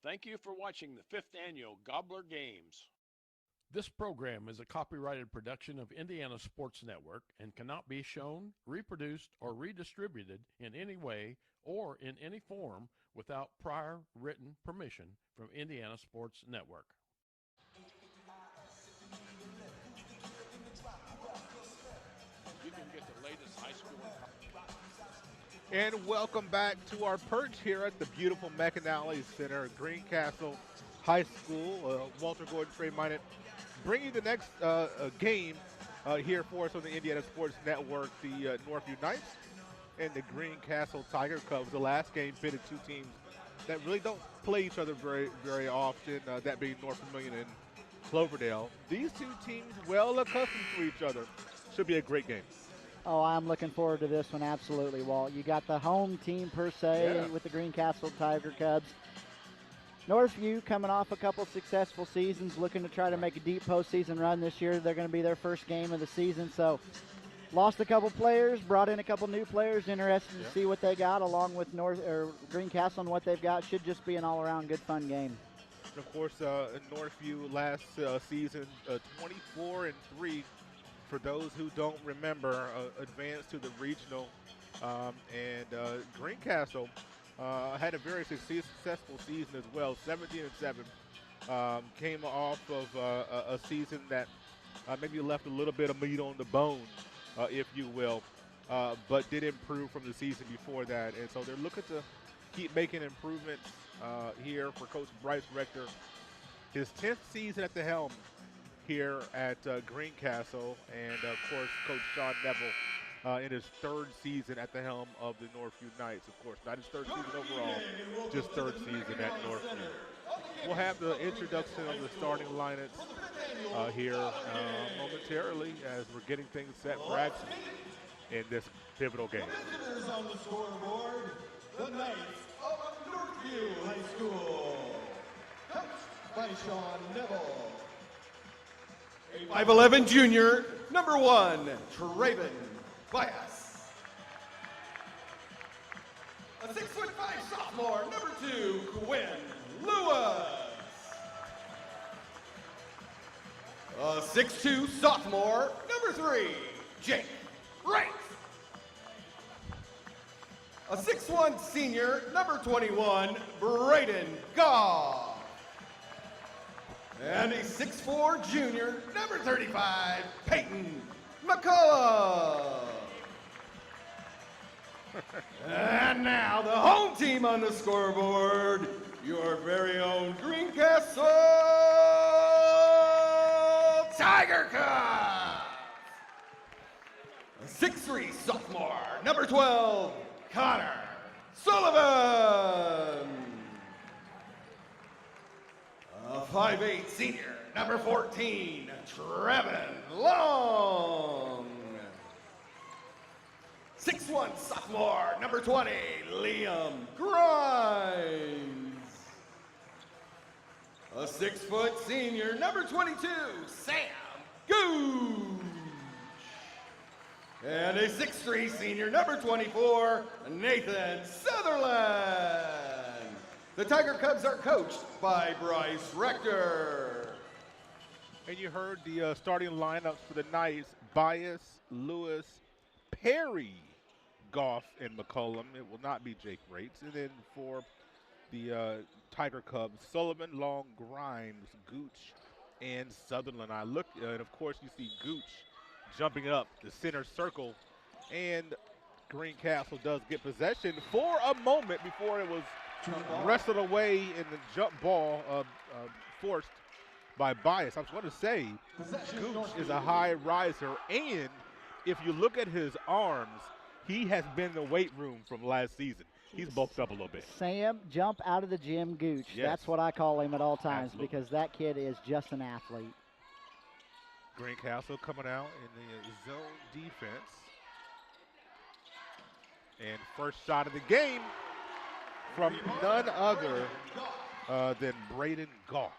Thank you for watching the 5th Annual Gobbler Games. This program is a copyrighted production of Indiana Sports Network and cannot be shown, reproduced, or redistributed in any way or in any form without prior written permission from Indiana Sports Network. You can get the latest high school and welcome back to our perch here at the beautiful McAnally Center at Greencastle High School. Walter Gordon, Trey Minot, bringing the next game here for us on the Indiana Sports Network. The Northview Knights and the Greencastle Tiger Cubs. The last game pitted two teams that really don't play each other very often, that being North Vermilion and Cloverdale. These two teams well accustomed to each other. Should be a great game. Oh, I'm looking forward to this one, absolutely, Walt. You got the home team, per se, with the Greencastle Tiger Cubs. Northview coming off a couple successful seasons, looking to try to make a deep postseason run this year. They're going to be their first game of the season, so lost a couple players, brought in a couple new players. Interested to see what they got along with Greencastle and what they've got. Should just be an all-around good, fun game. And of course, Northview last season, 24-3. For those who don't remember, advanced to the regional, and Greencastle had a very successful season as well, 17-7. Came off of a season that maybe left a little bit of meat on the bone, if you will, but did improve from the season before that. And so they're looking to keep making improvements here for Coach Bryce Rector. His 10th season at the helm here at Greencastle, and of course Coach Sean Neville in his 3rd season at the helm of the Northview Knights. Of course, not his 3rd season overall, just 3rd season at Northview. We'll have the introduction of the starting lineups here momentarily as we're getting things set for action in this pivotal game. Visitors on the scoreboard, the Knights of Northview High School, coached by Sean Neville. 5'11" junior, number 1, Traven Bias. A 6'5" sophomore, number 2, Quinn Lewis. A 6'2" sophomore, number 3, Jake Wright. A 6'1" senior, number 21, Braden Goff. And a 6'4" junior, number 35, Peyton McCullough. And now the home team on the scoreboard, your very own Greencastle Tiger Cubs. A 6'3" sophomore, number 12, Connor Sullivan. A 5'8" senior, number 14, Trevin Long. 6'1" sophomore, number 20, Liam Grimes. A 6' senior, number 22, Sam Gooch. And a 6'3" senior, number 24, Nathan Sutherland. The Tiger Cubs are coached by Bryce Rector. And you heard the starting lineups for the Knights: Bias, Lewis, Perry, Goff, and McCollum. It will not be Jake Rates. And then for the Tiger Cubs, Sullivan, Long, Grimes, Gooch, and Sutherland. I look, and of course you see Gooch jumping up the center circle, and Greencastle does get possession for a moment before it was wrestled away in the jump ball forced by Bias. I was going to say, Gooch is a high riser, and if you look at his arms, he has been in the weight room from last season. He's bulked up a little bit. Sam, jump out of the gym, Gooch. Yes. That's what I call him at all times. Absolutely. Because that kid is just an athlete. Greencastle coming out in the zone defense. And first shot of the game from none other than Braden Goff.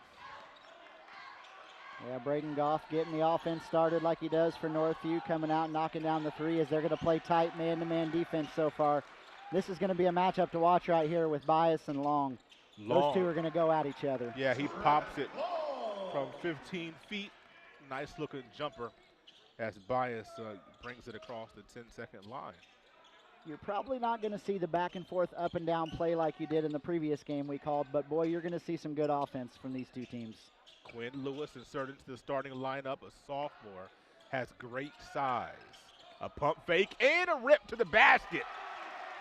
Yeah, Braden Goff getting the offense started like he does for Northview, coming out and knocking down the three as they're going to play tight man-to-man defense so far. This is going to be a matchup to watch right here with Bias and Long. Long. Those two are going to go at each other. Yeah, he pops it from 15 feet. Nice looking jumper as Bias brings it across the 10-second line. You're probably not going to see the back and forth up and down play like you did in the previous game we called, but boy, you're going to see some good offense from these two teams. Quinn Lewis inserted into the starting lineup, a sophomore, has great size. A pump fake and a rip to the basket.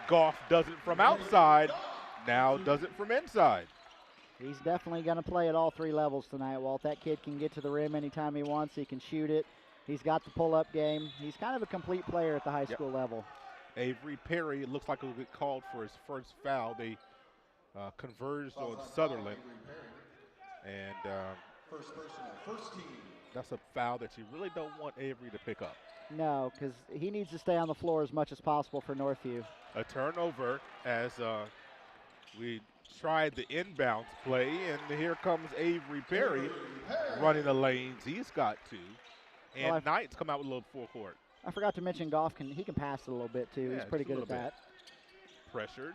Goff does it from outside, now does it from inside. He's definitely going to play at all three levels tonight, Walt. That kid can get to the rim anytime he wants. He can shoot it. He's got the pull-up game. He's kind of a complete player at the high school level. Avery Perry, it looks like he'll get called for his first foul. They converged on Sutherland. And First personal, first team. that's a foul that you really don't want Avery to pick up. No, because he needs to stay on the floor as much as possible for Northview. A turnover as we tried the inbounds play, and here comes Avery Perry running the lanes. He's got two. And Well, Knight's come out with a little full court. I forgot to mention Goff he can pass it a little bit too. Yeah, He's pretty just a good at little that. Pressured.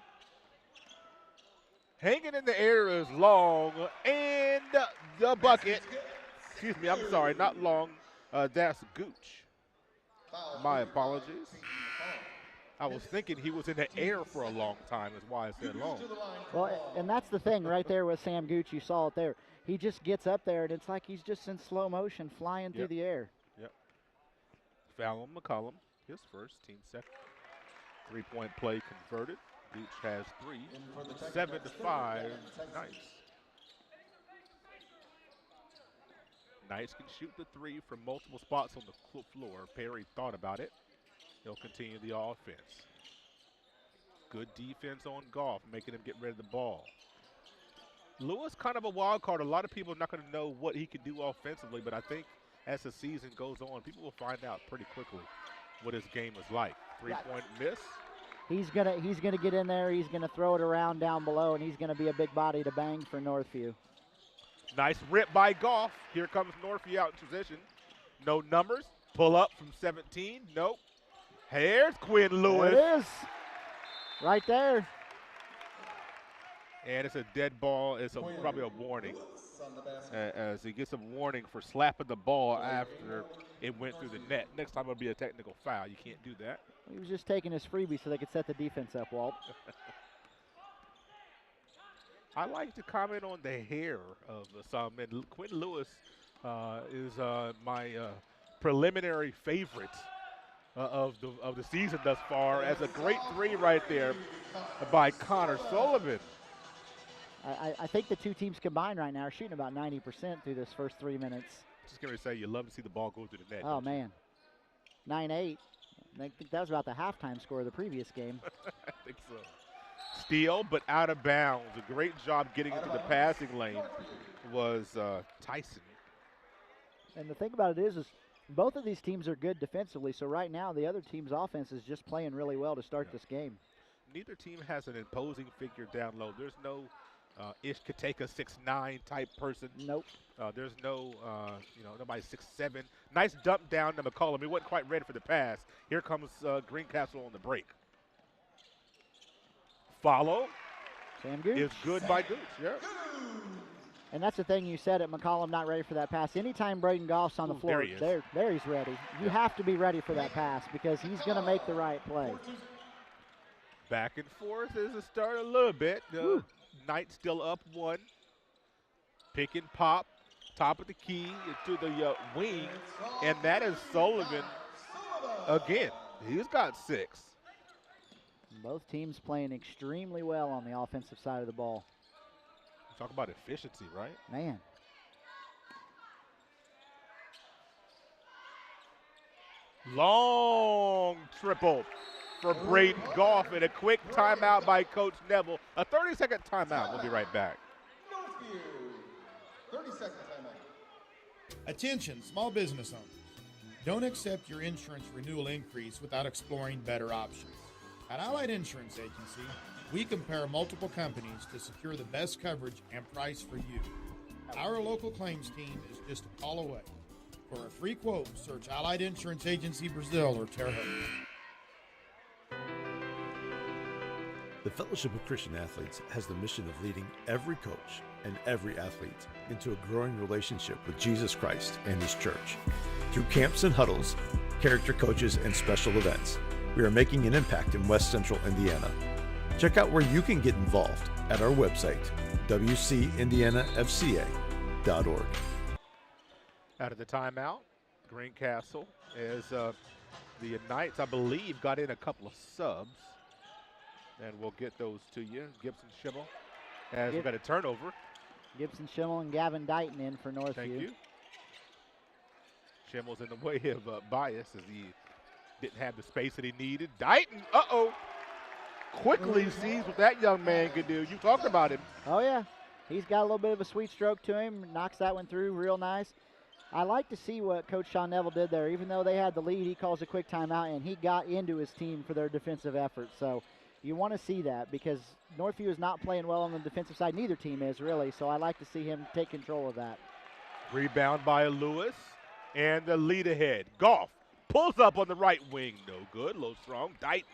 Hanging in the air is Long, and the bucket. Excuse me, I'm sorry, not Long. That's Gooch. My apologies. I was thinking he was in the air for a long time, is why I said Long. Well, and that's the thing right there with Sam Gooch. You saw it there. He just gets up there, and it's like he's just in slow motion flying through the air. Yep. Fallon McCollum, his first, team second. Three-point play converted. Gooch has three. 7-5, Knights. Knights can shoot the three from multiple spots on the floor. Perry thought about it. He'll continue the offense. Good defense on Goff, making him get rid of the ball. Lewis kind of a wild card. A lot of people are not going to know what he can do offensively, but I think as the season goes on, people will find out pretty quickly what his game is like. Three-point miss. He's gonna get in there. He's gonna throw it around down below, and he's gonna be a big body to bang for Northview. Nice rip by Goff. Here comes Northview out in transition. No numbers. Pull up from 17. Nope. Here's Quinn Lewis. There it is. Right there. And it's a dead ball. It's probably a warning. As he gets a warning for slapping the ball after it went through the net. Next time it'll be a technical foul. You can't do that. He was just taking his freebie so they could set the defense up, Walt. I like to comment on the hair of some, and Quinn Lewis is my preliminary favorite of the season thus far. As a great three right there by Connor Sullivan. I think the two teams combined right now are shooting about 90% through this first 3 minutes. Just going to say, you love to see the ball go through the net. Oh, man. 9-8. I think that was about the halftime score of the previous game. I think so. Steal, but out of bounds. A great job getting into the passing lane was Tyson. And the thing about it is both of these teams are good defensively, so right now the other team's offense is just playing really well to start this game. Neither team has an imposing figure down low. There's no Ish Kateka 6'9" type person. Nope. There's no, nobody 6'7". Nice dump down to McCollum. He wasn't quite ready for the pass. Here comes Greencastle on the break. Follow Sam Gooch. is good by Gooch, yeah. And that's the thing you said at McCollum, not ready for that pass. Anytime Braden Goff's on the floor, there he is. there he's ready. You have to be ready for that pass because he's going to make the right play. Back and forth is a start a little bit. Knight still up one. Pick and pop. Top of the key to the wing. And that is Sullivan again. He's got 6. Both teams playing extremely well on the offensive side of the ball. Talk about efficiency, right? Man. Long triple for Braden Goff and a quick timeout by Coach Neville. A 30-second timeout. We'll be right back. Northview, 30-second timeout. Attention, small business owners. Don't accept your insurance renewal increase without exploring better options. At Allied Insurance Agency, we compare multiple companies to secure the best coverage and price for you. Our local claims team is just a call away. For a free quote, search Allied Insurance Agency Brazil or Terre Haute. The Fellowship of Christian Athletes has the mission of leading every coach and every athlete into a growing relationship with Jesus Christ and His church. Through camps and huddles, character coaches, and special events, we are making an impact in West Central Indiana. Check out where you can get involved at our website, wcindianafca.org. Out of the timeout, Greencastle, as the Knights, I believe, got in a couple of subs. And we'll get those to you. Gibson Schimmel has got a turnover. Gibson Schimmel and Gavin Dighton in for Northview. Thank you. Schimmel's in the way of Bias as he didn't have the space that he needed. Dighton, quickly sees what that young man can do. You talked about him. Oh, yeah. He's got a little bit of a sweet stroke to him. Knocks that one through real nice. I like to see what Coach Sean Neville did there. Even though they had the lead, he calls a quick timeout, and he got into his team for their defensive effort. So you want to see that because Northview is not playing well on the defensive side. Neither team is, really. So I like to see him take control of that. Rebound by Lewis, and the lead ahead. Goff pulls up on the right wing. No good. Low strong. Dighton.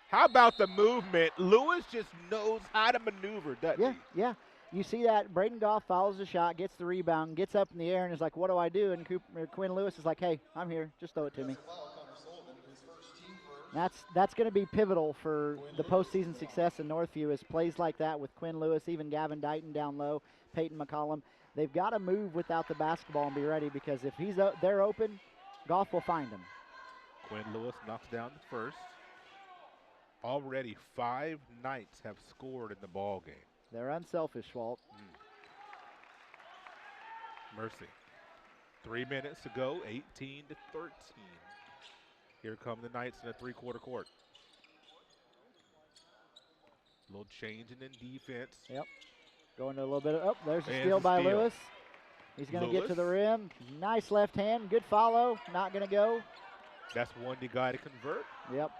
How about the movement? Lewis just knows how to maneuver, doesn't he? Yeah. You see that Braden Goff follows the shot, gets the rebound, gets up in the air, and is like, what do I do? And Quinn Lewis is like, hey, I'm here. Just throw it to me. That's going to be pivotal for the postseason success in Northview is plays like that with Quinn Lewis, even Gavin Dighton down low, Peyton McCollum. They've got to move without the basketball and be ready because if they're open, Goff will find them. Quinn Lewis knocks down the first. Already 5 Knights have scored in the ball game. They're unselfish, Walt. Mercy. 3 minutes to go, 18-13. Here come the Knights in a three-quarter court. A little changing in defense. Yep. Going to a little bit of, there's a steal by Lewis. He's going to get to the rim. Nice left hand, good follow. Not going to go. That's one you got to convert. Yep.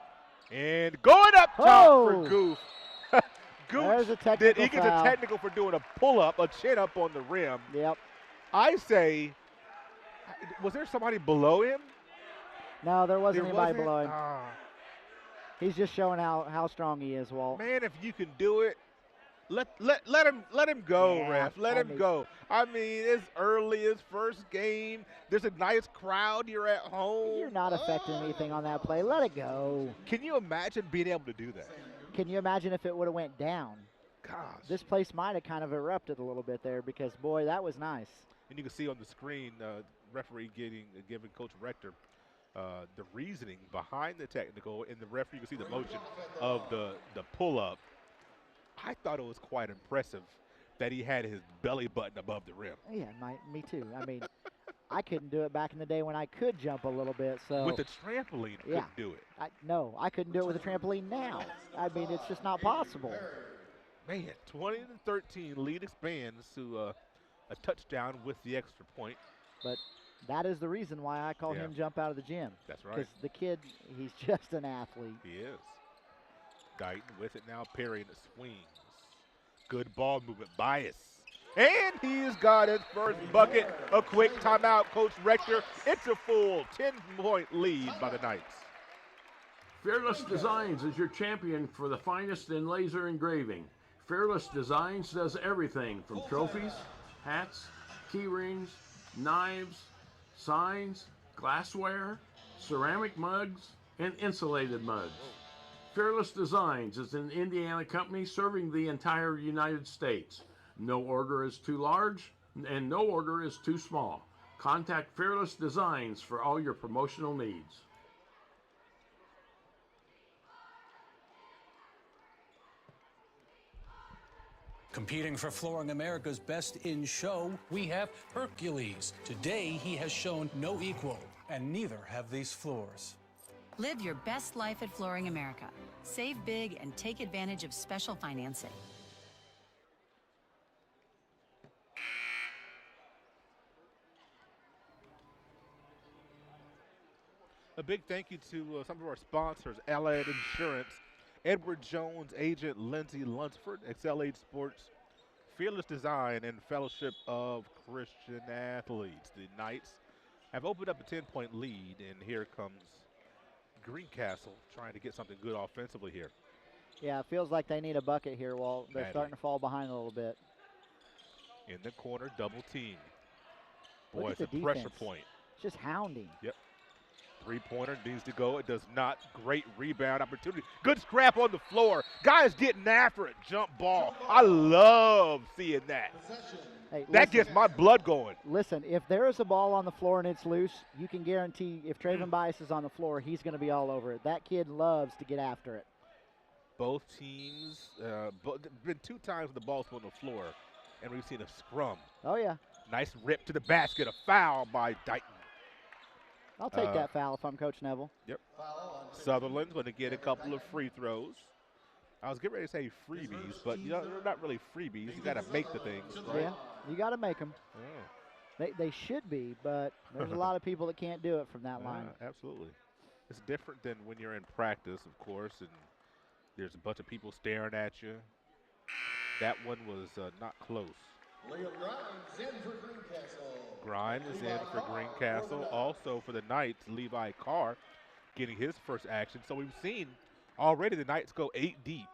And going up top for Goof. There's a technical he gets a technical for doing a pull-up, a chin-up on the rim. Yep. I say, was there somebody below him? No, there wasn't anybody below him. He's just showing how strong he is, Walt. Man, if you can do it, let him go, ref. Let him go. I mean, it's early, his first game. There's a nice crowd. You're at home. You're not affecting anything on that play. Let it go. Can you imagine being able to do that? Can you imagine if it would have went down? Gosh. This place might have kind of erupted a little bit there because, boy, that was nice. And you can see on the screen, referee giving Coach Rector the reasoning behind the technical. In the referee, you can see the motion of the pull-up. I thought it was quite impressive that he had his belly button above the rim. Yeah, me too. I mean, I couldn't do it back in the day when I could jump a little bit. So with the trampoline, couldn't do it. I couldn't do it with a trampoline now. I mean, it's just not possible. Man, 20-13, lead expands to a touchdown with the extra point. But that is the reason why I call him jump out of the gym. That's right. Because the kid, he's just an athlete. He is. Dighton with it now, Perry, and it swings. Good ball movement, Bias. And he's got his first bucket. A quick timeout, Coach Rector. It's a full 10-point lead by the Knights. Fearless Designs is your champion for the finest in laser engraving. Fearless Designs does everything from trophies, hats, key rings, knives, signs, glassware, ceramic mugs, and insulated mugs. Fearless Designs is an Indiana company serving the entire United States. No order is too large and no order is too small. Contact Fearless Designs for all your promotional needs. Competing for Flooring America's Best in Show, we have Hercules. Today, he has shown no equal, and neither have these floors. Live your best life at Flooring America. Save big and take advantage of special financing. A big thank you to some of our sponsors, Allied Insurance, Edward Jones agent Lindsey Lunsford, XLH Sports, Fearless Design, and Fellowship of Christian Athletes. The Knights have opened up a 10-point lead, and here comes Greencastle trying to get something good offensively here. Yeah, it feels like they need a bucket here, Walt. They're Badly. starting to fall behind a little bit. In the corner, double team. Look Boy, at it's the a pressure defense. point. It's just hounding. Yep. Three-pointer needs to go. It does not. Great rebound opportunity. Good scrap on the floor. Guys getting after it. Jump ball. I love seeing that. Hey, That gets my blood going. Listen, if there is a ball on the floor and it's loose, you can guarantee if Traven Bias is on the floor, he's going to be all over it. That kid loves to get after it. Both teams, been 2 times the ball's on the floor, and we've seen a scrum. Oh, yeah. Nice rip to the basket. A foul by Dighton. I'll take that foul if I'm Coach Neville. Yep. Sutherland's going to get a couple of free throws. I was getting ready to say freebies, but they're not really freebies. You got to make the things, right? Yeah, you got to make them. Yeah. They should be, but there's a lot of people that can't do it from that line. Absolutely. It's different than when you're in practice, of course, and there's a bunch of people staring at you. That one was not close. Liam Grimes in for Greencastle. Grimes is in for Greencastle. Also for the Knights, Levi Carr getting his first action. So we've seen already the Knights go 8 deep.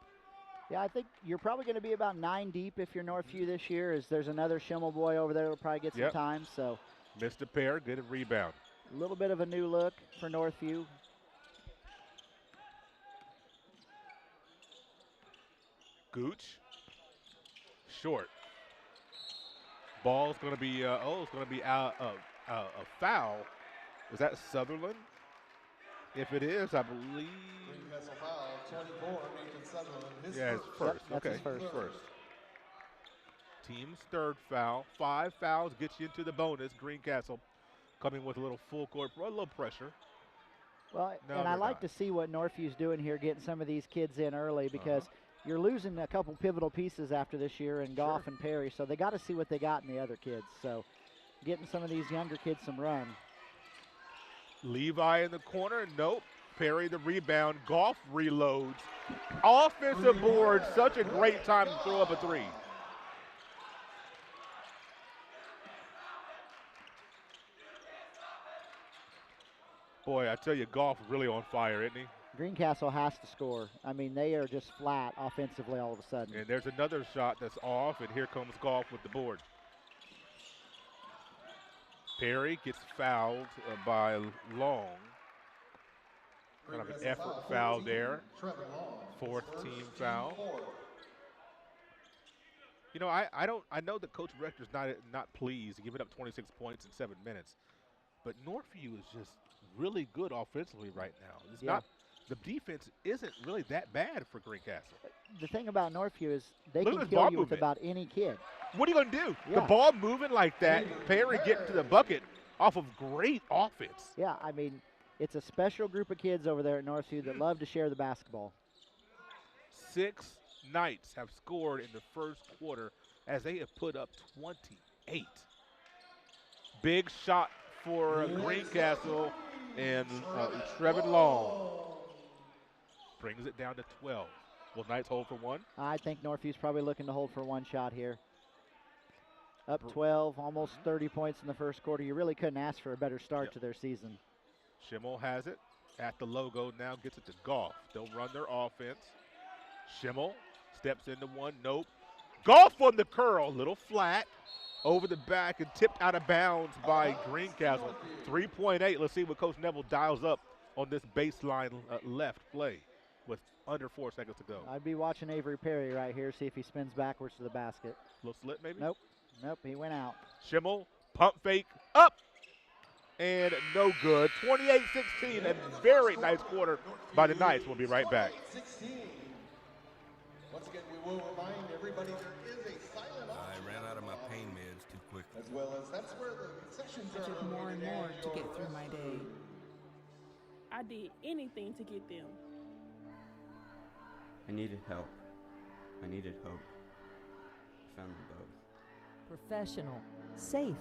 Yeah, I think you're probably going to be about 9 deep if you're Northview this year. As there's another Schimmel boy over there that'll probably get some time. So Mr. Pear, good at rebound. a little bit of a new look for Northview. Gooch, short. Ball's going to be it's going to be out a foul. Is that Sutherland? If it is, I believe. Greencastle foul, 24, Nathan Sutherland. His Yeah, first. it's first. Yep, that's okay, his first. Team's third foul. 5 fouls gets you into the bonus. Greencastle coming with a little full court, a little pressure. Well, No, and I they're like not. to see what Northview's doing here, getting some of these kids in early because you're losing a couple pivotal pieces after this year in Goff and Perry, so they got to see what they got in the other kids. So getting some of these younger kids some run. Levi in the corner. Nope. Perry the rebound. Goff reloads. Offensive board. Such a great time to throw up a 3. Boy, I tell you, Goff really on fire, isn't he? Greencastle has to score. I mean, they are just flat offensively all of a sudden. And there's another shot that's off, and here comes Goff with the board. Perry gets fouled by Long. Kind of an effort foul there. Fourth team foul. You know, I know that Coach Rector's not pleased giving up 26 points in 7 minutes, but Northview is just really good offensively right now. It's not. The defense isn't really that bad for Greencastle. The thing about Northview is they Look at can this kill ball you with movement. about any kid. What are you going to do? Yeah. The ball moving like that, Perry getting to the bucket off of great offense. Yeah, I mean, it's a special group of kids over there at Northview that love to share the basketball. 6 Knights have scored in the first quarter as they have put up 28. Big shot for Greencastle and Trevin Long brings it down to 12. Will Knights hold for 1? I think Northview's probably looking to hold for 1 shot here. Up 12, almost 30 points in the first quarter. You really couldn't ask for a better start to their season. Schimmel has it at the logo, now gets it to Goff. They'll run their offense. Schimmel steps into one, nope. Goff on the curl, little flat, over the back and tipped out of bounds by Greencastle. 3.8, let's see what Coach Neville dials up on this baseline left play with under 4 seconds to go. I'd be watching Avery Perry right here, see if he spins backwards to the basket. Little slit maybe? Nope, he went out. Schimmel, pump fake, up, and no good. 28-16, a very nice quarter by the Knights. We'll be right back. 16. Once again, we will remind everybody there is a silent option. I ran out of my pain meds too quickly. As well as that's where the concessions I are. took more and more to get through my day. I did anything to get them. I needed help. I needed hope. I found them both. Professional, safe,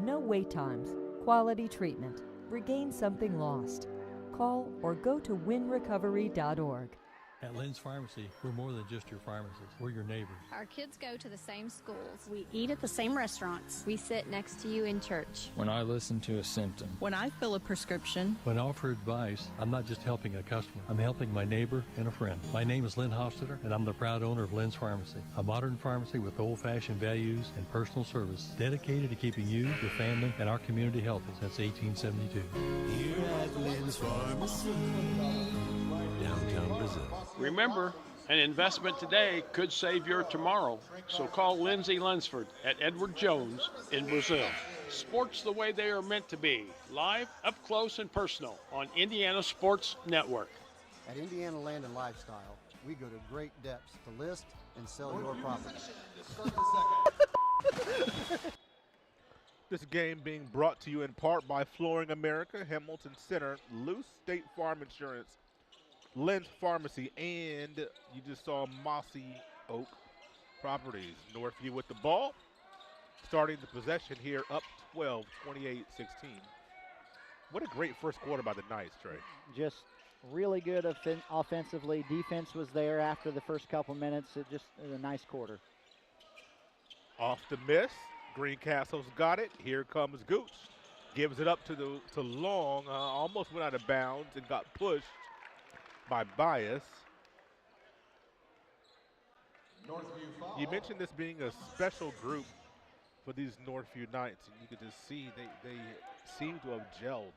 no wait times, quality treatment. Regain something lost. Call or go to winrecovery.org. At Lynn's Pharmacy, we're more than just your pharmacist. We're your neighbor. Our kids go to the same schools. We eat at the same restaurants. We sit next to you in church. When I listen to a symptom. When I fill a prescription. When I offer advice, I'm not just helping a customer. I'm helping my neighbor and a friend. My name is Lynn Hofstadter, and I'm the proud owner of Lynn's Pharmacy, a modern pharmacy with old-fashioned values and personal service, dedicated to keeping you, your family, and our community healthy since 1872. Here at Lynn's Pharmacy, downtown Brazil. Remember, an investment today could save your tomorrow. So call Lindsay Lunsford at Edward Jones in Brazil. Sports the way they are meant to be. Live, up close, and personal on Indiana Sports Network. At Indiana Land and Lifestyle, we go to great depths to list and sell your property. This game being brought to you in part by Flooring America, Hamilton Center, Loose State Farm Insurance, Lynn's Pharmacy, and you just saw Mossy Oak Properties. Northview with the ball, starting the possession here, up 12, 28-16. What a great first quarter by the Knights, Trey. Just really good offensively. Defense was there after the first couple minutes. It just a nice quarter. Off the miss, Greencastle's got it. Here comes Gooch. Gives it up to Long. Almost went out of bounds and got pushed by Bias. You mentioned this being a special group for these Northview Knights, and you could just see they seem to have gelled.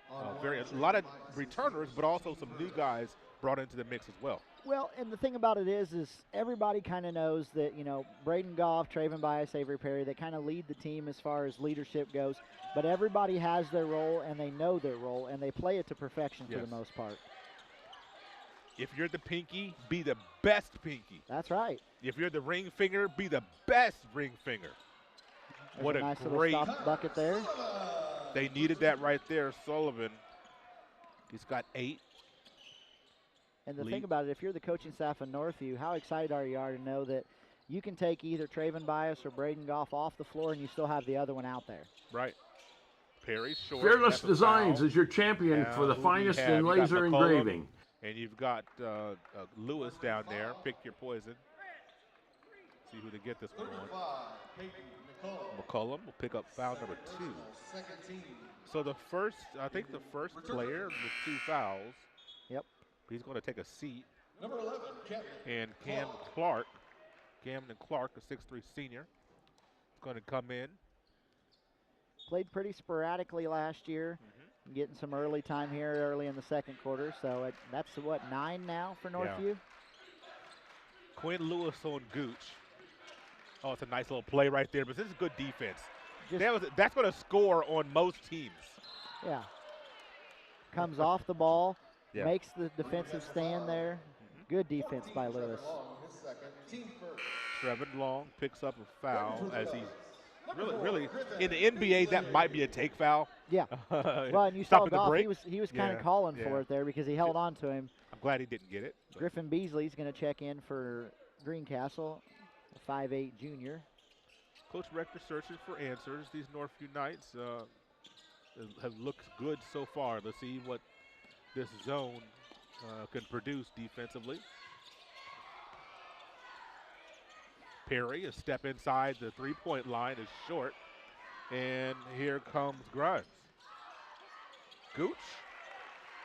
A lot of returners, but also some new guys brought into the mix as well. Well, and the thing about it is everybody kind of knows that, you know, Braden Goff, Traven Bias, Avery Perry, they kind of lead the team as far as leadership goes, but everybody has their role, and they know their role, and they play it to perfection for the most part. If you're the pinky, be the best pinky. That's right. If you're the ring finger, be the best ring finger. There's what a nice great little stop bucket there. They needed that right there. Sullivan, he's got 8. And the thing about it, if you're the coaching staff of Northview, how excited are you to know that you can take either Traven Bias or Braden Goff off the floor and you still have the other one out there. Right. Perry short. Fearless Designs is your champion for the finest in laser engraving. And you've got Lewis down there. Pick your poison. See who to get this one on. McCullum will pick up foul number 2. So I think the first player with 2 fouls. Yep. He's going to take a seat. Number 11, And Camden Clark, a 6'3" senior, is going to come in. Played pretty sporadically last year. Getting some early time here early in the second quarter. So that's, 9 now for Northview? Yeah. Quinn Lewis on Gooch. Oh, it's a nice little play right there, but this is good defense. That's going to score on most teams. Yeah. Comes off the ball, makes the defensive stand there. Good defense by Lewis. Trevin Long picks up a foul as he's really in the NBA that might be a take foul. Yeah. Well, and you saw Goff, he was kind of calling for it there because he held on to him. I'm glad he didn't get it. Griffin Beasley's going to check in for Greencastle, a 5'8" junior. Coach Rector searching for answers. These Northview Knights have looked good so far. Let's see what this zone can produce defensively. Perry, a step inside the three-point line, is short. And here comes Grimes. Gooch,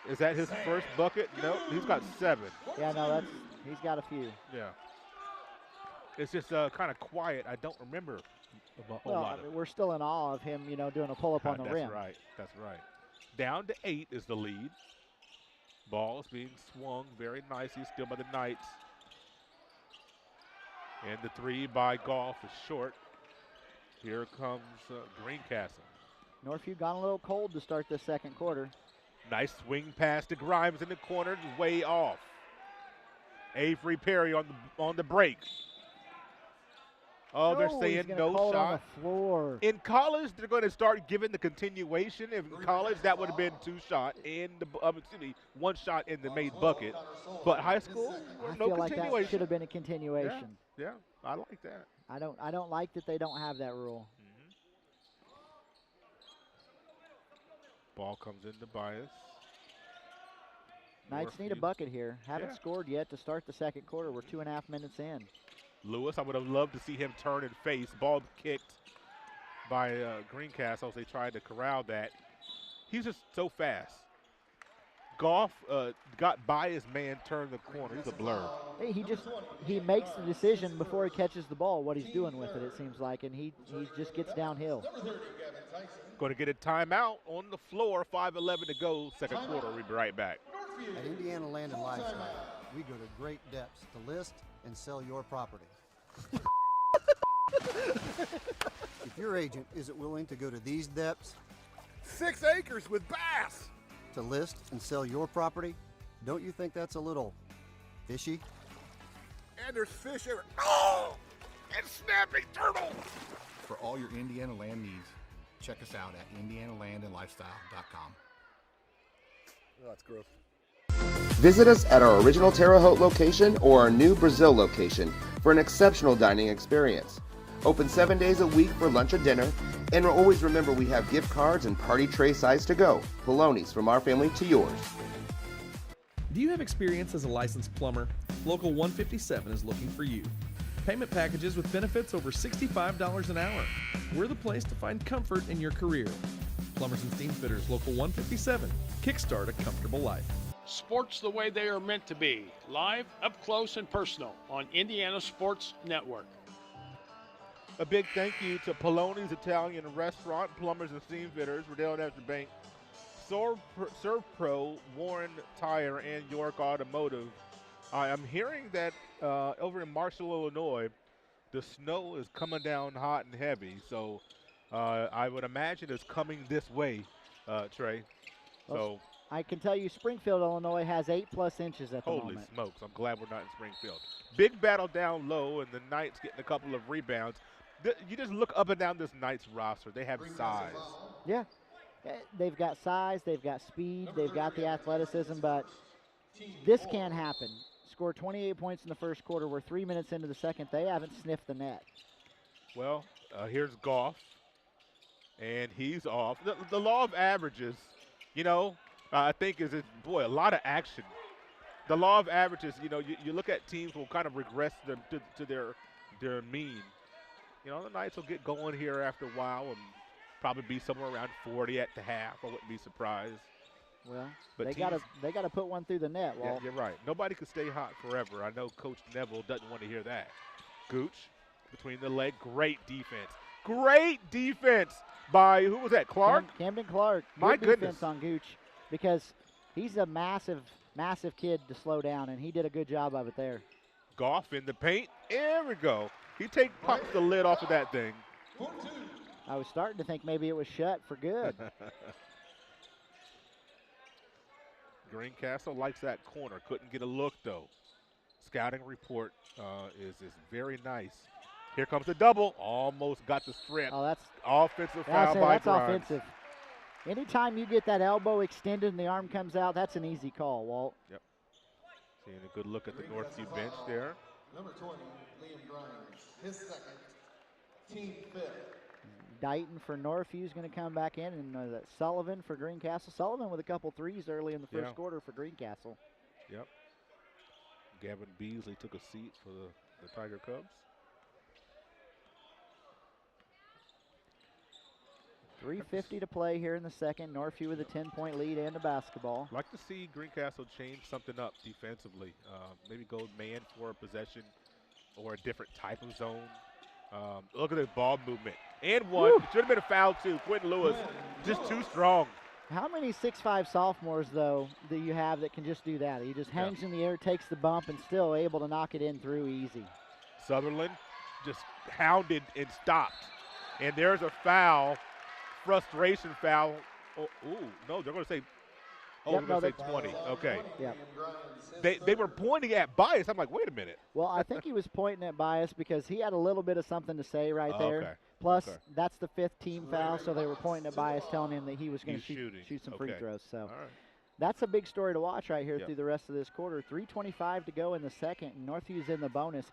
is that his first bucket? No, he's got 7. Yeah, no, he's got a few. Yeah. It's just kind of quiet. I don't remember a lot of it. We're still in awe of him, doing a pull-up on the rim. That's right. Down to 8 is the lead. Ball is being swung very nicely still by the Knights. And the 3 by Goff is short. Here comes Greencastle. Northview gone a little cold to start this second quarter. Nice swing pass to Grimes in the corner, way off. Avery Perry on the break. Oh, they're saying no shot. On the floor. In college, they're going to start giving the continuation. In college, that would have been 2 shot in the 1 shot in the made bucket. But high school, I no feel like continuation. that should have been a continuation. Yeah, I like that. I don't like that they don't have that rule. Ball comes into Bias. Knights need a bucket here. Haven't scored yet to start the second quarter. We're 2.5 minutes in. Lewis, I would have loved to see him turn and face. Ball kicked by Greencastle as they tried to corral that. He's just so fast. Goff got by his man, turned the corner. He's a blur. Hey, he makes the decision before he catches the ball what he's doing with it, it seems like, and he just gets downhill. Going to get a timeout on the floor, 5:11 to go, second quarter. We'll be right back. At Indiana Land and Lifestyle, we go to great depths to list and sell your property. If your agent isn't willing to go to these depths, 6 acres with bass, to list and sell your property, don't you think that's a little fishy? and there's fish everywhere. Oh, and snapping turtles. For all your Indiana land needs, check us out at indianalandandlifestyle.com. Oh, that's gross. Visit us at our original Terre Haute location or our new Brazil location for an exceptional dining experience. Open 7 days a week for lunch or dinner, and always remember we have gift cards and party tray size to go. Polonies, from our family to yours. Do you have experience as a licensed plumber? Local 157 is looking for you. Payment packages with benefits over $65 an hour. We're the place to find comfort in your career. Plumbers and Steam Fitters, Local 157. Kickstart a comfortable life. Sports the way they are meant to be. Live, up close, and personal on Indiana Sports Network. A big thank you to Poloni's Italian Restaurant, Plumbers and Steam Fitters, Riddell National Bank, Serve Pro, Warren Tire, and York Automotive. I'm hearing that over in Marshall, Illinois, the snow is coming down hot and heavy. So I would imagine it's coming this way, Trey. So I can tell you Springfield, Illinois has 8+ inches at the moment. Holy smokes, I'm glad we're not in Springfield. Big battle down low, and the Knights getting a couple of rebounds. You just look up and down this Knights roster. They have size. Yeah. They've got size, they've got speed, they've got the athleticism, but this can't happen. Scored 28 points in the first quarter. We're 3 minutes into the second. They haven't sniffed the net. Well, here's Goff, and he's off. The law of averages, you know, I think is, boy, a lot of action. The law of averages, you know, you look at teams will kind of regress them to their mean. You know, the Knights will get going here after a while and probably be somewhere around 40 at the half. I wouldn't be surprised. Well, but they got to put one through the net. Yeah, you're right. Nobody can stay hot forever. I know Coach Neville doesn't want to hear that. Gooch between the leg, great defense. Great defense by, who was that, Clark? Camden Clark. My Good goodness. defense on Gooch because he's a massive kid to slow down, and he did a good job of it there. Goff in the paint. There we go. He pops the lid off of that thing. I was starting to think maybe it was shut for good. Greencastle likes that corner. Couldn't get a look, though. Scouting report is very nice. Here comes the double. Almost got the strip. Oh, that's offensive foul by That's Grimes. offensive. Anytime you get that elbow extended and the arm comes out, that's an easy call, Walt. Yep. Seeing a good look at the Northview bench there. Number 20, Liam Grimes, his second, team fifth. Dighton for Northview is going to come back in, and Sullivan for Greencastle. Sullivan with a couple threes early in the first quarter for Greencastle. Yep. Gavin Beasley took a seat for the Tiger Cubs. 3:50 to play here in the second. Northview with a 10-point lead and a basketball. I'd like to see Greencastle change something up defensively. Maybe go man for a possession or a different type of zone. Look at the ball movement. And one. It should have been a foul, too. Quentin Lewis, just too strong. How many 6'5" sophomores, though, do you have that can just do that? He just hangs in the air, takes the bump, and still able to knock it in through easy. Sutherland just hounded and stopped. And there's a foul, frustration foul. Oh, ooh, no, they're going to say, they're going to say 20. Okay. Yep. They were pointing at Bias. I'm like, wait a minute. Well, I think he was pointing at Bias because he had a little bit of something to say right there. Okay. Plus, that's the 5th team foul, so they were pointing at Bias, telling him that he was going to shoot some free throws. So that's a big story to watch right here through the rest of this quarter. 3:25 to go in the second, and Northview's in the bonus.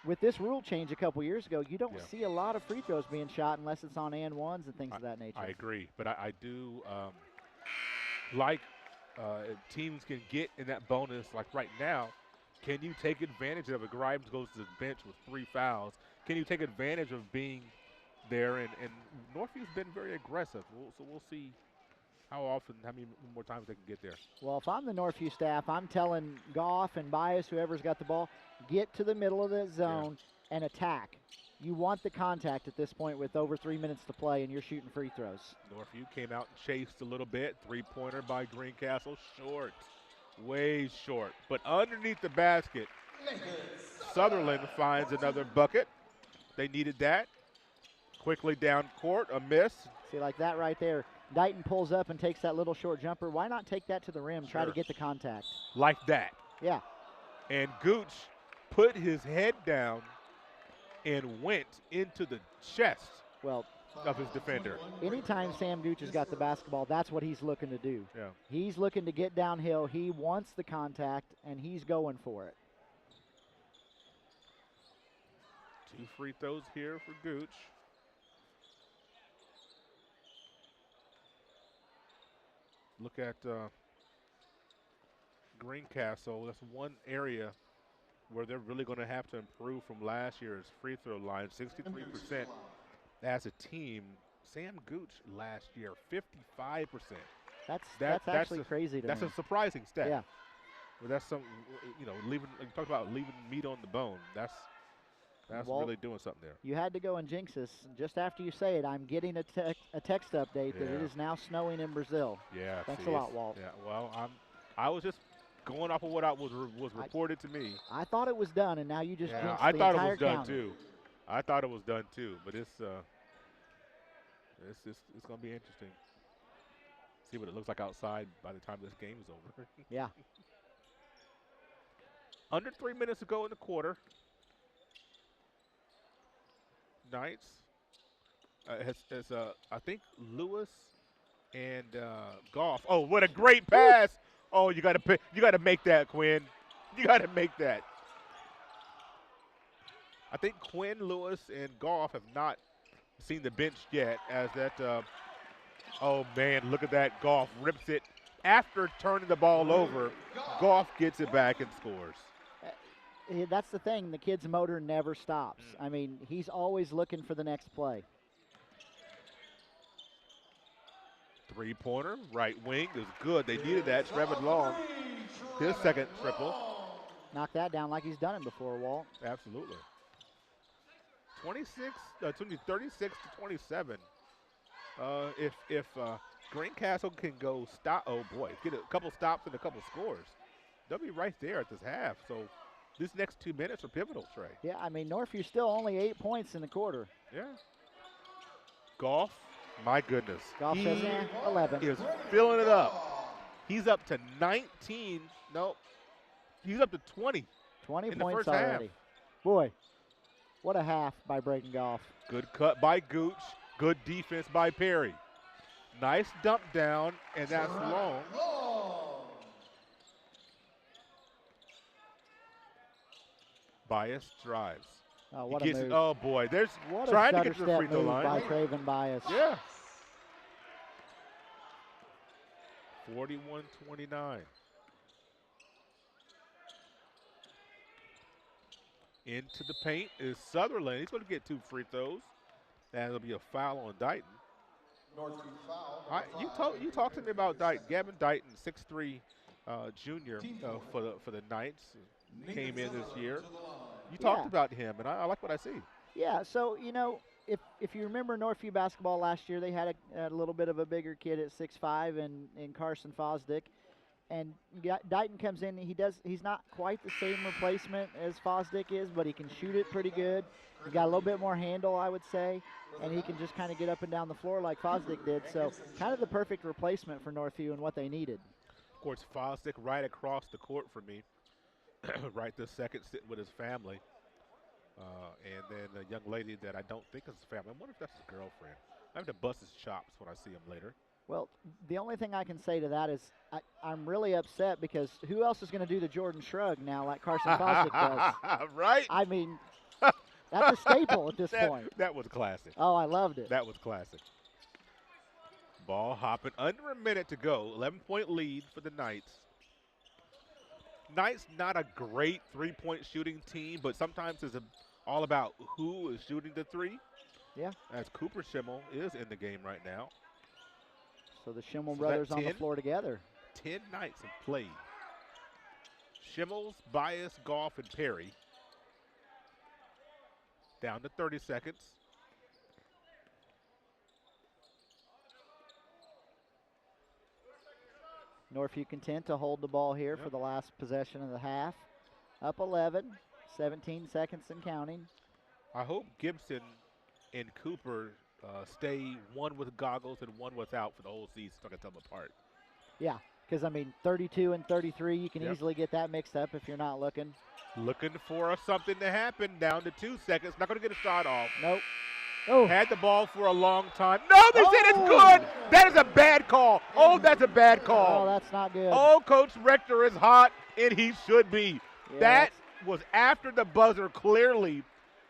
With this rule change a couple years ago, you don't see a lot of free throws being shot unless it's on and ones and things of that nature. I agree, but I do like teams can get in that bonus, like right now, can you take advantage of it? Grimes goes to the bench with 3 fouls. Can you take advantage of being there? And Northview's been very aggressive. So we'll see how many more times they can get there. Well, if I'm the Northview staff, I'm telling Goff and Bias, whoever's got the ball, get to the middle of the zone and attack. You want the contact at this point with over 3 minutes to play, and you're shooting free throws. Northview came out and chased a little bit. 3-pointer by Greencastle, short, way short. But underneath the basket, Sutherland finds another bucket. They needed that. Quickly down court, a miss. See, like that right there. Dighton pulls up and takes that little short jumper. Why not take that to the rim, try to get the contact? Like that. Yeah. And Gooch put his head down and went into the chest of his defender. Anytime Sam Gooch has got the basketball, that's what he's looking to do. Yeah. He's looking to get downhill. He wants the contact, and he's going for it. 2 free throws here for Gooch. Look at Greencastle. That's one area where they're really going to have to improve from last year's free throw line. 63% as a team. Sam Gooch last year, 55%. That's actually crazy to me. That's a surprising stat. Yeah. But that's some, leaving. You talk about leaving meat on the bone. That's really doing something there. You had to go and jinx us. Just after you say it, I'm getting a text update that it is now snowing in Brazil. Yeah. Thanks a lot, Walt. Yeah. Well, I was just going off of what was reported to me. I thought it was done, and now you just jinxed I the thought entire it was done county. too. I thought it was done too, but it's going to be interesting. See what it looks like outside by the time this game is over. Yeah. Under 3 minutes to go in the quarter. Knights I think Lewis and Goff. Oh, what a great pass! Oh, you got to make that, Quinn. You got to make that. I think Quinn, Lewis, and Goff have not seen the bench yet. As that, oh man, look at that! Goff rips it after turning the ball over. Goff gets it back and scores. That's the thing. The kid's motor never stops. I mean, he's always looking for the next play. 3-pointer, right wing is good. They needed that. Trevor Long, his second triple. Knock that down like he's done it before, Walt. Absolutely. 36 to 27. If Greencastle can go stop, oh boy, get a couple stops and a couple scores, they'll be right there at this half. So these next 2 minutes are pivotal, Trey. Yeah, I mean, Northview still only 8 points in the quarter. Yeah. Goff, my goodness. Goff says 11. He is filling it up. He's up to 19. Nope. He's up to 20. 20 in points the first already. half. Boy, what a half by Braden Goff. Good cut by Gooch. Good defense by Perry. Nice dump down, and that's long. Bias drives. Oh, what a move. Oh, boy. There's what trying a to get to the free throw line. By Craven Bias. Yeah. 41-29. Into the paint is Sutherland. He's going to get 2 free throws. That'll be a foul on Dighton. You talked to me about Dighton. Gavin Dighton, 6'3", junior for the Knights. Came in this year. You talked about him, and I like what I see. Yeah, so, if you remember Northview basketball last year, they had a little bit of a bigger kid at 6'5" in Carson Fosdick. And Dighton comes in, he's not quite the same replacement as Fosdick is, but he can shoot it pretty good. He got a little bit more handle, I would say, and he can just kind of get up and down the floor like Fosdick did. So kind of the perfect replacement for Northview and what they needed. Of course, Fosdick right across the court for me, right this second, sitting with his family. And then a young lady that I don't think is his family. I wonder if that's his girlfriend. I have to bust his chops when I see him later. Well, the only thing I can say to that is I'm really upset because who else is going to do the Jordan Shrug now like Carson Fosdick does? Right? I mean, that's a staple at this point. That was classic. Oh, I loved it. That was classic. Ball hopping, under a minute to go. 11-point lead for the Knights. Knights not a great three-point shooting team, but sometimes it's all about who is shooting the three. Yeah. As Cooper Schimmel is in the game right now. So the Schimmel brothers on the floor together. 10 Knights have played. Schimmels, Bias, Goff, and Perry. Down to 30 seconds. Northview content to hold the ball here for the last possession of the half. Up 11, 17 seconds and counting. I hope Gibson and Cooper stay one with goggles and one without for the whole season so I can tell them apart. Yeah, because, I mean, 32 and 33, you can easily get that mixed up if you're not looking. Looking for something to happen. Down to 2 seconds. Not going to get a shot off. Nope. Oh. Had the ball for a long time. No, they said it's good. That is a bad call. Oh, that's a bad call. Oh, that's not good. Oh, Coach Rector is hot, and he should be. Yeah, that was after the buzzer, clearly.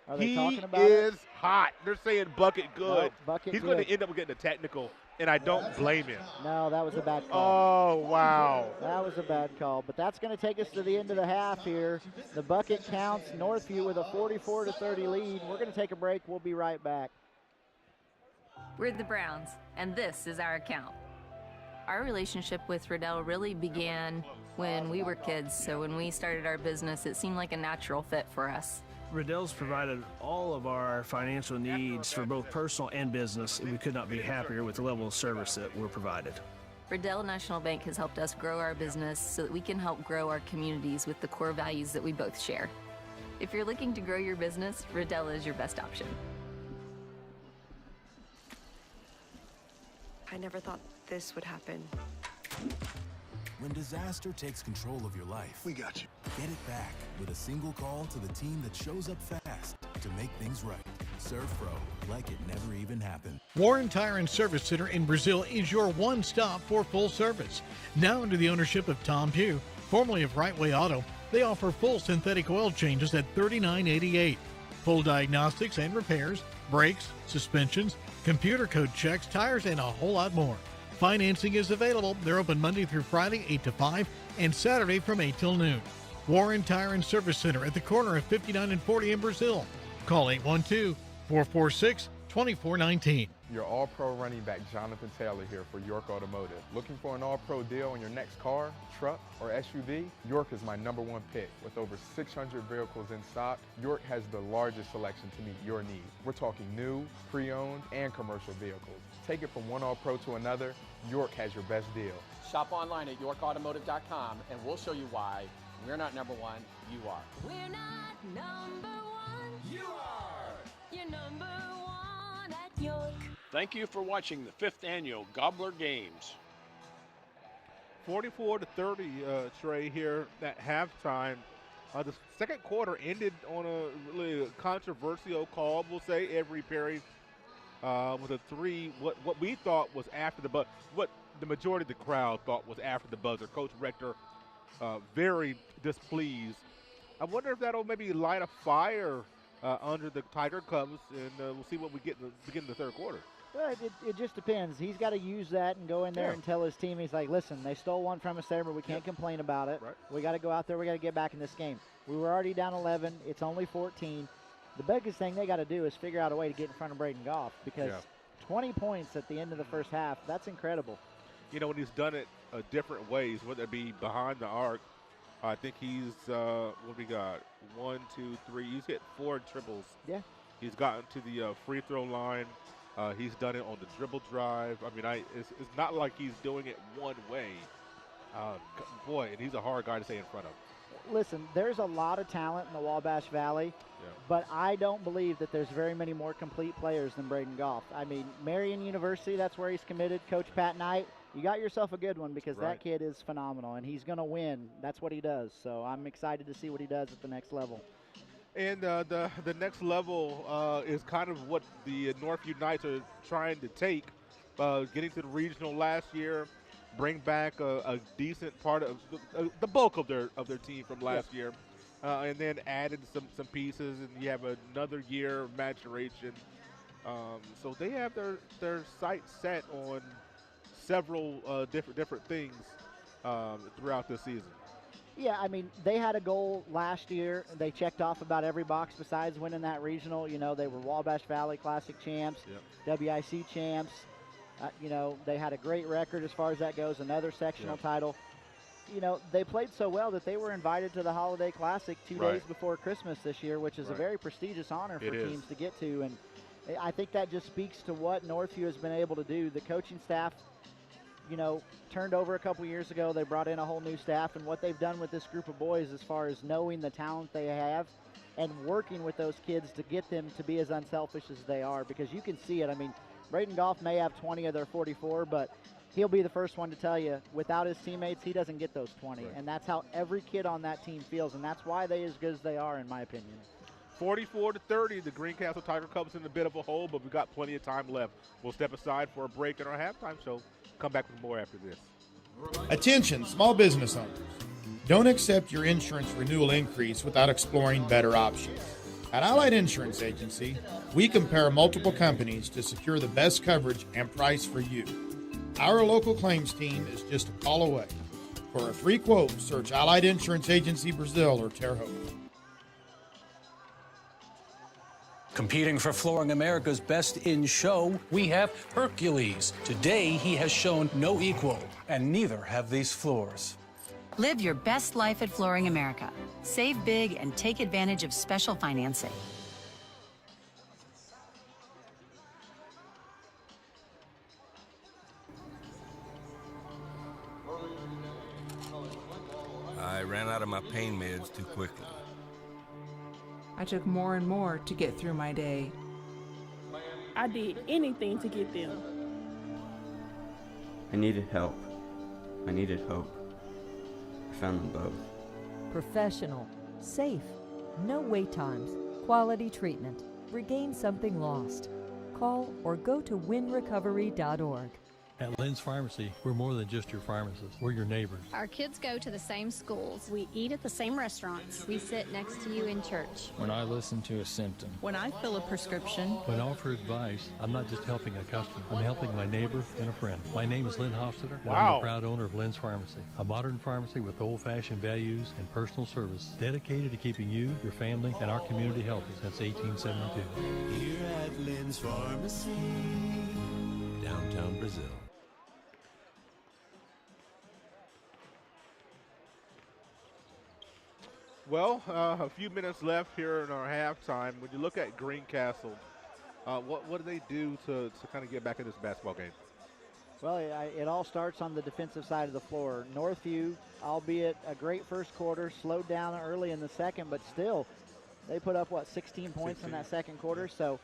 Are they he talking about is it? hot. They're saying bucket good. Nope, bucket He's good. going to end up getting a technical, and I don't blame him. No, that was a bad call. Oh, wow. That was a bad call, but that's going to take us to the end of the half here. The bucket counts. Northview with a 44-30 lead. We're going to take a break. We'll be right back. We're the Browns, and this is our account. Our relationship with Riddell really began when we were kids, so when we started our business, it seemed like a natural fit for us. Riddell's provided all of our financial needs for both personal and business, and we could not be happier with the level of service that we're provided. Riddell National Bank has helped us grow our business so that we can help grow our communities with the core values that we both share. If you're looking to grow your business, Riddell is your best option. I never thought this would happen. When disaster takes control of your life, We got you. get it back with a single call to the team that shows up fast to make things right. Serve Pro, like it never even happened. Warren Tire and Service Center in Brazil is your one stop for full service. Now under the ownership of Tom Pugh, formerly of Right Way Auto, they offer full synthetic oil changes at $39.88. Full diagnostics and repairs, brakes, suspensions, computer code checks, tires, and a whole lot more. Financing is available. They're open Monday through Friday, 8 to 5, and Saturday from 8 till noon. Warren Tire and Service Center at the corner of 59 and 40 in Brazil. Call 812-446-2419. Your All-Pro running back Jonathan Taylor here for York Automotive. Looking for an All-Pro deal on your next car, truck, or SUV? York is my #1 pick. With over 600 vehicles in stock, York has the largest selection to meet your needs. We're talking new, pre-owned, and commercial vehicles. Take it from one All-Pro to another, York has your best deal. Shop online at yorkautomotive.com and we'll show you why we're not #1, you are. We're not #1. You are. You're #1 at York. Thank you for watching the 5th annual Gobbler Games. 44-30, Trey, here at halftime. The second quarter ended on a really controversial call, we'll say. Every Perry with a three, what we thought was after the buzzer, what the majority of the crowd thought was after the buzzer. Coach Rector very displeased. I wonder if that'll maybe light a fire under the Tiger Cubs, and we'll see what we get in the beginning of the third quarter. Well, it just depends. He's got to use that and go in there and tell his team, he's like, listen, they stole one from us there, but we can't complain about it. Right. We got to go out there. We got to get back in this game. We were already down 11. It's only 14. The biggest thing they got to do is figure out a way to get in front of Braden Goff, because 20 points at the end of the first half, that's incredible. You know, when he's done it different ways, whether it be behind the arc, I think he's, what we got, 1, 2, 3, he's hit 4 triples. Yeah. He's gotten to the free throw line. He's done it on the dribble drive. I mean, it's not like he's doing it one way. Boy, and he's a hard guy to stay in front of. Listen, there's a lot of talent in the Wabash Valley, but I don't believe that there's very many more complete players than Braden Goff. I mean, Marion University, that's where he's committed. Coach Pat Knight, you got yourself a good one, because that kid is phenomenal, and he's going to win. That's what he does. So I'm excited to see what he does at the next level. And the next level is kind of what the Northview Knights are trying to take, getting to the regional last year, bring back a decent part of the bulk of their team from last year, and then added some pieces, and you have another year of maturation. So they have their sights set on several different things throughout this season. Yeah, I mean, they had a goal last year. They checked off about every box besides winning that regional. You know, they were Wabash Valley Classic champs, WIC champs. You know, they had a great record as far as that goes, another sectional title. You know, they played so well that they were invited to the Holiday Classic 2 days before Christmas this year, which is a very prestigious honor for teams to get to. And I think that just speaks to what Northview has been able to do. The coaching staff, you know, turned over a couple years ago. They brought in a whole new staff, and what they've done with this group of boys as far as knowing the talent they have and working with those kids to get them to be as unselfish as they are, because you can see it. I mean, Braden Goff may have 20 of their 44, but he'll be the first one to tell you, without his teammates, he doesn't get those 20. And that's how every kid on that team feels, and that's why they're as good as they are, in my opinion. 44-30, the Greencastle Tiger Cubs in a bit of a hole, but we've got plenty of time left. We'll step aside for a break in our halftime show. Come back with more after this. Attention, small business owners. Don't accept your insurance renewal increase without exploring better options. At Allied Insurance Agency, we compare multiple companies to secure the best coverage and price for you. Our local claims team is just a call away. For a free quote, search Allied Insurance Agency Brazil or Terre Haute. Competing for Flooring America's Best in Show, we have Hercules. Today, he has shown no equal, and neither have these floors. Live your best life at Flooring America. Save big and take advantage of special financing. I ran out of my pain meds too quickly. I took more and more to get through my day. I did anything to get them. I needed help. I needed hope. I found them both. Professional, safe, no wait times, quality treatment. Regain something lost. Call or go to winrecovery.org. At Lynn's Pharmacy, we're more than just your pharmacist. We're your neighbors. Our kids go to the same schools. We eat at the same restaurants. We sit next to you in church. When I listen to a symptom. When I fill a prescription. When I offer advice, I'm not just helping a customer. I'm helping my neighbor and a friend. My name is Lynn Hofstadter, and I'm the proud owner of Lynn's Pharmacy, a modern pharmacy with old-fashioned values and personal service, dedicated to keeping you, your family, and our community healthy since 1872. Here at Lynn's Pharmacy, downtown Brazil. Well, a few minutes left here in our halftime. When you look at Greencastle, what do they do to kind of get back in this basketball game? Well, it all starts on the defensive side of the floor. Northview, albeit a great first quarter, slowed down early in the second, but still, they put up, 16 points in that second quarter. So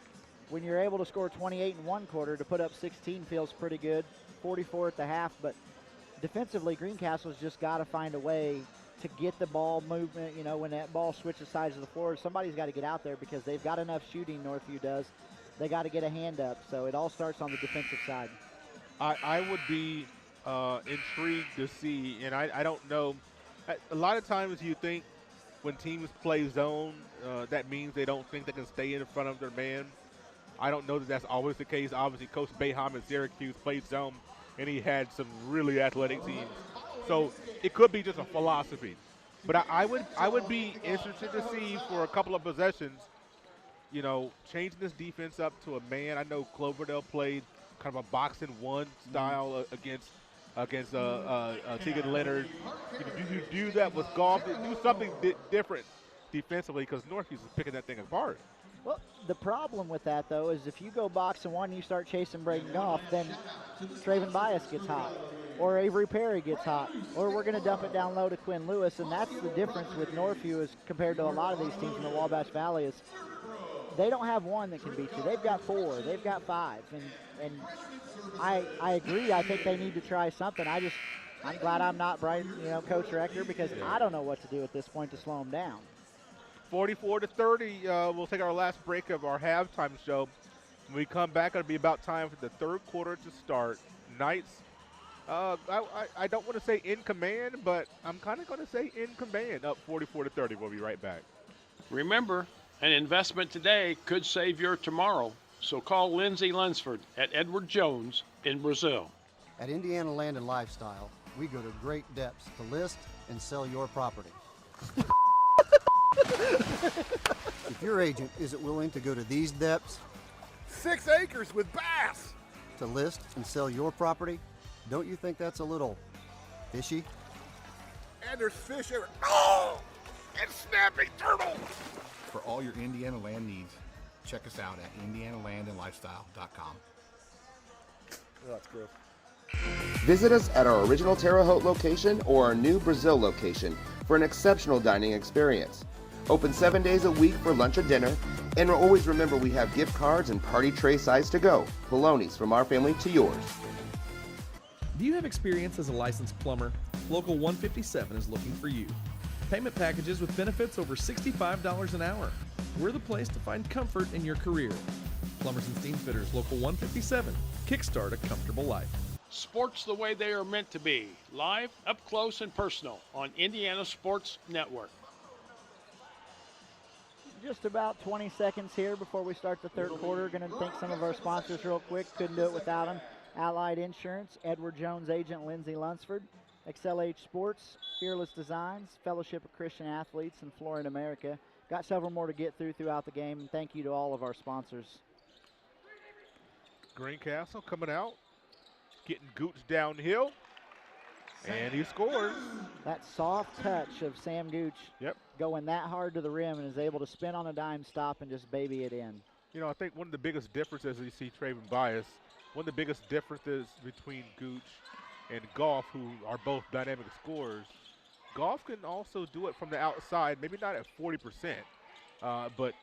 when you're able to score 28 in one quarter, to put up 16 feels pretty good, 44 at the half. But defensively, Greencastle's just got to find a way to get the ball movement. You know, when that ball switches sides of the floor, somebody's got to get out there because they've got enough shooting, Northview does. They got to get a hand up. So it all starts on the defensive side. I would be intrigued to see, and I don't know, a lot of times you think when teams play zone, that means they don't think they can stay in front of their man. I don't know that that's always the case. Obviously, Coach Bayham at Syracuse played zone, and he had some really athletic teams. So it could be just a philosophy. But I would be interested to see for a couple of possessions, you know, changing this defense up to a man. I know Cloverdale played kind of a box-and-one style against Tegan Leonard. You do that with Goff. Do something different defensively because Northview is picking that thing apart. Well, the problem with that, though, is if you go box-and-one and you start chasing Braden Goff, then Traven Bias gets hot, or Avery Perry gets hot, or we're going to dump it down low to Quinn Lewis, and that's the difference with Northview as compared to a lot of these teams in the Wabash Valley is they don't have one that can beat you. They've got four. They've got five. And I agree. I think they need to try something. I'm glad I'm not Coach Rector because I don't know what to do at this point to slow them down. 44-30. We'll take our last break of our halftime show. When we come back, it'll be about time for the third quarter to start. Knights, I don't want to say in command, but I'm kind of going to say in command. Up 44-30. We'll be right back. Remember, an investment today could save your tomorrow. So call Lindsay Lunsford at Edward Jones in Brazil. At Indiana Land and Lifestyle, we go to great depths to list and sell your property. If your agent isn't willing to go to these depths, 6 acres with bass, to list and sell your property, don't you think that's a little fishy? and there's fish everywhere. Oh, and snapping turtles. For all your Indiana land needs, check us out at indianalandandlifestyle.com. Oh, that's gross. Visit us at our original Terre Haute location or our new Brazil location for an exceptional dining experience. Open 7 days a week for lunch or dinner, and always remember we have gift cards and party tray size to go. Baloney's from our family to yours. Do you have experience as a licensed plumber? Local 157 is looking for you. Payment packages with benefits over $65 an hour. We're the place to find comfort in your career. Plumbers and Steam Fitters, Local 157. Kickstart a comfortable life. Sports the way they are meant to be. Live, up close, and personal on Indiana Sports Network. Just about 20 seconds here before we start the third quarter. Going to thank some of our sponsors real quick. Couldn't do it without them. Allied Insurance, Edward Jones agent Lindsey Lunsford, XLH Sports, Fearless Designs, Fellowship of Christian Athletes, and Flooring America. Got several more to get throughout the game, and thank you to all of our sponsors. Greencastle coming out, getting Gooch downhill, and he scores. That soft touch of Sam Gooch going that hard to the rim and is able to spin on a dime stop and just baby it in. You know, I think one of the biggest differences you see Traven Bias, one of the biggest differences between Gooch and Goff, who are both dynamic scorers, Goff can also do it from the outside, maybe not at 40%, but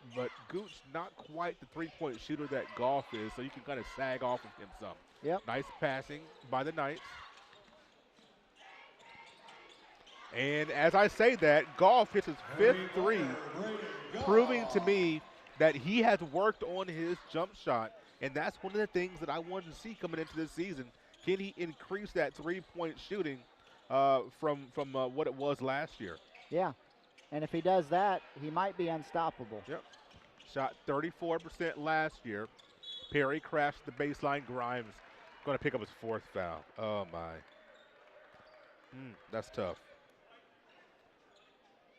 Gooch not quite the three-point shooter that Goff is, so you can kind of sag off of him some. Yep. Nice passing by the Knights. And as I say that, Goff hits his fifth three, proving to me that he has worked on his jump shot, and that's one of the things that I wanted to see coming into this season. Can he increase that three-point shooting from what it was last year? Yeah, and if he does that, he might be unstoppable. Yep. Shot 34% last year. Perry crashed the baseline. Grimes going to pick up his fourth foul. Oh, my. That's tough.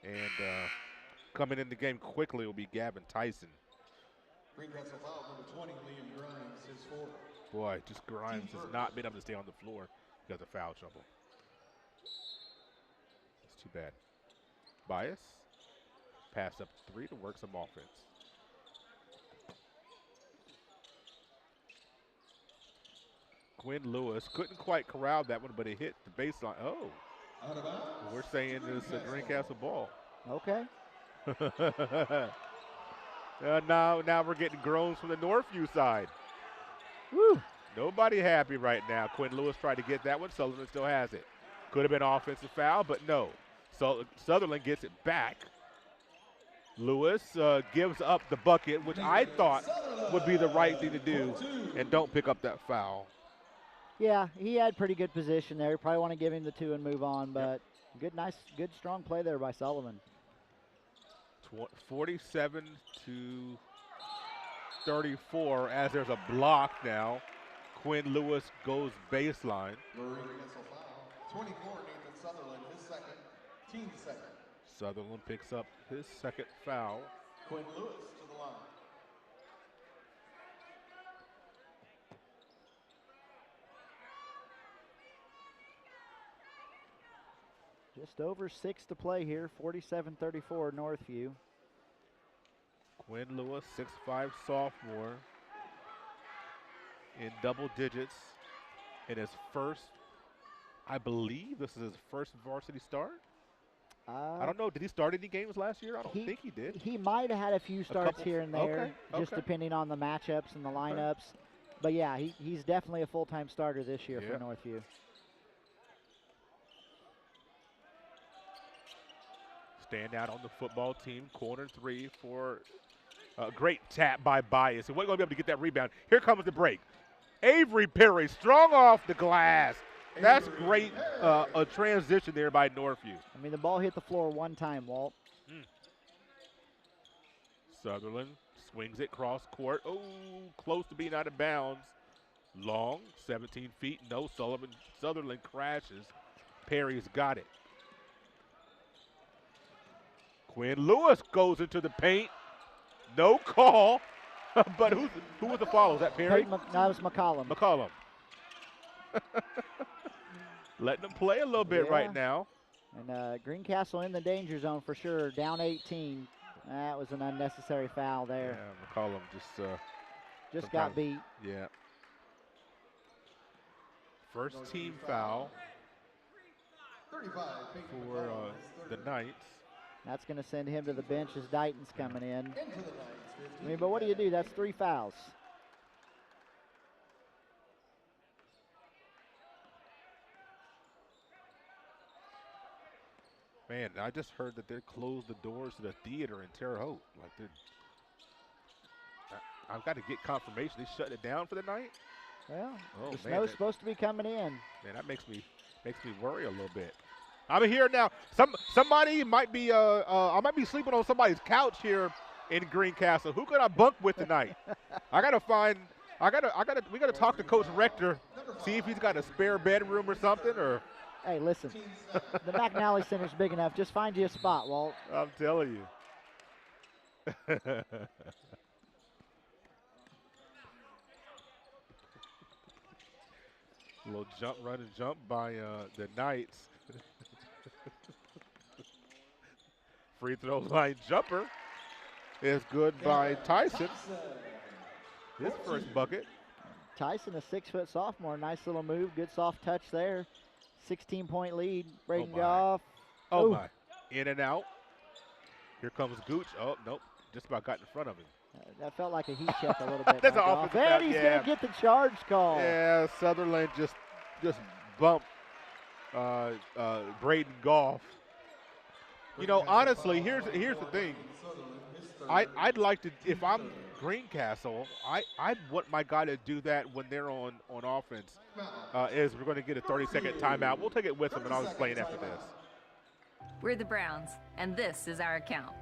And coming in the game quickly will be Gavin Tyson. Greencastle foul number 20, Liam Grimes, his fourth. Boy, just Grimes has not been able to stay on the floor because of foul trouble. It's too bad. Bias. Pass up three to work some offense. Quinn Lewis couldn't quite corral that one, but it hit the baseline. Oh. We're saying it's a Greencastle ball. Okay. Now we're getting groans from the Northview side. Woo. Nobody happy right now. Quinn Lewis tried to get that one. Sutherland still has it. Could have been offensive foul, but no. So Sutherland gets it back. Lewis gives up the bucket, which I thought would be the right thing to do, and don't pick up that foul. Yeah, he had pretty good position there. Probably want to give him the two and move on, but good, strong play there by Sullivan. 47 to 34 as there's a block now. Quinn Lewis goes baseline. 24, Nathan Sutherland, his second, team second. Sutherland picks up his second foul. Quinn Lewis to the line. Just over 6 to play here, 47-34 Northview. Quinn Lewis, 6'5" sophomore, in double digits in his first, I believe this is his first varsity start. I don't know. Did he start any games last year? I don't think he did. He might have had a few starts here and there, just depending on the matchups and the lineups. But, yeah, he's definitely a full-time starter this year for Northview. Stand out on the football team, corner three for a great tap by Bias. And we're going to be able to get that rebound. Here comes the break. Avery Perry strong off the glass. That's great, a transition there by Northview. I mean, the ball hit the floor one time, Walt. Sutherland swings it cross court. Oh, close to being out of bounds. Long, 17 feet, no. Sutherland crashes. Perry's got it. Quinn Lewis goes into the paint. No call. But who was the follow? Was that Perry? That was McCollum. McCollum. Letting them play a little bit right now. And Greencastle in the danger zone for sure. Down 18. That was an unnecessary foul there. Yeah, McCollum just got beat. Yeah. First team foul for the Knights. That's going to send him to the bench as Dighton's coming in. I mean, but what do you do? That's 3 fouls. Man, I just heard that they closed the doors to the theater in Terre Haute. I've got to get confirmation. They shut it down for the night? Well, the snow's supposed to be coming in. Man, that makes me worry a little bit. I'm here now. Somebody might be I might be sleeping on somebody's couch here in Greencastle. Who could I bunk with tonight? we gotta talk to Coach Rector, see if he's got a spare bedroom or something, or hey, listen, the McNally Center's big enough. Just find you a spot, Walt. I'm telling you. A little run and jump by the Knights. Free throw line jumper is good by Tyson. His first bucket. Tyson, a 6-foot sophomore. Nice little move. Good soft touch there. 16-point lead. Braden Goff. Oh, my. In and out. Here comes Gooch. Oh, nope. Just about got in front of him. That felt like a heat check a little bit. That's an offensive and he's going to get the charge call. Yeah, Sutherland just bumped Braden Goff. You know, honestly, here's the thing. I'd like to, if I'm Greencastle, I'd want my guy to do that when they're on offense. Is we're going to get a 30-second timeout. We'll take it with them, and I'll explain after this. We're the Browns, and this is our account.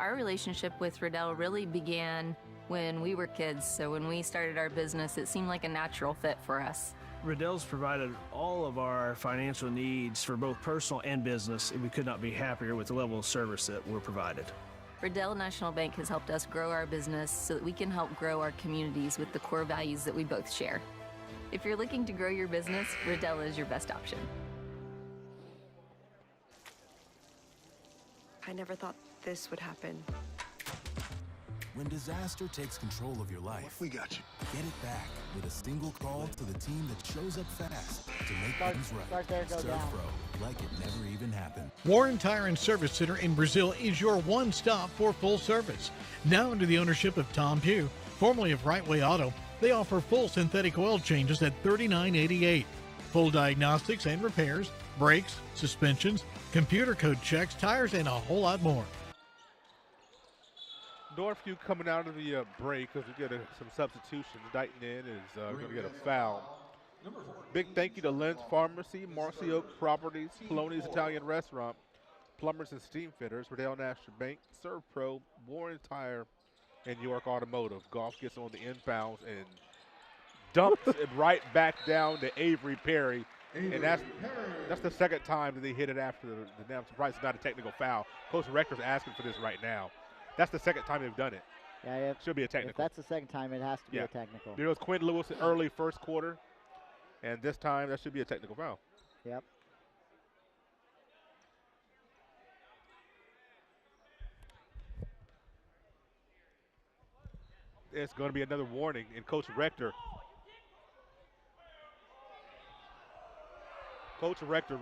Our relationship with Riddell really began when we were kids, so when we started our business, it seemed like a natural fit for us. Riddell's provided all of our financial needs for both personal and business, and we could not be happier with the level of service that we're provided. Riddell National Bank has helped us grow our business so that we can help grow our communities with the core values that we both share. If you're looking to grow your business, Riddell is your best option. I never thought this would happen. When disaster takes control of your life, we got you. Get it back with a single call to the team that shows up fast to make things right. Serve Pro, like it never even happened. Warren Tire and Service Center in Brazil is your one stop for full service. Now under the ownership of Tom Pugh, formerly of Right Way Auto, they offer full synthetic oil changes at $39.88. Full diagnostics and repairs, brakes, suspensions, computer code checks, tires, and a whole lot more. Northview coming out of the break because we get some substitutions. Dighton in is going to get a foul. Big thank you to Lynn's Pharmacy, Marcy Oak Properties, Poloni's Italian Restaurant, Plumbers and Steam Fitters, Riddell National Bank, Serve Pro, Warren Tire, and York Automotive. Goff gets on the inbounds and dumps it right back down to Avery Perry. And that's the second time that they hit it after the I'm surprised it's not a technical foul. Coach Rector's asking for this right now. That's the second time they've done it. Yeah, should be a technical. If that's the second time, it has to be a technical. There was Quinn Lewis in early first quarter, and this time that should be a technical foul. Yep. It's going to be another warning, and Coach Rector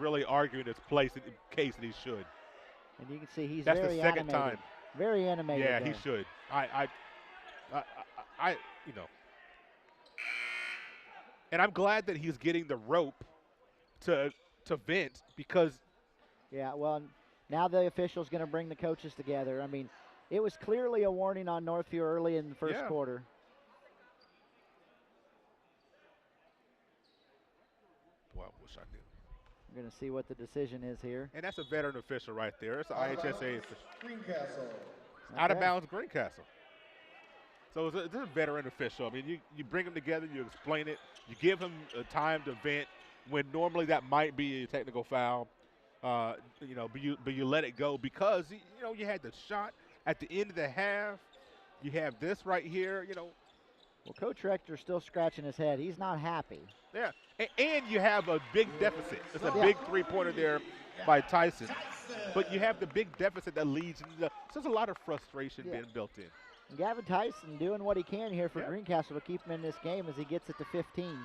really arguing his place in case that he should. And you can see he's That's very the second animated. time. Very animated. Yeah, there. he should. I and I'm glad that he's getting the rope to vent because. Yeah, well, now the official's going to bring the coaches together. I mean, it was clearly a warning on Northview early in the first quarter. Boy, I wish I knew. We're going to see what the decision is here. And that's a veteran official right there. It's an IHSA official. Greencastle. Out of bounds, Greencastle. So it's a veteran official. I mean, you bring them together, you explain it, you give him time to vent when normally that might be a technical foul. But you let it go because you had the shot at the end of the half. You have this right here. Well, Coach Rector's still scratching his head. He's not happy. Yeah, and you have a big deficit. It's a big three-pointer there by Tyson. But you have the big deficit that leads into so there's a lot of frustration being built in. And Gavin Tyson doing what he can here for Greencastle to keep him in this game as he gets it to 15.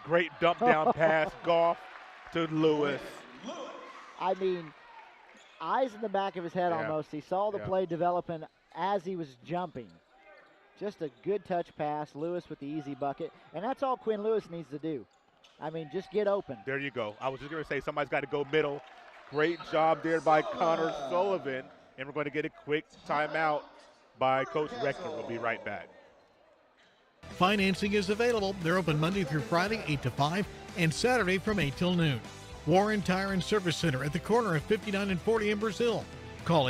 Great dump down pass, Goff to Lewis. I mean, eyes in the back of his head almost. He saw the play developing as he was jumping. Just a good touch pass. Lewis with the easy bucket. And that's all Quinn Lewis needs to do. I mean, just get open. There you go. I was just going to say somebody's got to go middle. Great job there by Connor Sullivan. And we're going to get a quick timeout by Coach Rector. We'll be right back. Financing is available. They're open Monday through Friday, 8 to 5, and Saturday from 8 till noon. Warren Tire and Service Center at the corner of 59 and 40 in Brazil. Call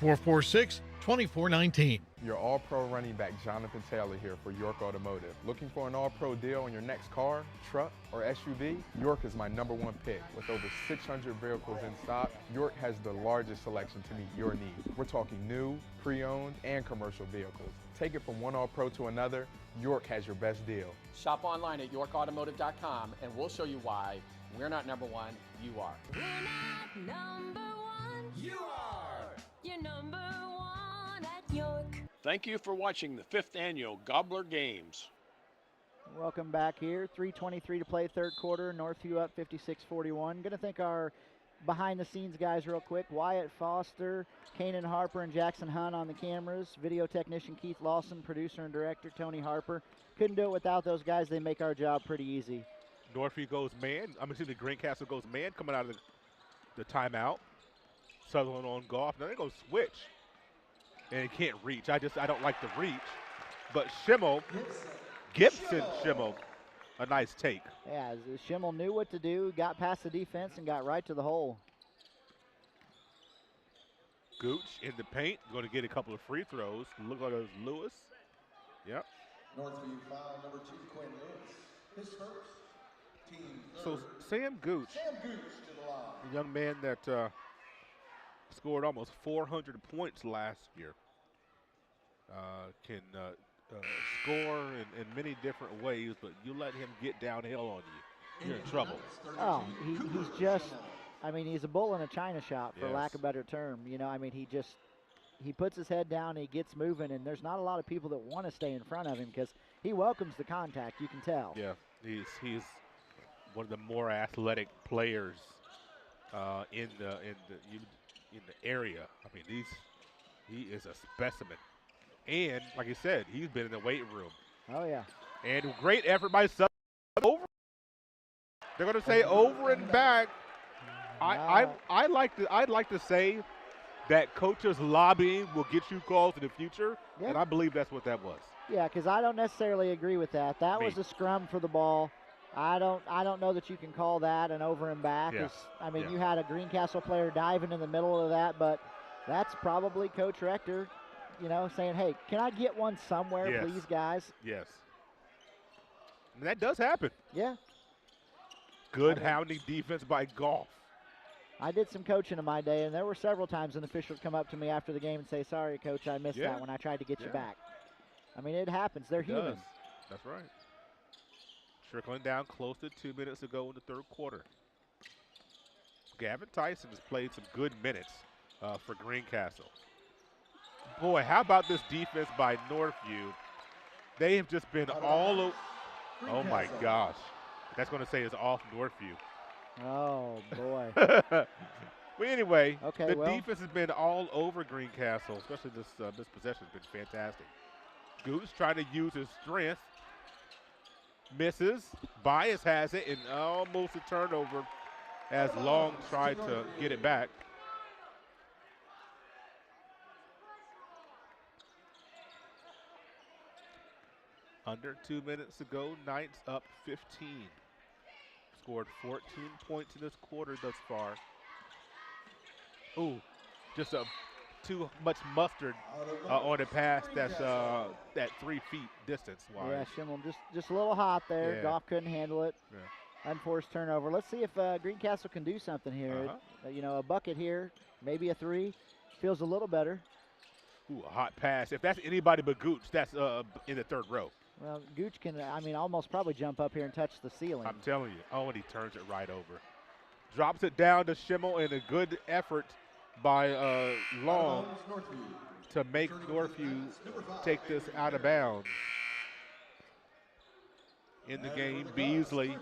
812-446-2419. Your All-Pro running back Jonathan Taylor here for York Automotive. Looking for an All-Pro deal on your next car, truck, or SUV? York is my #1 pick. With over 600 vehicles in stock, York has the largest selection to meet your needs. We're talking new, pre-owned, and commercial vehicles. Take it from one All-Pro to another, York has your best deal. Shop online at yorkautomotive.com and we'll show you why we're not #1, you are. We're not #1, you are. You're #1 at York. Thank you for watching the 5th annual Gobbler Games. Welcome back here. 3:23 to play, third quarter. Northview up 56-41. Going to thank our behind-the-scenes guys real quick. Wyatt Foster, Kanan Harper, and Jackson Hunt on the cameras. Video technician Keith Lawson, producer and director Tony Harper. Couldn't do it without those guys. They make our job pretty easy. Northview goes man. Greencastle goes man coming out of the timeout. Sutherland on Goff. Now they're going to switch. And he can't reach. I don't like the reach. But Gibson Schimmel, a nice take. Yeah, Schimmel knew what to do, got past the defense, and got right to the hole. Gooch in the paint, going to get a couple of free throws. Look like it was Lewis. Yep. Northview foul number 2, Quinn Lewis. His first. Team third. So Sam Gooch, to the line. a young man that scored almost 400 points last year, can score in many different ways, but you let him get downhill on you, you're in trouble. Oh, he's just, he's a bull in a china shop, for lack of a better term. He puts his head down, he gets moving, and there's not a lot of people that want to stay in front of him because he welcomes the contact, you can tell. Yeah, he's one of the more athletic players in the area. He is a specimen. And like I said, he's been in the weight room. Oh yeah. And great effort by Sutherland. Over. They're going to say over and back. I'd like to say that coaches lobbying will get you calls in the future, and I believe that's what that was. Yeah, because I don't necessarily agree with that. That was a scrum for the ball. I don't know that you can call that an over and back. Yeah. You had a Greencastle player diving in the middle of that, but that's probably Coach Rector, saying, hey, can I get one somewhere, please, guys? Yes. And that does happen. Yeah. Good hounding defense by Goff. I did some coaching in my day, and there were several times an official would come up to me after the game and say, sorry, Coach, I missed that when I tried to get you back. It happens. They're human. That's right. Trickling down close to 2 minutes to go in the third quarter. Gavin Tyson has played some good minutes for Greencastle. Boy, how about this defense by Northview? They have just been all over. Oh, my gosh. That's going to say it's off Northview. Oh, boy. Well, anyway, the well, defense has been all over Greencastle, especially this possession has been fantastic. Goose trying to use his strength. Misses. Bias has it, and almost a turnover as Long tried to get it back. Under 2 minutes to go, Knights up 15. Scored 14 points in this quarter thus far. Ooh, just a too much mustard on a pass that's that 3 feet distance wide. Yeah, Schimmel just a little hot there. Yeah. Goff couldn't handle it. Yeah. Unforced turnover. Let's see if Greencastle can do something here. You know, a bucket here, maybe a 3. Feels a little better. Ooh, a hot pass. If that's anybody but Gooch, that's in the 3rd row. Well, Gooch can, almost probably jump up here and touch the ceiling. I'm telling you. Oh, and he turns it right over. Drops it down to Schimmel, and a good effort by Long to make Northview take this out of bounds. In the game, Beasley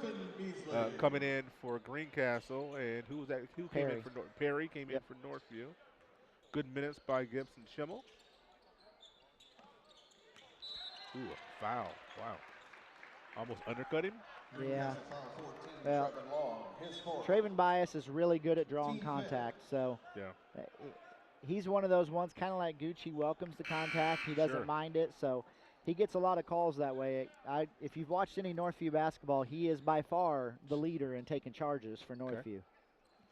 coming in for Greencastle, and who was that? Who came in for Perry came in for Northview. Good minutes by Gibson Schimmel. Ooh, a foul! Wow, almost undercut him. Yeah. Well, Traven Bias is really good at drawing contact, so he's one of those ones, kind of like Gooch. He welcomes the contact. He doesn't mind it, so he gets a lot of calls that way. If you've watched any Northview basketball, he is by far the leader in taking charges for Northview.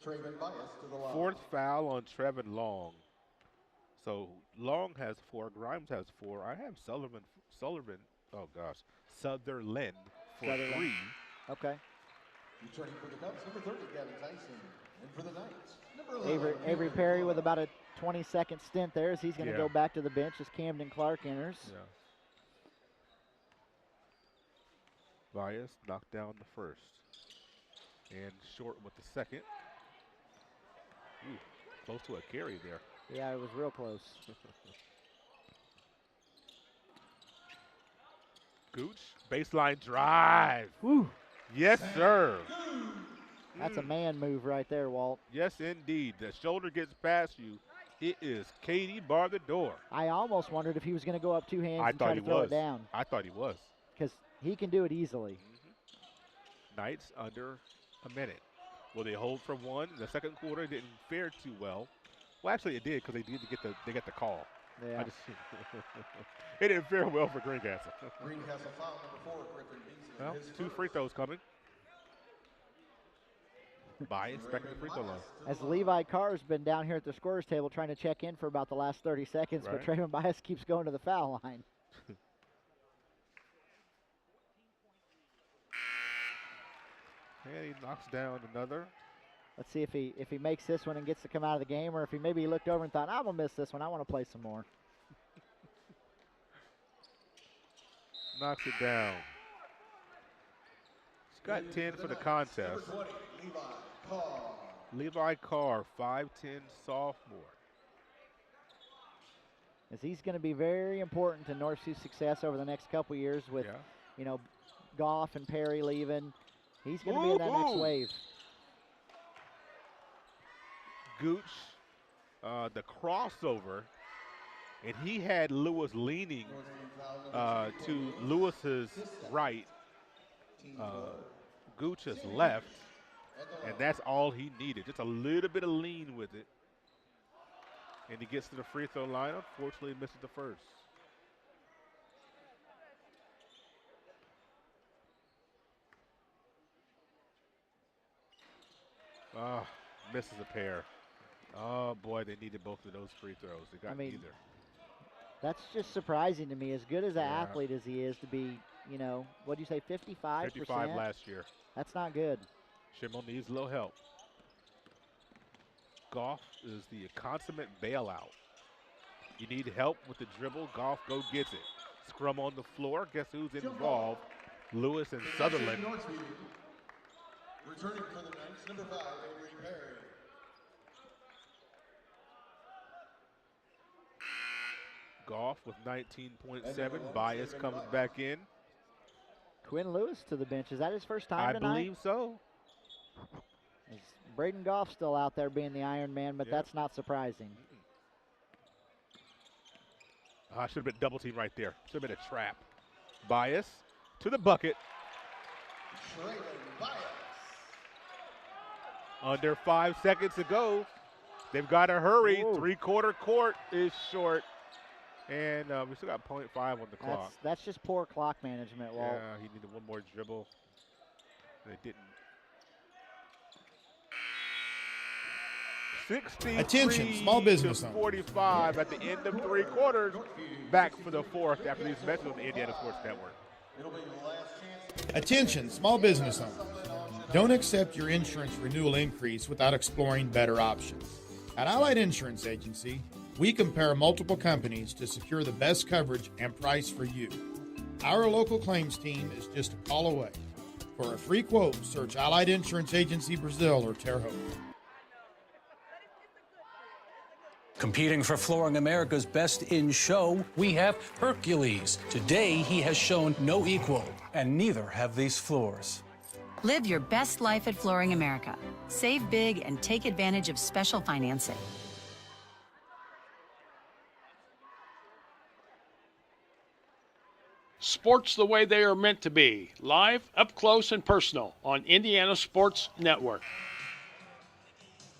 Traven Bias to the line. 4th foul on Trevin Long. So Long has 4, Grimes has 4. I have Sutherland, Sutherland for 3. Okay. Returning for the Cubs, number 30, Gavin Tyson. And for the Knights, number 11. Avery Perry with about a 20-second stint there as he's going to go back to the bench as Camden Clark enters. Yeah. Bias knocked down the 1st. And short with the 2nd. Ooh, close to a carry there. Yeah, it was real close. Gooch, baseline drive. Woo. Yes, sir. That's a man move right there, Walt. Yes, indeed. The shoulder gets past you. It is Katie bar the door. I almost wondered if he was going to go up 2 hands and thought try he to throw was. it down. I thought he was. Because he can do it easily. Knights under a minute. Will they hold for 1? The 2nd quarter didn't fare too well. Well, actually, it did because they get the call. Yeah. It didn't fare well for Greencastle. Greencastle foul number 4, Griffin Beasley. Well, 2 free throws coming. Bias back at the free throw line. As Levi Carr's been down here at the scorer's table trying to check in for about the last 30 seconds, but Trayvon Bias keeps going to the foul line. And he knocks down another. Let's see if he makes this one and gets to come out of the game, or if he maybe looked over and thought, I'm going to miss this one. I want to play some more. Knocks it down. He's got 10 for the contest. Levi Carr, 5'10", sophomore. As he's going to be very important to Northview's success over the next couple years with, Goff and Perry leaving. He's going to be in that next wave. Gooch, the crossover, and he had Lewis leaning to Lewis's right, Gooch's left, and that's all he needed. Just a little bit of lean with it. And he gets to the free throw line. Unfortunately, misses the first. Misses a pair. Oh, boy, they needed both of those free throws. They got neither. That's just surprising to me. As good as an athlete as he is to be, what do you say, 55%? 55 last year. That's not good. Schimmel needs a little help. Goff is the consummate bailout. You need help with the dribble. Goff go gets it. Scrum on the floor. Guess who's involved? Lewis and Sutherland. Returning for the Knights, number 5, Avery Perry. Goff with 19.7. Bias comes back in. Quinn Lewis to the bench. Is that his first time tonight? I believe so. Is Braden Goff still out there being the Iron Man, but that's not surprising. Should have been double team right there. Should have been a trap. Bias to the bucket. Under 5 seconds to go. They've got to hurry. Whoa. 3/4 court is short. And we still got 0.5 on the clock. That's just poor clock management, Walt. Yeah, he needed one more dribble. They didn't. 63 Attention, small business to owners. 45 at the end of 3 quarters. Back for the fourth after these messages on the Indiana Sports Network. Attention, small business owners. Don't accept your insurance renewal increase without exploring better options. At Allied Insurance Agency, we compare multiple companies to secure the best coverage and price for you. Our local claims team is just a call away. For a free quote, search Allied Insurance Agency Brazil or Terre Haute. Competing for Flooring America's Best in Show, we have Hercules. Today, he has shown no equal, and neither have these floors. Live your best life at Flooring America. Save big and take advantage of special financing. Sports the way they are meant to be. Live, up close, and personal on Indiana Sports Network.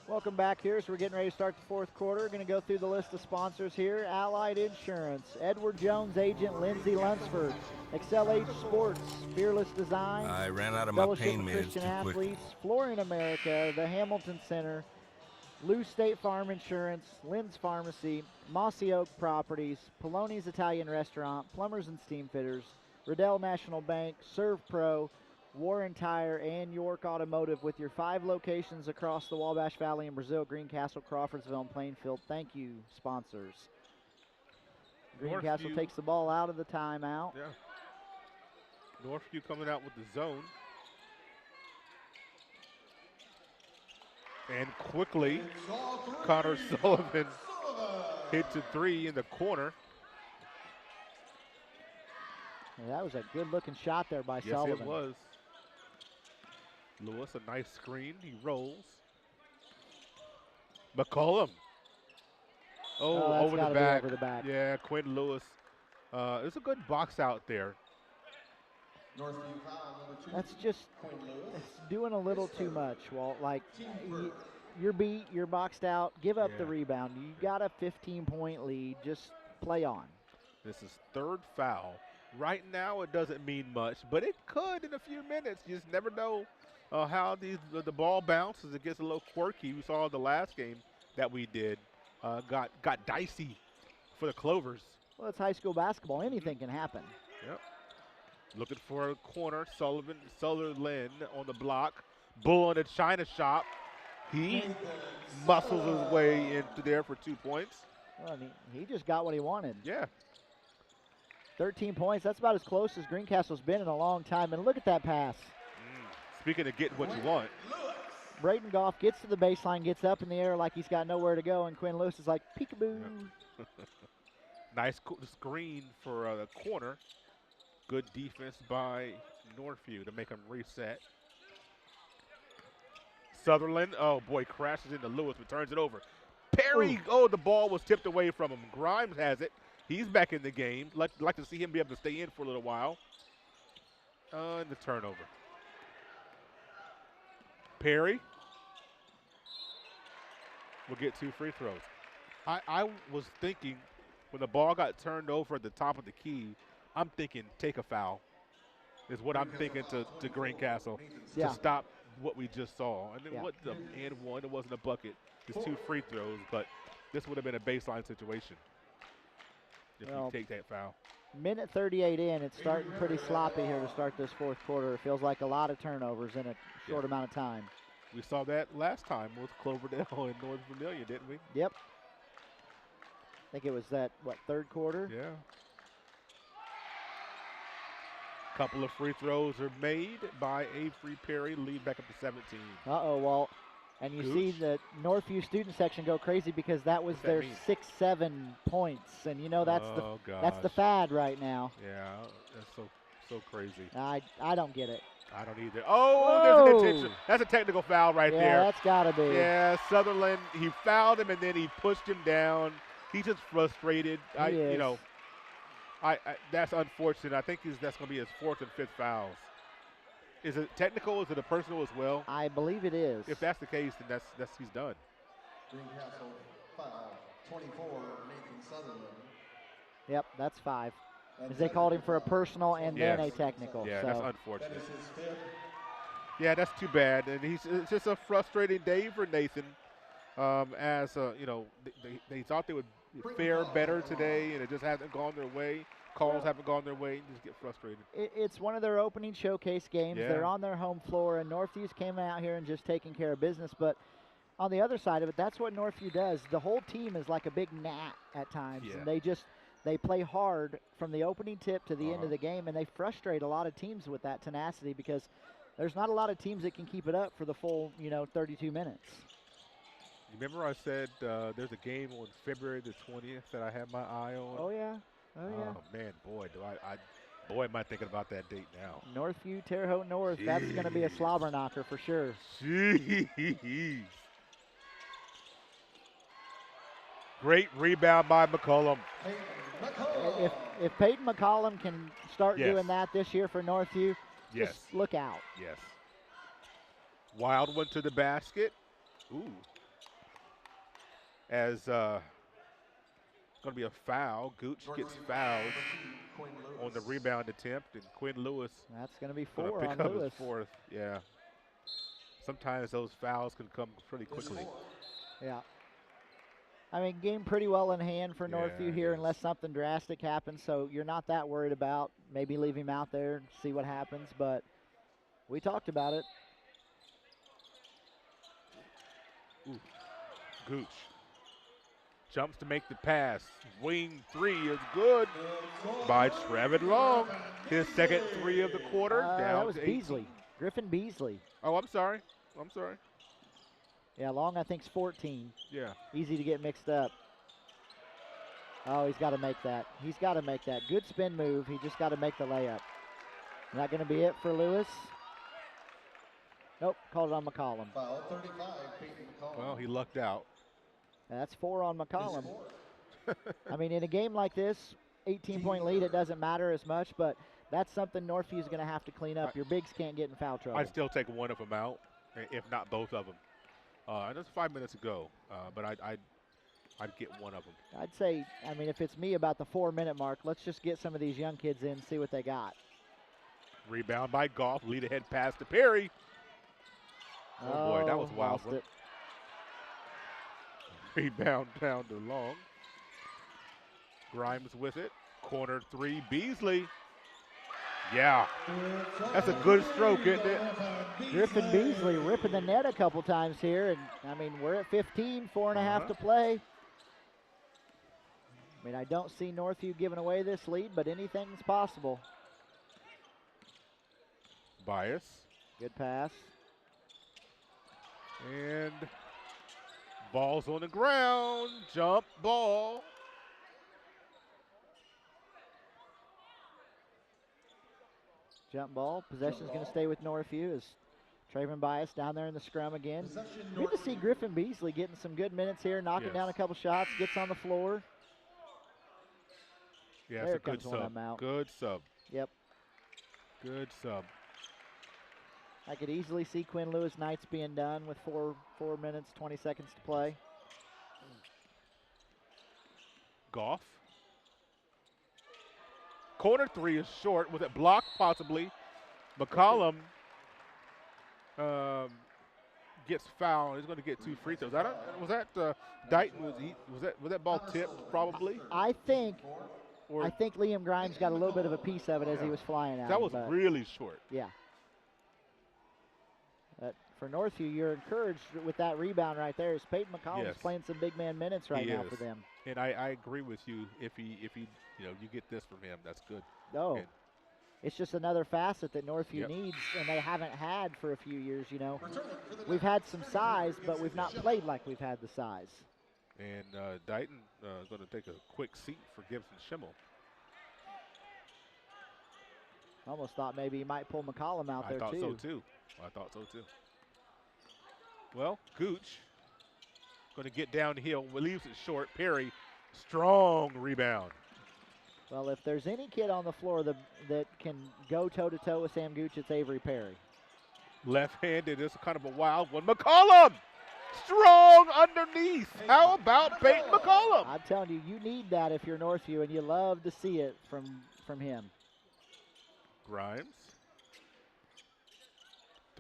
Welcome back here. So we're getting ready to start the fourth quarter. We're going to go through the list of sponsors here. Allied Insurance, Edward Jones agent Lindsey Lunsford, Excel Age Sports, Fearless Design. I ran out of my Fellowship pain of meds Christian too quick. Athletes, Flooring America, the Hamilton Center, Lou State Farm Insurance, Lynn's Pharmacy, Mossy Oak Properties, Poloni's Italian Restaurant, Plumbers and Steam Fitters, Riddell National Bank, Serve Pro, Warren Tire, and York Automotive with your 5 locations across the Wabash Valley in Brazil, Greencastle, Crawfordsville, and Plainfield. Thank you, sponsors. Greencastle takes the ball out of the timeout. Yeah. Northview coming out with the zone. And quickly, Connor Sullivan hits a 3 in the corner. That was a good-looking shot there by Sullivan. Yes, it was. Lewis, a nice screen. He rolls. McCollum. That's over gotta the be back. over the back. Yeah, Quinn Lewis. It's a good box out there. That's just it's doing a little too much, Walt. Like, you're beat, you're boxed out. Give up the rebound. You got a 15-point lead. Just play on. This is 3rd foul. Right now, it doesn't mean much, but it could in a few minutes. You just never know how the ball bounces. It gets a little quirky. We saw the last game that we did got dicey for the Clovers. Well, it's high school basketball. Anything can happen. Yep. Looking for a corner. Sutherland on the block. Bull in the China shop. He muscles his way into there for 2 points. Well, he just got what he wanted. Yeah. 13 points. That's about as close as Greencastle's been in a long time. And look at that pass. Speaking of getting what you want. Braden Goff gets to the baseline, gets up in the air like he's got nowhere to go, and Quinn Lewis is like, peekaboo. Nice screen for the corner. Good defense by Northview to make him reset. Sutherland, oh boy, crashes into Lewis but turns it over. Perry, the ball was tipped away from him. Grimes has it. He's back in the game. Like to see him be able to stay in for a little while. And the turnover. Perry will get 2 free throws. I was thinking when the ball got turned over at the top of the key, I'm thinking take a foul is what I'm thinking to Greencastle to stop what we just saw. And then and one, it wasn't a bucket. It's 2 free throws, but this would have been a baseline situation if you take that foul. Minute 38 in, it's starting pretty sloppy here to start this fourth quarter. It feels like a lot of turnovers in a short amount of time. We saw that last time with Cloverdale and North Vermilion, didn't we? Yep. I think it was that, third quarter? Yeah. Couple of free throws are made by Avery Perry, lead back up to 17. Uh-oh, Walt. And you see the Northview student section go crazy because that was their 6-7 points. And you know that's the fad right now. Yeah, that's so crazy. I don't get it. I don't either. Oh, there's an intention. That's a technical foul right there. Yeah, that's got to be. Yeah, Sutherland, he fouled him and then he pushed him down. He's just frustrated. That's unfortunate. I think that's going to be his 4th and 5th fouls. Is it technical? Is it a personal as well? I believe it is. If that's the case, then that's he's done. Greencastle foul, 24, Nathan Sutherland. Yep, that's 5. As they called him for a personal and then a technical. Yeah, so. that's unfortunate. Yeah, that's too bad. And it's just a frustrating day for Nathan. they thought they would fare better today, and it just hasn't gone their way. Calls haven't gone their way. You just get frustrated. It's one of their opening showcase games. Yeah. They're on their home floor, and Northview's came out here and just taking care of business. But on the other side of it, that's what Northview does. The whole team is like a big gnat at times, Yeah. and they play hard from the opening tip to the end of the game, and they frustrate a lot of teams with that tenacity because there's not a lot of teams that can keep it up for the full, 32 minutes. You remember I said there's a game on February the 20th that I have my eye on? Oh, yeah. Oh, yeah. Oh, man, boy, boy, am I thinking about that date now. Northview, Terre Haute North, that's going to be a slobber knocker for sure. Jeez. Great rebound by McCollum. If Peyton McCollum can start Yes. doing that this year for Northview, Yes. just look out. Yes. Wild one to the basket. Ooh. As going to be a foul. Gooch gets fouled on the rebound attempt, and Quinn Lewis. That's going to be gonna 4 pick on up Lewis. his 4th. Yeah. Sometimes those fouls can come pretty quickly. Yeah. I mean, game pretty well in hand for Yeah, Northview it here is. unless something drastic happens, so you're not that worried about maybe leave him out there, see what happens, but we talked about it. Ooh. Gooch jumps to make the pass. Wing 3 is good by Trevin Long. His second 3 of the quarter. Down That was to 18. Beasley, Griffin Beasley. Oh, I'm sorry. Yeah, Long I think's 14. Yeah. Easy to get mixed up. Oh, he's got to make that. He's got to make that. Good spin move. He just got to make the layup. Not going to be it for Lewis. Nope, called it on McCollum. Foul 35, Peyton McCollum. Well, he lucked out. That's 4 on McCollum. I mean, in a game like this, 18-point lead, it doesn't matter as much, but that's something Northview's going to have to clean up. Your bigs can't get in foul trouble. I'd still take one of them out, if not both of them. And that's 5 minutes ago, but I'd get one of them. I'd say, I mean, if it's me about the 4-minute mark, let's just get some of these young kids in, see what they got. Rebound by Goff, lead ahead pass to Perry. Oh boy, that was wild. Lost it. Rebound down to Long. Grimes with it. Corner 3, Beasley. Yeah, that's a good stroke, isn't it? Griffin Beasley ripping the net a couple times here, and I mean, we're at 15, 4.5 to play. I mean, I don't see Northview giving away this lead, but anything's possible. Bias. Good pass. And ball's on the ground. Jump ball. Jump ball. Possession's going to stay with Northview as Trayvon Bias down there in the scrum again. Good to see Griffin Beasley getting some good minutes here, knocking down a couple shots, gets on the floor. Yeah, there it's a good comes one sub. of them out. Good sub. Yep. Good sub. I could easily see Quinn Lewis Knights being done with 4 minutes, 20 seconds to play. Goff. Corner 3 is short. Was it blocked possibly? McCollum gets fouled. He's going to get 2 free throws. Was that Dighton? Was that ball tipped probably? I think Liam Grimes got a little bit of a piece of it as he was flying out. That was really short. Yeah. For Northview, you're encouraged with that rebound right there. As Peyton McCollum's playing some big man minutes right now for them. And I agree with you. If he you get this from him, that's good. No. It's just another facet that Northview Yep. needs, and they haven't had for a few years, We've had some size, but we've not played like we've had the size. And Dighton is going to take a quick seat for Gibson Schimmel. Almost thought maybe he might pull McCollum out there, I thought so, too. Well, Gooch going to get downhill, leaves it short. Perry, strong rebound. Well, if there's any kid on the floor that can go toe-to-toe with Sam Gooch, it's Avery Perry. Left-handed is kind of a wild one. McCollum, strong underneath. How about Peyton McCollum? I'm telling you, you need that if you're Northview, and you love to see it from him. Grimes.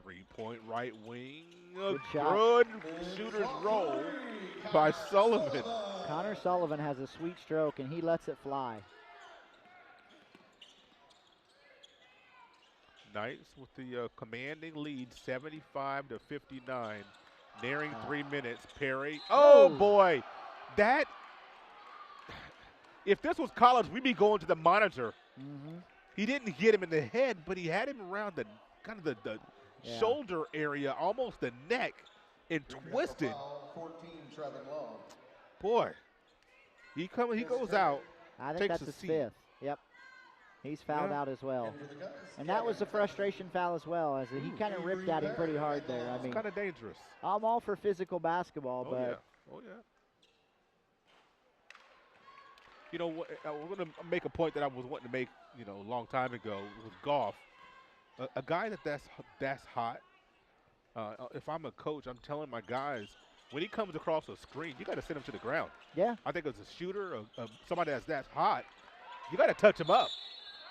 Three-point right wing. A Good shot. good shooter's roll by Sullivan. Connor Sullivan has a sweet stroke, and he lets it fly. Knights with the commanding lead, 75-59. Nearing 3 minutes. Perry. Oh, boy. That, if this was college, we'd be going to the monitor. He didn't get him in the head, but he had him around the kind of the shoulder area, almost the neck, and twisted. 14, Trevin Long. Boy, he goes out. I think that's his fifth. Yep. He's fouled out as well. And that was a frustration foul as well, as he kind of ripped at him pretty hard there. I mean, kind of dangerous. I'm all for physical basketball, but. Yeah. Oh, yeah. You know, we're going to make a point that I was wanting to make, a long time ago with golf. A guy that's hot, if I'm a coach, I'm telling my guys, when he comes across a screen, you got to send him to the ground. Yeah. I think as a shooter, somebody that's hot, you got to touch him up.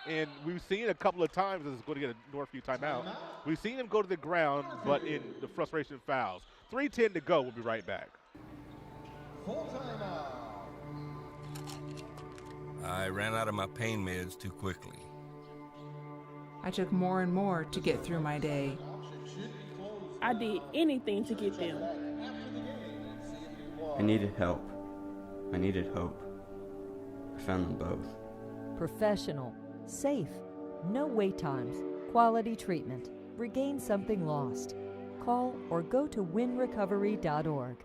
And we've seen a couple of times, this is going to get a Northview timeout, we've seen him go to the ground, but in the frustration fouls. 3:10 to go. We'll be right back. Full timeout. I ran out of my pain meds too quickly. I took more and more to get through my day. I did anything to get them. I needed help. I needed hope. I found them both. Professional, safe, no wait times, quality treatment. Regain something lost. Call or go to winrecovery.org.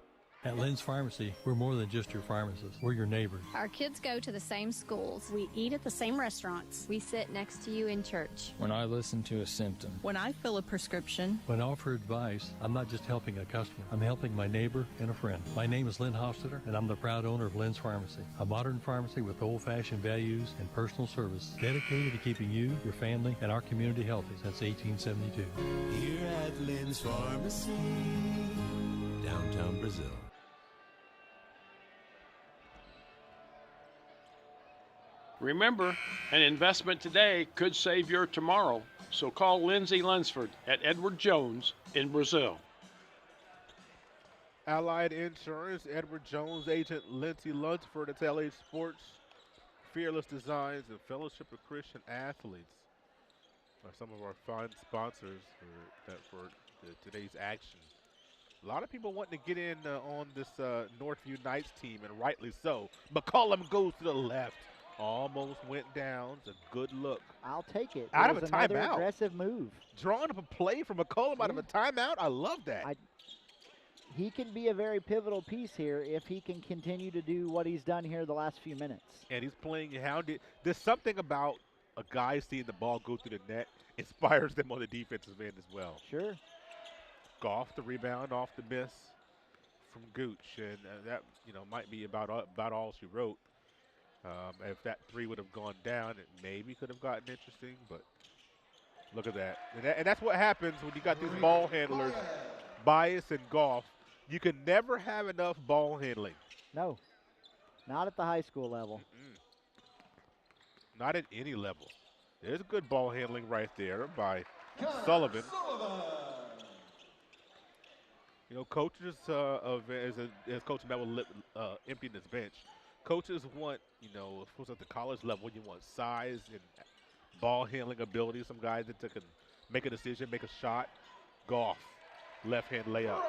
At Lynn's Pharmacy, we're more than just your pharmacist. We're your neighbors. Our kids go to the same schools. We eat at the same restaurants. We sit next to you in church. When I listen to a symptom. When I fill a prescription. When I offer advice, I'm not just helping a customer. I'm helping my neighbor and a friend. My name is Lynn Hofstetter, and I'm the proud owner of Lynn's Pharmacy, a modern pharmacy with old-fashioned values and personal service dedicated to keeping you, your family, and our community healthy since 1872. Here at Lynn's Pharmacy, downtown Brazil. Remember, an investment today could save your tomorrow. So call Lindsay Lunsford at Edward Jones in Brazil. Allied Insurance, Edward Jones, agent Lindsay Lunsford at LA Sports, Fearless Designs, and Fellowship of Christian Athletes are some of our fine sponsors for today's action. A lot of people wanting to get in on this Northview Knights team, and rightly so. McCollum goes to the left. Almost went down. It's a good look. I'll take it. Out of a another timeout. Aggressive move. Drawing up a play from McCollum out of a timeout. I love that. He can be a very pivotal piece here if he can continue to do what he's done here the last few minutes. And he's playing hounded. There's something about a guy seeing the ball go through the net inspires them on the defensive end as well. Sure. Goff the rebound off the miss from Gooch, and that might be about all she wrote. If that three would have gone down, it maybe could have gotten interesting, but look at that. And that's what happens when you got these ball handlers, Bias and Goff. You can never have enough ball handling. No, not at the high school level. Not at any level. There's good ball handling right there by Sullivan. Coaches as Coach Mel emptying his bench. Coaches want, of course, at the college level, you want size and ball handling ability. Some guys that can make a decision, make a shot. Goff, left-hand layup.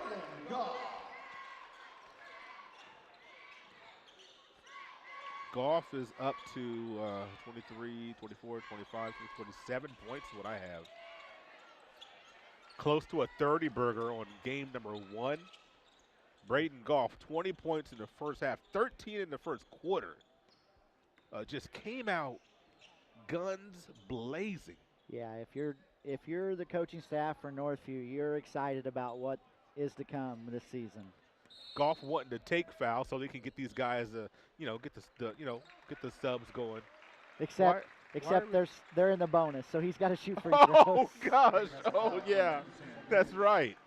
Goff is up to 23, 24, 25, 27 points is what I have. Close to a 30 burger on game number 1. Braden Goff, 20 points in the first half, 13 in the first quarter. Just came out guns blazing. Yeah, if you're the coaching staff for Northview, you're excited about what is to come this season. Goff wanting to take fouls so they can get these guys, get the subs going. Except they're in the bonus, so he's got to shoot free throws. Oh gosh! Oh yeah, that's right.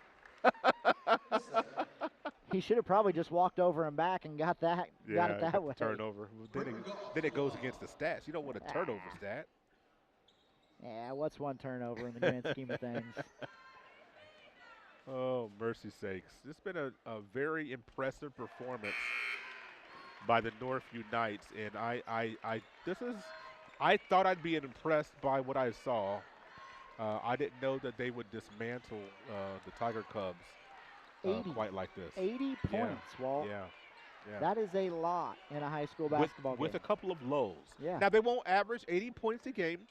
He should have probably just walked over and back and got it that way. Turnover. Then it goes against the stats. You don't want a turnover stat. Yeah, what's one turnover in the grand scheme of things? Oh, mercy sakes. It's been a very impressive performance by the Northview Knights, and I thought I'd be impressed by what I saw. I didn't know that they would dismantle the Tiger Cubs 80, quite like this. 80 points, Walt. Yeah. That is a lot in a high school basketball game. With a couple of lulls. Yeah. Now, they won't average 80 points a game,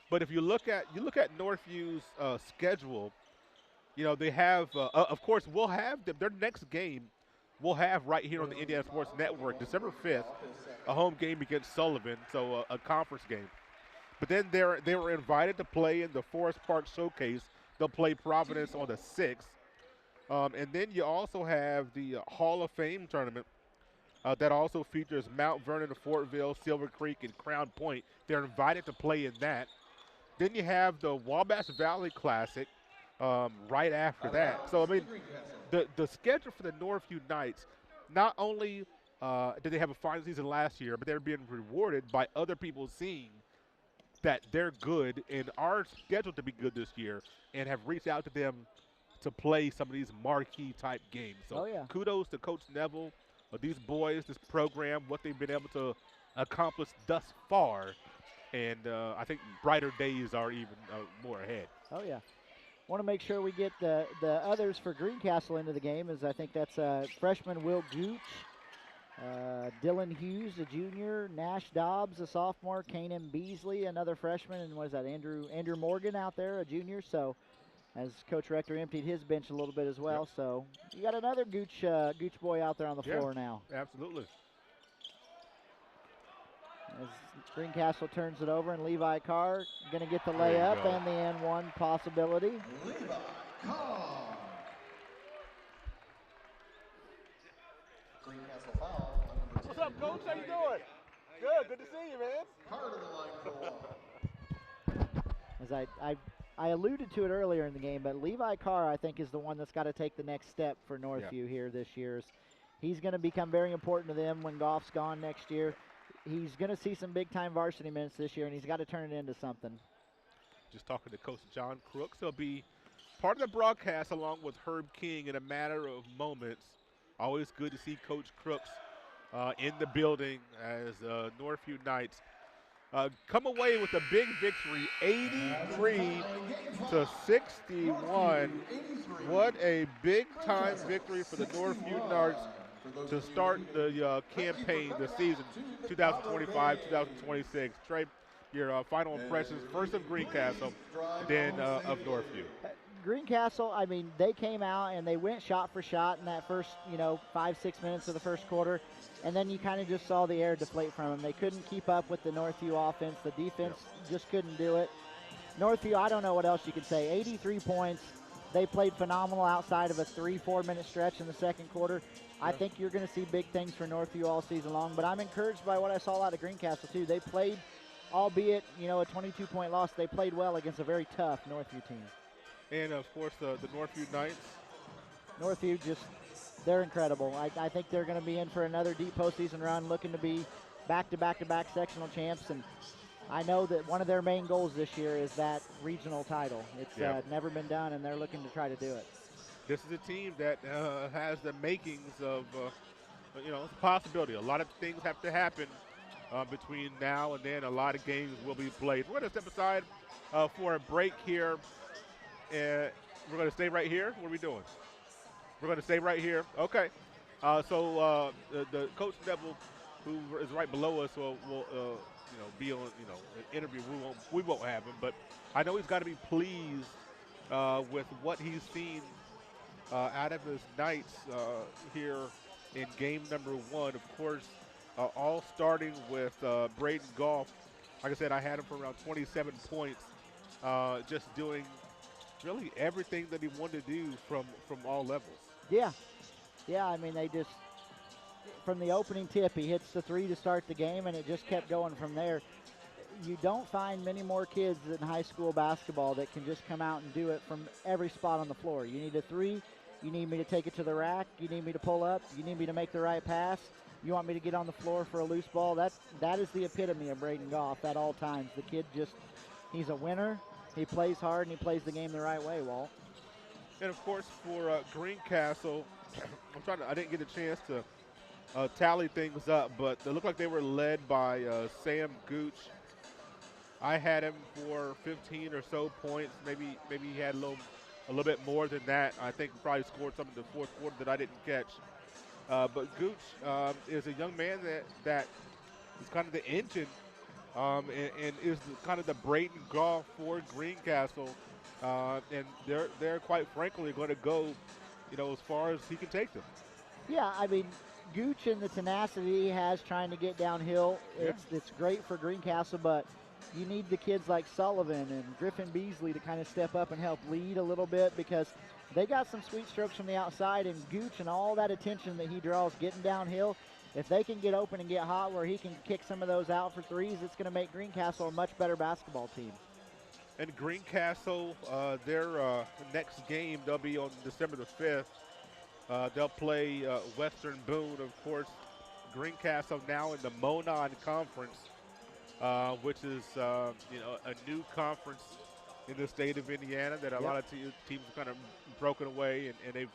but if you look at Northview's schedule, they have, of course, we'll have their next game. We'll have right here on the Indiana Sports Network, December 5th, a home game against Sullivan, so a conference game. But then they were invited to play in the Forest Park Showcase. They'll play Providence on the 6th. And then you also have the Hall of Fame tournament that also features Mount Vernon, Fortville, Silver Creek, and Crown Point. They're invited to play in that. Then you have the Wabash Valley Classic right after that. So, I mean, the schedule for the Northview Knights, not only did they have a fine season last year, but they're being rewarded by other people seeing that they're good and are scheduled to be good this year and have reached out to them to play some of these marquee type games. So kudos to Coach Neville, these boys, this program, what they've been able to accomplish thus far. And I think brighter days are even more ahead. Oh, yeah. Want to make sure we get the others for Greencastle into the game, as I think that's freshman Will Gooch, Dylan Hughes, a junior, Nash Dobbs, a sophomore, Kanan Beasley, another freshman, and what is that, Andrew Morgan out there, a junior. So as Coach Rector emptied his bench a little bit as well. So you got another Gooch boy out there on the floor now. Absolutely. As Greencastle turns it over, and Levi Carr going to get the layup and the N1 possibility. Levi Carr. Greencastle foul. What's up, Coach? How you doing? Good to see you, man. Carr to the line for one. As I alluded to it earlier in the game, but Levi Carr, I think, is the one that's got to take the next step for Northview here this year. He's going to become very important to them when Goff's gone next year. He's going to see some big-time varsity minutes this year, and he's got to turn it into something. Just talking to Coach John Crooks. He'll be part of the broadcast along with Herb King in a matter of moments. Always good to see Coach Crooks in the building as Northview Knights come away with a big victory, 83-61. What a big-time victory for the Northview Knights to start the campaign, the season 2025-2026. Trey, your final impressions, first of Greencastle, then of Northview. Greencastle, I mean, they came out and they went shot for shot in that first, 5-6 minutes of the first quarter, and then you kind of just saw the air deflate from them. They couldn't keep up with the Northview offense. The defense just couldn't do it. Northview, I don't know what else you could say. 83 points. They played phenomenal outside of a 3-4 minute stretch in the second quarter. I think you're going to see big things for Northview all season long, but I'm encouraged by what I saw out of Greencastle, too. They played, albeit, a 22-point loss, they played well against a very tough Northview team. And, of course, the Northview Knights. Northview they're incredible. I think they're going to be in for another deep postseason run, looking to be back-to-back-to-back sectional champs. And I know that one of their main goals this year is that regional title. It's never been done, and they're looking to try to do it. This is a team that has the makings of, it's a possibility. A lot of things have to happen between now and then. A lot of games will be played. We're going to step aside for a break here. And we're going to stay right here. What are we doing? We're going to stay right here. Okay. So the Coach Neville, who is right below us, will be on an interview. We won't have him, but I know he's got to be pleased with what he's seen out of his Knights here in game number 1. Of course, all starting with Braden Goff. Like I said, I had him for around 27 points, just doing really everything that he wanted to do from all levels. Yeah. I mean, they just, from the opening tip, he hits the 3 to start the game, and it just kept going from there. You don't find many more kids in high school basketball that can just come out and do it from every spot on the floor. You need a 3. You need me to take it to the rack. You need me to pull up. You need me to make the right pass. You want me to get on the floor for a loose ball. That is the epitome of Braden Goff at all times. The kid he's a winner. He plays hard, and he plays the game the right way, Walt. And of course, for Greencastle, I didn't get a chance to tally things up, but they looked like they were led by Sam Gooch. I had him for 15 or so points. Maybe he had a little bit more than that. I think he probably scored some in the fourth quarter that I didn't catch. But Gooch is a young man that is kind of the engine and is kind of the Braden Goff for Greencastle. And they're quite frankly going to go, as far as he can take them. Yeah, I mean, Gooch and the tenacity he has trying to get downhill, it's great for Greencastle, but you need the kids like Sullivan and Griffin Beasley to kind of step up and help lead a little bit, because they got some sweet strokes from the outside, and Gooch and all that attention that he draws getting downhill, if they can get open and get hot where he can kick some of those out for threes, it's going to make Greencastle a much better basketball team. And Greencastle, their next game, they'll be on December the 5th. They'll play Western Boone, of course. Greencastle now in the Monon Conference, which is a new conference in the state of Indiana that a lot of teams have kind of broken away, and they've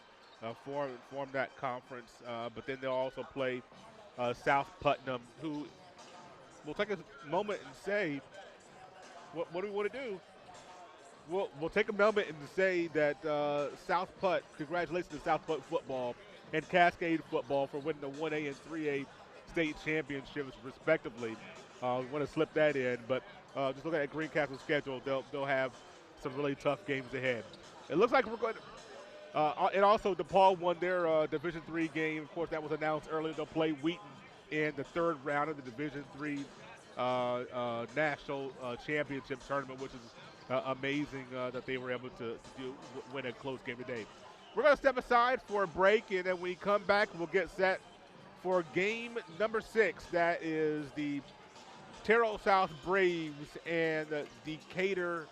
formed that conference. But then they'll also play South Putnam, who will take a moment and say, what do we want to do? We'll take a moment and say that South Putt, congratulations to South Putt football and Cascade football for winning the 1A and 3A state championships, respectively. We want to slip that in, but just looking at Greencastle's schedule, they'll have some really tough games ahead. It looks like we're going to, and also DePaul won their Division III game. Of course, that was announced earlier. They'll play Wheaton in the third round of the Division III National Championship Tournament, which is amazing that they were able to win a close game today. We're going to step aside for a break, and then when we come back, we'll get set for game number 6. That is the Terrell South Braves and Decatur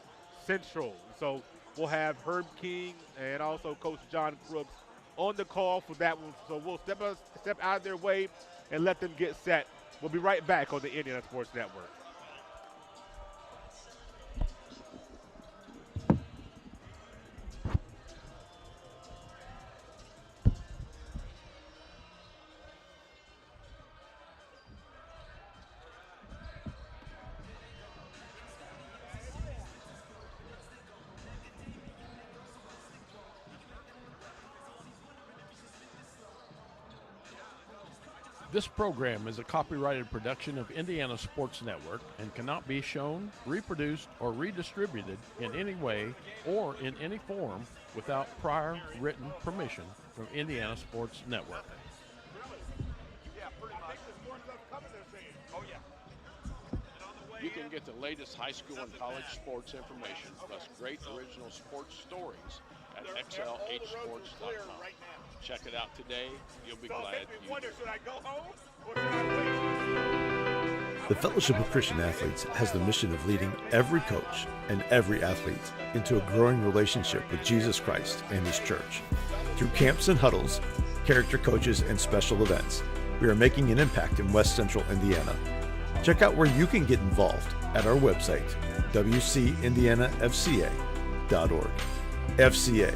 Central. So we'll have Herb King and also Coach John Crooks on the call for that one. So we'll step out of their way and let them get set. We'll be right back on the Indiana Sports Network. This program is a copyrighted production of Indiana Sports Network and cannot be shown, reproduced, or redistributed in any way or in any form without prior written permission from Indiana Sports Network. You can get the latest high school and college sports information, plus great original sports stories at xlhsports.com. Check it out today. You'll be glad you did. The Fellowship of Christian Athletes has the mission of leading every coach and every athlete into a growing relationship with Jesus Christ and His church. Through camps and huddles, character coaches, and special events, we are making an impact in West Central Indiana. Check out where you can get involved at our website, wcindianafca.org. FCA,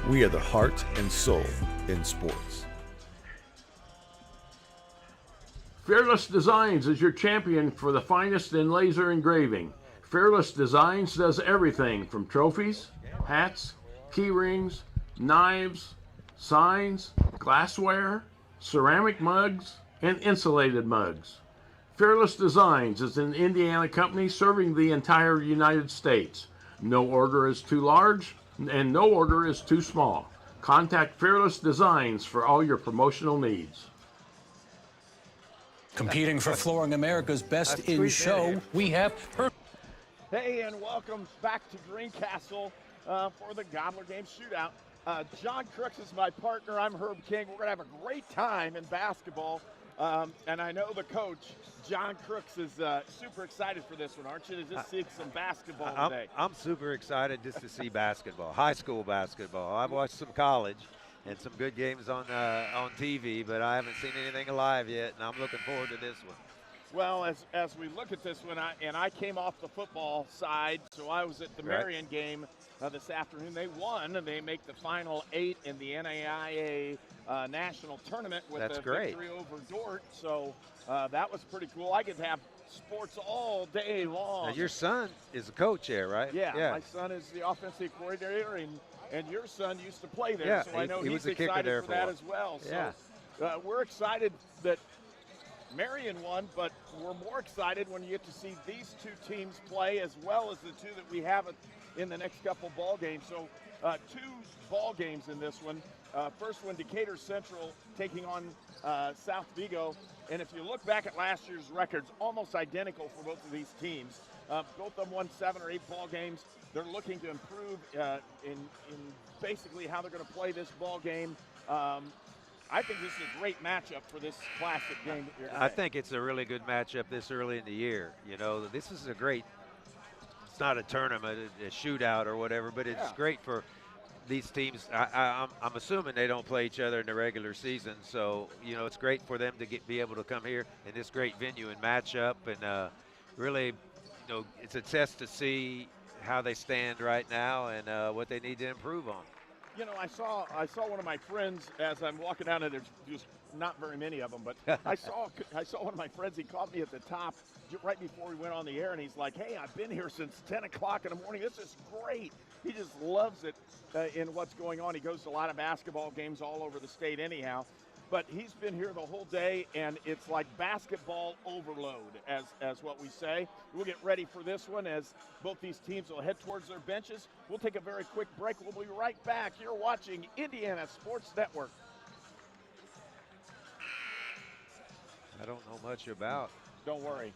we are the heart and soul in sports. Fearless Designs is your champion for the finest in laser engraving. Fearless Designs does everything from trophies, hats, key rings, knives, signs, glassware, ceramic mugs, and insulated mugs. Fearless Designs is an Indiana company serving the entire United States. No order is too large and no order is too small. Contact Fearless Designs for all your promotional needs. Competing for Flooring America's Best in Show, we have her. Hey, and welcome back to Greencastle for the Gobbler Games Shootout. John Crooks is my partner. I'm Herb King. We're going to have a great time in basketball. And I know the coach, John Crooks, is super excited for this one, aren't you? To just see some basketball today. I'm super excited just to see basketball, high school basketball. I've watched some college and some good games on TV, but I haven't seen anything alive yet, and I'm looking forward to this one. Well, as we look at this one, I came off the football side, so I was at the Marion game, this afternoon. They won, and they make the final 8 in the NAIA national tournament with That's a great. victory over Dort. So that was pretty cool. I get to have sports all day long. Now your son is a coach there, right? Yeah, my son is the offensive coordinator, and your son used to play there, Yeah, so I know he he's was a kicker excited there for for a that while. as well. Yeah. So we're excited that Marion won, but we're more excited when you get to see these two teams play as well as the two that we have in the next couple ball games. So 2 ball games in this one. First one, Decatur Central taking on South Vigo. And if you look back at last year's records, almost identical for both of these teams. Both of them won 7 or 8 ball games. They're looking to improve in basically how they're going to play this ball game. I think this is a great matchup for this classic game. I think it's a really good matchup this early in the year. You know, this is a great, it's not a tournament, a shootout or whatever, but it's great for these teams. I'm assuming they don't play each other in the regular season, so, you know, it's great for them to be able to come here in this great venue and match up, and really, you know, it's a test to see how they stand right now and what they need to improve on. You know, I saw one of my friends as I'm walking down, and there's just not very many of them, but I saw one of my friends. He called me at the top right before we went on the air, and he's like, "Hey, I've been here since 10 o'clock in the morning. This is great." He just loves it in what's going on. He goes to a lot of basketball games all over the state anyhow. But he's been here the whole day, and it's like basketball overload, as what we say. We'll get ready for this one as both these teams will head towards their benches. We'll take a very quick break. We'll be right back. You're watching Indiana Sports Network. I don't know much about. Don't worry.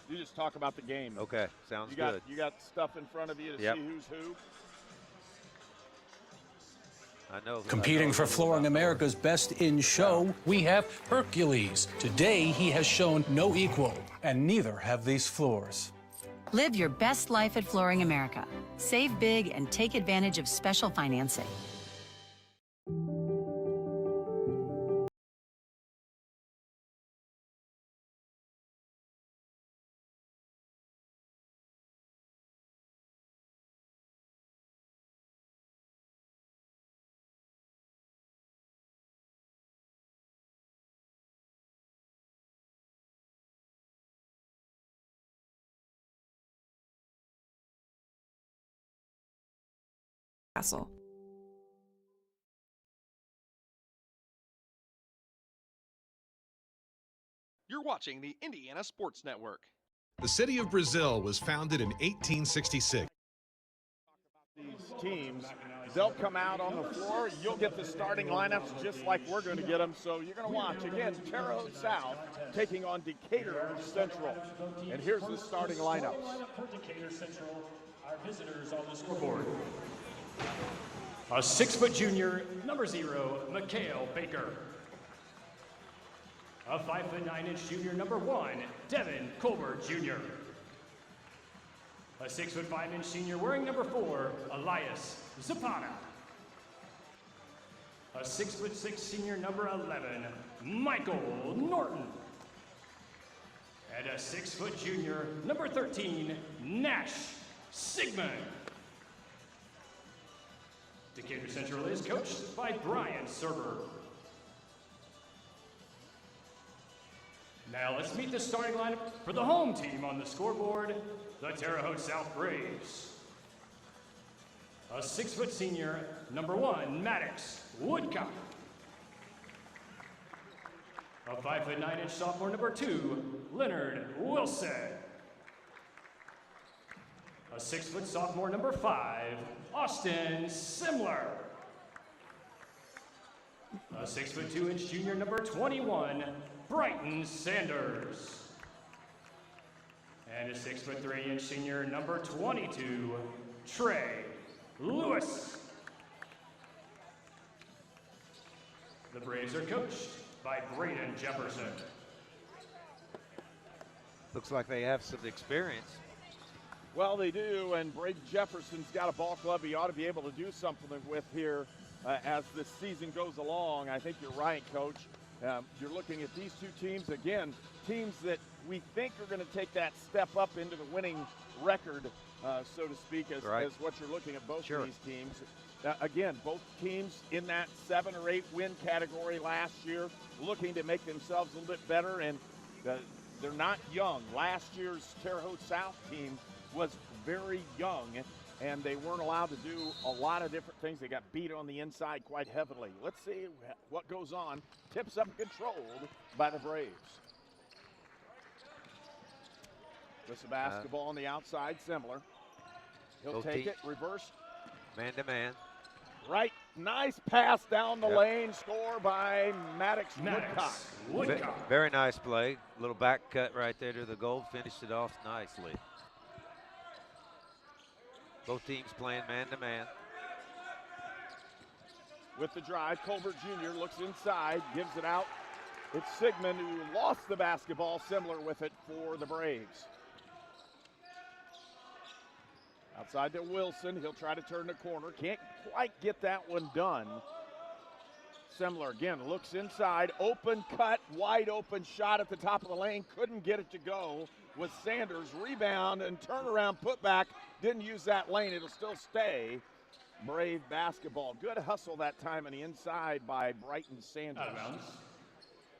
You just talk about the game. Okay, sounds good. You got stuff in front of you to see who's who. I know. Competing for Flooring America's Best in Show, we have Hercules. Today, he has shown no equal, and neither have these floors. Live your best life at Flooring America. Save big and take advantage of special financing. Castle. You're watching the Indiana Sports Network. The city of Brazil was founded in 1866. These teams, they'll come out on the floor. You'll get the starting lineups just like we're going to get them. So you're going to watch, again, Terre Haute South taking on Decatur Central. And here's the starting lineups. For Decatur Central, our visitors on the scoreboard. A 6-foot junior, number 0, Mikhail Baker. A 5'9" junior, number 1, Devin Colbert Jr. A 6'5" senior wearing number 4, Elias Zapata. A 6'6" senior, number 11, Michael Norton. And a 6-foot junior, number 13, Nash Sigmund. Decatur Central is coached by Brian Serber. Now let's meet the starting lineup for the home team on the scoreboard, the Terre Haute South Braves. A 6-foot senior, number 1, Maddox Woodcock. A 5'9" sophomore, number 2, Leonard Wilson. A 6-foot sophomore, number 5, Austin Simler. A 6'2" junior, number 21, Brighton Sanders. And a 6'3" senior, number 22, Trey Lewis. The Braves are coached by Braden Jefferson. Looks like they have some experience. Well, they do, and Braden Jefferson's got a ball club he ought to be able to do something with here as this season goes along. I think you're right, Coach. You're looking at these two teams, again, teams that we think are going to take that step up into the winning record, so to speak, as what you're looking at both of these teams. Again, both teams in that 7 or 8 win category last year, looking to make themselves a little bit better, and they're not young. Last year's Terre Haute South team was very young, and they weren't allowed to do a lot of different things. They got beat on the inside quite heavily. Let's see what goes on. Tips up and controlled by the Braves. Just a basketball on the outside, similar. He'll take it, reverse. Man-to-man. Right, nice pass down the lane, score by Maddox Woodcock. Very nice play. Little back cut right there to the goal, finished it off nicely. Both teams playing man-to-man. With the drive, Colbert Jr. looks inside, gives it out. It's Sigmund who lost the basketball, similar with it for the Braves. Outside to Wilson, he'll try to turn the corner. Can't quite get that one done. Similar again, looks inside, open cut, wide open shot at the top of the lane. Couldn't get it to go with Sanders. Rebound and turnaround putback. Didn't use that lane, it'll still stay. Brave basketball. Good hustle that time on the inside by Brighton Sanders.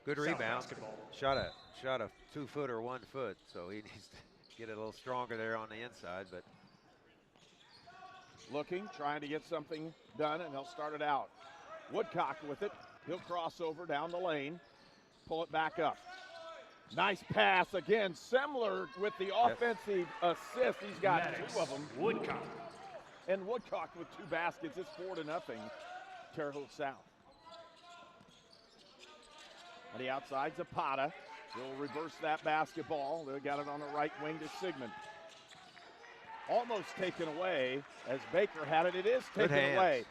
Good rebound. Shot a 2-footer, 1 foot, so he needs to get a little stronger there on the inside, but looking, trying to get something done, and they'll start it out. Woodcock with it. He'll cross over down the lane, pull it back up. Nice pass again. Semler with the offensive assist. He's got 2 of them. Woodcock. And Woodcock with 2 baskets. It's 4-0, Terre Haute South. On the outside, Zapata. He'll reverse that basketball. They got it on the right wing to Sigmund. Almost taken away as Baker had it. It is taken away.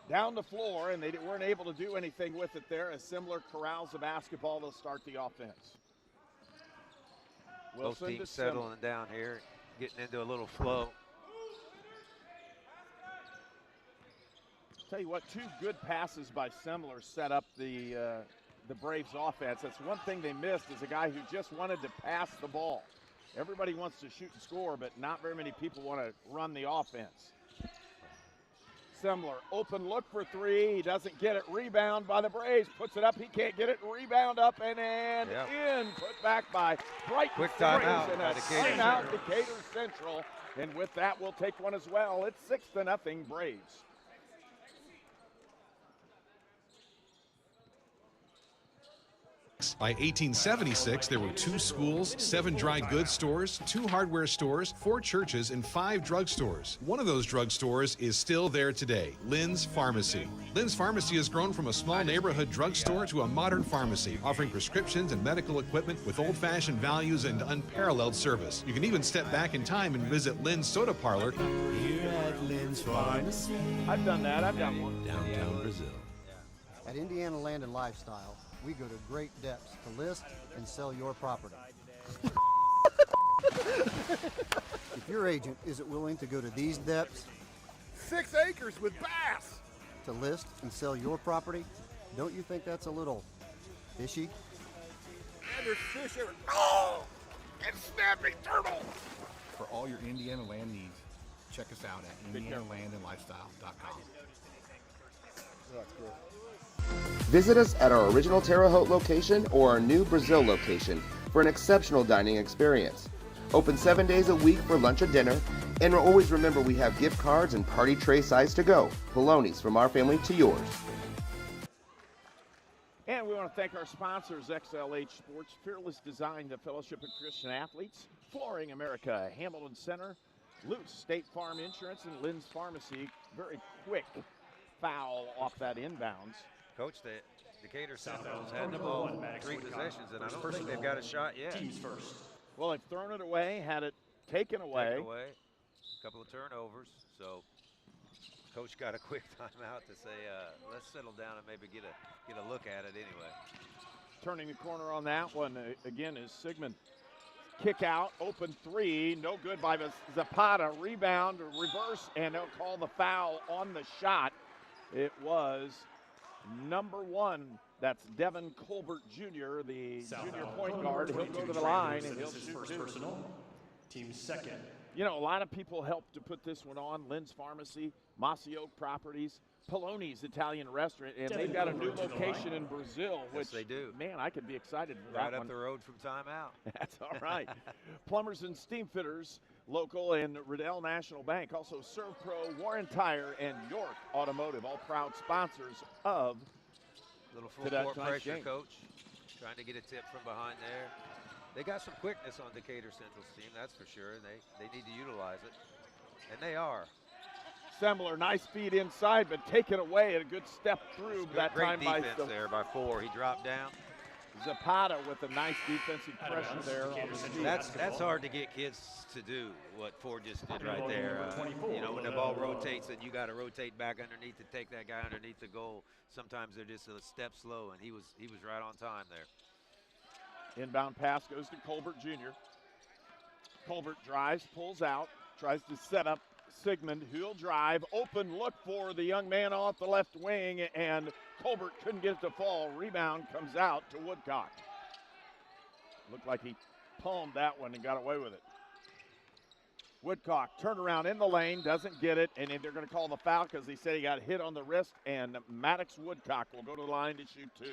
Down the floor, and they weren't able to do anything with it there. As Similar corrals the basketball, they'll start the offense. Both teams settling down here, getting into a little flow. Tell you what, 2 good passes by Similar set up the Braves offense. That's one thing they missed, is a guy who just wanted to pass the ball. Everybody wants to shoot and score, but not very many people want to run the offense. Similar, open look for 3. He doesn't get it. Rebound by the Braves. Puts it up. He can't get it. Rebound up and in. Put back by Brighton. Quick timeout. And a timeout, Decatur Central. And with that, we'll take one as well. It's 6-0 Braves. By 1876, there were 2 schools, 7 dry goods stores, 2 hardware stores, 4 churches, and 5 drugstores. One of those drugstores is still there today, Lynn's Pharmacy. Lynn's Pharmacy has grown from a small neighborhood drugstore to a modern pharmacy, offering prescriptions and medical equipment with old-fashioned values and unparalleled service. You can even step back in time and visit Lynn's Soda Parlor Here at Lynn's Pharmacy. I've done that. I've done one. Downtown Brazil. At Indiana Land and Lifestyle, we go to great depths to list and sell your property. If your agent isn't willing to go to these depths, 6 acres with bass, to list and sell your property, don't you think that's a little fishy? And there's fish everywhere. Oh! And snapping turtle! For all your Indiana land needs, check us out at IndianaLandandLifestyle.com. That's great. Visit us at our original Terre Haute location or our new Brazil location for an exceptional dining experience. Open 7 days a week for lunch and dinner, and always remember we have gift cards and party tray size to go. Polonies, from our family to yours. And we want to thank our sponsors, XLH Sports, Fearless Design, the Fellowship of Christian Athletes, Flooring America, Hamilton Center, Luce State Farm Insurance, and Lynn's Pharmacy. Very quick foul off that inbounds. Coach, the Decatur Seminoles had the ball 3 possessions, and I don't think they've got a shot yet. Teams first. Well, they've thrown it away, had it taken away. A couple of turnovers, so Coach got a quick timeout to say, let's settle down and maybe get a look at it anyway. Turning the corner on that one, again, is Sigmund. Kick out, open 3, no good by Zapata. Rebound, reverse, and they'll call the foul on the shot. It was number 1. That's Devin Colbert Jr., the South junior Alabama, point guard. He'll go to the Trey line Lewis, and he'll this is shoot first 2. personal. Team second. You know, a lot of people helped to put this one on. Lynn's Pharmacy, Mossy Oak Properties, Poloni's Italian Restaurant, and they've got a new location in Brazil, which, yes, they do. Man, I could be excited for right that up one. the road from timeout. That's all right. Plumbers and Steam Fitters, local, and Riddell National Bank. Also ServPro, Warren Tire, and York Automotive, all proud sponsors of Little full court pressure, game. Coach. Trying to get a tip from behind there. They got some quickness on Decatur Central's team, that's for sure, and they need to utilize it. And they are. Sembler, nice feed inside, but taken away and a good step through that great time defense by there by 4. He dropped down. Zapata with a nice defensive pressure there. That's hard to get kids to do what Ford just did right there. You know, when the ball rotates and you got to rotate back underneath to take that guy underneath the goal. Sometimes they're just a step slow, and he was right on time there. Inbound pass goes to Colbert Jr. Colbert drives, pulls out, tries to set up Sigmund. He'll drive, open look for the young man off the left wing, and Colbert couldn't get it to fall. Rebound comes out to Woodcock. Looked like he palmed that one and got away with it. Woodcock turned around in the lane, doesn't get it, and they're going to call the foul because he said he got hit on the wrist, and Maddox Woodcock will go to the line to shoot 2.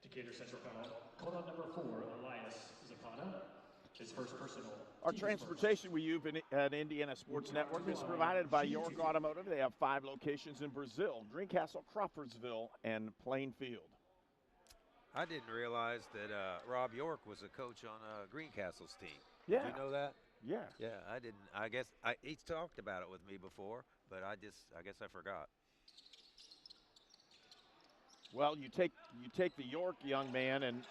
Decatur Central foul. Called on number 4, Elias Zapata. His first personal. Our transportation we use at Indiana Sports Network is provided by York Automotive. They have 5 locations in Brazil, Greencastle, Crawfordsville, and Plainfield. I didn't realize that Rob York was a coach on Greencastle's team. Yeah. Did you know that? Yeah. Yeah, I didn't. I guess he's talked about it with me before, but I guess I forgot. Well, you take the York young man, and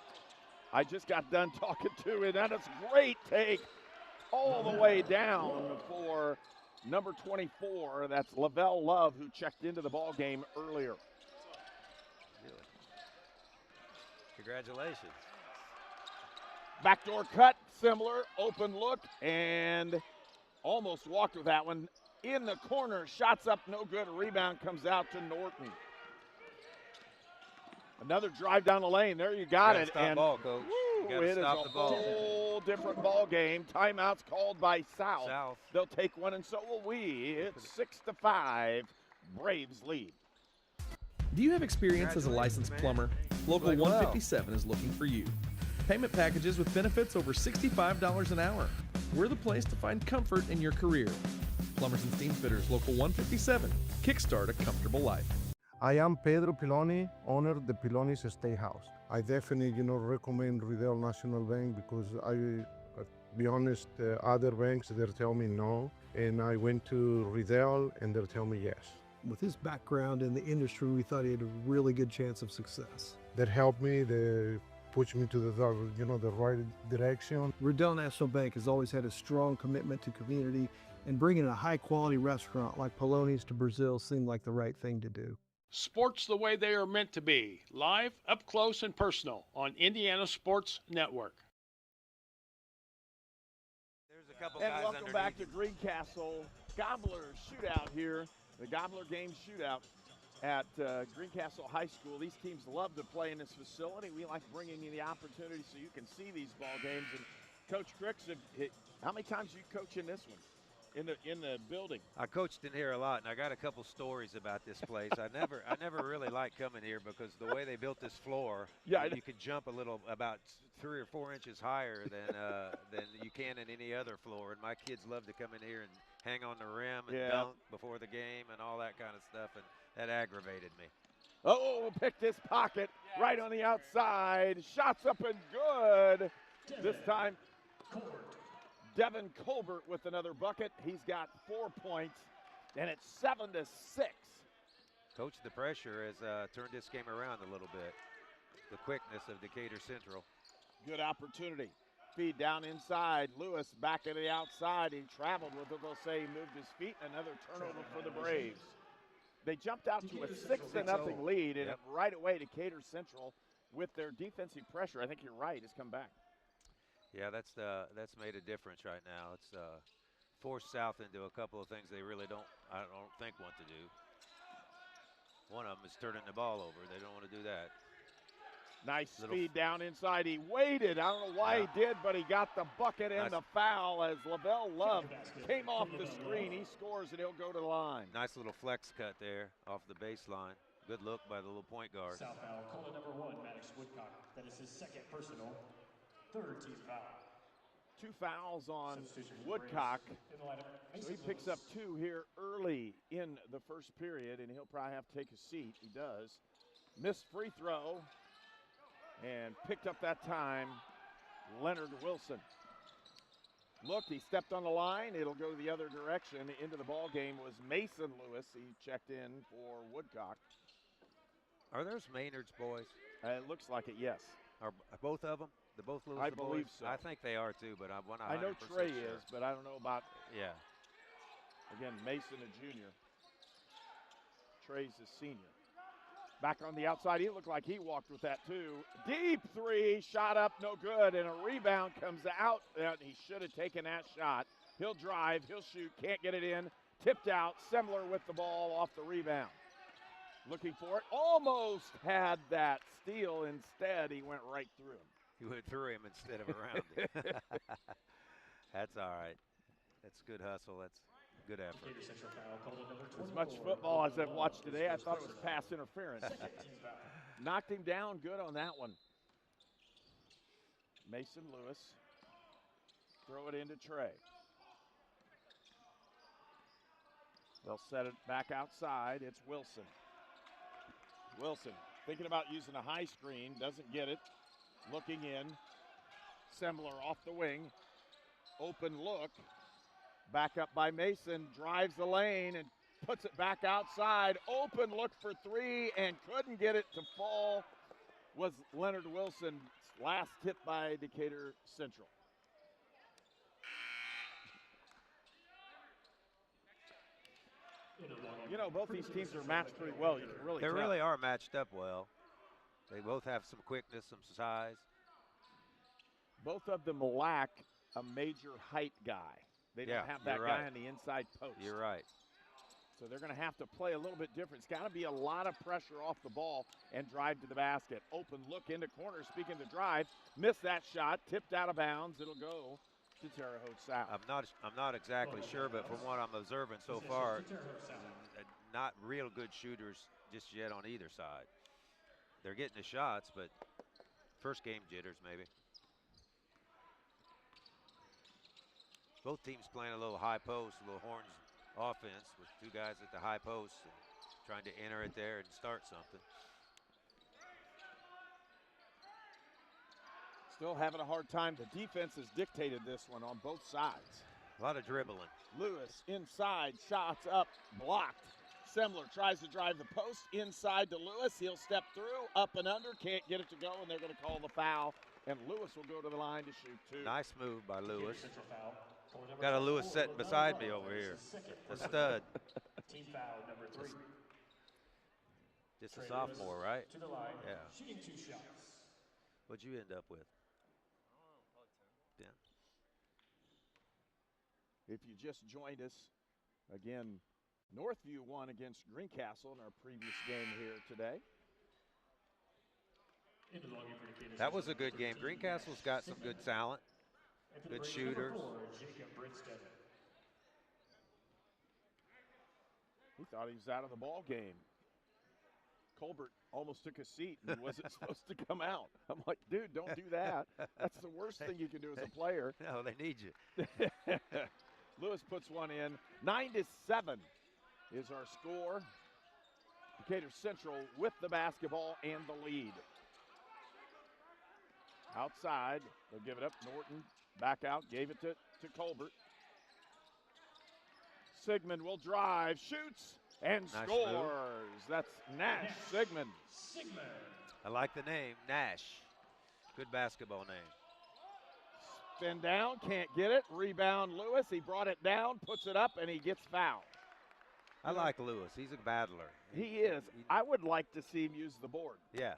I just got done talking to him. That is a great take all the way down for number 24. That's Lavelle Love, who checked into the ball game earlier. Really? Congratulations. Backdoor cut, similar, open look, and almost walked with that one. In the corner, shots up, no good. Rebound comes out to Norton. Another drive down the lane. There you got it. Stop and ball, Coach. Woo, it is a whole different ball game. Timeout's called by South. They'll take one, and so will we. It's 6-5. Braves lead. Do you have experience as a licensed plumber? Local 157 is looking for you. Payment packages with benefits over $65 an hour. We're the place to find comfort in your career. Plumbers and Steam Fitters, Local 157. Kickstart a comfortable life. I am Pedro Piloni, owner of the Piloni's Steakhouse. I definitely, recommend Riddell National Bank because be honest, other banks, they'll tell me no. And I went to Riddell and they'll tell me yes. With his background in the industry, we thought he had a really good chance of success. That helped me, they pushed me to the right direction. Riddell National Bank has always had a strong commitment to community, and bringing a high-quality restaurant like Poloni's to Brazil seemed like the right thing to do. Sports the way they are meant to be, live, up close, and personal on Indiana Sports Network. There's a couple And guys welcome underneath. back to Greencastle Gobbler Shootout here, the Gobbler Games Shootout at Greencastle High School. These teams love to play in this facility. We like bringing you the opportunity so you can see these ball games. And Coach Cricks, how many times you coach in this one? In the building. I coached in here a lot, and I got a couple stories about this place. I never really liked coming here because the way they built this floor, you could jump a little about 3 or 4 inches higher than you can in any other floor. And my kids love to come in here and hang on the rim and dunk before the game and all that kind of stuff, and that aggravated me. Oh, pick this pocket right on the outside. Shots up and good. This time, Devin Colbert with another bucket. He's got 4 points, and it's 7-6. Coach, the pressure has turned this game around a little bit. The quickness of Decatur Central. Good opportunity. Feed down inside. Lewis back to the outside. He traveled with it. They'll say he moved his feet. Another turnover for the Braves. They jumped out to a 6-0 lead, and right away Decatur Central, with their defensive pressure, I think you're right, has come back. Yeah, that's made a difference right now. It's forced South into a couple of things they really don't think want to do. One of them is turning the ball over. They don't want to do that. Nice speed down inside. He waited. I don't know why he did, but he got the bucket and the foul as Lavelle Love came off the screen. He scores, and he'll go to the line. Nice little flex cut there off the baseline. Good look by the little point guard. South foul, caller number 1, Maddox Woodcock. That is his second personal, third team foul. 2 fouls on Woodcock. So he picks up 2 here early in the first period, and he'll probably have to take a seat. He does. Missed free throw, and picked up that time Leonard Wilson. Look, he stepped on the line. It'll go the other direction. Into the ball game was Mason Lewis. He checked in for Woodcock. Are those Maynard's boys? It looks like it, yes. Are both of them? They're both Lewis I boys? believe so. I think they are too, but I'm not 100% I know Trey sure. is, but I don't know about, yeah. Again, Mason, a junior. Trey's a senior. Back on the outside, he looked like he walked with that too. Deep 3, shot up, no good, and a rebound comes out. He should have taken that shot. He'll drive, he'll shoot, can't get it in. Tipped out, Semler with the ball off the rebound. Looking for it, almost had that steal. Instead, he went right through him. He went through him instead of around him. That's all right. That's good hustle. That's good effort. As much football as I've watched today, I thought it was pass interference. Knocked him down good on that one. Mason Lewis. Throw it into Trey. They'll set it back outside. It's Wilson. Wilson thinking about using a high screen. Doesn't get it. Looking in. Semler off the wing. Open look. Back up by Mason. Drives the lane and puts it back outside. Open look for 3 and couldn't get it to fall. Was Leonard Wilson. Last hit by Decatur Central. You know, both these teams are matched pretty well. You can really They tell. really are matched up well. They both have some quickness, some size. Both of them lack a major height guy. They don't have that guy on the inside post. You're right. So they're going to have to play a little bit different. It's got to be a lot of pressure off the ball and drive to the basket. Open look into corner. Speaking to drive, missed that shot, tipped out of bounds. It'll go to Terre Haute South. I'm not exactly sure, but from what I'm observing so far, not real good shooters just yet on either side. They're getting the shots, but first game jitters maybe. Both teams playing a little high post, a little horns offense with 2 guys at the high post and trying to enter it there and start something. Still having a hard time. The defense has dictated this one on both sides. A lot of dribbling. Lewis inside, shots up, blocked. Semler tries to drive the post inside to Lewis. He'll step through, up and under, can't get it to go, and they're going to call the foul. And Lewis will go to the line to shoot 2. Nice move by Lewis. Got a Lewis sitting beside me over here. A stud. Team foul number 3. Just a sophomore, right? To the line. Yeah. Shooting 2 shots. What'd you end up with? 10. If you just joined us, again, Northview won against Greencastle in our previous game here today. That was a good game. Greencastle's got some good talent, good shooters. He thought he was out of the ball game. Colbert almost took a seat and wasn't supposed to come out. I'm like, dude, don't do that. That's the worst thing you can do as a player. No, they need you. Lewis puts one in. 9-7 is our score. Decatur Central with the basketball and the lead. Outside, they'll give it up. Norton back out, gave it to Colbert. Sigmund will drive, shoots, and Nice scores. move. That's Nash Sigmund. I like the name, Nash. Good basketball name. Spin down, can't get it. Rebound Lewis. He brought it down, puts it up, and he gets fouled. I like Lewis. He's a battler. He is. I would like to see him use the board. Yeah.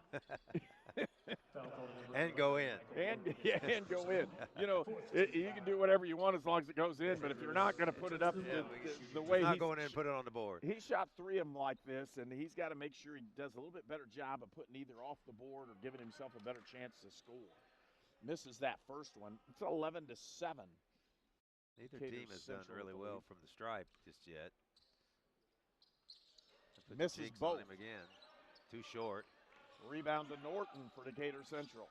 And go in. And go in. You know, you can do whatever you want as long as it goes in, but if you're not going to put it up the way he's not he's going in and put it on the board. He shot 3 of them like this, and he's got to make sure he does a little bit better job of putting either off the board or giving himself a better chance to score. Misses that first one. It's 11-7. Neither team has done really well from the stripe just yet. Misses both. On him again. Too short. Rebound to Norton for Decatur Central.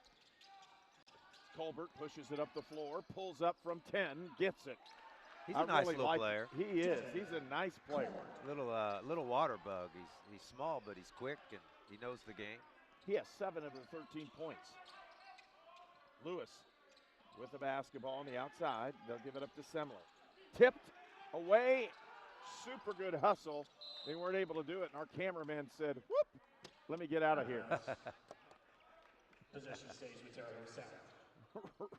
Colbert pushes it up the floor, pulls up from 10, gets it. He's a nice little player. He is. He's a nice player. Little water bug. He's small, but he's quick and he knows the game. He has 7 of the 13 points. Lewis with the basketball on the outside. They'll give it up to Semler. Tipped away. Super good hustle. They weren't able to do it, and our cameraman said, whoop, let me get out of here. Possession stays with Terre Haute South.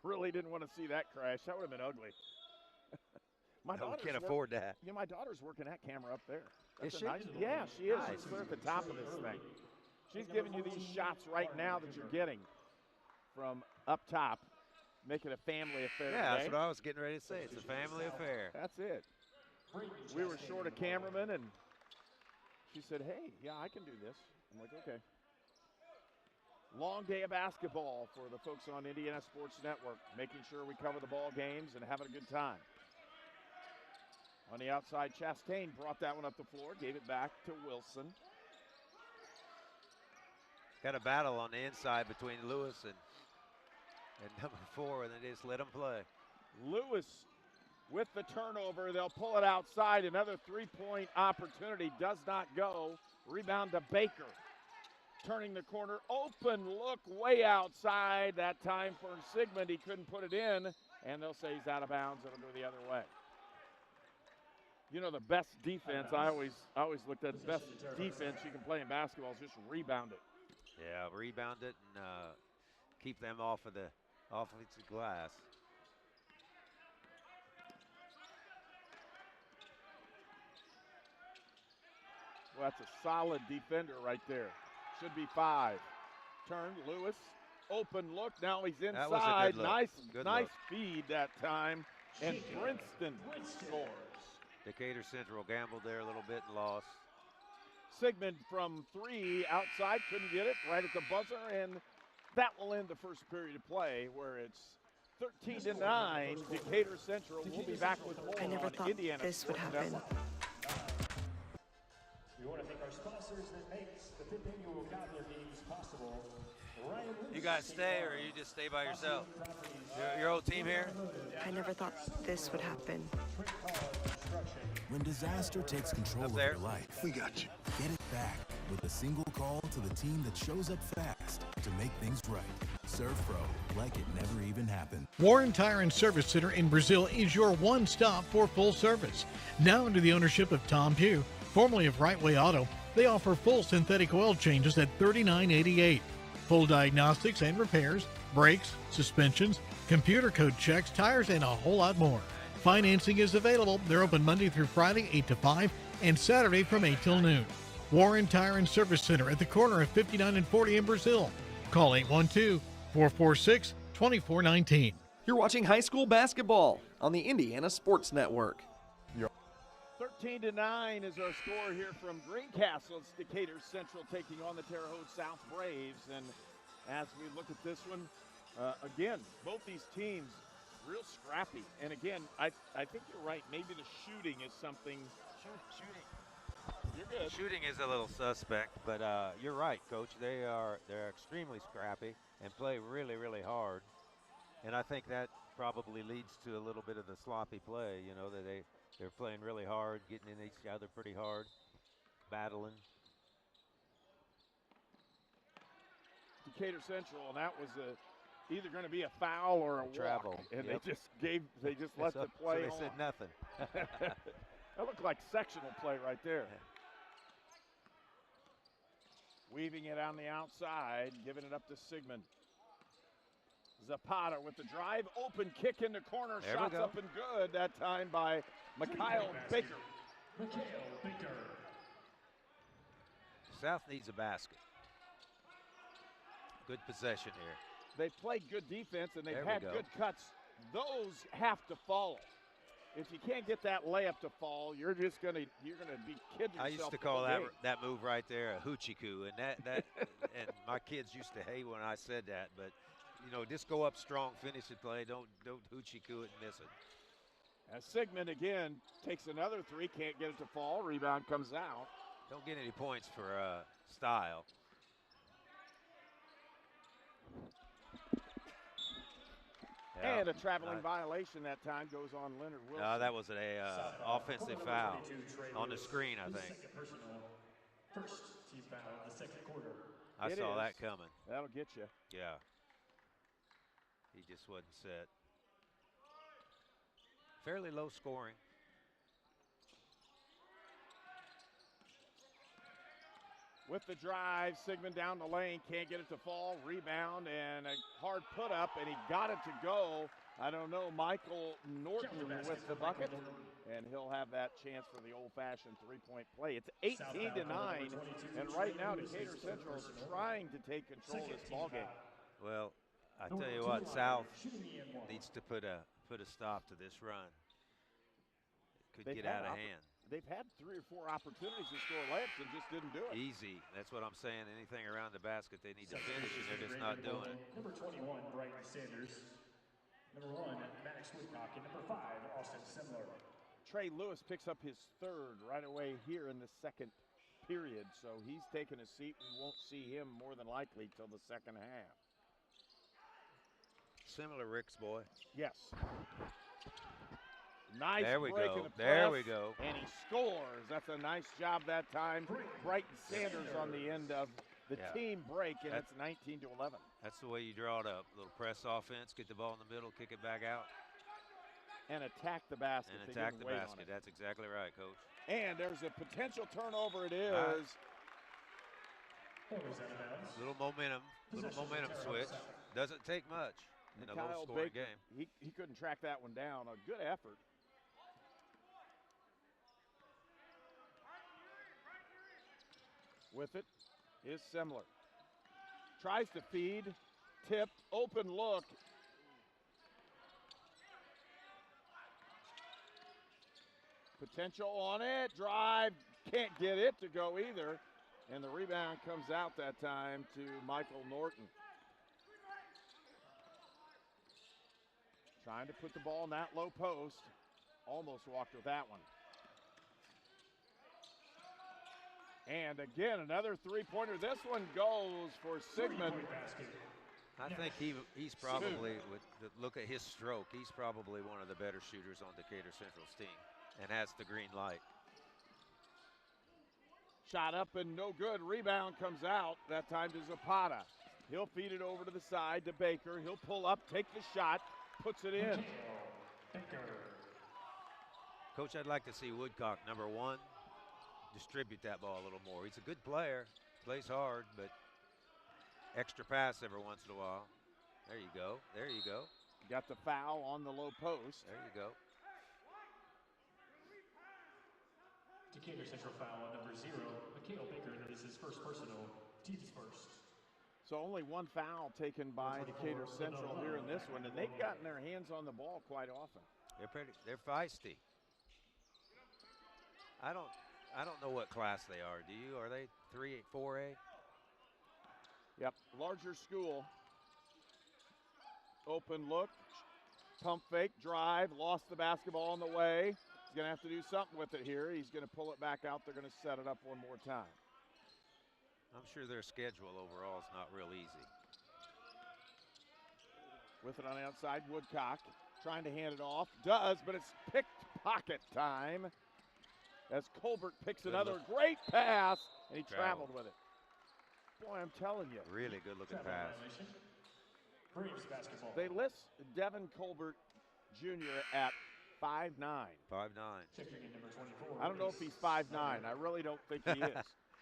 Really didn't want to see that crash. That would have been ugly. We can't afford that. Yeah, my daughter's working that camera up there. Is she? Yeah, she is. Nice. She's clear at the top of this thing. She's giving you these shots right now that you're getting from up top, making a family affair. Yeah, today. that's what I was getting ready to say. It's a family affair. That's it. We were short a cameraman, and she said, hey, yeah, I can do this. I'm like, okay. Long day of basketball for the folks on Indiana Sports Network, making sure we cover the ball games and having a good time. On the outside, Chastain brought that one up the floor, gave it back to Wilson. Got a battle on the inside between Lewis and number 4, and they just let him play. Lewis with the turnover. They'll pull it outside. Another three-point opportunity does not go. Rebound to Baker. Turning the corner. Open look way outside. That time for Sigmund. He couldn't put it in, and they'll say he's out of bounds. It'll go the other way. You know, the best defense, I always looked at the best defense you can play in basketball is just rebound it. Yeah, rebound it and keep them off of the offensive glass. Well, that's a solid defender right there. Should be 5. Turned, Lewis, open look. Now he's inside. That was a good look. Nice Look. feed that time. And Princeton scores. Decatur Central gambled there a little bit and lost. Sigmund from 3 outside, couldn't get it, right at the buzzer, and that will end the first period of play where it's 13-9. Decatur Central will be back with more. I never thought Indiana this would Sports happen. Network. We want to thank our sponsors that makes the 5th annual Gobbler Games possible. You guys stay, or you just stay by yourself? Your whole team here? I never thought this would happen. When disaster takes control of your life, we got you. Get it back with a single call to the team that shows up fast to make things right. Serve Pro, like it never even happened. Warren Tire and Service Center in Brazil is your one stop for full service. Now under the ownership of Tom Pugh, formerly of Right Way Auto, they offer full synthetic oil changes at $39.88. Full diagnostics and repairs, brakes, suspensions, computer code checks, tires, and a whole lot more. Financing is available. They're open Monday through Friday, 8 to 5, and Saturday from 8 till noon. Warren Tire and Service Center at the corner of 59 and 40 in Brazil. Call 812-446-2419. You're watching high school basketball on the Indiana Sports Network. 13-9 is our score here from Greencastle. It's Decatur Central taking on the Terre Haute South Braves. And as we look at this one, again, both these teams real scrappy. And again, I think you're right. Maybe the shooting is something. Shooting. You're good. Shooting is a little suspect, but you're right, Coach. They're extremely scrappy and play really, really hard. And I think that probably leads to a little bit of the sloppy play. You know, that they're playing really hard, getting in each other pretty hard, battling. Decatur Central, and that was either going to be a foul or a travel, walk, and yep. they just let the play so they on. said nothing. That looked like sectional play right there. Weaving it on the outside, giving it up to Sigmund. Zapata with the drive, open kick in the corner, There shots up and good that time by Mikhail Baker. South needs a basket. Good possession here. They played good defense, and they've There we had go. good cuts. Those have to follow. If you can't get that layup to fall, you're gonna be kidding yourself. I used to the call whole game. that move right there a hoochie coo, and that and my kids used to hate when I said that. But you know, just go up strong, finish the play. Don't hoochie coo it and miss it. As Sigmund again takes another three, can't get it to fall. Rebound comes out. Don't get any points for style. Yeah, And a traveling violation that time goes on Leonard Wilson. That was an offensive foul on the screen, I think. First team foul of the second quarter. I saw that coming. That'll get you. Yeah. He just wasn't set. Fairly low scoring. With the drive, Sigmund down the lane, can't get it to fall. Rebound and a hard put up, and he got it to go. I don't know, Michael Norton with the bucket, and he'll have that chance for the old-fashioned three-point play. It's 18-9, and right now Decatur Central is trying to take control of this ballgame. Well, I tell you what, South needs to put a stop to this run. It could get out of hand. They've had 3 or 4 opportunities to score layups and just didn't do it. Easy. That's what I'm saying. Anything around the basket, they need to finish, and they're just not doing it. Number 21, Brighton Sanders. Number 1, Maddox Woodcock. And number 5, Austin Semler. Trey Lewis picks up his third right away here in the second period, so he's taking a seat. We won't see him more than likely till the second half. Similar Rick's boy. Yes. Nice there we break go. in the press, there we go. And he scores. That's a nice job that time. Brighton Sanders on the end of the team break, and it's 19-11. That's the way you draw it up. A little press offense, get the ball in the middle, kick it back out. And attack the basket. And attack the basket. That's exactly right, Coach. And there's a potential turnover. It is. Little momentum switch. Doesn't take much in a low-scoring game. He couldn't track that one down. A good effort. With it is Semler. Tries to feed, tipped, open look. Potential on it, drive, can't get it to go either. And the rebound comes out that time to Michael Norton. Trying to put the ball in that low post. Almost walked with that one. And again, another three-pointer. This one goes for Sigmund. I think he's probably, look at his stroke, he's probably one of the better shooters on Decatur Central's team and has the green light. Shot up and no good. Rebound comes out. That time to Zapata. He'll feed it over to the side to Baker. He'll pull up, take the shot, puts it in. Coach, I'd like to see Woodcock, number 1, distribute that ball a little more. He's a good player, plays hard, but extra pass every once in a while. There you go. There you go. Got the foul on the low post. There you go. Decatur Central foul on number 0, Mikhail Baker. That is his first personal, team's first. So only one foul taken by Decatur Central here in this one, and they've gotten their hands on the ball quite often. They're feisty. I don't know what class they are. Do you? Are they 3A, 4A? Yep, larger school. Open look, pump fake, drive, lost the basketball on the way. He's gonna have to do something with it here. He's gonna pull it back out. They're gonna set it up one more time. I'm sure their schedule overall is not real easy. With it on the outside, Woodcock trying to hand it off. Does, but it's picked pocket time. As Colbert picks another great pass, and he traveled with it. Boy, I'm telling you. Really good looking pass. Braves basketball. They list Devin Colbert Jr. at 5'9". 5'9". I don't know if he's 5'9". I really don't think he is.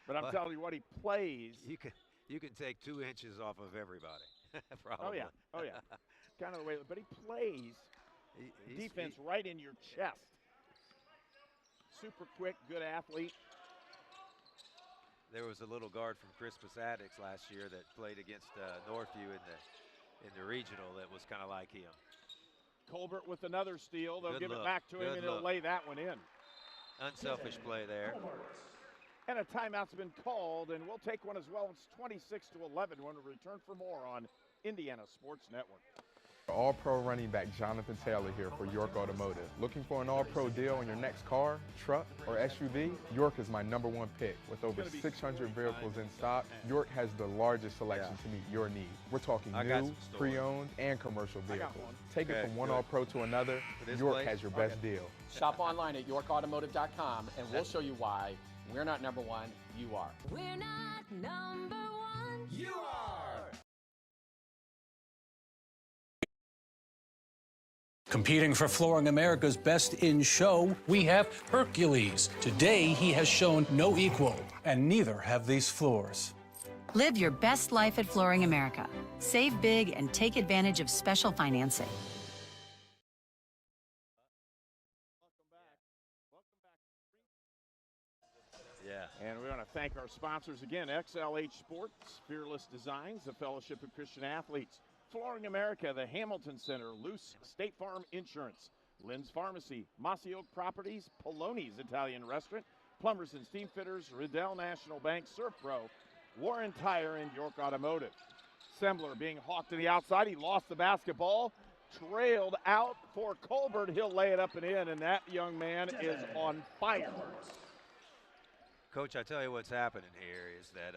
But I'm telling you what, he plays. You can take 2 inches off of everybody. Probably. Oh yeah. Kind of the way, but he plays defense right in your chest. Super quick, good athlete. There was a little guard from Crispus Attucks last year that played against Northview in the regional that was kind of like him. Colbert with another steal. They'll give it back to him, and look. he'll lay that one in. Unselfish play there. And a timeout's been called, and we'll take one as well. It's 26-11 when we return for more on Indiana Sports Network. All-Pro running back Jonathan Taylor here for York Automotive. Looking for an All-Pro deal on your next car, truck, or SUV? York is my #1 pick. With over 600 vehicles in stock, York has the largest selection to meet your needs. We're talking new, pre-owned, and commercial vehicles. Take it from one All-Pro to another, York has your best deal. Shop online at yorkautomotive.com, and we'll show you why we're not #1, you are. We're not #1, you are. Competing for Flooring America's Best in Show, we have Hercules. Today, he has shown no equal, and neither have these floors. Live your best life at Flooring America. Save big and take advantage of special financing. Yeah. And we want to thank our sponsors again, XLH Sports, Fearless Designs, the Fellowship of Christian Athletes, Flooring America, the Hamilton Center, Luce State Farm Insurance, Lynn's Pharmacy, Mossy Oak Properties, Poloni's Italian Restaurant, Plumbers and Steam Fitters, Riddell National Bank, Surf Pro, Warren Tire, and York Automotive. Sembler being hawked to the outside. He lost the basketball, trailed out for Colbert. He'll lay it up and in, and that young man is on fire. Coach, I tell you what's happening here is that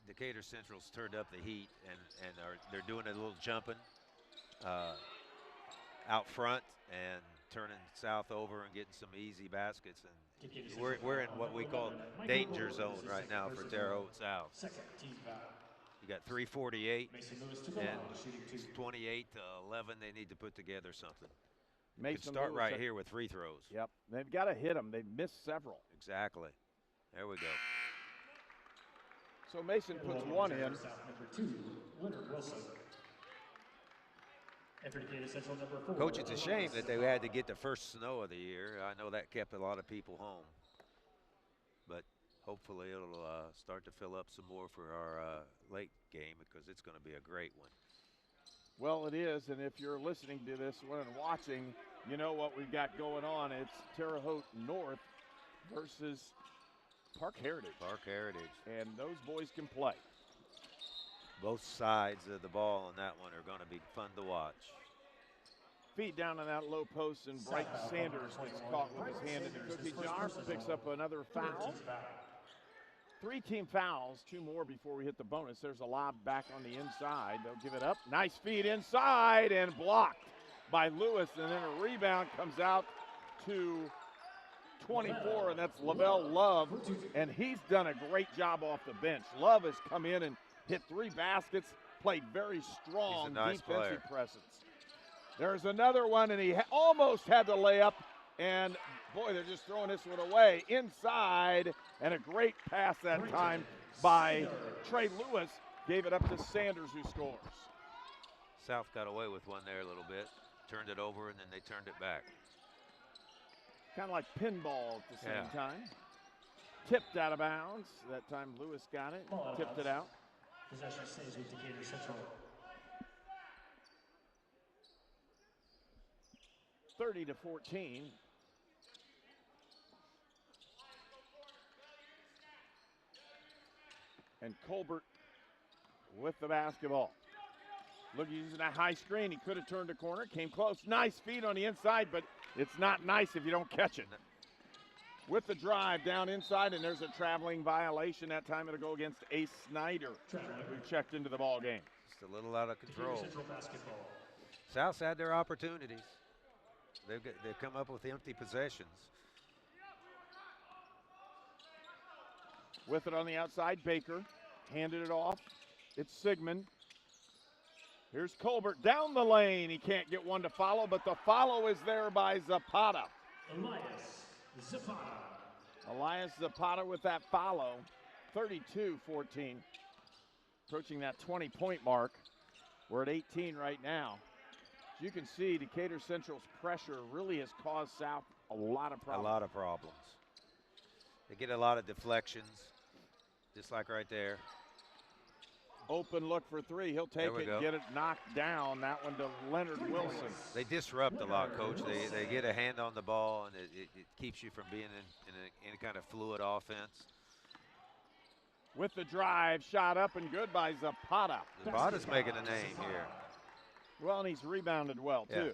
Decatur Central's turned up the heat, and they're doing a little jumping out front and turning south over and getting some easy baskets. And we're in what we call danger zone right now for Terre Haute South. You got 3:48 and 28-11. They need to put together something. They can start right here with free throws. Yep, they've got to hit them. They've missed several. Exactly. There we go. So Mason puts one in. Number 2, Leonard Wilson. Coach, it's a shame that they had to get the first snow of the year. I know that kept a lot of people home. But hopefully it'll start to fill up some more for our late game, because it's going to be a great one. Well, it is, and if you're listening to this one and watching, you know what we've got going on. It's Terre Haute North versus Park Heritage. Park Heritage. And those boys can play. Both sides of the ball on that one are going to be fun to watch. Feed down on that low post, and Bright Sanders gets caught with his hand in the cookie jar, picks up another foul. 3-team fouls, 2 more before we hit the bonus. There's a lob back on the inside. They'll give it up. Nice feed inside and blocked by Lewis, and then a rebound comes out to 24, and that's Lavelle Love, and he's done a great job off the bench. Love has come in and hit 3 baskets, played very strong defensive presence. There's another one, and he almost had the layup, and boy, they're just throwing this one away. Inside, and a great pass that time by Trey Lewis. Gave it up to Sanders, who scores. South got away with one there a little bit, turned it over, and then they turned it back. Kind of like pinball at the same time. Tipped out of bounds. That time Lewis got it, tipped it out. Possession stays with Decatur Central. 30-14. And Colbert with the basketball. Look, he's using that high screen. He could have turned the corner, came close. Nice feed on the inside, but it's not nice if you don't catch it. With the drive down inside, and there's a traveling violation. That time it'll go against Ace Snyder, who checked into the ball game. Just a little out of control. South's had their opportunities. They've come up with empty possessions. With it on the outside, Baker handed it off. It's Sigmund. Here's Colbert down the lane. He can't get one to follow, but the follow is there by Zapata. Elias Zapata with that follow. 32-14. Approaching that 20-point mark. We're at 18 right now. As you can see, Decatur Central's pressure really has caused South a lot of problems. A lot of problems. They get a lot of deflections. just like right there. Open look for three. He'll take it, get it knocked down. That one to Leonard Wilson. They disrupt a lot, Coach. They get a hand on the ball, and it keeps you from being in any kind of fluid offense. With the drive, shot up and good by Zapata. Zapata's making a name here. Well, and he's rebounded well, too.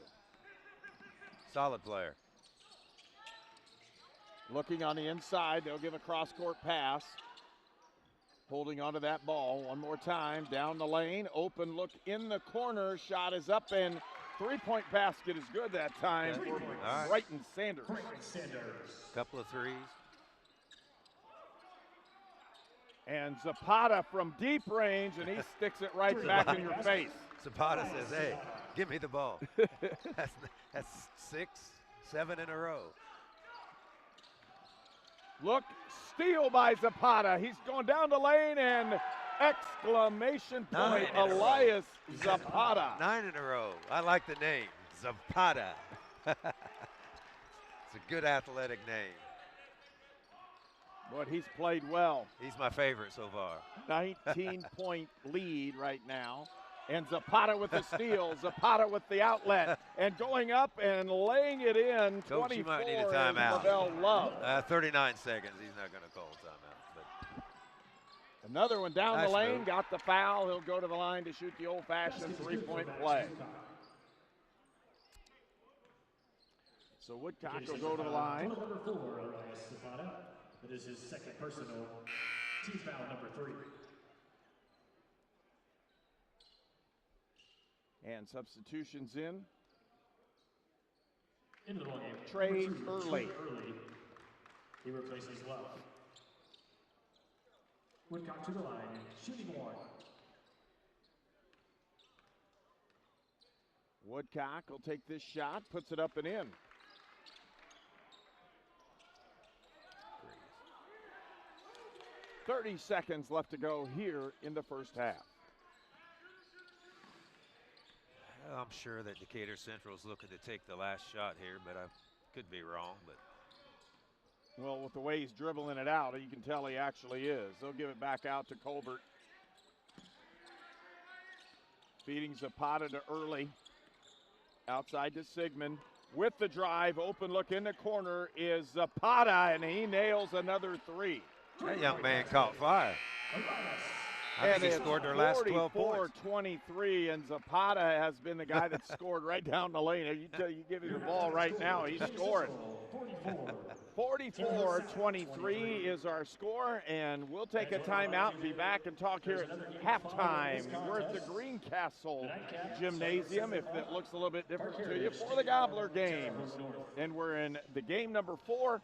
Solid player. Looking on the inside, they'll give a cross-court pass. Holding onto that ball one more time, down the lane, open look in the corner, shot is up and three-point basket is good that time for Brighton Sanders. Couple of threes. And Zapata from deep range, and he sticks it right back in your face. Zapata says, hey, give me the ball. That's 6, 7 in a row. Look, steal by Zapata. He's going down the lane and exclamation point, Elias Zapata. 9 in a row. I like the name, Zapata. It's a good athletic name. But he's played well. He's my favorite so far. 19-point lead right now. And Zapata with the steal, Zapata with the outlet, and going up and laying it in. Coach, 24 you might need a timeout. Lavelle Love. 39 seconds. He's not going to call a timeout. But another one down nice the lane, move. got the foul. He'll go to the line to shoot the old-fashioned three-point play. So Woodcock will go to the line. Number 4, Elias Zapata. That is his second personal. Team foul number 3. And substitutions in. Into the ball game. Trey Number 2, Early. He replaces Love. Woodcock to the line, shooting 1. Woodcock will take this shot, puts it up and in. .30 seconds left to go here in the first half. I'm sure that Decatur Central is looking to take the last shot here, but I could be wrong. But well, with the way he's dribbling it out, you can tell he actually is. They'll give it back out to Colbert. Feeding Zapata to Early. Outside to Sigmund. With the drive, open look in the corner is Zapata, and he nails another three. That young man caught fire. I think he scored their last 12 points. 44-23, and Zapata has been the guy that scored right down the lane. You give him the ball right now, he's scoring. 44-23 is our score, and we'll take a timeout and be back and talk here at halftime. We're at the Greencastle Gymnasium, if it looks a little bit different to you, for the Gobbler Games. And we're in the game number 4.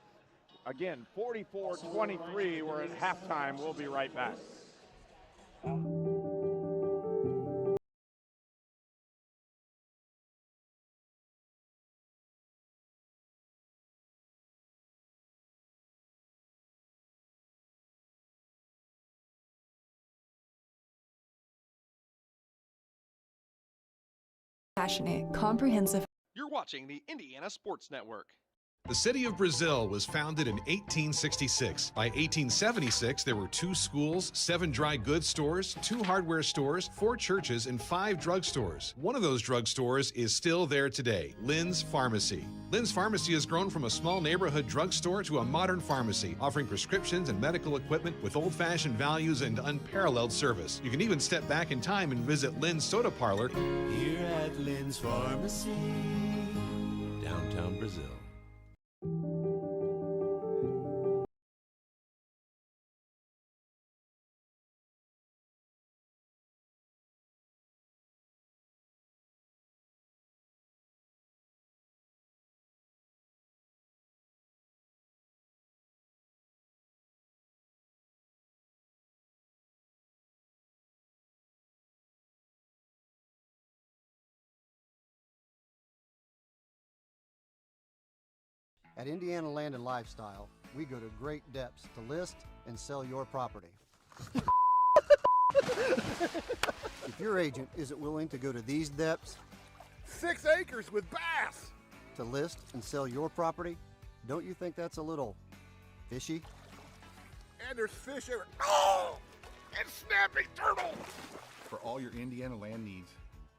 Again, 44-23, we're at halftime. We'll be right back. Passionate, comprehensive. You're watching the Indiana Sports Network. The city of Brazil was founded in 1866. By 1876, there were 2 schools, 7 dry goods stores, 2 hardware stores, 4 churches, and 5 drugstores. One of those drugstores is still there today, Lynn's Pharmacy. Lynn's Pharmacy has grown from a small neighborhood drugstore to a modern pharmacy, offering prescriptions and medical equipment with old-fashioned values and unparalleled service. You can even step back in time and visit Lynn's Soda Parlor Here at Lynn's Pharmacy, downtown Brazil. At Indiana Land and Lifestyle, we go to great depths to list and sell your property. If your agent isn't willing to go to these depths, 6 acres with bass, to list and sell your property, don't you think that's a little fishy? And there's fish everywhere. Oh! And snapping turtle! For all your Indiana land needs,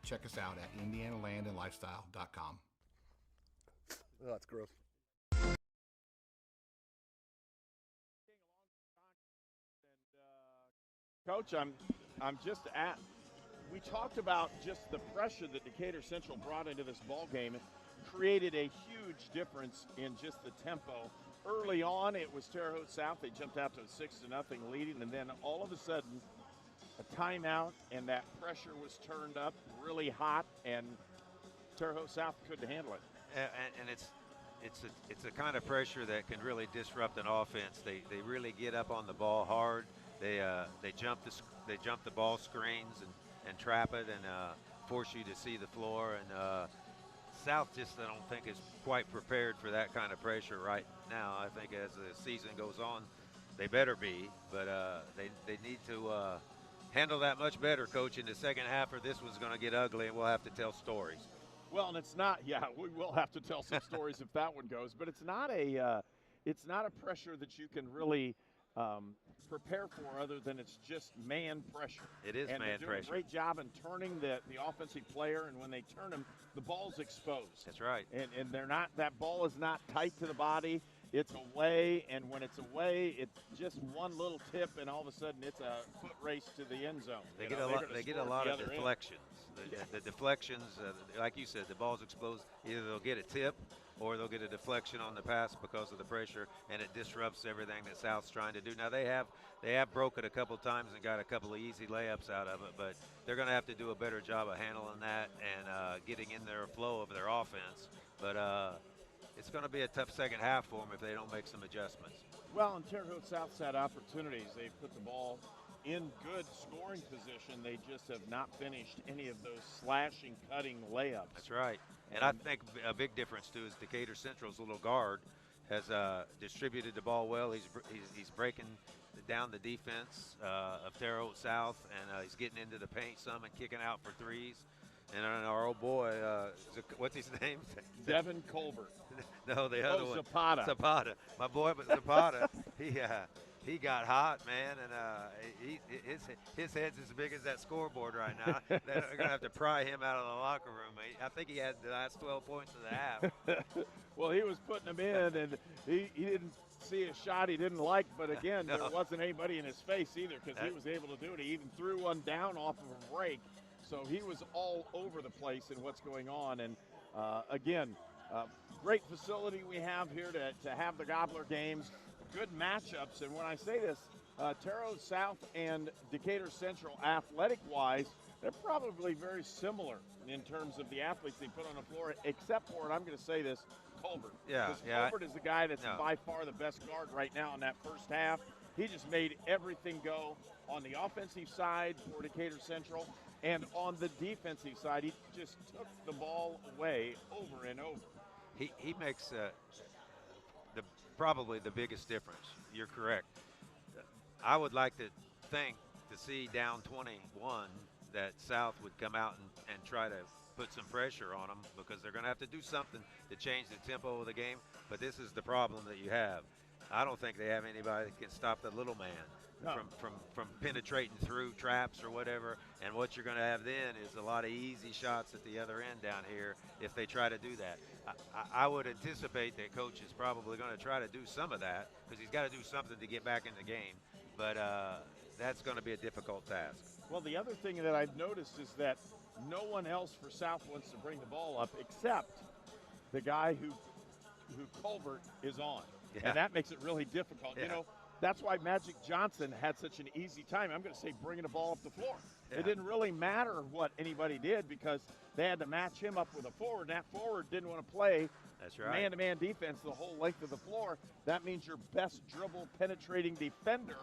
check us out at indianalandandlifestyle.com. Oh, that's gross. Coach, I'm just at. We talked about just the pressure that Decatur Central brought into this ball game. It created a huge difference in just the tempo. Early on, it was Terre Haute South. They jumped out to a 6-0 leading, and then all of a sudden, a timeout, and that pressure was turned up really hot, and Terre Haute South couldn't handle it. And it's a kind of pressure that can really disrupt an offense. They really get up on the ball hard. They jump the ball screens and trap it and force you to see the floor. And South just, I don't think, is quite prepared for that kind of pressure right now. I think as the season goes on, they better be, but they need to handle that much better, Coach, in the second half, or this one's going to get ugly, and we'll have to tell stories. Well, and it's not. Yeah, we will have to tell some stories if that one goes. But it's not a pressure that you can really prepare for, other than it's just man pressure. It is and man they're doing pressure. A great job in turning the offensive player, and when they turn him, the ball's exposed. That's right. And they're not. That ball is not tight to the body. It's away, and when it's away, it's just one little tip, and all of a sudden it's a foot race to the end zone. They get a lot of deflections. The deflections, like you said, the ball's exposed. Either they'll get a tip or they'll get a deflection on the pass because of the pressure, and it disrupts everything that South's trying to do. Now they have broke it a couple times and got a couple of easy layups out of it, but they're going to have to do a better job of handling that and getting in their flow of their offense. But it's going to be a tough second half for them if they don't make some adjustments. Well, and Terre Haute South's had opportunities. They've put the ball in good scoring position. They just have not finished any of those slashing, cutting layups. That's right. And I think a big difference, too, is Decatur Central's little guard has distributed the ball well. He's breaking down the defense of Terre Haute South, and he's getting into the paint some and kicking out for threes. And our old boy, what's his name? Devin Colbert. No, the other one. Zapata. Zapata. My boy, but Zapata, he got hot, man, and his head's as big as that scoreboard right now. They're going to have to pry him out of the locker room. I think he had the last 12 points of the half. Well, he was putting them in, and he didn't see a shot he didn't like, but again, No. there wasn't anybody in his face either, because he was able to do it. He even threw one down off of a break. So he was all over the place in what's going on. And again, great facility we have here to have the Gobbler games. Good matchups. And when I say this, Terre Haute South and Decatur Central, athletic-wise, they're probably very similar in terms of the athletes they put on the floor, except for, and I'm going to say this, Colbert. Yeah. Colbert is the guy that's by far the best guard right now in that first half. He just made everything go on the offensive side for Decatur Central. And on the defensive side, he just took the ball away over and over. He makes probably the biggest difference. You're correct. I would like to see down 21 that South would come out and try to put some pressure on them, because they're going to have to do something to change the tempo of the game. But this is the problem that you have. I don't think they have anybody that can stop the little man. No. From penetrating through traps or whatever, and what you're going to have then is a lot of easy shots at the other end down here if they try to do that. I would anticipate that Coach is probably going to try to do some of that, because he's got to do something to get back in the game, but that's going to be a difficult task. Well, the other thing that I've noticed is that no one else for South wants to bring the ball up except the guy who Colbert is on, and that makes it really difficult. Yeah. You know, that's why Magic Johnson had such an easy time, I'm going to say, bringing the ball up the floor. Yeah. It didn't really matter what anybody did, because they had to match him up with a forward. That forward didn't want to play That's right. man-to-man defense the whole length of the floor. That means your best dribble penetrating defender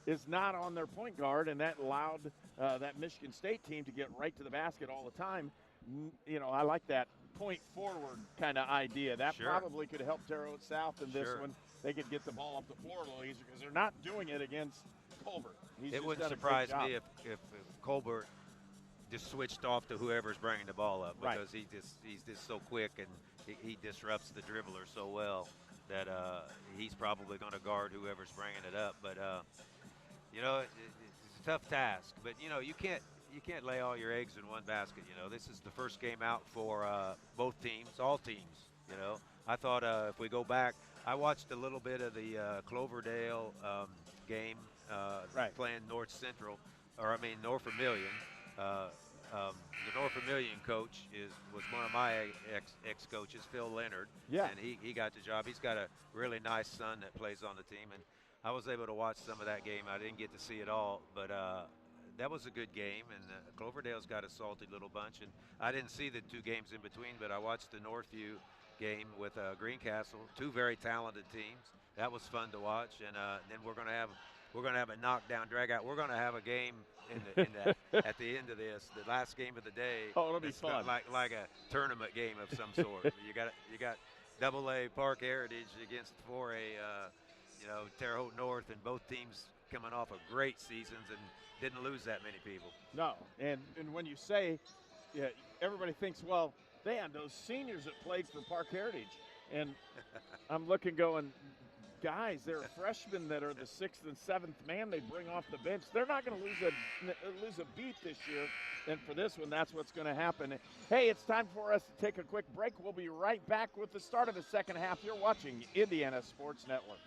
is not on their point guard, and that allowed that Michigan State team to get right to the basket all the time. You know, I like that point forward kind of idea. That probably could help Terre Haute South in this one. They could get the ball up the floor a little easier, because they're not doing it against Colbert. It wouldn't surprise me if Colbert just switched off to whoever's bringing the ball up, because he's just so quick, and he disrupts the dribbler so well. that he's probably going to guard whoever's bringing it up. But you know, it's a tough task. But you know, you can't lay all your eggs in one basket. You know, this is the first game out for both teams, all teams. You know, I thought if we go back, I watched a little bit of the Cloverdale game playing North Central, North Vermilion. The North Vermilion coach was one of my ex-coaches, Phil Leonard. Yeah. And he got the job. He's got a really nice son that plays on the team, and I was able to watch some of that game. I didn't get to see it all, but that was a good game, and Cloverdale's got a salty little bunch, and I didn't see the two games in between, but I watched the Northview game with Greencastle, two very talented teams. That was fun to watch, and then we're going to have a knockdown, drag out. We're going to have a game at the end of this, the last game of the day. Oh, it'll be fun. Like a tournament game of some sort. You got AA Park Heritage against 4A, Terre Haute North, and both teams coming off of great seasons and didn't lose that many people. No, and when you say, everybody thinks, well, man, those seniors that played for Park Heritage, and I'm looking going, guys, they're freshmen that are the 6th and 7th man they bring off the bench. They're not going to lose a beat this year. And for this one, that's what's going to happen. Hey, it's time for us to take a quick break. We'll be right back with the start of the second half. You're watching Indiana Sports Network.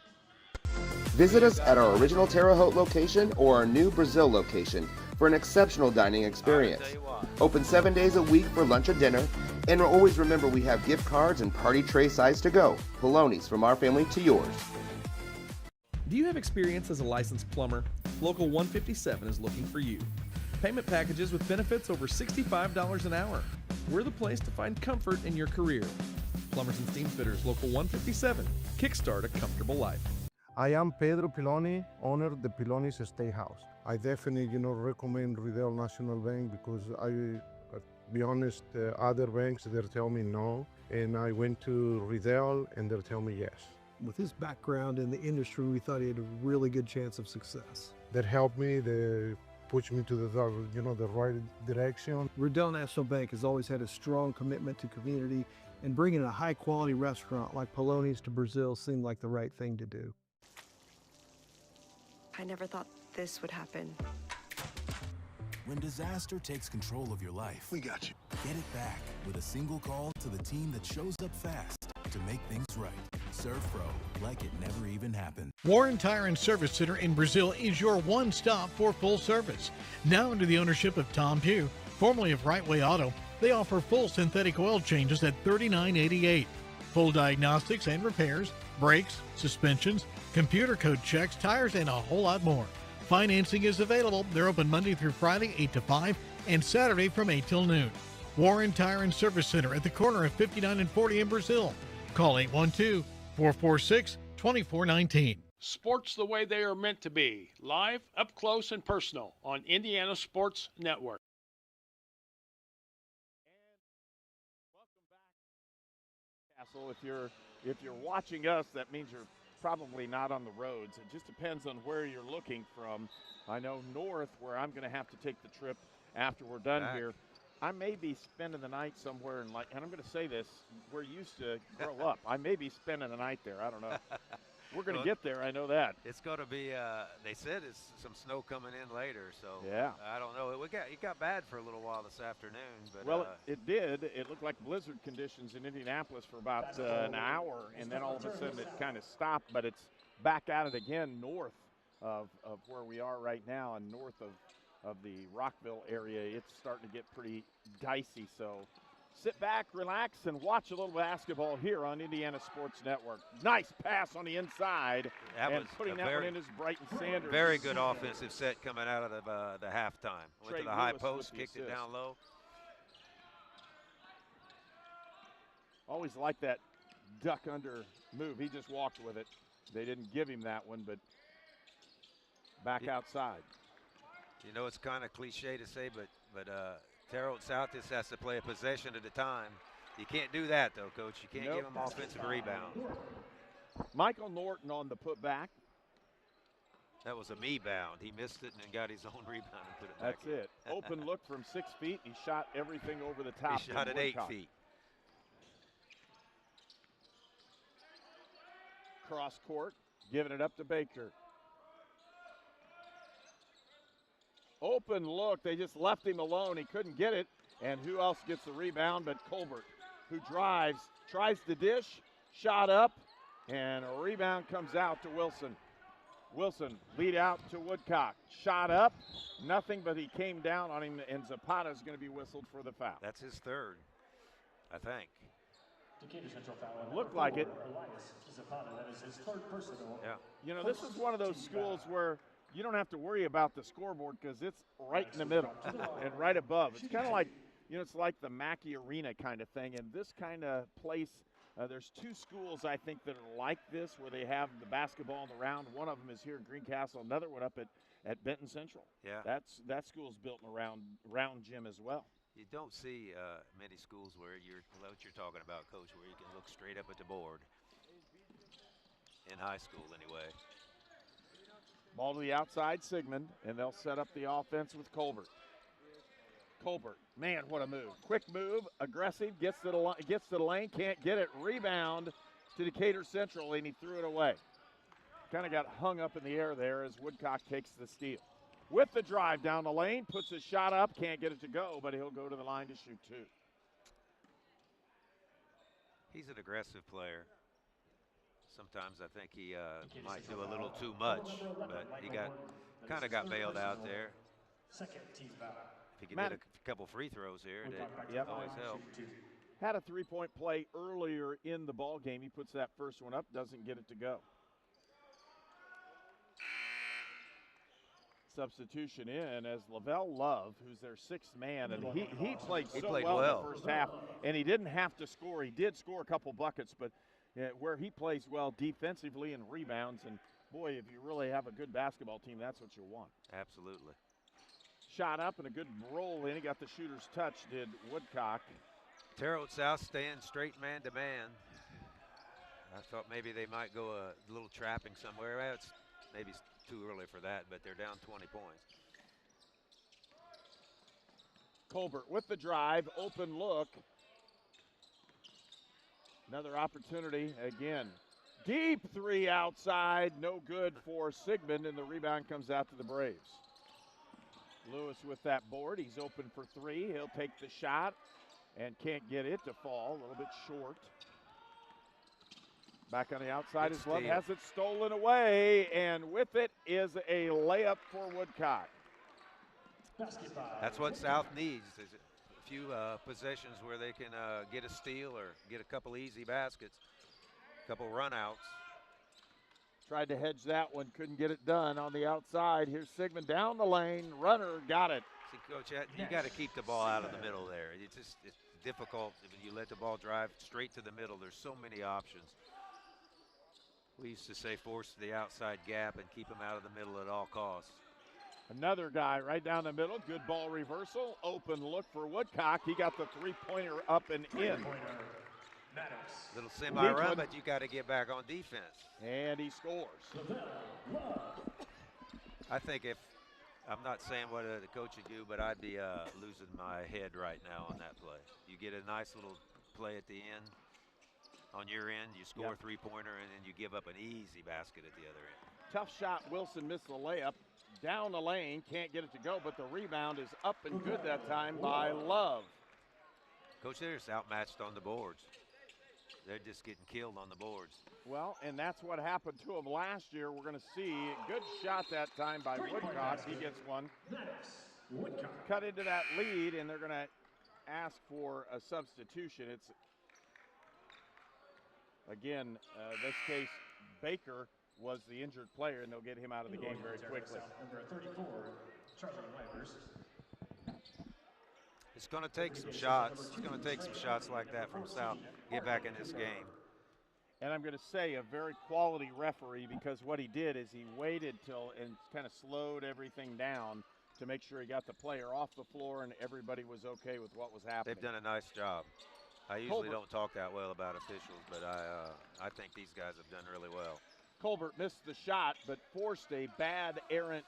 Visit us at our original Terre Haute location or our new Brazil location for an exceptional dining experience. Open 7 days a week for lunch or dinner. And always remember, we have gift cards and party tray size to go. Polonies, from our family to yours. Do you have experience as a licensed plumber? Local 157 is looking for you. Payment packages with benefits over $65 an hour. We're the place to find comfort in your career. Plumbers and Steam Fitters, Local 157. Kickstart a comfortable life. I am Pedro Piloni, owner of the Piloni's Estate House. I definitely, recommend Riddell National Bank because be honest, other banks, they'll tell me no. And I went to Riddell and they'll tell me yes. With his background in the industry, we thought he had a really good chance of success. That helped me, they pushed me to the right direction. Riddell National Bank has always had a strong commitment to community, and bringing a high-quality restaurant like Poloni's to Brazil seemed like the right thing to do. I never thought this would happen. When disaster takes control of your life, we got you. Get it back with a single call to the team that shows up fast to make things right. Serve Pro, like it never even happened. Warren Tire and Service Center in Brazil is your one stop for full service. Now under the ownership of Tom Pugh, formerly of Right Way Auto, they offer full synthetic oil changes at $39.88. Full diagnostics and repairs, brakes, suspensions, computer code checks, tires, and a whole lot more. Financing is available. They're open Monday through Friday, 8 to 5, and Saturday from 8 till noon. Warren Tire and Service Center at the corner of 59 and 40 in Brazil. Call 812-446-2419. Sports the way they are meant to be. Live, up close, and personal on Indiana Sports Network. Castle, if you're watching us, that means you're probably not on the roads. It just depends on where you're looking from. I know north, where I'm going to have to take the trip after we're done here. I may be spending the night somewhere and I'm going to say this, where you used to grow up. I may be spending the night there. I don't know. We're going to get there. I know that. It's going to be, they said it's some snow coming in later, so yeah. I don't know. It got bad for a little while this afternoon. But, well, it did. It looked like blizzard conditions in Indianapolis for about an hour, and then all of a sudden it kind of stopped, but it's back at it again north of where we are right now and north of the Rockville area. It's starting to get pretty dicey, so sit back, relax, and watch a little basketball here on Indiana Sports Network. Nice pass on the inside, and putting that one in is Brighton Sanders. Very good offensive set coming out of the halftime. Went to the high post, kicked it down low. Always like that duck under move. He just walked with it. They didn't give him that one, but back outside. You know, it's kind of cliche to say, but Terre Haute South just has to play a possession at a time. You can't do that, though, Coach. You can't give them offensive rebounds. Michael Norton on the putback. That was a me-bound. He missed it and then got his own rebound and put it back. That's it. Open look from 6 feet. He shot everything over the top. He shot at 8 feet. cross court, giving it up to Baker. Open look, they just left him alone. He couldn't get it. And who else gets the rebound but Colbert, who drives, tries to dish, shot up, and a rebound comes out to Wilson. Wilson lead out to Woodcock. Shot up, nothing, but he came down on him, and Zapata is going to be whistled for the foul. That's his third, I think. Looked like it. Zapata, that is his third personal. Yeah. You know, this is one of those schools where you don't have to worry about the scoreboard because it's right in the middle and right above. It's kind of like, you know, it's like the Mackey Arena kind of thing. And this kind of place, there's two schools, I think, that are like this, where they have the basketball in the round. One of them is here in Greencastle, another one up at Benton Central. Yeah. That school's built in a round gym as well. You don't see many schools where what you're talking about, Coach, where you can look straight up at the board. In high school, anyway. Ball to the outside, Sigmund, and they'll set up the offense with Colbert. Colbert, man, what a move. Quick move, aggressive, gets to the lane, can't get it. Rebound to Decatur Central, and he threw it away. Kind of got hung up in the air there as Woodcock takes the steal. With the drive down the lane, puts his shot up, can't get it to go, but he'll go to the line to shoot two. He's an aggressive player. Sometimes I think he might do a little too much, but he kind of got bailed out there. Second team foul. If he can get a couple free throws here, that always help. Had a three-point play earlier in the ball game. He puts that first one up, doesn't get it to go. Substitution in as Lavelle Love, who's their sixth man, and he played well in the first half, and he didn't have to score. He did score a couple buckets, but where he plays well defensively and rebounds, and boy, if you really have a good basketball team, that's what you want. Absolutely. Shot up and a good roll in. He got the shooter's touch, did Woodcock. Terre Haute South staying straight man-to-man. I thought maybe they might go a little trapping somewhere. Well, it's maybe too early for that, but they're down 20 points. Colbert with the drive, open look. Another opportunity again. Deep three outside, no good for Sigmund, and the rebound comes out to the Braves. Lewis with that board, he's open for three. He'll take the shot and can't get it to fall, a little bit short. Back on the outside as Love has it stolen away, and with it is a layup for Woodcock. That's what South needs, is a few possessions where they can get a steal or get a couple easy baskets, a couple runouts. Tried to hedge that one, couldn't get it done on the outside. Here's Sigmund down the lane, runner got it. See, Coach, you got to keep the ball out of the middle there. It's difficult when you let the ball drive straight to the middle. There's so many options. We used to say force the outside gap and keep them out of the middle at all costs. Another guy right down the middle, good ball reversal, open look for Woodcock. He got the three-pointer up and in. Little semi-run, but you got to get back on defense. And he scores. I think I'm not saying what the coach would do, but I'd be losing my head right now on that play. You get a nice little play at the end. On your end, you score a three-pointer, and then you give up an easy basket at the other end. Tough shot. Wilson missed the layup. Down the lane, can't get it to go, but the rebound is up and good that time by Love. Coach, they're just outmatched on the boards. They're just getting killed on the boards. Well, and that's what happened to him last year. We're going to see a good shot that time by Woodcock. He gets one. Cut into that lead, and they're going to ask for a substitution. It's, again, this case, Baker was the injured player, and they'll get him out of the game very quickly. Number 34, Charlie Wipers. It's going to take some shots. It's going to take some shots like that from South. Get back in this game. And I'm going to say a very quality referee, because what he did is he waited till and kind of slowed everything down to make sure he got the player off the floor and everybody was okay with what was happening. They've done a nice job. I usually don't talk that well about officials, but I think these guys have done really well. Colbert missed the shot, but forced a bad errant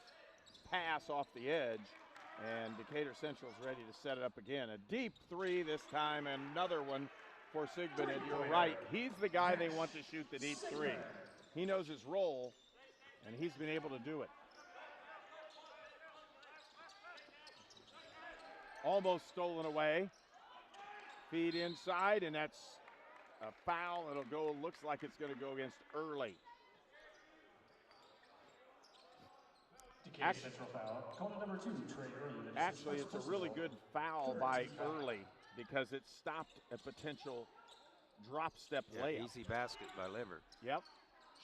pass off the edge, and Decatur Central's ready to set it up again. A deep three this time, and another one for Sigmund, and you're right, he's the guy they want to shoot the deep three. He knows his role, and he's been able to do it. Almost stolen away. Feed inside, and that's a foul. It'll go, looks like it's going to go against Early. Central foul. Call number 2, Trey Early. Actually, it's a really good foul by Early because it stopped a potential drop step layup. Easy basket by Liver. Yep.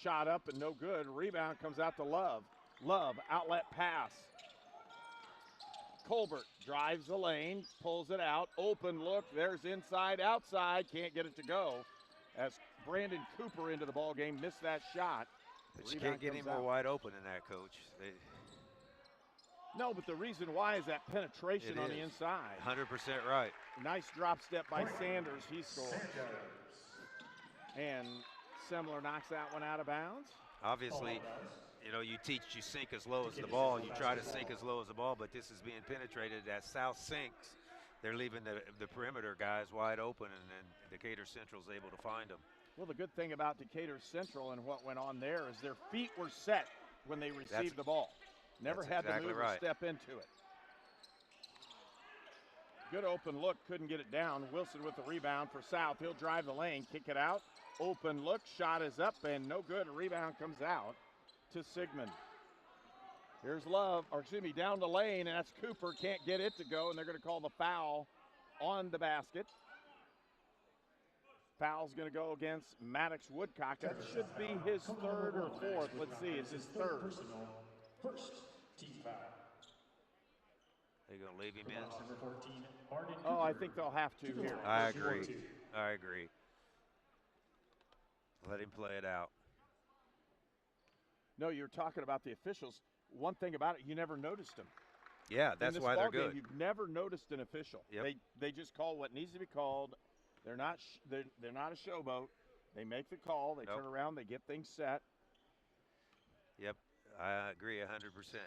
Shot up and no good. Rebound comes out to Love. Love, outlet pass. Colbert drives the lane, pulls it out. Open look. There's inside, outside. Can't get it to go. As Brandon Cooper into the ball game missed that shot. But you can't get any more wide open than that, Coach. No, but the reason why is that penetration on the inside. 100% right. Nice drop step by Sanders. He scores. And Semler knocks that one out of bounds. Obviously, you know, you sink as low as the ball. You try to sink as low as the ball, but this is being penetrated. As South sinks, they're leaving the perimeter guys wide open, and then Decatur Central's able to find them. Well, the good thing about Decatur Central and what went on there is their feet were set when they received the ball. Never had to move or step into it. Good open look, couldn't get it down. Wilson with the rebound for South. He'll drive the lane, kick it out. Open look, shot is up and no good. A rebound comes out to Sigmund. Here's Love, or excuse me, down the lane, and that's Cooper. Can't get it to go, and they're going to call the foul on the basket. Foul's going to go against Maddox Woodcock. That should be his third or fourth. Let's see, it's his third. First team foul. They're going to leave him in? Number 14, Arden Oh, Cooper. I think they'll have to here. I agree. Let him play it out. No, you're talking about the officials. One thing about it, you never noticed them. Yeah, that's why they're good. You've never noticed an official. Yep. They just call what needs to be called. They're not they're not a showboat. They make the call. They turn around. They get things set. Yep, I agree 100%.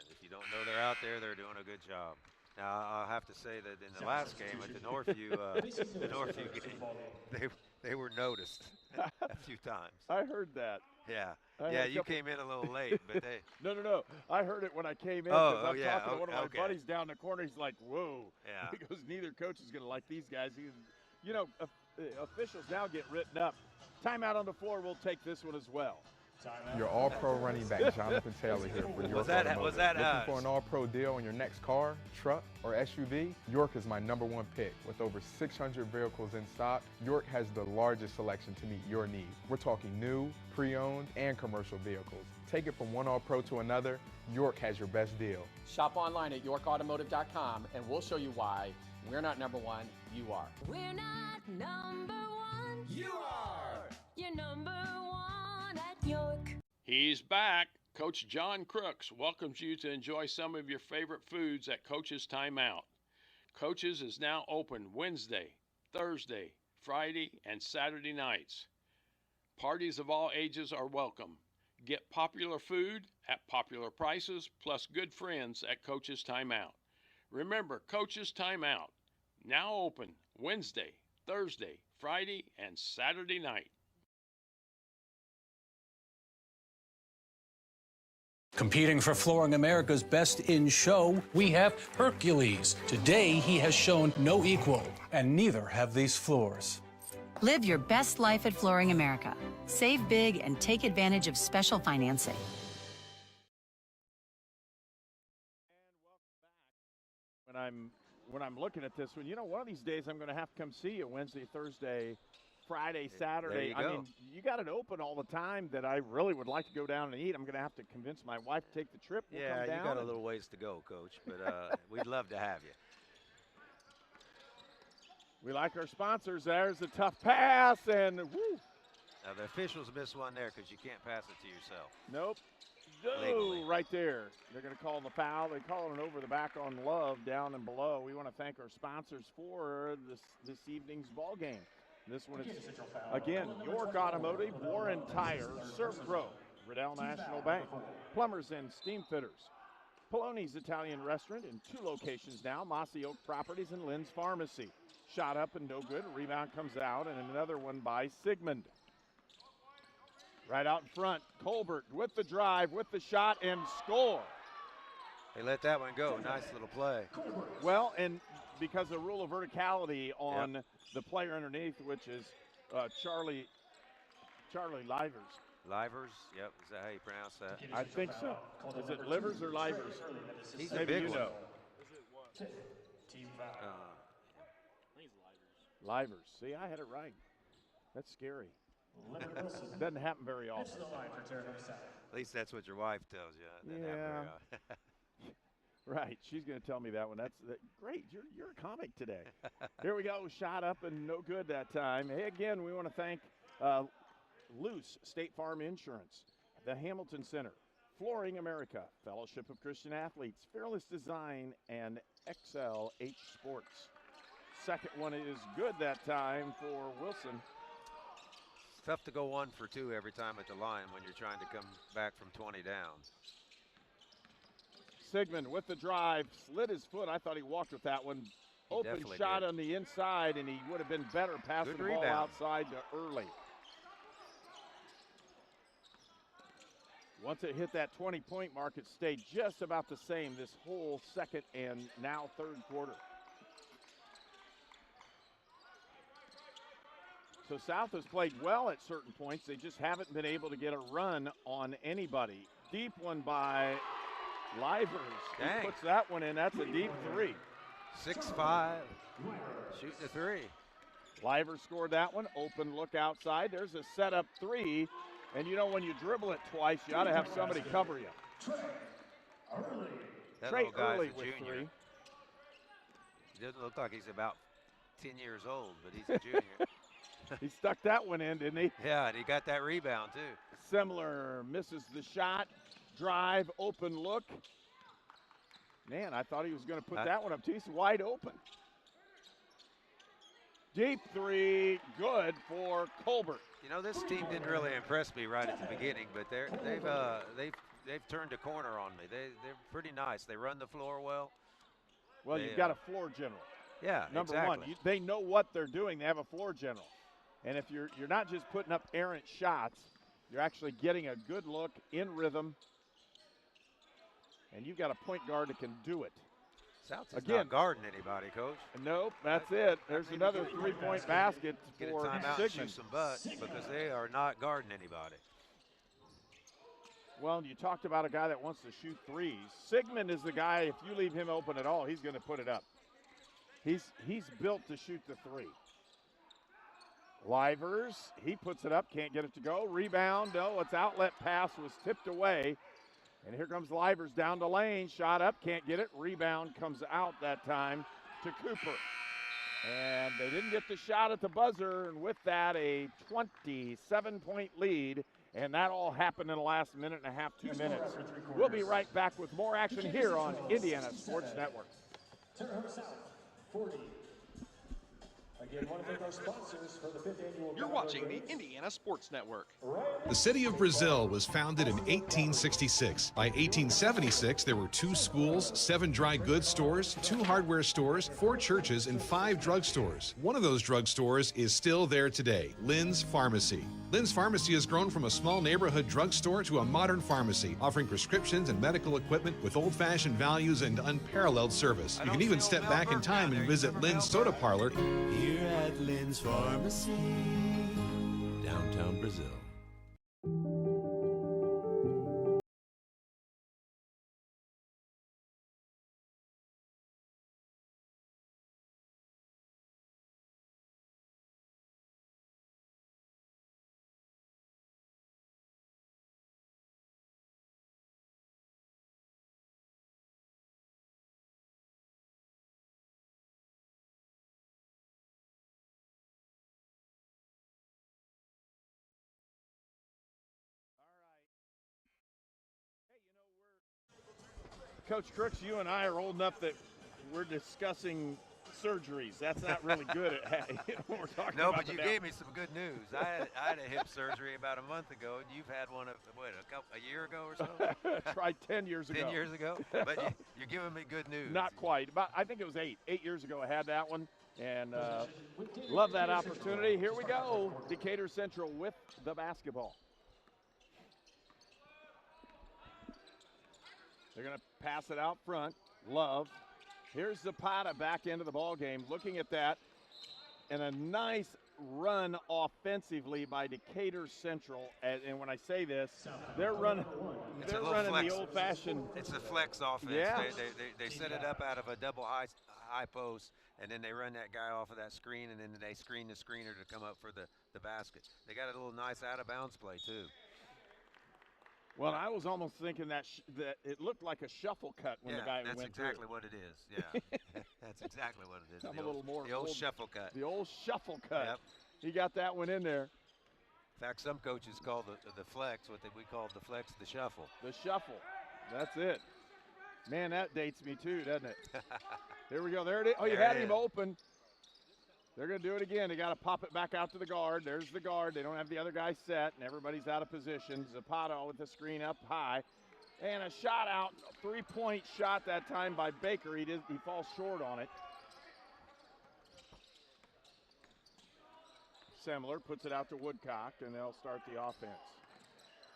If you don't know they're out there, they're doing a good job. Now I'll have to say that in the last game at the Northview game, they were noticed a few times. I heard that. Yeah, you came in a little late, but they. No. I heard it when I came in. I'm talking to one of my buddies down the corner. He's like, "Whoa!" Yeah. He goes, "Neither coach is going to like these guys." You know, officials now get written up. Timeout on the floor. We'll take this one as well. Your all-pro running back, Jonathan Taylor here for York Automotive. Looking for an all-pro deal on your next car, truck, or SUV? York is my #1 pick. With over 600 vehicles in stock, York has the largest selection to meet your needs. We're talking new, pre-owned, and commercial vehicles. Take it from one all-pro to another, York has your best deal. Shop online at yorkautomotive.com, and we'll show you why we're not #1, you are. We're not #1. You are. You're #1 at York. He's back. Coach John Crooks welcomes you to enjoy some of your favorite foods at Coach's Timeout. Coach's is now open Wednesday, Thursday, Friday, and Saturday nights. Parties of all ages are welcome. Get popular food at popular prices, plus good friends at Coach's Timeout. Remember, Coach's Timeout, now open Wednesday, Thursday, Friday, and Saturday night. Competing for Flooring America's Best in Show, we have Hercules. Today, he has shown no equal, and neither have these floors. Live your best life at Flooring America. Save big and take advantage of special financing. When I'm looking at this one, you know, one of these days I'm going to have to come see you Wednesday, Thursday, Friday, Saturday. There you go. I mean, you got it open all the time that I really would like to go down and eat. I'm going to have to convince my wife to take the trip. We'll come down you got a little ways to go, Coach, but we'd love to have you. We like our sponsors. There's a tough pass, and woo. Now, the officials missed one there because you can't pass it to yourself. Nope. Legally. No, right there. They're going to call the foul. They call it over the back on Love down and below. We want to thank our sponsors for this evening's ball game. This one is, again, York Automotive, Warren Tire, Surf Pro, Riddell National Bank, Plumbers and Steam Fitters, Poloni's Italian Restaurant in 2 locations now, Mossy Oak Properties and Lynn's Pharmacy. Shot up and no good. Rebound comes out, and another one by Sigmund. Right out in front, Colbert with the drive, with the shot, and score. They let that one go. Nice little play. Well, and because of the rule of verticality on the player underneath, which is Charlie Livers. Livers, yep. Is that how you pronounce that? I think so. Is it Livers or Livers? He's Maybe a big you one. know. Team foul. Livers. See, I had it right. That's scary. Doesn't happen very often. At least that's what your wife tells you. Doesn't happen very often. Right. She's going to tell me that one. That's great. You're a comic today. Here we go. Shot up and no good that time. Hey, again, we want to thank Luce State Farm Insurance, the Hamilton Center, Flooring America, Fellowship of Christian Athletes, Fearless Design, and XLH Sports. Second one is good that time for Wilson. It's tough to go 1 for 2 every time at the line when you're trying to come back from 20 down. Sigmund with the drive, slid his foot. I thought he walked with that one. Open shot on the inside, and he would have been better passing the ball outside to Early. Once it hit that 20-point mark, it stayed just about the same this whole second and now third quarter. So South has played well at certain points. They just haven't been able to get a run on anybody. Deep one by Livers. He puts that one in. That's a deep 3. 6'5", shooting a 3. Livers scored that one. Open look outside. There's a setup 3. And you know when you dribble it twice, you ought to have somebody cover you. That Trey little guy's Early a with junior. 3. He doesn't look like he's about 10 years old, but he's a junior. He stuck that one in, didn't he? Yeah, and he got that rebound, too. Similar misses the shot. Drive, open look. Man, I thought he was going to put that one up, too. He's wide open. Deep 3, good for Colbert. You know, this team didn't really impress me right at the beginning, but they've turned a corner on me. They're pretty nice. They run the floor well. Well, you've got a floor general. Yeah, Number exactly. one, they know what they're doing. They have a floor general. And if you're not just putting up errant shots, you're actually getting a good look in rhythm. And you've got a point guard that can do it. South is not guarding anybody, Coach. Nope, that's it. There's another three-point basket Get a for timeout and Sigmund. shoot some butt because they are not guarding anybody. Well, you talked about a guy that wants to shoot threes. Sigmund is the guy, if you leave him open at all, he's going to put it up. He's built to shoot the 3. Livers, he puts it up, can't get it to go. Rebound, no, its outlet pass was tipped away. And here comes Livers down the lane, shot up, can't get it. Rebound comes out that time to Cooper. And they didn't get the shot at the buzzer, and with that, a 27-point lead. And that all happened in the last minute and a half, 2 minutes. We'll be right back with more action here on Indiana Sports Network. Terre Haute South, 40. Again, want to thank our sponsors for the 5th annual. You're watching the Indiana Sports Network. The city of Brazil was founded in 1866. By 1876, there were 2 schools, 7 dry goods stores, 2 hardware stores, 4 churches, and 5 drugstores. One of those drugstores is still there today, Lynn's Pharmacy. Lynn's Pharmacy has grown from a small neighborhood drugstore to a modern pharmacy, offering prescriptions and medical equipment with old-fashioned values and unparalleled service. You can even step back in time and visit Lynn's Soda Parlor Here at Lynn's Pharmacy, downtown Brazil. Coach Crooks, you and I are old enough that we're discussing surgeries. That's not really good at when we're talking No, about but you gave me some good news. I had a hip surgery about a month ago, and you've had one a year ago or so? Tried 10 years ago. 10 years ago? But you're giving me good news. Not quite. I think it was 8. 8 years ago I had that one, and love that opportunity. Here we go. Decatur Central with the basketball. They're going to pass it out front. Love. Here's Zapata back into the ball game. Looking at that, and a nice run offensively by Decatur Central. And when I say this, they're running. They're running the old-fashioned. It's a flex offense. Yeah. They set it up out of a double high post, and then they run that guy off of that screen, and then they screen the screener to come up for the basket. They got a little nice out-of-bounds play too. Well, I was almost thinking that it looked like a shuffle cut when the guy went through. That's exactly what it is. Yeah, that's exactly what it is. I'm a little more the old shuffle cut. The old shuffle cut. Yep. He got that one in there. In fact, some coaches call the flex we call the flex the shuffle. The shuffle. That's it. Man, that dates me too, doesn't it? Here we go. There it is. Oh, you had him open. They're going to do it again. They got to pop it back out to the guard. There's the guard. They don't have the other guy set, and everybody's out of position. Zapata with the screen up high. And a shot out, three-point shot that time by Baker. He falls short on it. Semler puts it out to Woodcock, and they'll start the offense.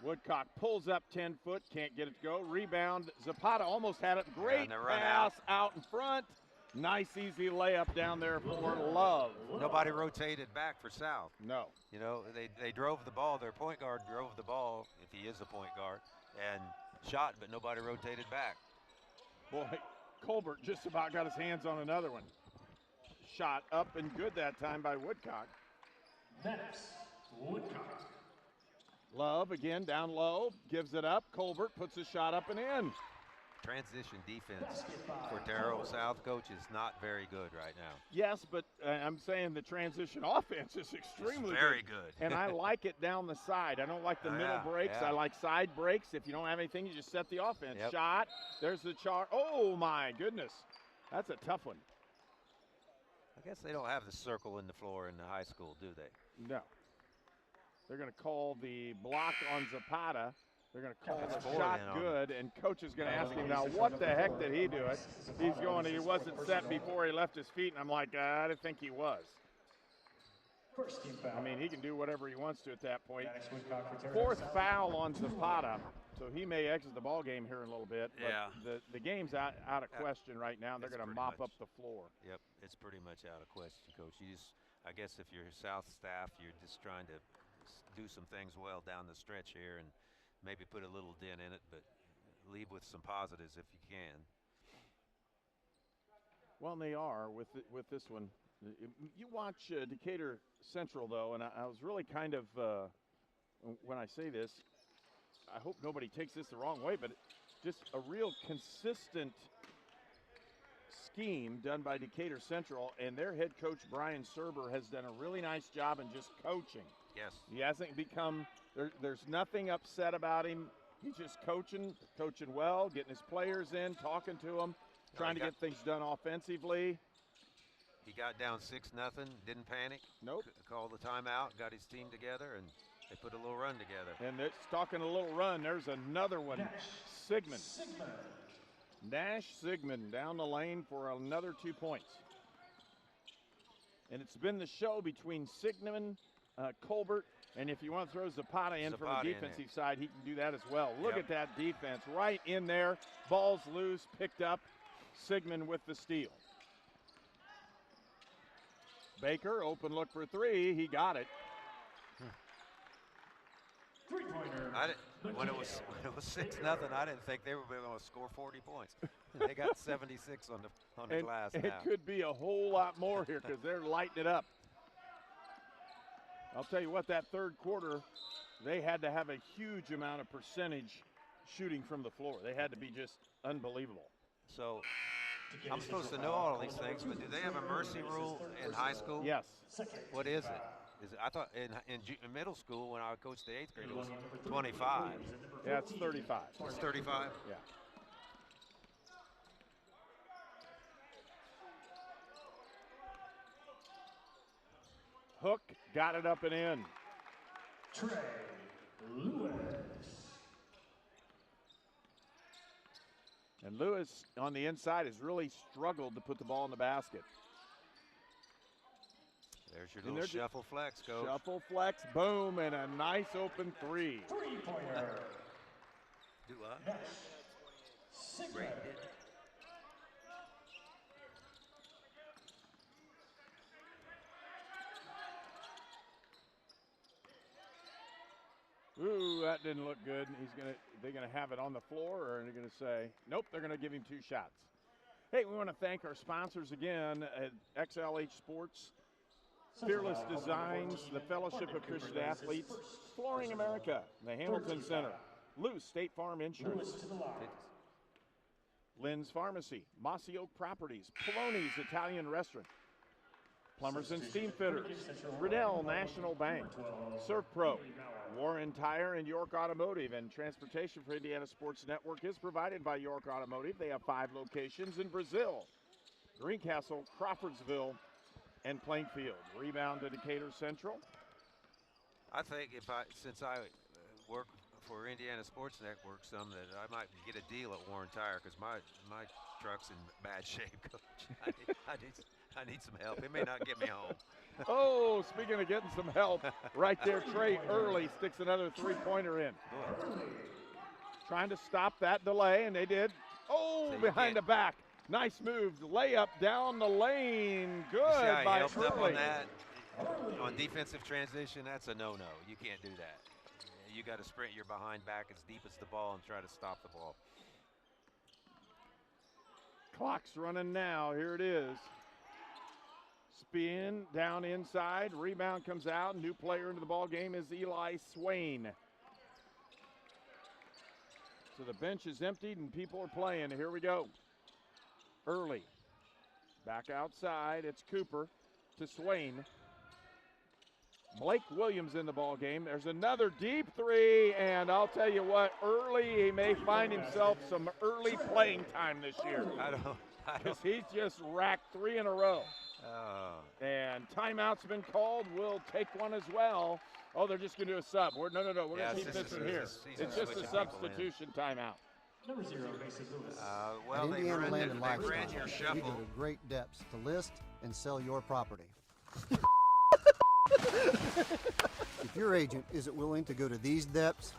Woodcock pulls up 10 foot, can't get it to go. Rebound, Zapata almost had it. Great pass out in front. Nice, easy layup down there for Love. Nobody rotated back for South. No. You know, they drove the ball. Their point guard drove the ball, if he is a point guard, and shot, but nobody rotated back. Boy, Colbert just about got his hands on another one. Shot up and good that time by Woodcock. Next, Woodcock. Love again down low, gives it up. Colbert puts a shot up and in. Transition defense for Terre Haute South coach is not very good right now. Yes, but I'm saying the transition offense is extremely very good. And I like it down the side. I don't like the middle breaks. Yeah. I like side breaks. If you don't have anything, you just set the offense. Yep. Shot. There's the char. Oh, my goodness. That's a tough one. I guess they don't have the circle in the floor in the high school, do they? No. They're going to call the block on Zapata. They're going to call the shot good, and coach is going to ask him, now, what the heck did he do it? He's going, he wasn't set before he left his feet, and I'm like, I didn't think he was. I mean, he can do whatever he wants to at that point. Fourth foul on Zapata, so he may exit the ball game here in a little bit. But yeah. The game's out of question right now. They're going to mop up the floor. Yep, it's pretty much out of question, Coach. You just, I guess if you're South staff, you're just trying to do some things well down the stretch here and maybe put a little dent in it, but leave with some positives if you can. Well, and they are with this one. You watch Decatur Central, though, and I was really kind of, when I say this, I hope nobody takes this the wrong way, but just a real consistent scheme done by Decatur Central, and their head coach, Brian Serber, has done a really nice job in just coaching. Yes. He hasn't become, there's nothing upset about him. He's just coaching well, getting his players in, talking to them, trying to get things done offensively. He got down 6-0, didn't panic. Nope. Called the timeout, got his team together, and they put a little run together. And it's talking a little run. There's another one. Sigmund. Nash Sigmund down the lane for another 2 points. And it's been the show between Sigmund, Colbert, and if you want to throw Zapata in from the defensive side, he can do that as well. Look at that defense right in there. Ball's loose, picked up. Sigmund with the steal. Baker, open look for three. He got it. When it was 6-0, I didn't think they were going to score 40 points. They got 76 on the glass now. It could be a whole lot more here because they're lighting it up. I'll tell you what, that third quarter, they had to have a huge amount of percentage shooting from the floor. They had to be just unbelievable. So I'm supposed to know all these things, but do they have a mercy rule in high school? Yes. What is it? I thought in middle school when I coached the 8th grade, it was 25. Yeah, it's 35. It's 35? Yeah. Hook got it up and in. Trey Lewis. And Lewis on the inside has really struggled to put the ball in the basket. There's your little shuffle flex, Coach. Shuffle flex, boom, and a nice open three. Three-pointer. Do what? Great. Ooh, that didn't look good. They're gonna have it on the floor, or they're gonna say, nope, they're gonna give him 2 shots. Hey, we want to thank our sponsors again at XLH Sports, Fearless Designs, the Fellowship of Christian Athletes, Flooring America, the Hamilton Center, Luce State Farm Insurance, Lynn's Pharmacy, Mossy Oak Properties, Poloni's Italian Restaurant, Plumbers and Steam Fitters, Riddell National Bank, Surf Pro, Warren Tire, and York Automotive. And transportation for Indiana Sports Network is provided by York Automotive. They have 5 locations in Brazil, Greencastle, Crawfordsville, and Plainfield. Rebound to Decatur Central. I think since I work for Indiana Sports Network some, that I might get a deal at Warren Tire, because my truck's in bad shape, Coach. I need some help. It may not get me home. Oh, speaking of getting some help, right there, Trey Early sticks another 3-pointer in. Trying to stop that delay, and they did. Oh, so behind the back. Nice move. Layup down the lane. Good you see how he by helped Early. up on that? On defensive transition, that's a no-no. You can't do that. You got to sprint your behind back as deep as the ball and try to stop the ball. Clock's running now. Here it is. Spin down inside. Rebound comes out. New player into the ball game is Eli Swain. So the bench is emptied and people are playing. Here we go. Early. Back outside. It's Cooper to Swain. Blake Williams in the ball game. There's another deep 3, and I'll tell you what, Early, he may find himself some early playing time this year. I don't. Because he's just racked 3 in a row. And timeout's been called. We'll take one as well. Oh, they're just going to do a sub. No. We're going to keep this in here. It's just a substitution timeout. Number 0, Mason Lewis. Well, at Indiana Land and ran Lifestyle, your we shuffle. go to great depths to list and sell your property. If your agent isn't willing to go to these depths,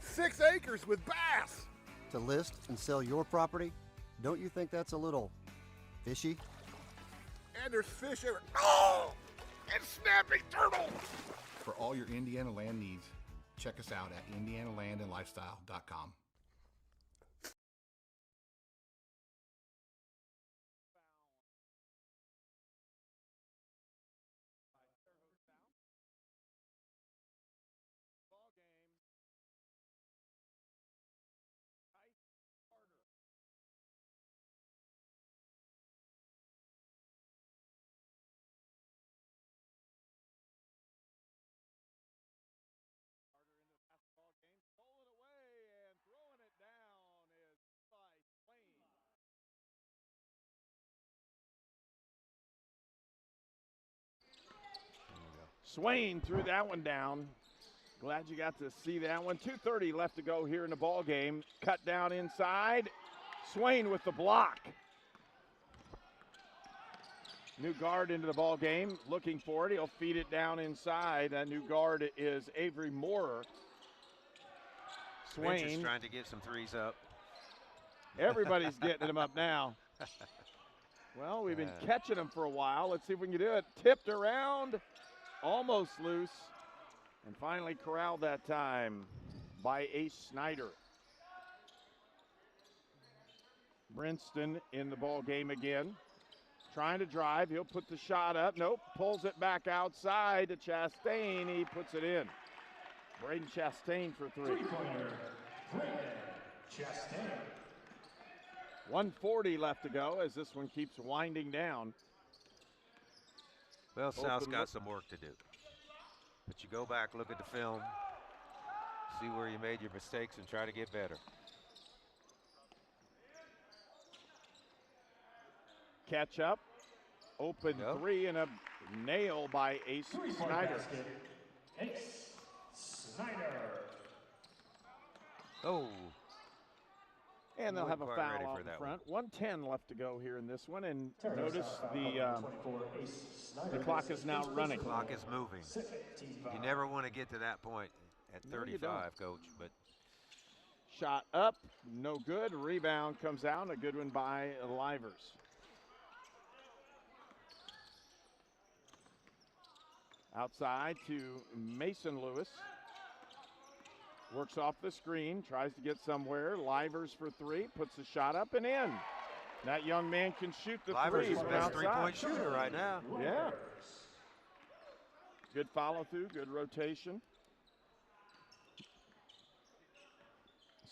6 acres with bass, to list and sell your property, don't you think that's a little fishy? and there's fish everywhere. Oh, and snapping turtles. For all your Indiana land needs, check us out at indianalandandlifestyle.com. Swain threw that one down. Glad you got to see that one. 2:30 left to go here in the ball game. Cut down inside. Swain with the block. New guard into the ball game, looking for it. He'll feed it down inside. That new guard is Avery Moorer. Swain Swain is trying to get some threes up. Everybody's getting them up now. Well, we've been catching them for a while. Let's see if we can do it. Tipped around, almost loose, and finally corralled that time by Ace Snyder. Brinston in the ball game again. Trying to drive, he'll put the shot up. Nope, pulls it back outside to Chastain. He puts it in. Braden Chastain for three. Three-pointer, Braden Chastain. 1:40 left to go as this one keeps winding down. Well, South's got some work to do. But you go back, look at the film, see where you made your mistakes, and try to get better. Catch up, open three, and a nail by Ace Snyder. Basket, Ace Snyder. Oh. And they'll have a Quite foul ready out for in that front. 1:10 left to go here in this one, and Turns notice out, the clock is now running. The clock is moving. You never want to get to that point at No, you 35, Coach. But Shot up, no good. Rebound comes out, a good one by Livers. Outside to Mason Lewis. Works off the screen, tries to get somewhere. Livers for three, puts the shot up and in. That young man can shoot the Livers three is from the best outside. three-point shooter right now. Yeah. Good follow through, good rotation.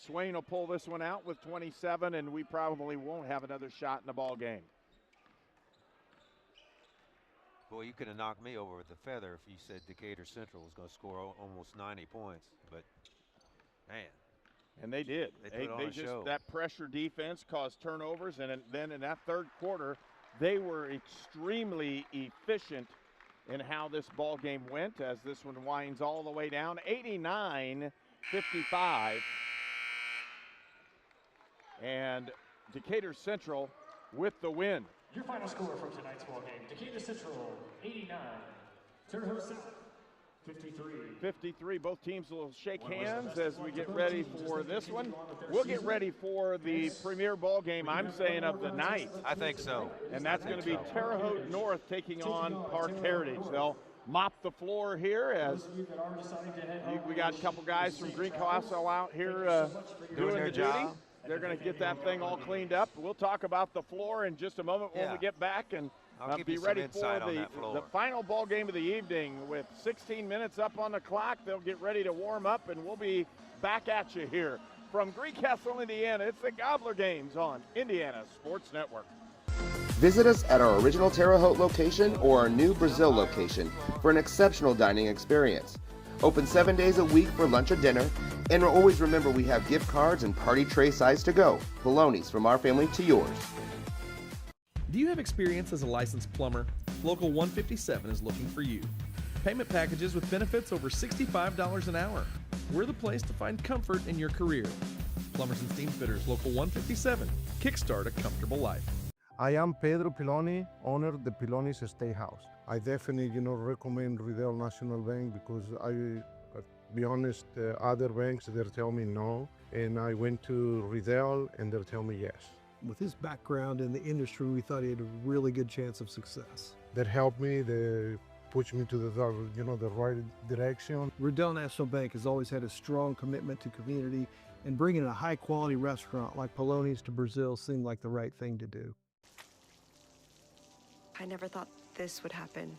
Swain will pull this one out with 27, and we probably won't have another shot in the ball game. Boy, you could have knocked me over with a feather if you said Decatur Central was going to score almost 90 points. But, man. And they did. They just show. That pressure defense caused turnovers, and then in that third quarter, they were extremely efficient in how this ball game went as this one winds all the way down. 89-55. And Decatur Central with the win. Your final score from tonight's ball game: Decatur Central 89, Terre Haute South 53. 53. Both teams will shake hands as we get ready for this one. We'll get ready for the premier ball game, I'm saying, of the night. I think so. And that's going to be Terre Haute North taking on Park Heritage. They'll mop the floor here as we got a couple guys from Greencastle out here doing their the job. duty. They're going to get that thing all cleaned up. We'll talk about the floor in just a moment when we get back and be ready for the final ball game of the evening with 16 minutes up on the clock. They'll get ready to warm up, and we'll be back at you here from Greencastle, Indiana. It's the Gobbler Games on Indiana Sports Network. Visit us at our original Terre Haute location or our new Brazil location for an exceptional dining experience. Open 7 days a week for lunch or dinner, and always remember we have gift cards and party tray size to go. Baloney's from our family to yours. Do you have experience as a licensed plumber? Local 157 is looking for you. Payment packages with benefits over $65 an hour. We're the place to find comfort in your career. Plumbers and Steam Fitters, Local 157. Kickstart a comfortable life. I am Pedro Piloni, owner of the Piloni's Estate House. I definitely, recommend Riddell National Bank because be honest, other banks, they're telling me no. And I went to Riddell and they're telling me yes. With his background in the industry, we thought he had a really good chance of success. That helped me, they pushed me to the right direction. Riddell National Bank has always had a strong commitment to community, and bringing a high-quality restaurant like Poloni's to Brazil seemed like the right thing to do. I never thought this would happen.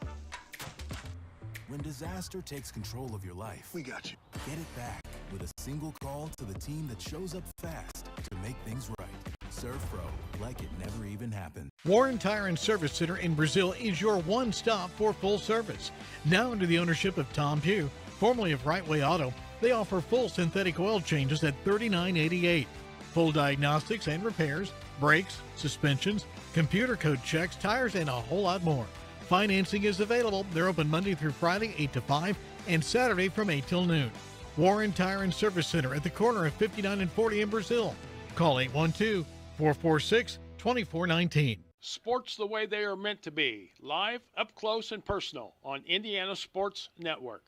When disaster takes control of your life, we got you. Get it back with a single call to the team that shows up fast to make things right. Serve Pro, like it never even happened. Warren Tire and Service Center in Brazil is your one stop for full service. Now under the ownership of Tom Pugh, formerly of Right Way Auto, they offer full synthetic oil changes at $39.88. Full diagnostics and repairs, brakes, suspensions, computer code checks, tires, and a whole lot more. Financing is available. They're open Monday through Friday, 8 to 5, and Saturday from 8 till noon. Warren Tire and Service Center at the corner of 59 and 40 in Brazil. Call 812-446-2419. Sports the way they are meant to be, live, up close, and personal on Indiana Sports Network.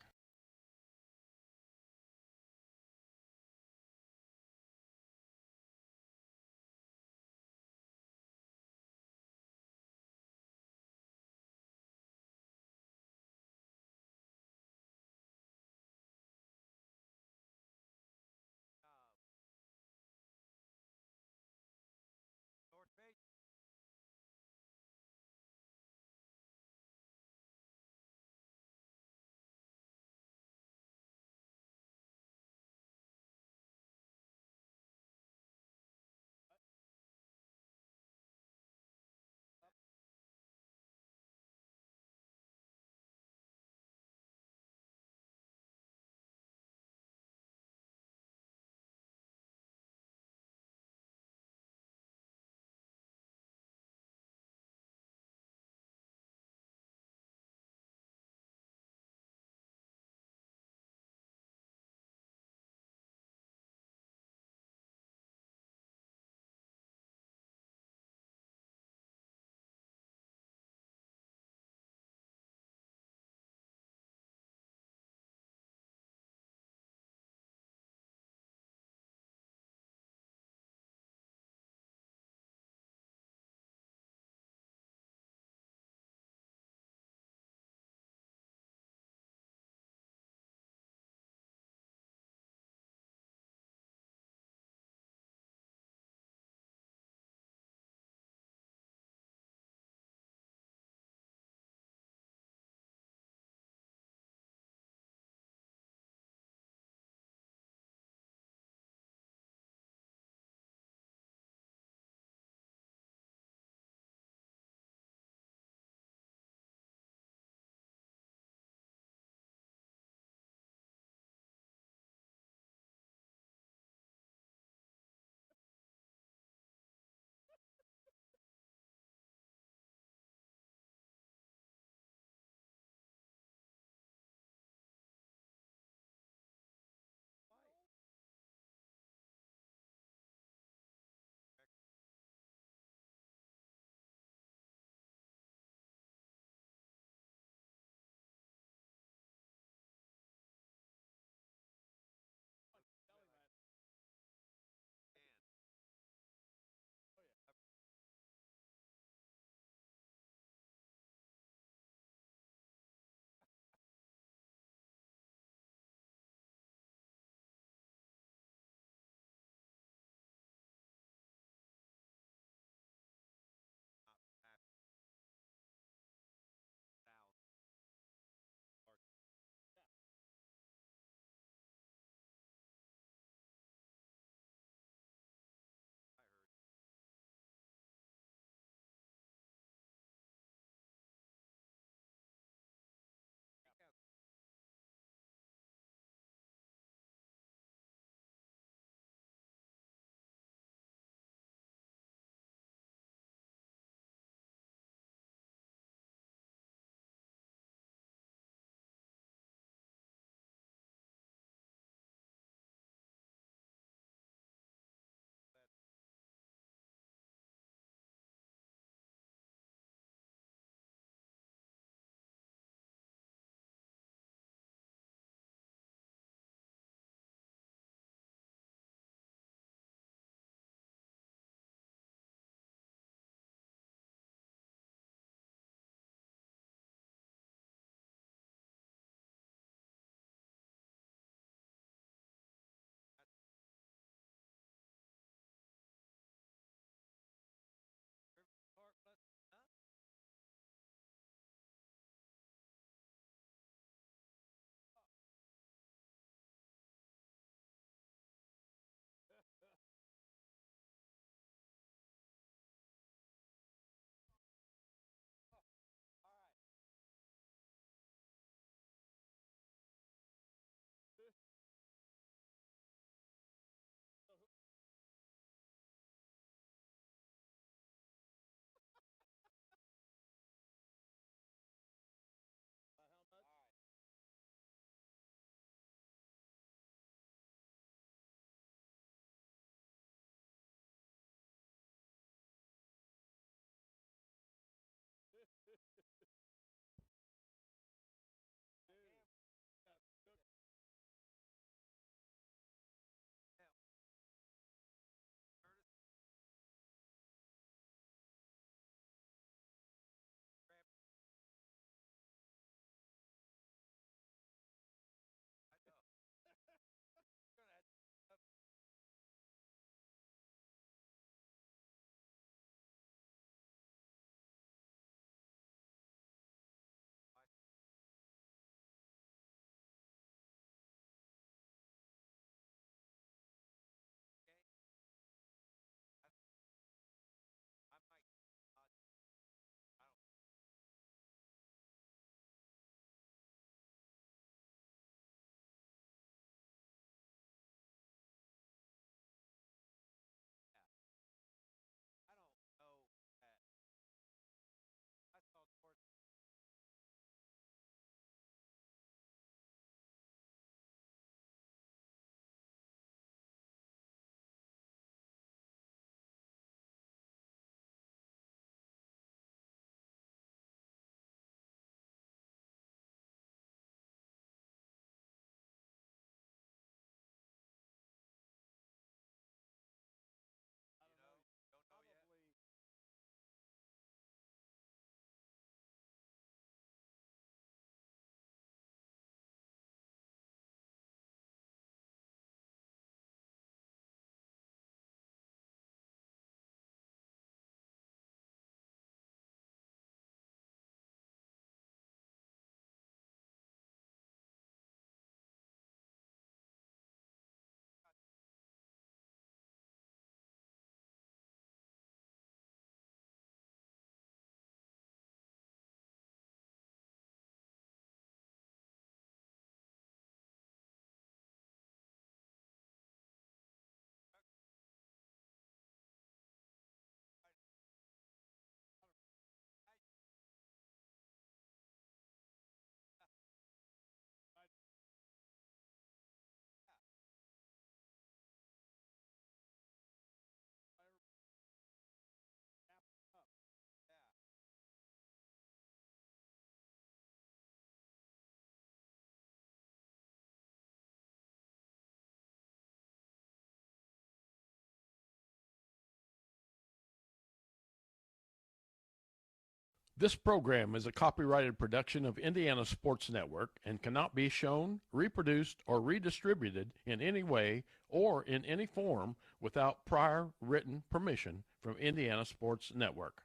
This program is a copyrighted production of Indiana Sports Network and cannot be shown, reproduced, or redistributed in any way or in any form without prior written permission from Indiana Sports Network.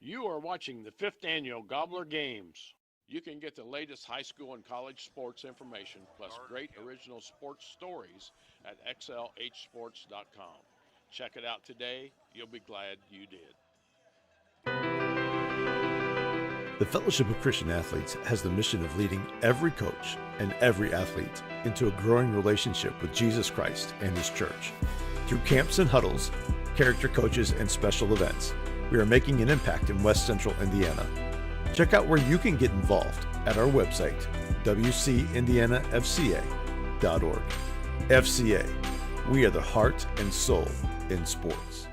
You are watching the 5th Annual Gobbler Games. You can get the latest high school and college sports information plus great original sports stories at xlhsports.com. Check it out today. You'll be glad you did. The Fellowship of Christian Athletes has the mission of leading every coach and every athlete into a growing relationship with Jesus Christ and His church. Through camps and huddles, character coaches, and special events, we are making an impact in West Central Indiana. Check out where you can get involved at our website, wcindianafca.org. FCA, we are the heart and soul in sports.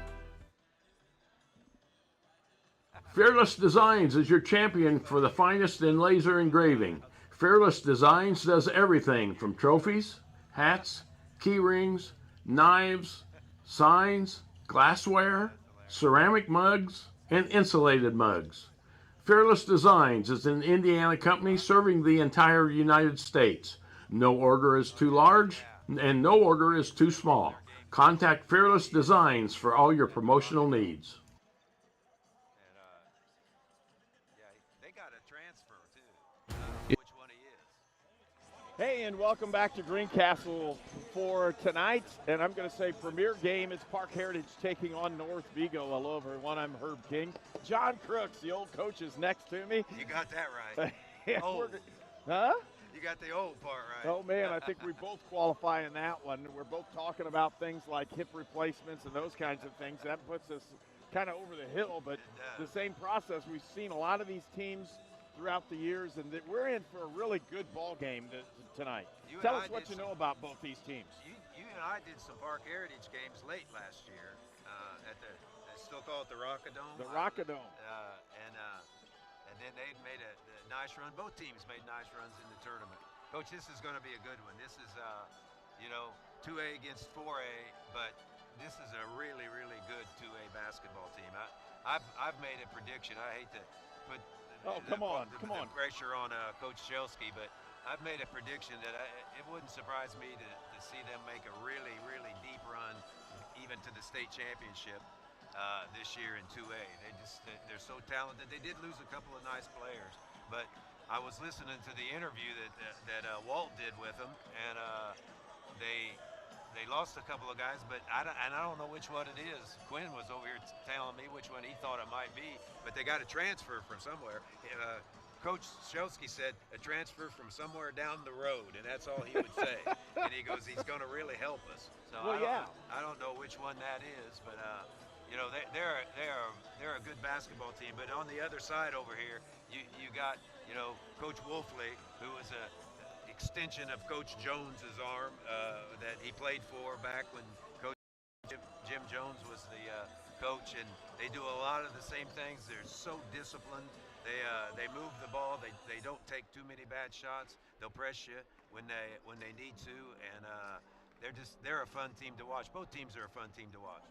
Fearless Designs is your champion for the finest in laser engraving. Fearless Designs does everything from trophies, hats, key rings, knives, signs, glassware, ceramic mugs, and insulated mugs. Fearless Designs is an Indiana company serving the entire United States. No order is too large and no order is too small. Contact Fearless Designs for all your promotional needs. Hey, and welcome back to Greencastle for tonight. And I'm going to say premier game is Park Heritage taking on Northview. Hello, everyone. I'm Herb King. John Crooks, the old coach, is next to me. You got that right. Huh? You got the old part right. Oh, man, I think we both qualify in that one. We're both talking about things like hip replacements and those kinds of things. That puts us kind of over the hill, but the same process. We've seen a lot of these teams throughout the years, and that we're in for a really good ball game tonight. Tell us what you know about both these teams. You and I did some Park Heritage games late last year at the, they still call it the Rockadome. The Rockadome. And then they made a nice run. Both teams made nice runs in the tournament. Coach, this is going to be a good one. This is, 2A against 4A, but this is a really, really good 2A basketball team. I've made a prediction. I hate to put come on. pressure on Coach Shelsky, but I've made a prediction that it wouldn't surprise me to see them make a really, really deep run even to the state championship this year in 2A. They're so talented. They did lose a couple of nice players, but I was listening to the interview that Walt did with them, and they lost a couple of guys, but I don't know which one it is. Quinn was over here telling me which one he thought it might be, but they got a transfer from somewhere. Coach Shelsky said a transfer from somewhere down the road, and that's all he would say. And he goes, he's going to really help us. So I don't know which one that is, but they're a good basketball team. But on the other side over here, you got Coach Wolfley, who is a extension of Coach Jones's arm that he played for back when Coach Jim Jones was the coach, and they do a lot of the same things. They're so disciplined. They move the ball. They don't take too many bad shots. They'll press you when they need to, and they're a fun team to watch. Both teams are a fun team to watch.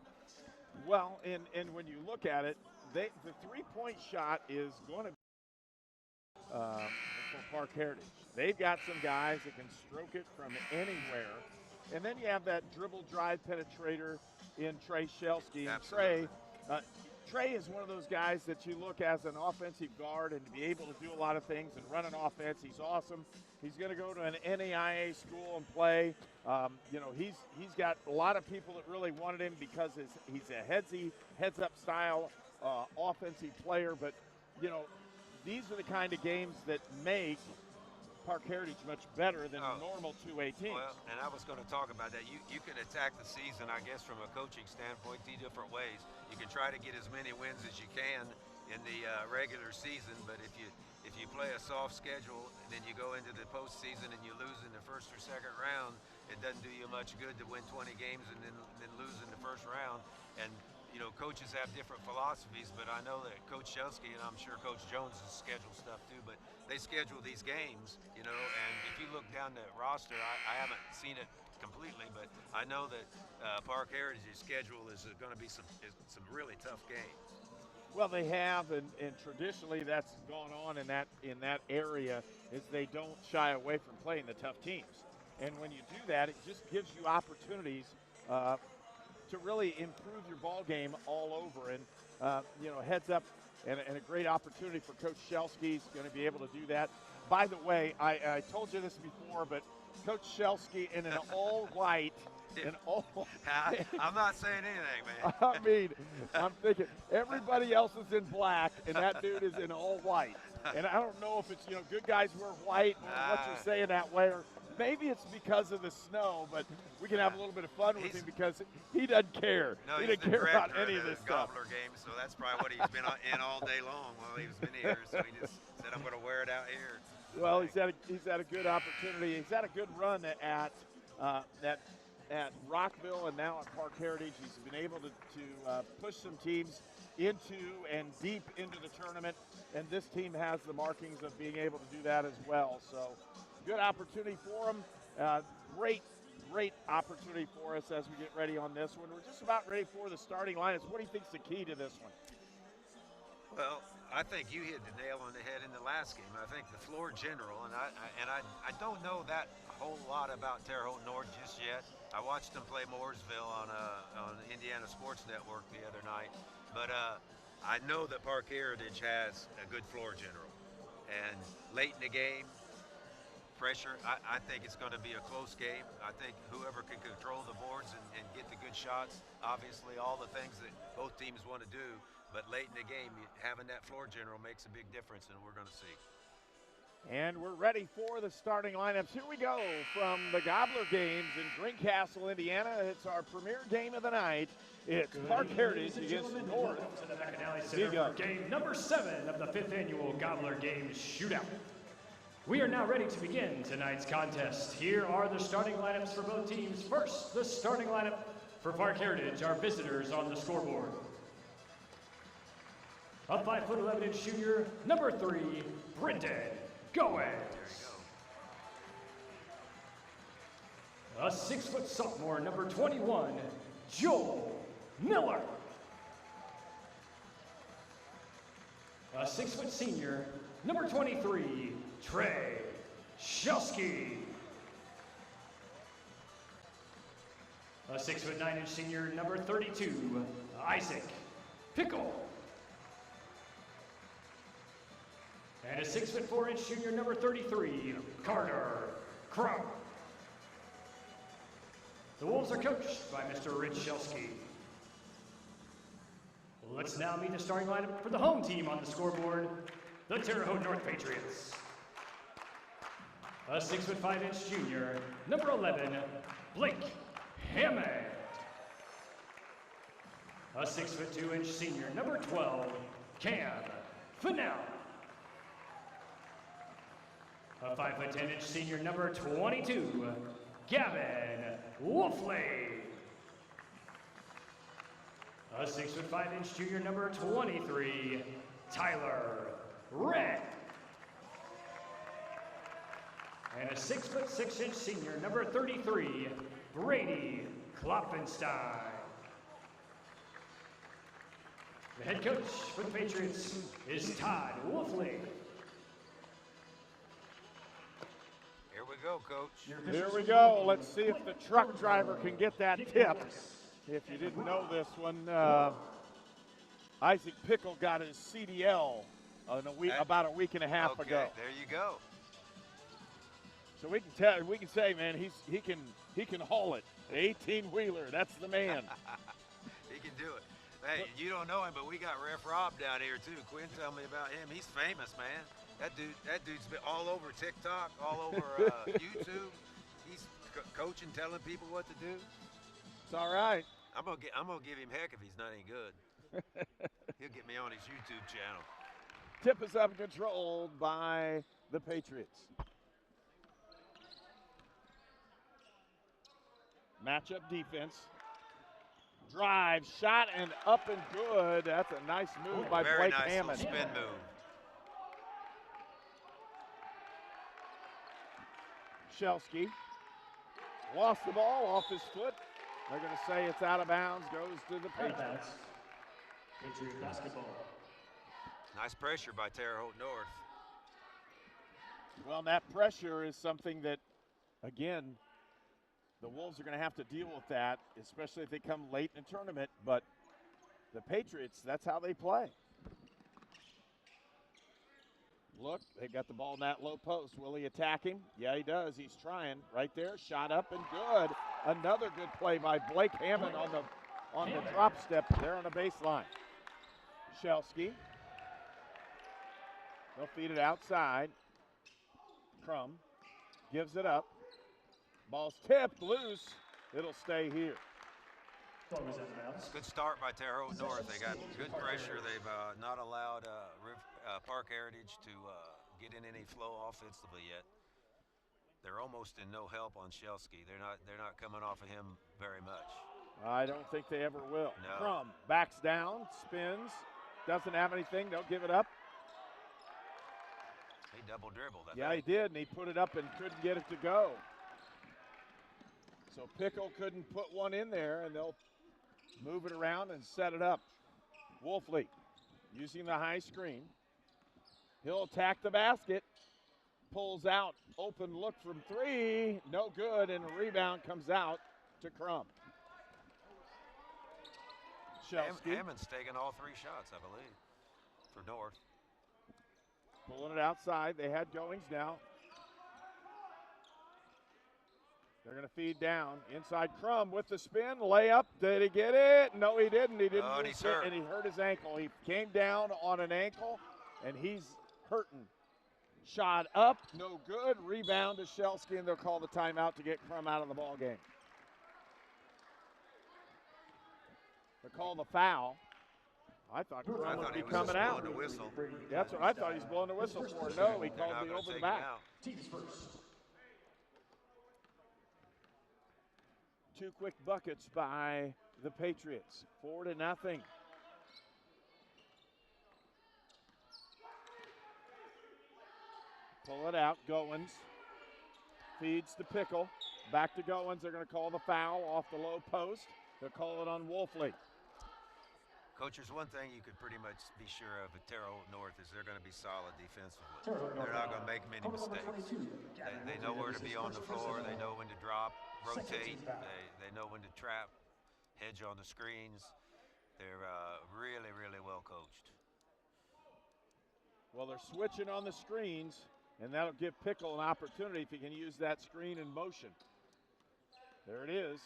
Well, and when you look at it, the three-point shot is going to be for Park Heritage. They've got some guys that can stroke it from anywhere, and then you have that dribble drive penetrator in Trey Shelsky. And Trey is one of those guys that you look as an offensive guard and to be able to do a lot of things and run an offense. He's awesome. He's going to go to an NAIA school and play. He's got a lot of people that really wanted him because he's a heads-up style offensive player. But, these are the kind of games that make Park Heritage much better than normal 2A teams. Well, and I was going to talk about that. You can attack the season, I guess, from a coaching standpoint, 2 different ways. You can try to get as many wins as you can in the regular season, but if you play a soft schedule and then you go into the postseason and you lose in the first or second round, it doesn't do you much good to win 20 games and then lose in the first round. And coaches have different philosophies, but I know that Coach Shelsky, and I'm sure Coach Jones has scheduled stuff too, but they schedule these games, and if you look down the roster, I haven't seen it completely, but I know that Park Heritage's schedule is going to be some really tough games. Well, they have, and traditionally that's gone on in that area is they don't shy away from playing the tough teams. And when you do that, it just gives you opportunities to really improve your ball game all over. And heads up, and a great opportunity for Coach Shelsky. He's going to be able to do that. By the way, I told you this before, but Coach Shelsky in an all-white. I'm not saying anything, man. I mean, I'm thinking everybody else is in black, and that dude is in all white. And I don't know if it's, good guys wear white or what you're saying that way, or maybe it's because of the snow, but we can have a little bit of fun with him because he doesn't care. No, he he's doesn't the care about director any of of the this stuff. Gobbler Games, so that's probably what he's been in all day long while he's been here. So he just said, I'm going to wear it out here. Well, he's had a good opportunity. He's had a good run at Rockville and now at Park Heritage. He's been able to push some teams into and deep into the tournament, and this team has the markings of being able to do that as well. So good opportunity for him. Great opportunity for us as we get ready on this one. We're just about ready for the starting lineups. What do you think is the key to this one? Well, I think you hit the nail on the head in the last game. I think the floor general, and I don't know that whole lot about Terre Haute Nord just yet. I watched them play Mooresville on Indiana Sports Network the other night, but I know that Park Heritage has a good floor general. And late in the game, pressure, I think it's going to be a close game. I think whoever can control the boards and get the good shots, obviously all the things that both teams want to do, but late in the game, having that floor general makes a big difference, and we're going to see. And we're ready for the starting lineups. Here we go from the Gobbler Games in Greencastle, Indiana. It's our premier game of the night. It's Park Heritage against North. To the Bacchanali Center for game number 7 of the 5th annual Gobbler Games Shootout. We are now ready to begin tonight's contest. Here are the starting lineups for both teams. First, the starting lineup for Park Heritage, our visitors on the scoreboard. A 5'11" junior, number 3, Brendan Goins. A 6' sophomore, number 21, Joel Miller. A 6' senior, number 23, Trey Shelsky. A 6'9" senior, number 32, Isaac Pickle. And a 6'4" junior, number 33, Carter Crump. The Wolves are coached by Mr. Rich Shelsky. Let's now meet the starting lineup for the home team on the scoreboard, the Terre Haute North Patriots. A 6'5" junior, number 11, Blake Hammond. A 6'2" senior, number 12, Cam Fennell. A 5'10" senior, number 22, Gavin Wolfley. A 6'5" junior, number 23, Tyler Red. And a 6'6" senior, number 33, Brady Klopfenstein. The head coach for the Patriots is Todd Wolfley. Here we go, Coach. Here we go. Let's see if the truck driver can get that tip. If you didn't know this one, Isaac Pickle got his CDL about a week and a half ago. There you go. So we can say, man, he can haul it. The 18-wheeler, that's the man. He can do it. Hey, you don't know him, but we got Ref Rob down here too. Quinn told me about him. He's famous, man. That dude's been all over TikTok, all over YouTube. He's coaching, telling people what to do. It's all right. I'm gonna give him heck if he's not any good. He'll get me on his YouTube channel. Tip is up and controlled by the Patriots. Matchup defense. Drive, shot, and up and good. That's a nice move by Very Blake nice Hammond. Little spin move. Shelsky lost the ball off his foot. They're going to say it's out of bounds, goes to the Patriots. Patriot basketball. Nice pressure by Terre Haute North. Well, that pressure is something that, again, the Wolves are going to have to deal with that, especially if they come late in the tournament. But the Patriots, that's how they play. Look, they got the ball in that low post. Will he attack him? Yeah, he does. He's trying. Right there, shot up and good. Another good play by Blake Hammond on the drop step there on the baseline. Shelsky. They'll feed it outside. Crum gives it up. Ball's tipped loose. It'll stay here. Good start by Terre Haute North. They got good pressure. They've not allowed Park Heritage to get in any flow offensively yet. They're almost in no help on Shelsky. They're not coming off of him very much. I don't think they ever will. No. Crum backs down, spins, doesn't have anything. They'll give it up. He double dribbled. He did, and he put it up and couldn't get it to go. So Pickle couldn't put one in there, and they'll move it around and set it up. Wolfley using the high screen. He'll attack the basket. Pulls out. Open look from three. No good, and a rebound comes out to Crum. Shelsky. Hammond's taking all three shots, I believe, for North. Pulling it outside. They had goings now. They're going to feed down. Inside Crum with the spin. Layup. Did he get it? No, he didn't. He didn't. And he's hurt. And he hurt his ankle. He came down on an ankle, and he's hurting. Shot up. No good. Rebound to Shelsky, and they'll call the timeout to get Crum out of the ball game. They call the foul. I thought Crum would be coming out. Blowing the whistle. That's what I thought he was blowing the whistle for. No, he called the over the back. Teams first. 2 quick buckets by the Patriots. 4-0. Pull it out. Goins feeds to Pickle. Back to Goins. They're going to call the foul off the low post. They'll call it on Wolfley. Coach, there's one thing you could pretty much be sure of at Terre Haute North is they're going to be solid defensively. They're not going to make many mistakes. They know where to be on the floor. They know when to drop, rotate. They know when to trap, hedge on the screens. They're really, really well coached. Well, they're switching on the screens, and that'll give Pickle an opportunity if he can use that screen in motion. There it is.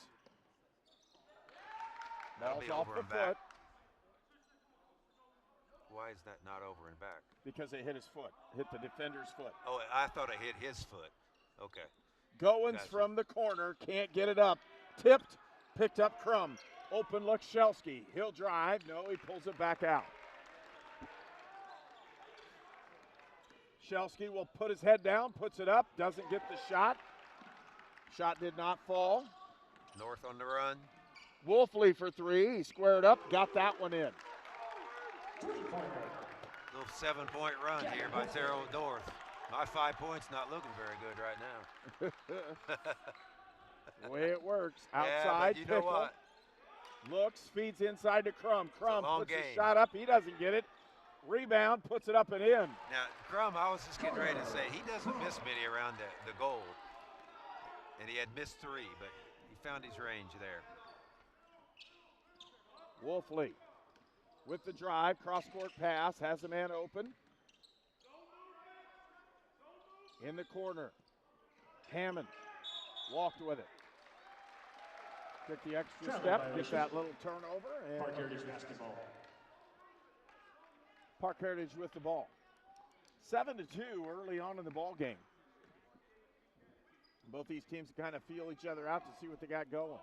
That'll be Ball's off over the and back. foot. Why is that not over and back? Because it hit his foot, hit the defender's foot. Oh, I thought it hit his foot. Okay. Goins from the corner, can't get it up. Tipped, picked up Crum. Open look Shelsky. He'll drive. No, he pulls it back out. Shelsky will put his head down, puts it up, doesn't get the shot. Shot did not fall. North on the run. Wolfley for three. He squared up, got that one in. Little 7-point run here by Terre Haute North. My 5 points not looking very good right now. The way it works. Outside, yeah, but you know Pickle. what? Looks, feeds inside to Crum. Crum puts game. his shot up. He doesn't get it. Rebound, puts it up and in. Now, Crum, I was just getting ready to say, he doesn't miss many around the goal. And he had missed 3, but he found his range there. Wolfley with the drive, cross-court pass, has a man open. In the corner, Hammond walked with it. Took the extra step, get that little turnover. And Park Heritage basketball. Park Heritage with the ball. 7-2 early on in the ball game. Both these teams kind of feel each other out to see what they got going.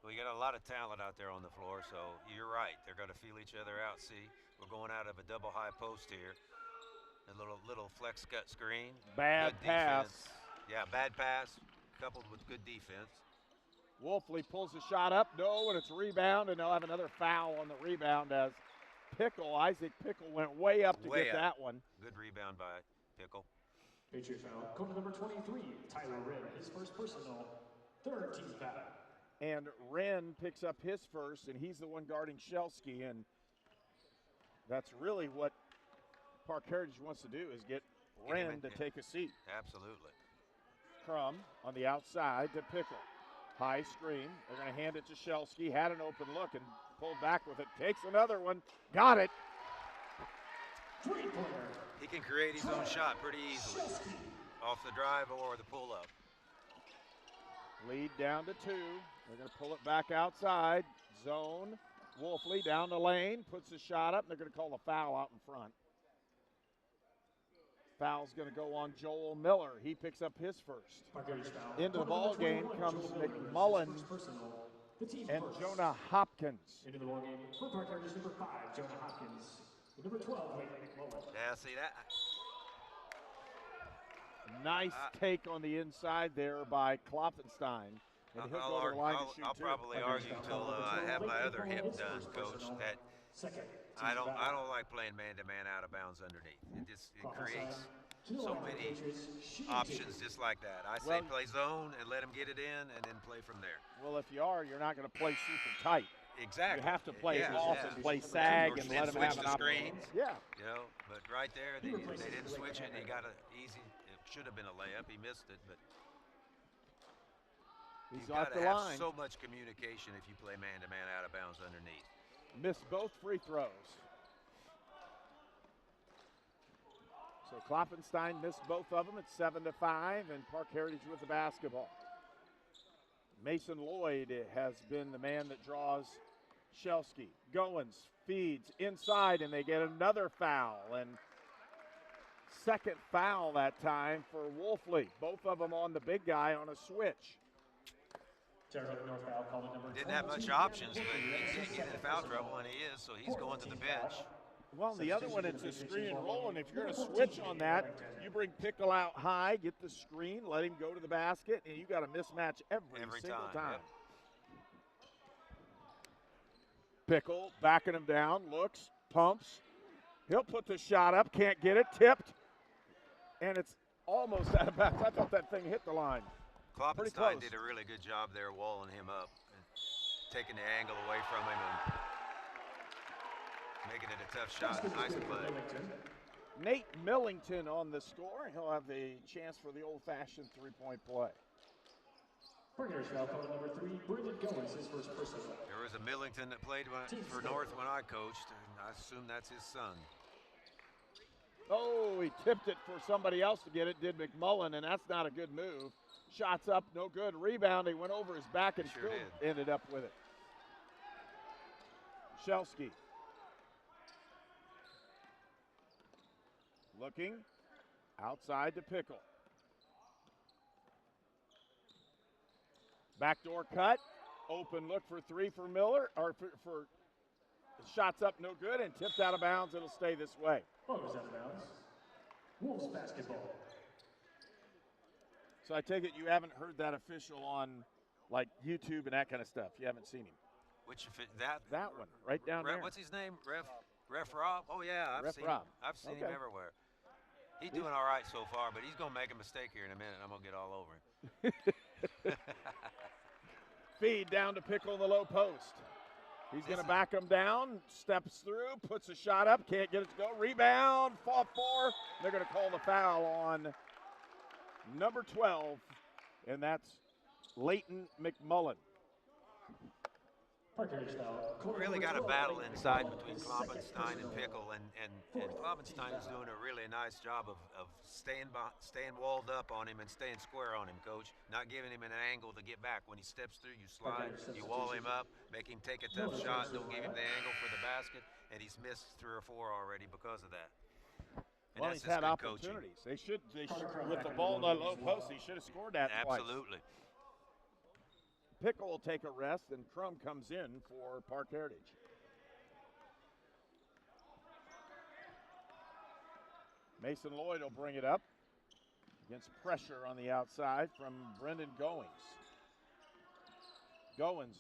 We got a lot of talent out there on the floor, so you're right. They're going to feel each other out. See, we're going out of a double high post here. A little flex cut screen. Bad pass. Yeah, bad pass coupled with good defense. Wolfley pulls the shot up. No, and it's a rebound, and they'll have another foul on the rebound as Isaac Pickle went way up to get that one. Good rebound by Pickle. Patriot foul. Corner number 23, Tyler Wren, his first personal, third team foul. And Wren picks up his first, and he's the one guarding Shelsky, and that's really what Park Heritage wants to do is get Wren to take a seat. Absolutely. Crum on the outside to Pickle. High screen. They're going to hand it to Shelsky. Had an open look and pulled back with it. Takes another one. Got it. He can create his own shot pretty easily off the drive or the pull-up. Lead down to 2. They're going to pull it back outside. Zone. Wolfley down the lane. Puts the shot up. And they're going to call a foul out in front. Foul's going to go on Joel Miller. He picks up his first. Into the ball game comes McMullen and Jonah Hopkins. Into the ball game for Park Heritage, number 5, Jonah Hopkins. Number 12, McMullen. Yeah, see that? Nice take on the inside there by Klopfenstein. And he'll go to the line to shoot I'll probably argue till I have my other hip done, Coach, that I don't like playing man-to-man out of bounds underneath. It creates so many options just like that. I say play zone and let him get it in and then play from there. Well, if you are, you're not going to play super tight. Exactly. You have to play off and play sag and let him have an screens. Yeah. You know, but right there, they didn't switch it. He got an easy, it should have been a layup. He missed it, but he's you've off got to the have line. so much communication if you play man-to-man out of bounds underneath. Missed both free throws. So Klopfenstein missed both of them at 7-5, and Park Heritage with the basketball. Mason Lloyd has been the man that draws Shelsky. Goins feeds inside, and they get another foul. And second foul that time for Wolfley. Both of them on the big guy on a switch. Didn't have much options, but he's getting in foul trouble, and he is, so he's going to the bench. Well, the other one, it's a screen and roll, and if you're going to switch on that, you bring Pickle out high, get the screen, let him go to the basket, and you got a mismatch every single time. Yep. Pickle backing him down, looks, pumps. He'll put the shot up, can't get it, tipped, and it's almost out of bounds. I thought that thing hit the line. Klopfenstein did a really good job there walling him up and taking the angle away from him and making it a tough shot. Nice play. Nate Millington on the score. He'll have a chance for the old-fashioned three-point play. Partners foul call number 3, Brendan Goins, his first personal. There was a Millington that played for North when I coached, and I assume that's his son. Oh, he tipped it for somebody else to get it, did McMullen, and that's not a good move. Shots up, no good. Rebound, he went over his back and still ended up with it. Shelsky. Looking outside to Pickle. Backdoor cut. Open look for 3 for Miller, or for shots up, no good, and tipped out of bounds. It'll stay this way. Out of bounds. Wolves basketball. So I take it you haven't heard that official on like YouTube and that kind of stuff. You haven't seen him. That one right down there. What's his name? Ref Rob. Oh yeah, I've seen him everywhere. He's doing all right so far, but he's gonna make a mistake here in a minute. I'm gonna get all over him. Feed down to Pickle in the low post. He's going to back him down, steps through, puts a shot up, can't get it to go. Rebound, fought for. They're going to call the foul on number 12, and that's Leighton McMullen. Really got a battle inside between Klopfenstein and Pickle, and Klopfenstein is doing a really nice job of staying walled up on him and staying square on him, Coach. Not giving him an angle to get back. When he steps through, you slide, you wall him up, make him take a tough shot, don't give him the angle for the basket, and he's missed 3 or 4 already because of that. And well, he's had opportunities. They should, with the ball in the low post, he should have scored that twice. Absolutely. Pickle will take a rest, and Crum comes in for Park Heritage. Mason Lloyd will bring it up against pressure on the outside from Brendan Goins. Goins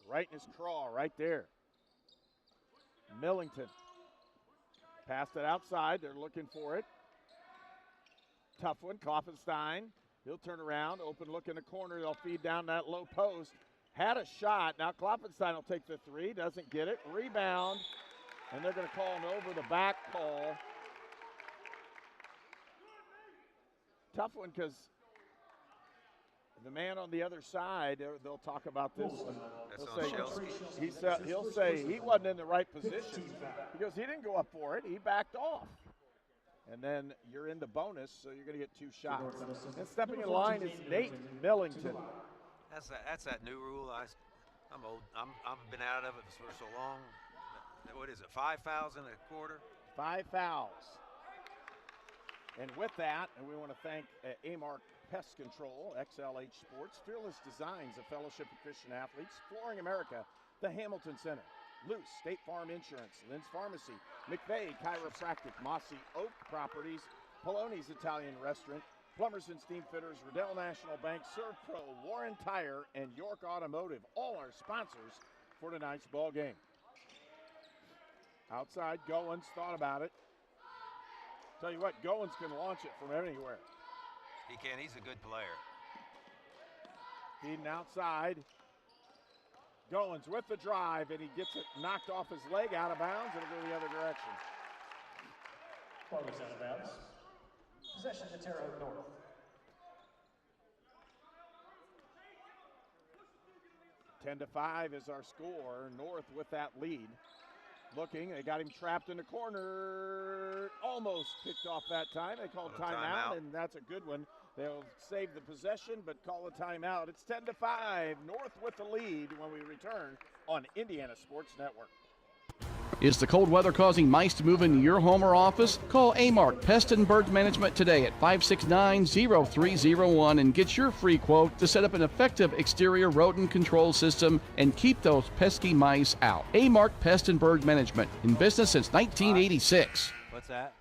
right in his craw, right there. Millington passed it outside. They're looking for it. Tough one, Klopfenstein. He'll turn around, open look in the corner. They'll feed down that low post. Had a shot. Now Klopfenstein will take the 3. Doesn't get it. Rebound. And they're going to call an over the back call tough one because the man on the other side, they'll talk about this one. He'll say he wasn't in the right position because he didn't go up for it. He backed off. And then you're in the bonus, so you're going to get 2 shots. And stepping in line is Nate Millington. That's that new rule. I'm old. I've been out of it for so long. What is it? 5 fouls in a quarter? 5 fouls. And with that, and we want to thank Amark Pest Control, XLH Sports, Fearless Designs, a Fellowship of Christian Athletes, Flooring America, the Hamilton Center, Luce, State Farm Insurance, Lynn's Pharmacy, McVeigh Chiropractic, Mossy Oak Properties, Poloni's Italian Restaurant, Plumbers and Steam Fitters, Riddell National Bank, ServPro, Warren Tire, and York Automotive, all our sponsors for tonight's ball game. Outside, Goins thought about it. Tell you what, Goins can launch it from anywhere. He can. He's a good player. Feeding outside. Goins with the drive, and he gets it knocked off his leg out of bounds. It'll go the other direction. Ball goes out of bounds. Possession to Terre Haute North. Ten to 5 is our score. North with that lead. Looking, they got him trapped in the corner. Almost picked off that time. They called timeout, and that's a good one. They'll save the possession, but call a timeout. It's 10 to 5. North with the lead when we return on Indiana Sports Network. Is the cold weather causing mice to move into your home or office? Call Amark Pest and Bird Management today at 569-0301 and get your free quote to set up an effective exterior rodent control system and keep those pesky mice out. Amark Pest and Bird Management, in business since 1986. What's that?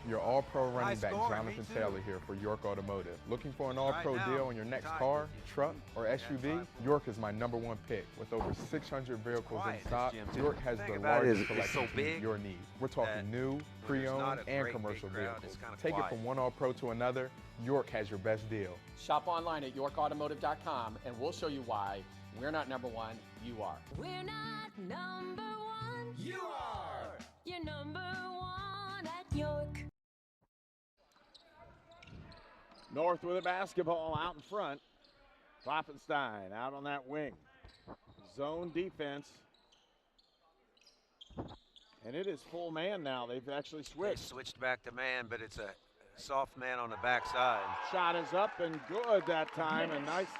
Your all-pro running back, Jonathan Taylor here for York Automotive. Looking for an all-pro deal on your next car, truck, or SUV? York is my #1 pick. With over 600 vehicles in stock, York has the largest selection to meet your needs. We're talking new, pre-owned, and commercial vehicles. Take it from one all-pro to another, York has your best deal. Shop online at yorkautomotive.com and we'll show you why we're not #1, you are. We're not #1, you are. You're #1 at York. North with a basketball out in front. Kloppenstein out on that wing. Zone defense. And it is full man now. They've actually switched. They switched back to man, but it's a soft man on the backside. Shot is up and good that time. A nice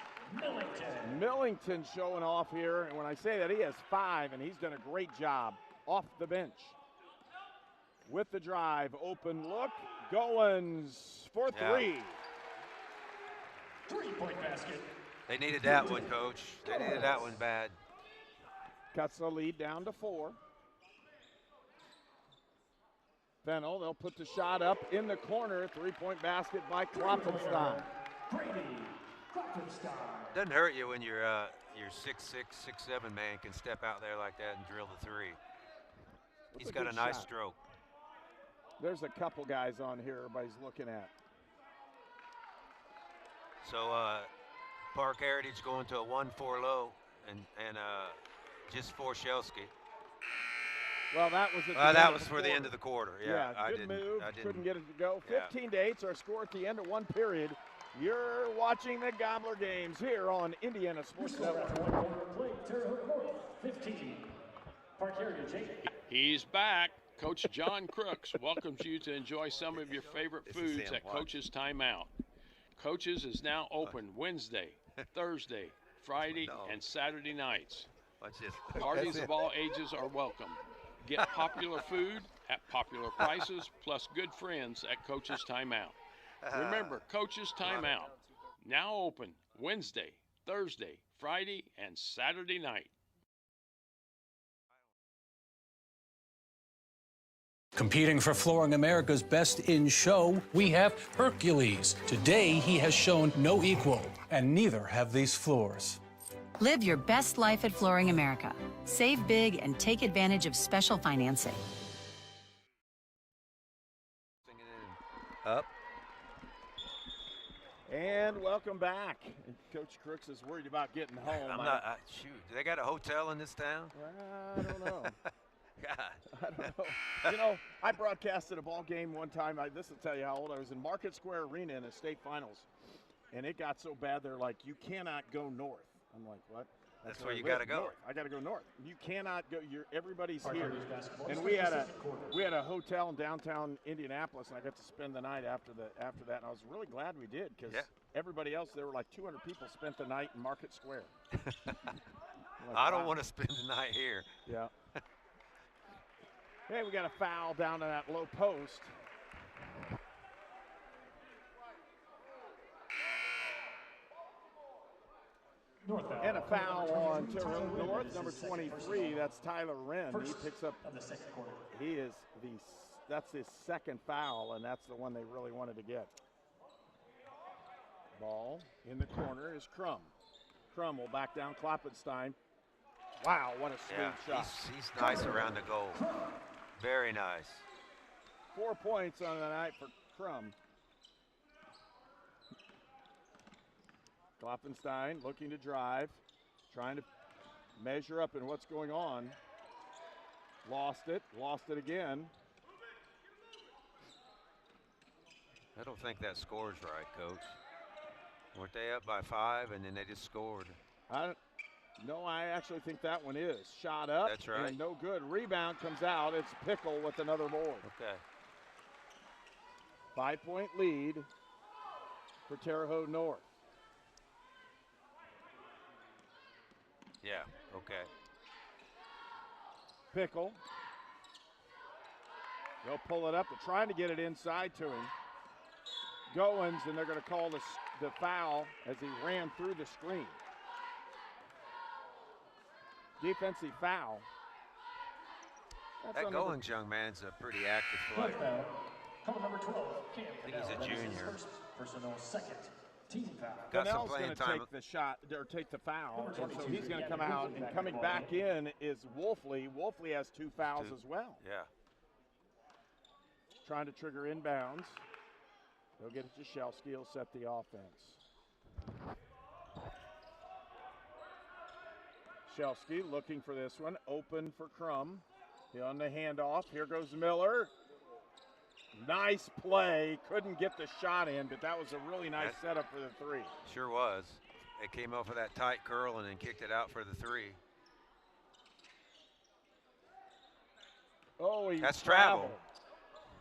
Millington showing off here. And when I say that, he has 5, and he's done a great job off the bench. With the drive, open look. Goins for 3. 3-point basket. They needed that one, Coach. They needed that one bad. Cuts the lead down to 4. Fennell, they'll put the shot up in the corner. 3-point basket by Kloppenstein. Doesn't hurt you when your 6'6", 6'7" man can step out there like that and drill the 3. He's got a nice stroke. There's a couple guys on here everybody's looking at. So Park Heritage going to a 1-4 low and just for Shelsky. Well, that was for the end of the quarter. Yeah, good move. Couldn't get it to go. 15 to 8's our score at the end of one period. You're watching the Gobbler Games here on Indiana Sports Network. 15. Park Heritage 8. He's back. Coach John Crooks welcomes you to enjoy some of your favorite foods at Coach's Timeout. Coach's is now open Wednesday, Thursday, Friday, and Saturday nights. Parties of all ages are welcome. Get popular food at popular prices, plus good friends at Coach's Timeout. Remember, Coach's Timeout, now open Wednesday, Thursday, Friday, and Saturday night. Competing for Flooring America's Best in Show, we have Hercules. Today, he has shown no equal, and neither have these floors. Live your best life at Flooring America. Save big and take advantage of special financing. Up. And welcome back. Coach Crooks is worried about getting home. I'm not. Shoot, do they got a hotel in this town? I don't know. God. I don't know. You know, I broadcasted a ball game one time. This will tell you how old I was in Market Square Arena in the state finals. And it got so bad, they're like, you cannot go north. I'm like, what? That's where you got to go. North. I got to go north. You cannot go. Everybody's here. And we had a hotel in downtown Indianapolis, and I got to spend the night after that. And I was really glad we did because everybody else, there were like 200 people spent the night in Market Square. Like, I don't want to spend the night here. Yeah. Hey, we got a foul down to that low post. And a foul on Terre Haute North, number 23. That's Tyler Wren. He picks up. That's his second foul, and that's the one they really wanted to get. Ball in the corner is Crum. Crum will back down Kloppenstein. Wow, what a sweet shot. He's nice around the goal. Very nice. 4 points on the night for Crum. Kloppenstein looking to drive, trying to measure up in what's going on. Lost it again. I don't think that score's right, Coach. Weren't they up by 5 and then they just scored? No, I actually think that one is. Shot up. That's right. And no good. Rebound comes out. It's Pickle with another board. Okay. 5-point lead for Terre Haute North. Yeah, okay. Pickle. They'll pull it up. They're trying to get it inside to him. Goins, and they're going to call the foul as he ran through the screen. Defensive foul. That Goins young man's a pretty active player. Number 12, I think he's a junior. Personal second. Team foul. Got some Connell's playing going to time. take the shot, or take the foul, and so he's going to come out, and coming back in is Wolfley. Wolfley has 2 fouls as well. Yeah. Trying to trigger inbounds. They'll get it to Shelsky. He'll set the offense. Shelsky looking for this one. Open for Crum. He on the handoff. Here goes Miller. Nice play. Couldn't get the shot in, but that was a really nice setup for the 3. Sure was. It came off of that tight curl and then kicked it out for the 3. Oh, he That's traveled.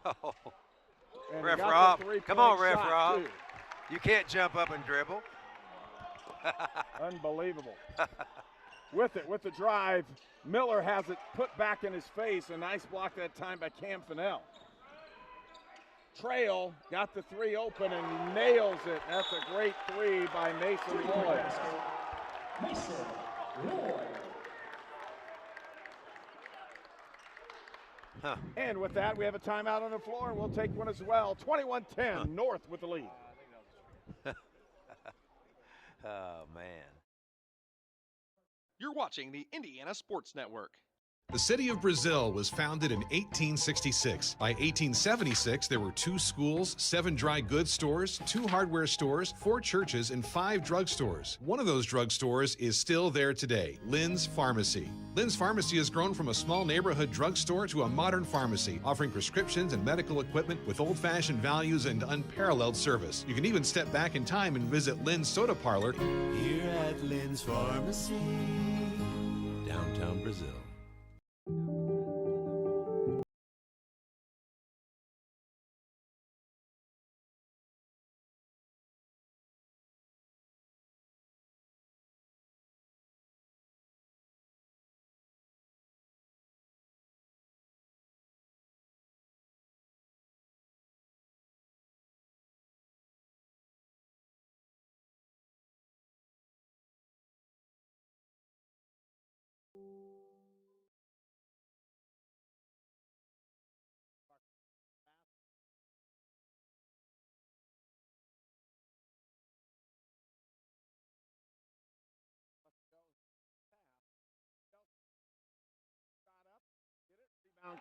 Oh. And Ref got the Rob. 3-point Come on, Ref shot, Rob. too. You can't jump up and dribble. Unbelievable. With the drive, Miller has it put back in his face. A nice block that time by Cam Fennell. Trail got the 3 open and nails it. That's a great 3 by Mason Lloyd. Mason Lloyd. Huh. And with that, we have a timeout on the floor, and we'll take one as well. 21-10, North with the lead. Oh, man. You're watching the Indiana Sports Network. The city of Brazil was founded in 1866. By 1876, there were 2 schools, 7 dry goods stores, 2 hardware stores, 4 churches, and 5 drugstores. One of those drugstores is still there today, Lynn's Pharmacy. Lynn's Pharmacy has grown from a small neighborhood drugstore to a modern pharmacy, offering prescriptions and medical equipment with old-fashioned values and unparalleled service. You can even step back in time and visit Lynn's Soda Parlor Here at Lynn's Pharmacy, downtown Brazil.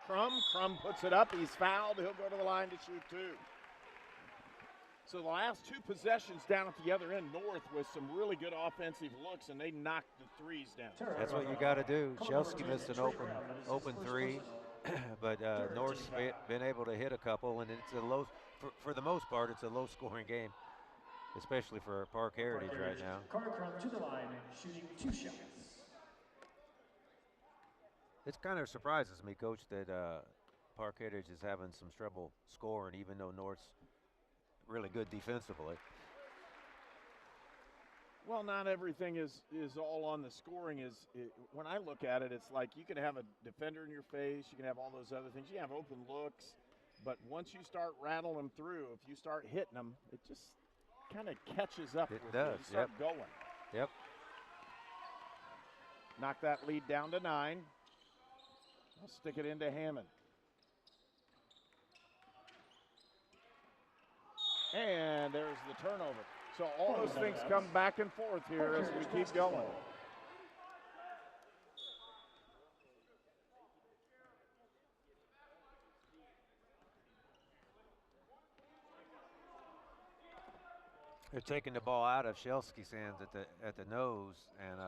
Crum puts it up. He's fouled. He'll go to the line to shoot 2. So the last two possessions down at the other end, North, with some really good offensive looks, and they knocked the threes down. That's what you got to do. Shelsky missed an open three, but North's been able to hit a couple, and it's a low, for the most part, it's a low-scoring game, especially for Park Heritage right now. Carter Crum to the line, shooting 2 shots. It kind of surprises me, Coach, that Park Heritage is having some trouble scoring, even though North's really good defensively. Well, not everything is all on the scoring. When I look at it, it's like you can have a defender in your face, you can have all those other things, you have open looks, but once you start rattling them through, if you start hitting them, it just kind of catches up. It with does. You start going. Yep. Knock that lead down to 9. I'll stick it into Hammond. And there's the turnover. So all those things come back and forth here as we keep going. They're taking the ball out of Shelsky's hands at the nose and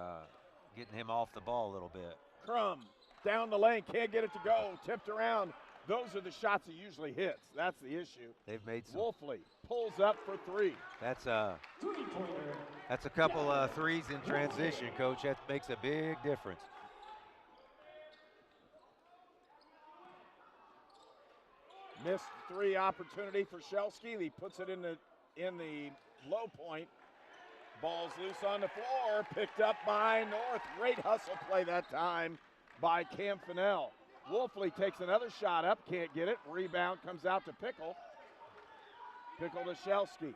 getting him off the ball a little bit. Crum down the lane, can't get it to go, tipped around. Those are the shots he usually hits. That's the issue. They've made some. Wolfley pulls up for 3. That's a couple of threes in transition, Coach. That makes a big difference. Missed 3 opportunity for Shelsky. He puts it in the low point. Ball's loose on the floor, picked up by North. Great hustle play that time by Cam Fennell. Wolfley takes another shot up, can't get it. Rebound comes out to Pickle. Pickle to Shelsky.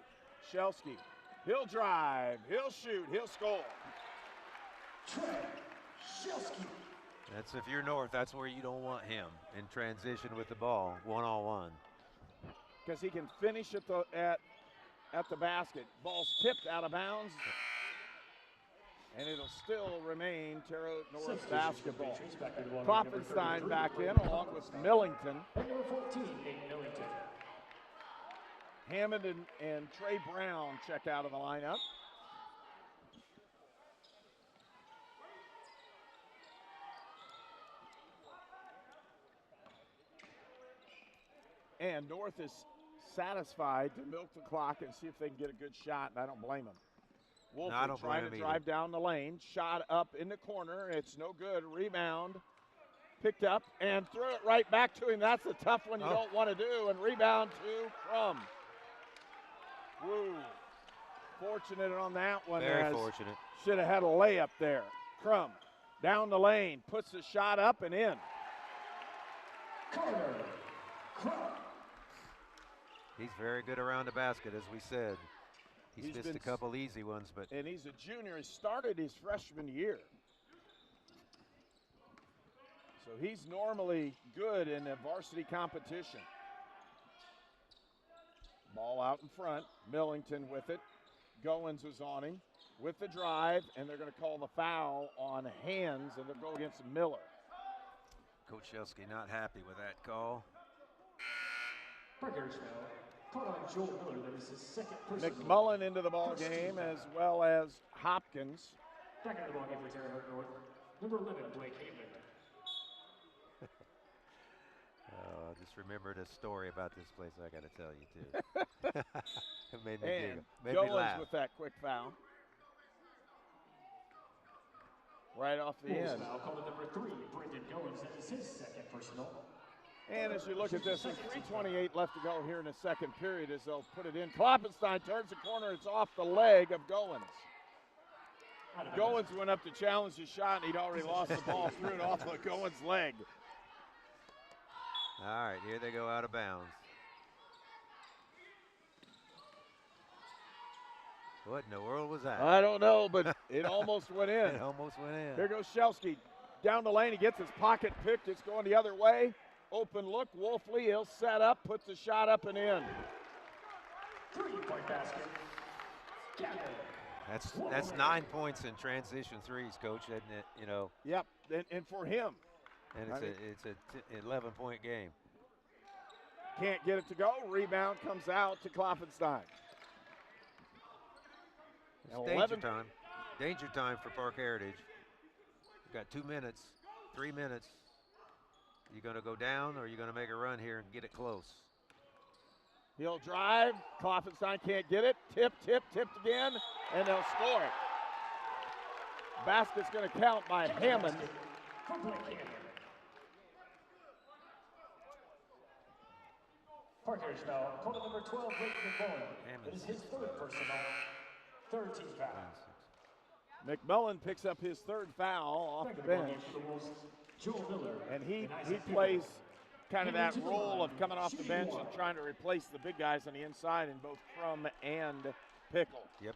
Shelsky, he'll drive, he'll shoot, he'll score. Shelsky. That's if you're North, that's where you don't want him in transition with the ball, one-on-one. Because he can finish at the basket. Ball's tipped out of bounds. And it'll still remain Terre Haute North basketball. Klopfenstein back in along with Millington. Number 14, Nate Millington. Hammond and Trey Brown check out of the lineup. And North is satisfied to milk the clock and see if they can get a good shot, and I don't blame them. Wolfley trying to drive down the lane. Shot up in the corner. It's no good. Rebound. Picked up and threw it right back to him. That's a tough one you don't want to do. And rebound to Crum. Woo. Fortunate on that one. Very fortunate. Should have had a layup there. Crum down the lane. Puts the shot up and in. Carter Crum. He's very good around the basket, as we said. He's missed a couple easy ones, but. And he's a junior. He started his freshman year. So he's normally good in a varsity competition. Ball out in front. Millington with it. Goins was on him with the drive, and they're going to call the foul on hands, and they'll go against Miller. Coach Shelsky not happy with that call. Burgers now. Caught on Joel Miller, that is his second personal. McMullen into the ball game, as well as Hopkins. Back in the ball game for Terre Haute North. Number 11, Blake Haven. I just remembered a story about this place I got to tell you, too. It made me giggle. Made me laugh. With that quick foul. Right off the end. Foul called number 3, Brendan Goins. That is his second personal. And as you look at this, there's 3:28 left to go here in the second period as they'll put it in. Klopfenstein turns the corner. It's off the leg of Goins. Goins went up to challenge the shot, and he'd already lost the ball, threw it off of Goins' leg. All right, here they go out of bounds. What in the world was that? I don't know, but it almost went in. It almost went in. Here goes Shelsky. Down the lane, he gets his pocket picked. It's going the other way. Open look, Wolfley, he'll set up, puts the shot up and in. 3-point basket. That's 9 points in transition threes, Coach, isn't it? You know. Yep, and for him. And it's an 11-point game. Can't get it to go. Rebound comes out to Klopfenstein. It's danger time. Danger time for Park Heritage. You've got 2 minutes, 3 minutes. You going to go down, or are you going to make a run here and get it close? He'll drive. Kloffenstein can't get it. Tipped again, and they'll score it. Basket's going to count by Hammond. Parker's foul. Corner number 12, Blake McMullen. It is his third personal. Third team foul. McMullen picks up his third foul off the bench. And he plays kind of that role of coming off the bench and trying to replace the big guys on the inside in both Crum and Pickle. Yep.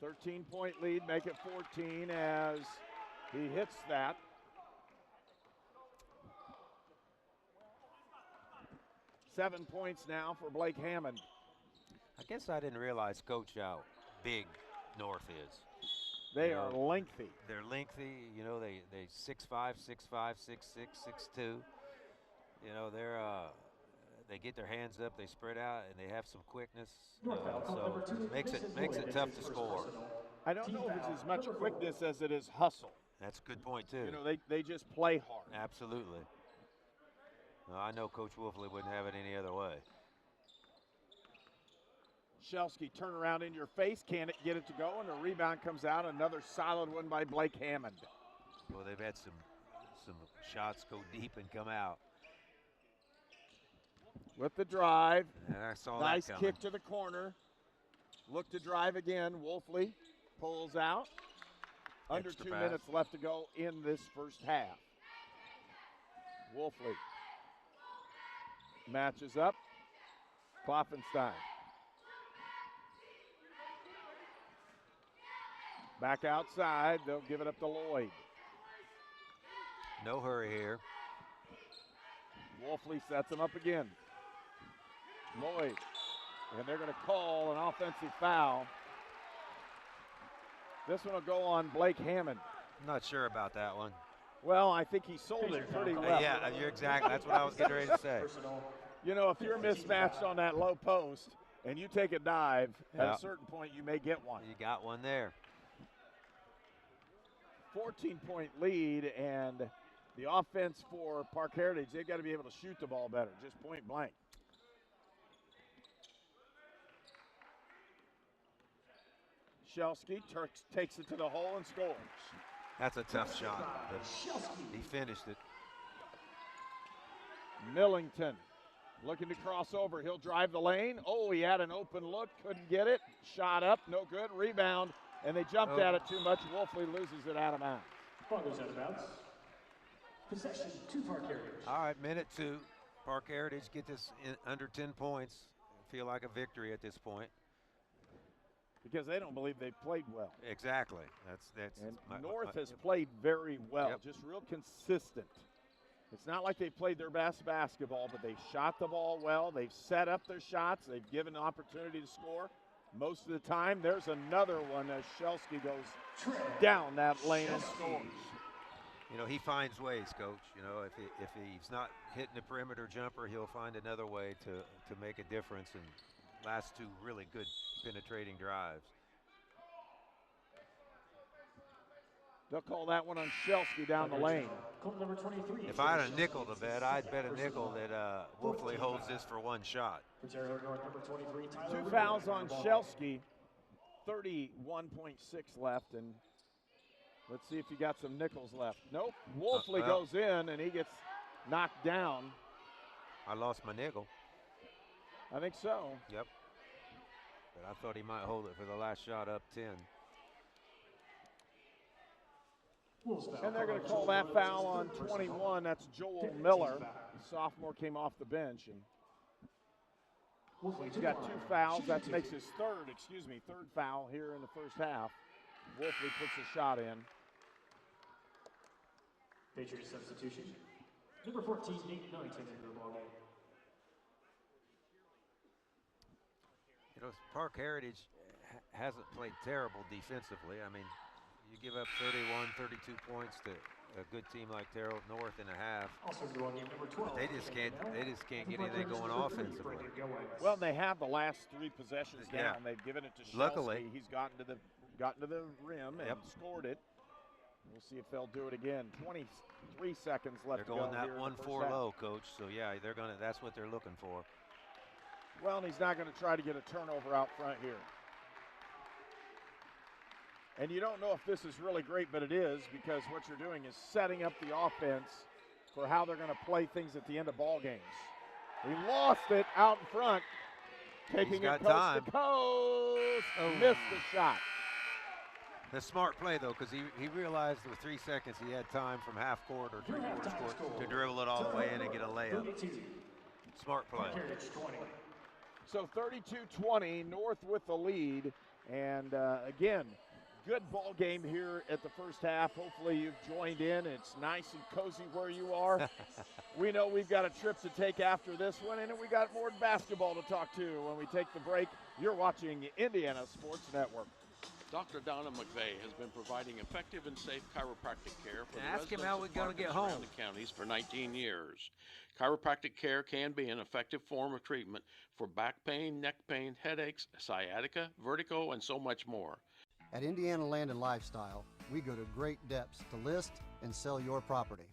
13-point lead, make it 14 as he hits that. Seven points now for Blake Hammond. I guess I didn't realize, Coach, how big North is. They are lengthy. They're lengthy. You know, they 6'5", 6'5", 6'6", 6'2". You know, they get their hands up, they spread out, and they have some quickness. So it makes it tough to score. I don't know if it's as much quickness as it is hustle. That's a good point, too. You know, they just play hard. Absolutely. Well, I know Coach Wolfley wouldn't have it any other way. Shelsky turn around in your face, can't get it to go, and the rebound comes out. Another solid one by Blake Hammond. Well, they've had some shots go deep and come out. With the drive. And I saw nice that coming. Kick to the corner. Look to drive again. Wolfley pulls out. Under Extra 2 pass. minutes left to go in this first half. Wolfley matches up. Kloffenstein. Back outside. They'll give it up to Lloyd. No hurry here. Wolfley sets him up again. Lloyd. And they're going to call an offensive foul. This one will go on Blake Hammond. I'm not sure about that one. Well, I think he sold it pretty well. Yeah, you're exactly. That's what I was getting ready to say. You know, if you're mismatched on that low post and you take a dive, at a certain point you may get one. You got one there. 14-point lead, and the offense for Park Heritage, they've got to be able to shoot the ball better, just point blank. Shelsky takes it to the hole and scores. That's a tough shot, but he finished it. Millington looking to cross over. He'll drive the lane. Oh, he had an open look, couldn't get it. Shot up, no good. Rebound, and they jumped at it too much. Wolfley loses it out of bounds. Ball goes out of bounds. Possession to Park Heritage. All right, minute 2. Park Heritage get this under 10 points. Feel like a victory at this point. Because they don't believe they've played well. Exactly. That's. And North has played very well, just real consistent. It's not like they played their best basketball, but they've shot the ball well. They've set up their shots. They've given an opportunity to score. Most of the time, there's another one as Shelsky goes down that lane and scores. You know, he finds ways, Coach. You know, if he's not hitting the perimeter jumper, he'll find another way to make a difference. And last 2 really good penetrating drives. They'll call that one on Shelsky down the lane. If I had a nickel to bet, I'd bet a nickel that Wolfley holds this for 1 shot. 2 fouls on Shelsky, 31.6 left, and let's see if you got some nickels left. Nope, Wolfley goes in and he gets knocked down. I lost my nickel. I think so. Yep. But I thought he might hold it for the last shot up 10. And they're going to call that foul on 21. That's Joel Miller. The sophomore came off the bench. And he's got 2 fouls. That makes his third foul here in the first half. Wolfley puts a shot in. Patriots substitution. Number 14, Nate Millington into the ballgame. You know, Park Heritage hasn't played terrible defensively. I mean, you give up 31, 32 points to a good team like Terre Haute North in a half. Also going game number 12. They just can't get anything going offensively. Well, they have the last 3 possessions down. Yeah. They've given it to Shelsky. Luckily. He's gotten to the rim and scored it. We'll see if they'll do it again. 23 seconds left to go. They're going that here in the 1-4 first low, Coach. So yeah, that's what they're looking for. Well, and he's not going to try to get a turnover out front here. And you don't know if this is really great, but it is, because what you're doing is setting up the offense for how they're going to play things at the end of ball games. He lost it out in front, taking it coast to coast. Missed the shot. The smart play, though, because he realized with 3 seconds he had time from half court or three-quarters court to dribble it all the way in and get a layup. Smart play. So 32-20, North with the lead. And again, good ball game here at the first half. Hopefully you've joined in. It's nice and cozy where you are. We know we've got a trip to take after this one, and we got more basketball to talk to when we take the break. You're watching Indiana Sports Network. Dr. Donna McVeigh has been providing effective and safe chiropractic care for the Ask him residents how of we're going to get Park and home. surrounding counties for 19 years. Chiropractic care can be an effective form of treatment for back pain, neck pain, headaches, sciatica, vertigo, and so much more. At Indiana Land and Lifestyle, we go to great depths to list and sell your property.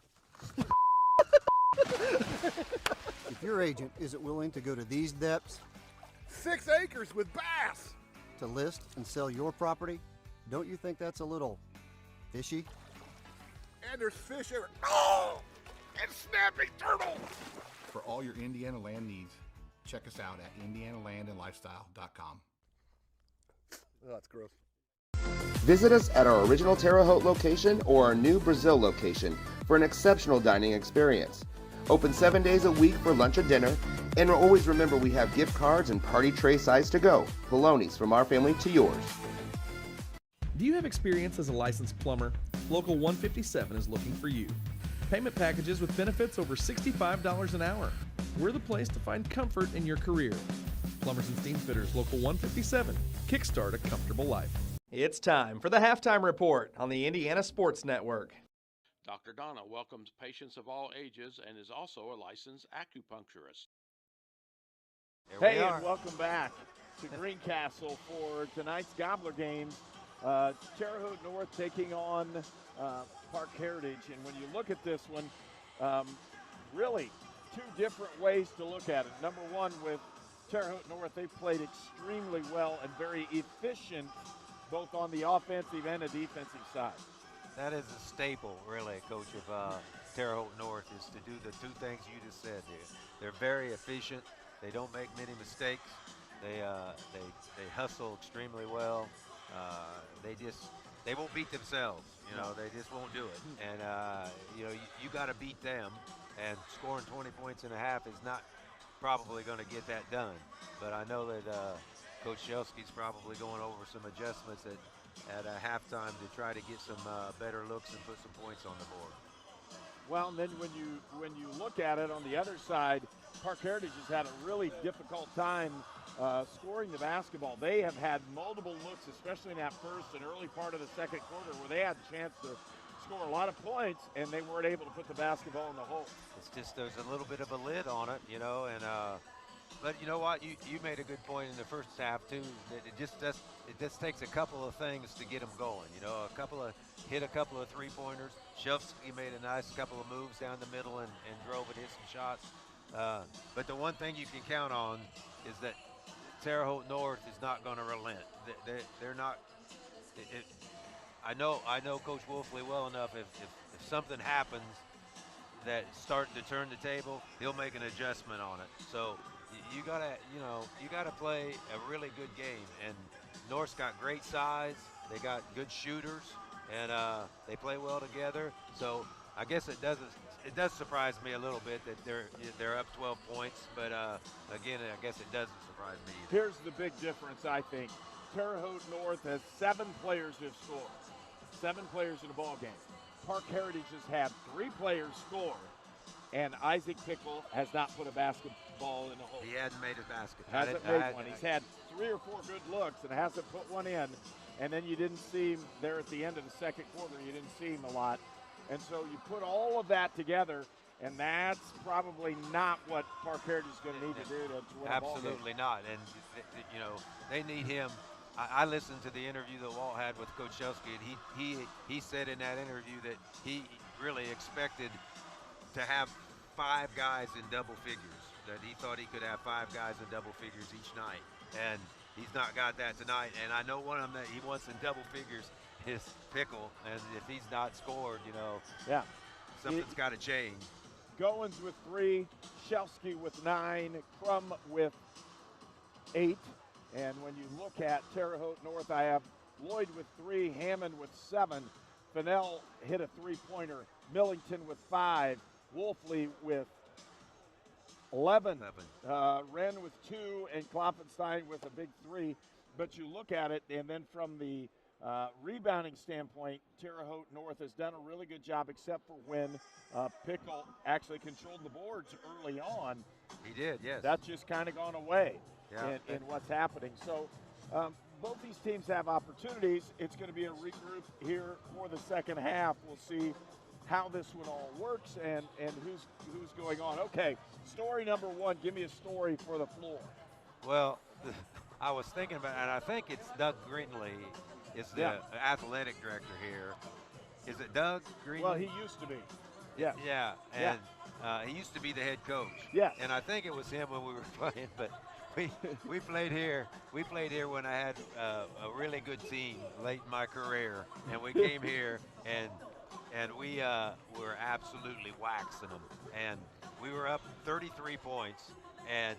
If your agent isn't willing to go to these depths, 6 acres with bass, to list and sell your property, don't you think that's a little fishy? and there's fish everywhere. Oh, and snapping turtles. For all your Indiana land needs, check us out at indianalandandlifestyle.com. Oh, that's gross. Visit us at our original Terre Haute location or our new Brazil location for an exceptional dining experience. Open 7 days a week for lunch or dinner, and always remember we have gift cards and party tray size to go. Polonies, from our family to yours. Do you have experience as a licensed plumber? Local 157 is looking for you. Payment packages with benefits over $65 an hour. We're the place to find comfort in your career. Plumbers and Steam Fitters, Local 157. Kickstart a comfortable life. It's time for the Halftime Report on the Indiana Sports Network. Dr. Donna welcomes patients of all ages and is also a licensed acupuncturist. Hey, and welcome back to Greencastle for tonight's Gobbler games. Terre Haute North taking on Park Heritage. And when you look at this one, really two different ways to look at it. Number one, with Terre Haute North, they've played extremely well and very efficient, both on the offensive and the defensive side. That is a staple, really, Coach, of Terre Haute North, is to do the two things you just said there. They're very efficient. They don't make many mistakes. They hustle extremely well. They won't beat themselves. You know, they just won't do it. And you know, you got to beat them. And scoring 20 points and a half is not probably going to get that done. But I know that Coach Shelsky's probably going over some adjustments at halftime to try to get some better looks and put some points on the board. Well, and then when you look at it on the other side, Park Heritage has had a really difficult time scoring the basketball. They have had multiple looks, especially in that first and early part of the second quarter, where they had a chance to score a lot of points, and they weren't able to put the basketball in the hole. It's just there's a little bit of a lid on it, you know, and but you know what? You made a good point in the first half too. That it just takes a couple of things to get them going. You know, hit a couple of three-pointers. Shelsky made a nice couple of moves down the middle and drove it, hit some shots. But the one thing you can count on is that Terre Haute North is not going to relent. They're not. I know Coach Wolfley well enough. If something happens that's starting to turn the table, he'll make an adjustment on it. So you gotta play a really good game. And North's got great size. They got good shooters, and they play well together. So I guess it does surprise me a little bit that they're up 12 points. But again, I guess it doesn't surprise me either. Here's the big difference, I think. Terre Haute North has 7 players who have scored. 7 players in a ball game. Park Heritage has had 3 players score, and Isaac Pickle has not put a basketball in the hole. He hadn't made a basket. Hasn't made one. He's had 3 or 4 good looks and hasn't put one in. And then you didn't see him there at the end of the second quarter. You didn't see him a lot. And so you put all of that together, and that's probably not what Park Heritage is going to need to do to win a ball game. Absolutely not. And, you know, they need him. I listened to the interview that Walt had with Coach Shelsky, and he said in that interview that he really expected to have 5 guys in double figures, that he thought he could have 5 guys in double figures each night. And he's not got that tonight. And I know one of them that he wants in double figures is Pickle. And if he's not scored, you know, something's got to change. Goins with 3, Shelsky with 9, Crum with 8. And when you look at Terre Haute North, I have Lloyd with 3, Hammond with 7, Fennell hit a 3-pointer, Millington with 5, Wolfley with 11, Wren with 2, and Klopfenstein with a big 3. But you look at it, and then from the rebounding standpoint, Terre Haute North has done a really good job, except for when Pickle actually controlled the boards early on. He did, yes. That's just kind of gone away in what's happening. So both these teams have opportunities. It's going to be a regroup here for the second half. We'll see how this one all works and who's going on. Okay, story number 1. Give me a story for the floor. Well, I was thinking about, and I think it's Doug Greenley is the athletic director here. Is it Doug Greenley? Well, he used to be. Yeah. Yeah, and he used to be the head coach. Yeah. And I think it was him when we were playing, but we played here. We played here when I had a really good team late in my career, and we came here and we were absolutely waxing them. And we were up 33 points, and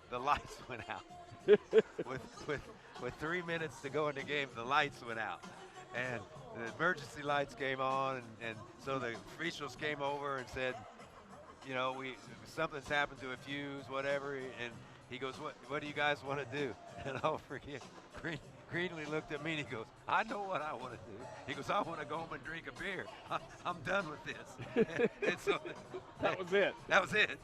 the lights went out. with 3 minutes to go in the game, the lights went out. And the emergency lights came on, and so the officials came over and said, you know, something's happened to a fuse, whatever. And he goes, what do you guys want to do? And I'll forget. Greenley looked at me and he goes, I know what I want to do. He goes, I want to go home and drink a beer. I'm done with this. And so that was it. That was it.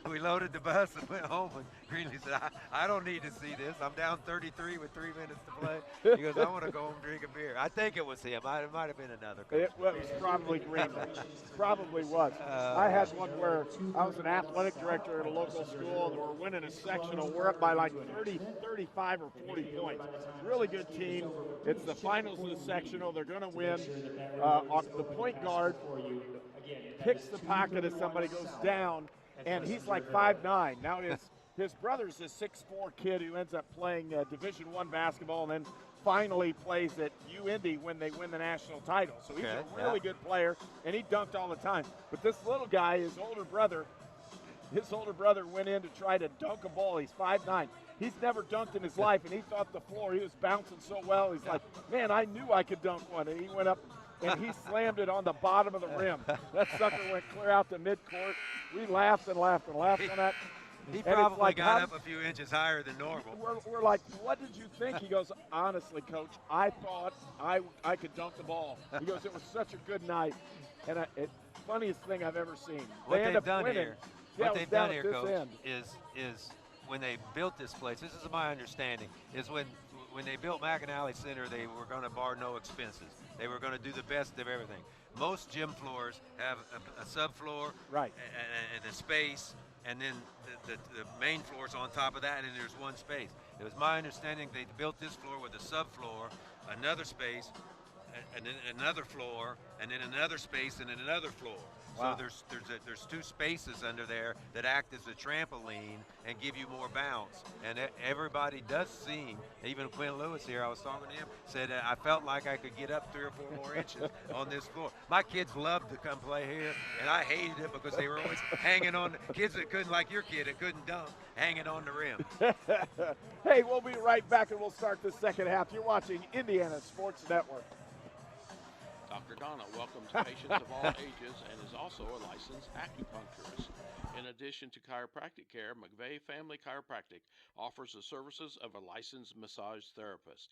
we loaded the bus and went home, and Greenley said, I don't need to see this. I'm down 33 with 3 minutes to play. He goes, I want to go home and drink a beer. I think it was him. It might have been another coach. It was probably Greenley. Probably was. I had one where I was an athletic director at a local school, and we're winning a sectional. We're up by like 30, 35 or 40 points. Really good team. It's the finals of the sectional. They're going to win. The point guard picks the pocket as somebody goes down, and he's like 5'9". Now his brother's a 6'4" kid who ends up playing Division I basketball and then finally plays at UIndy when they win the national title. So he's a really good player, and he dunked all the time. But this little guy, his older brother went in to try to dunk a ball. He's 5'9". He's never dunked in his life, and he thought the floor, he was bouncing so well. He's like, man, I knew I could dunk one. And he went up, and he slammed it on the bottom of the rim. That sucker went clear out to midcourt. We laughed and laughed and laughed on that. He probably got up a few inches higher than normal. We're like, what did you think? He goes, honestly, Coach, I thought I could dunk the ball. He goes, it was such a good night. And funniest thing I've ever seen. What they've done here, Coach, end. is when they built this place, this is my understanding, is when they built McAnally Center, they were going to bar no expenses. They were going to do the best of everything. Most gym floors have a subfloor, right, and a space, and then the main floor's on top of that, and there's one space. It was my understanding they built this floor with a subfloor, another space, and then another floor, and then another space, and then another floor. Wow. So there's 2 spaces under there that act as a trampoline and give you more bounce. And everybody does seem, even Quinn Lewis here, I was talking to him, said I felt like I could get up 3 or 4 more inches on this floor. My kids loved to come play here, and I hated it because they were always hanging on. Kids that couldn't, like your kid, that couldn't dunk, hanging on the rim. Hey, we'll be right back, and we'll start the second half. You're watching Indiana Sports Network. Dr. Donna welcomes patients of all ages and is also a licensed acupuncturist. In addition to chiropractic care, McVeigh Family Chiropractic offers the services of a licensed massage therapist.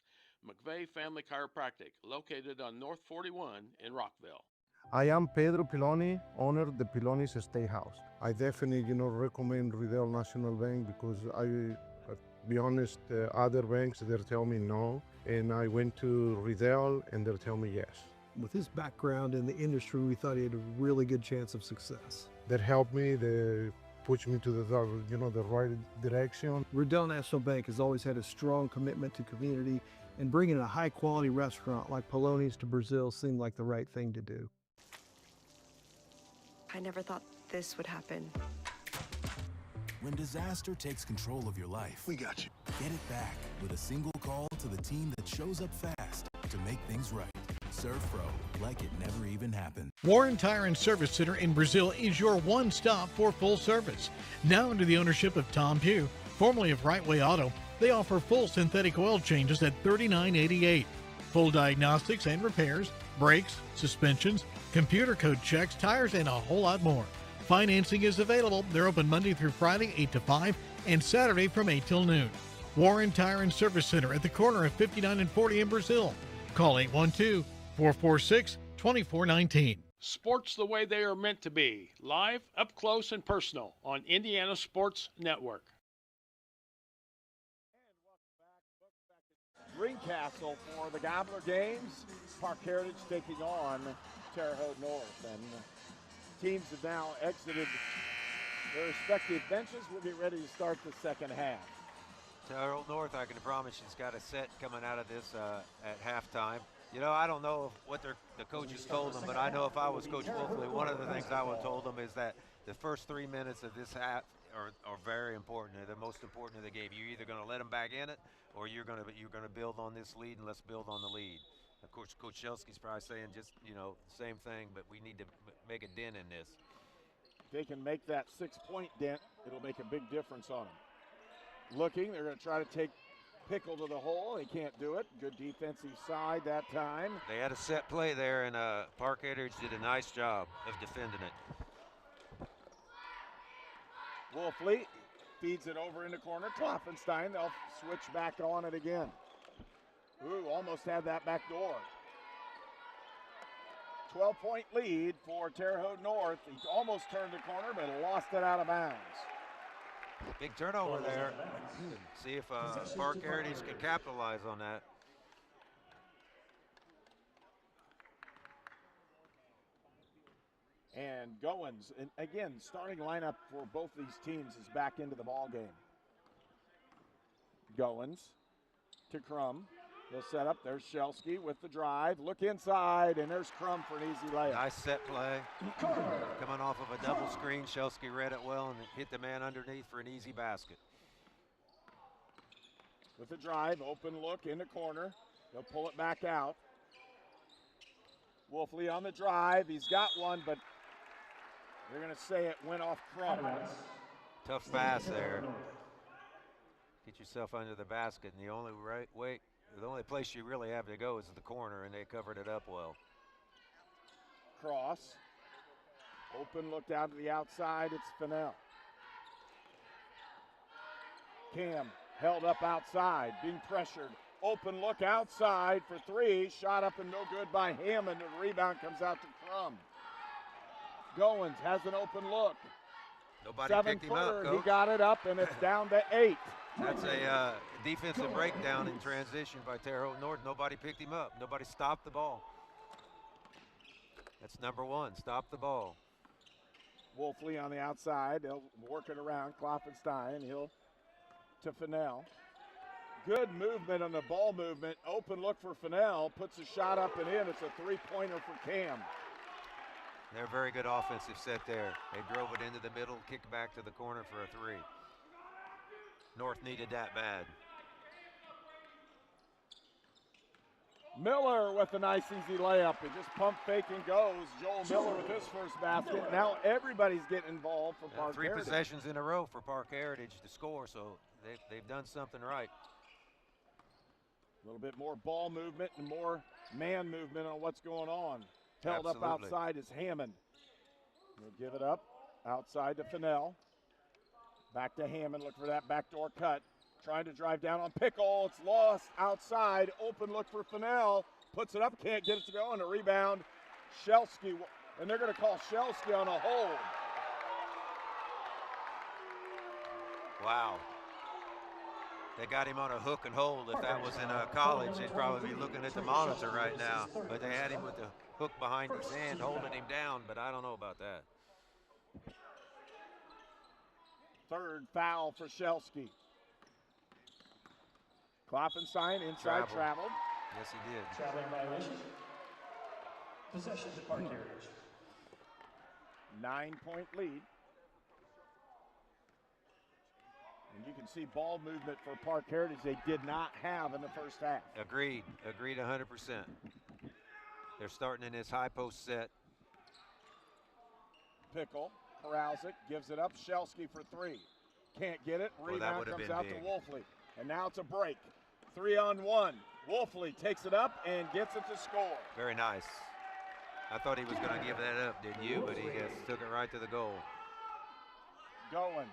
McVeigh Family Chiropractic, located on North 41 in Rockville. I am Pedro Piloni, owner of the Piloni's Steakhouse. I definitely, recommend Riddell National Bank because to be honest, other banks, they tell me no. And I went to Riddell and they tell me yes. With his background in the industry, we thought he had a really good chance of success. That helped me. They pushed me to the right direction. Riddell National Bank has always had a strong commitment to community, and bringing a high-quality restaurant like Poloni's to Brazil seemed like the right thing to do. I never thought this would happen. When disaster takes control of your life, we got you. Get it back with a single call to the team that shows up fast to make things right. Serve Pro like it never even happened. Warren Tire and Service Center in Brazil is your one stop for full service. Now under the ownership of Tom Pugh, formerly of Right Way Auto, they offer full synthetic oil changes at $39.88. Full diagnostics and repairs, brakes, suspensions, computer code checks, tires, and a whole lot more. Financing is available. They're open Monday through Friday, 8 to 5, and Saturday from 8 till noon. Warren Tire and Service Center at the corner of 59 and 40 in Brazil. Call 812-446-2419. Sports the way they are meant to be. Live, up close, and personal on Indiana Sports Network. Greencastle for the Gobbler Games. Park Heritage taking on Terre Haute North. And teams have now exited their respective benches. We'll be ready to start the second half. Terre Haute North, I can promise she's got a set coming out of this at halftime. You know, I don't know what the coaches told them, but I know if I was Coach Wolfley, one of the things I would have told them is that the first 3 minutes of this half are very important. They're the most important of the game. You're either going to let them back in it, or you're going to build on this lead, and let's build on the lead. Of course, Coach Shelsky's probably saying just, same thing, but we need to make a dent in this. If they can make that 6-point dent, it'll make a big difference on them. Looking, they're going to try to take Pickle to the hole. They can't do it. Good defensive side that time. They had a set play there, and Park Heritage did a nice job of defending it. Wolfley feeds it over in the corner. Klopfenstein, they'll switch back on it again. Ooh, almost had that back door. 12-point lead for Terre Haute North. He almost turned the corner, but lost it out of bounds. Big turnover there. See if Park Heritage can capitalize on that. And Goins, and again, starting lineup for both these teams is back into the ball game. Goins to Crum. He'll set up. There's Shelsky with the drive. Look inside, and there's Crum for an easy layup. Nice set play. Coming off of a double screen, Shelsky read it well and hit the man underneath for an easy basket. With the drive, open look in the corner. They'll pull it back out. Wolfley on the drive. He's got one, but they're going to say it went off Crum. Tough pass there. Get yourself under the basket, and the only place you really have to go is the corner, and they covered it up well. Cross. Open look down to the outside. It's Fennell. Cam held up outside, being pressured. Open look outside for three. Shot up and no good by Hammond. The rebound comes out to Crum. Goins has an open look. Nobody picked him up, Coach. He got it up, and it's down to 8. That's a defensive breakdown in transition by Terre Haute North. Nobody picked him up. Nobody stopped the ball. That's number one. Stop the ball. Wolfley on the outside. They'll work it around. Klopfenstein. He'll to Fennell. Good movement on the ball movement. Open look for Fennell. Puts a shot up and in. It's a three-pointer for Cam. They're a very good offensive set there. They drove it into the middle, kicked back to the corner for a three. North needed that bad. Miller with a nice easy layup. He just pump fake and goes. Joel Miller with his first basket. Now everybody's getting involved for Park Three Heritage. possessions in a row for Park Heritage to score, so they've done something right. A little bit more ball movement and more man movement on what's going on. Held Absolutely. up outside is Hammond. He'll give it up outside to Fennell. Back to Hammond, look for that backdoor cut. Trying to drive down on Pickle. It's lost outside. Open look for Fennell. Puts it up, can't get it to go. And a rebound. Shelsky, and they're going to call Shelsky on a hold. Wow. They got him on a hook and hold. If that was in college, they'd probably be looking at the monitor right now. But they had him with the hook behind his hand, holding him down, but I don't know about that. Third foul for Shelsky. Kloppenstein inside traveled. Yes, he did. Traveling violation. Possession to Park Heritage. 9-point lead. And you can see ball movement for Park Heritage they did not have in the first half. Agreed 100%. They're starting in this high post set. Pickle corrals it, gives it up. Shelsky for three. Can't get it. Rebound comes out to Wolfley. And now it's a break. 3-on-1. Wolfley takes it up and gets it to score. Very nice. I thought he was going to give that up, didn't you? But he just took it right to the goal. Goins.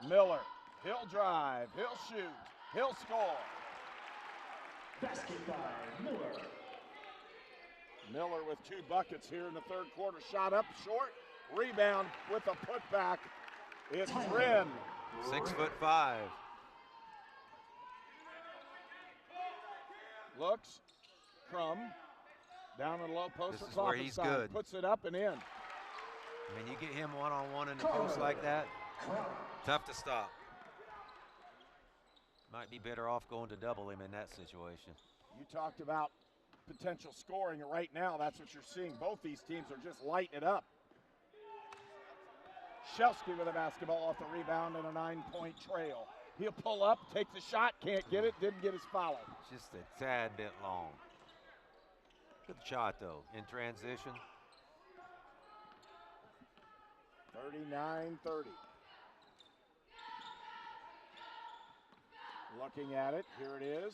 Miller. He'll drive. He'll shoot. He'll score. Basket by Miller. Miller with 2 buckets here in the third quarter. Shot up short. Rebound with a putback. It's Wren. 6'5". Looks. Crum. Down in the low post. This is where he's good. Puts it up and in. I mean, you get him one-on-one in the post like that, tough to stop. Might be better off going to double him in that situation. You talked about potential scoring, and right now that's what you're seeing. Both these teams are just lighting it up. Shelsky with a basketball off the rebound and a 9-point trail. He'll pull up, take the shot, can't get it, didn't get his foul. Just a tad bit long. Good shot, though, in transition. 39-30. Looking at it, here it is.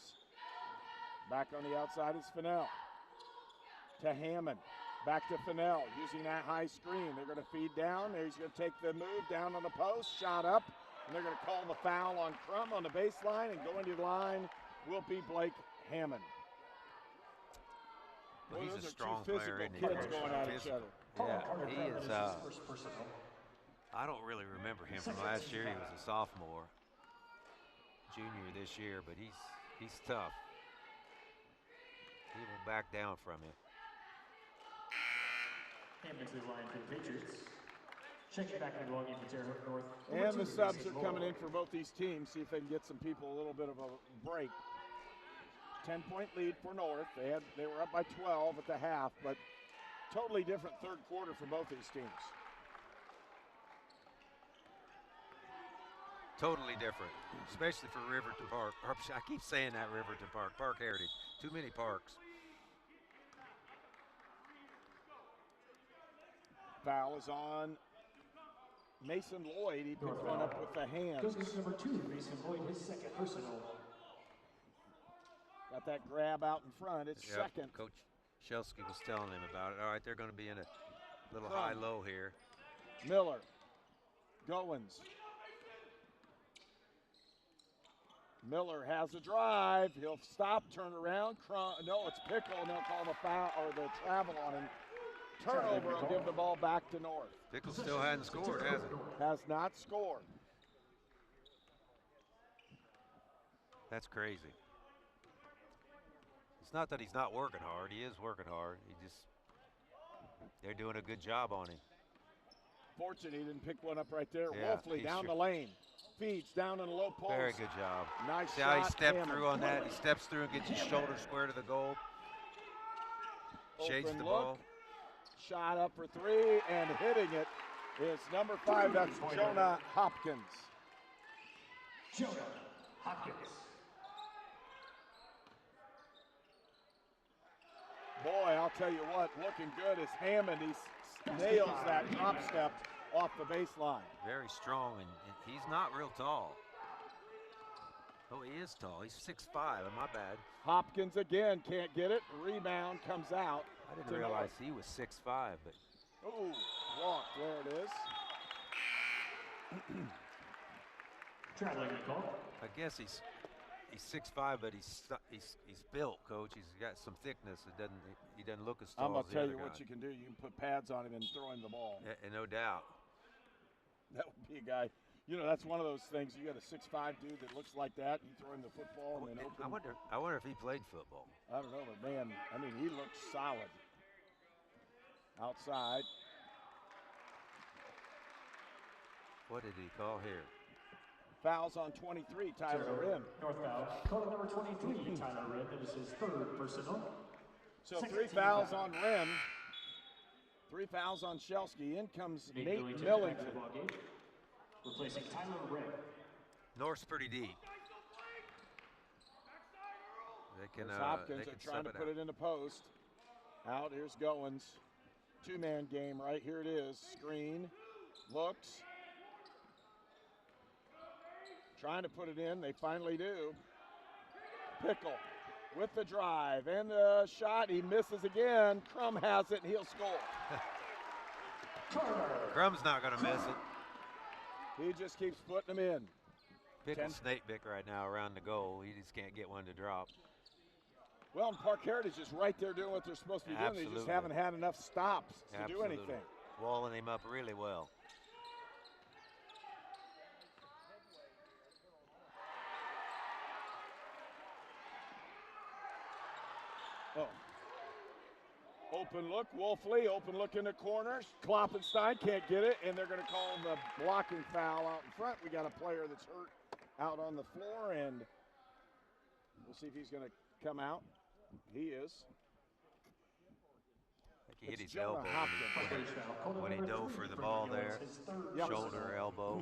Back on the outside is Fennell. To Hammond. Back to Fennell, using that high screen. They're going to feed down. There he's going to take the move down on the post, shot up, and they're going to call the foul on Crum on the baseline, and going to the line will be Blake Hammond. Well, he's those a are strong two player, physical kids going at each other. Yeah, he is. I don't really remember him from last year. He was a sophomore, junior this year, but he's tough. He won't back down from it. Hammond to the line for the Patriots. Checking back and belonging to Terre Haute North. And the subs are coming in for both these teams. See if they can get some people a little bit of a break. 10-point lead for North. They were up by 12 at the half, but totally different third quarter for both these teams. Totally different, especially for Riverton Park. I keep saying that, Riverton Park. Park Heritage. Too many parks. Foul is on Mason Lloyd. He picked one up with the hands. Goes to number 2, Mason Lloyd, his second personal. Got that grab out in front. It's second. Coach Shelsky was telling him about it. All right, they're going to be in a little high-low here. Miller. Goins. Miller has a drive. He'll stop, turn around. No, it's Pickle, and they'll call the foul or the travel on him. Turnover will give the ball back to North. Pickle still hadn't scored, has it? Has not scored. That's crazy. It's not that he's not working hard. He is working hard. They're doing a good job on him. Fortunate he didn't pick one up right there. Yeah, Wolfley down the lane. Feeds down in the low post. Very good job. Nice See shot. how he stepped Hammond. through on that? He steps through and gets his shoulder square to the goal. Shades Open the look. ball. Shot up for 3 and hitting it is number 5. That's Jonah Hopkins. Jonah Hopkins. Boy, I'll tell you what, looking good is Hammond. He nails that drop step off the baseline. Very strong, and he's not real tall. Oh, he is tall. He's 6'5", my bad. Hopkins again, can't get it. Rebound comes out. I didn't realize he was 6'5", but. Ooh, walk, there it is. Traveling call. I guess he's 6'5", but he's built, Coach. He's got some thickness. He doesn't look as tall. I'm gonna as tell the you other what guy. you can do. You can put pads on him and throw him the ball. And no doubt. That would be a guy. You know, that's one of those things. You got a 6'5" dude that looks like that. You throw him the football and then open. I wonder if he played football. I don't know, but man, I mean, he looks solid. Outside. What did he call here? Fouls on 23, Tyler Rim. North foul. Call number 23, Tyler Rim. That is his third personal. So 3 fouls on Rim. 3 fouls on Shelsky. In comes Nate Millington. Replacing Tyler Rim. North's pretty deep. They can, Hopkins they are can trying to sub put out. it in the post. Out, here's Goins. 2-man game right here it is. Screen, looks. Trying to put it in, they finally do. Pickle with the drive and the shot, he misses again. Crum has it and he'll score. Crum's not gonna miss it. He just keeps putting them in. Pickle's snake bit right now around the goal. He just can't get one to drop. Well, and Park Heritage is right there doing what they're supposed to be doing. They just haven't had enough stops to do anything. Walling him up really well. Oh. Open look, Wolfley, open look in the corners. Kloppenstein can't get it, and they're going to call the blocking foul out in front. We got a player that's hurt out on the floor, and we'll see if he's going to come out. He is. He hit his elbow when he dove for the ball there. Shoulder, elbow.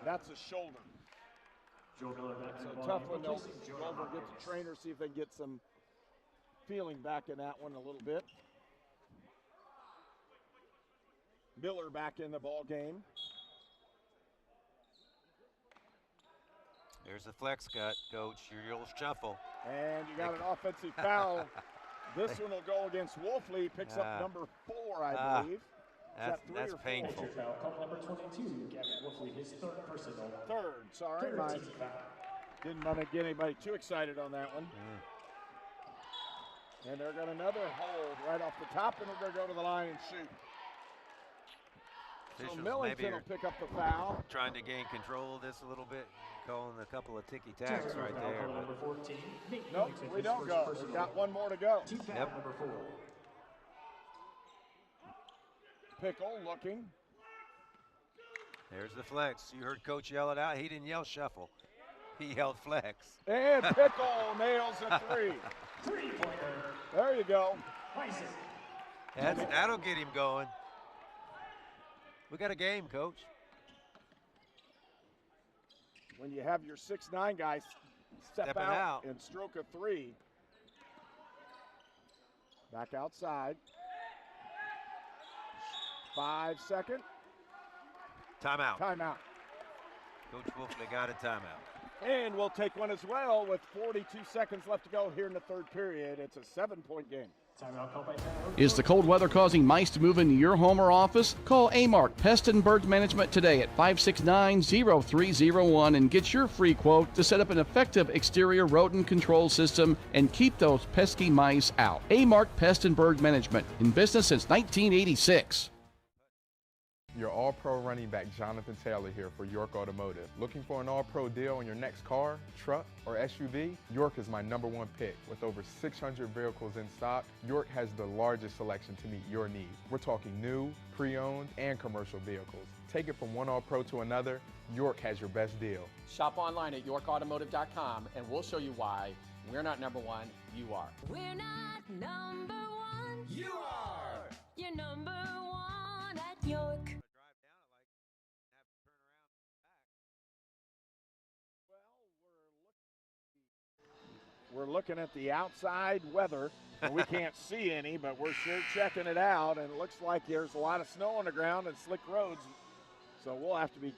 That's a shoulder. So tough when they'll go over and get the trainer, see if they can get some feeling back in that one a little bit. Miller back in the ball game. There's the flex cut, Coach. Your shuffle. And you got an offensive foul. This one will go against Wolfley. Picks up number 4, I believe. That's painful. Call number 22, Gavin Wolfley, his third personal. Third, sorry. Didn't want to get anybody too excited on that one. And they're got another hold right off the top, and they're going to go to the line and shoot. So Millington will pick up the foul. Trying to gain control of this a little bit, calling a couple of ticky-tacks right there. Number 14. Nope, we don't go. We've got one more to go. Yep. Number 4. Pickle looking. There's the flex. You heard Coach yell it out. He didn't yell shuffle. He yelled flex. And Pickle nails a 3. Three-pointer. There you go. That'll get him going. We got a game, Coach. When you have your 6'9" guys step out and stroke a 3. Back outside. 5 second. Timeout. Timeout. Coach Wolfley got a timeout. And we'll take one as well with 42 seconds left to go here in the third period. It's a 7-point game. Is the cold weather causing mice to move into your home or office? Call Amark Pest and Bird Management today at 569-0301 and get your free quote to set up an effective exterior rodent control system and keep those pesky mice out. Amark Pest and Bird Management, in business since 1986. Your All-Pro running back Jonathan Taylor here for York Automotive. Looking for an All-Pro deal on your next car, truck, or SUV? York is my #1 pick. With over 600 vehicles in stock, York has the largest selection to meet your needs. We're talking new, pre-owned, and commercial vehicles. Take it from one All-Pro to another, York has your best deal. Shop online at yorkautomotive.com and we'll show you why we're not #1, you are. We're not #1. You are. You're #1 at York. We're looking at the outside weather. We can't see any, but we're sure checking it out, and it looks like there's a lot of snow on the ground and slick roads. So we'll have to be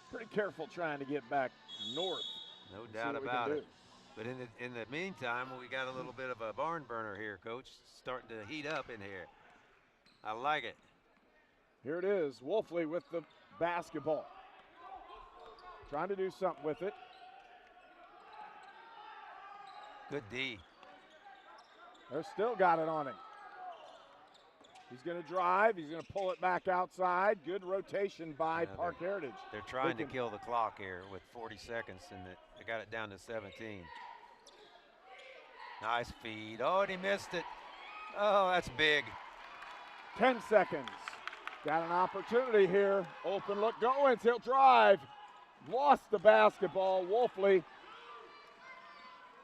pretty careful trying to get back north. No doubt about it. But in the meantime, we got a little bit of a barn burner here, Coach. Starting to heat up in here. I like it. Here it is, Wolfley with the basketball. Trying to do something with it. Good D. They're still got it on him. He's going to drive. He's going to pull it back outside. Good rotation by Park Heritage. They're trying to kill the clock here with 40 seconds, and they got it down to 17. Nice feed. Oh, and he missed it. Oh, that's big. 10 seconds. Got an opportunity here. Open look, Goins, he'll drive. Lost the basketball, Wolfley.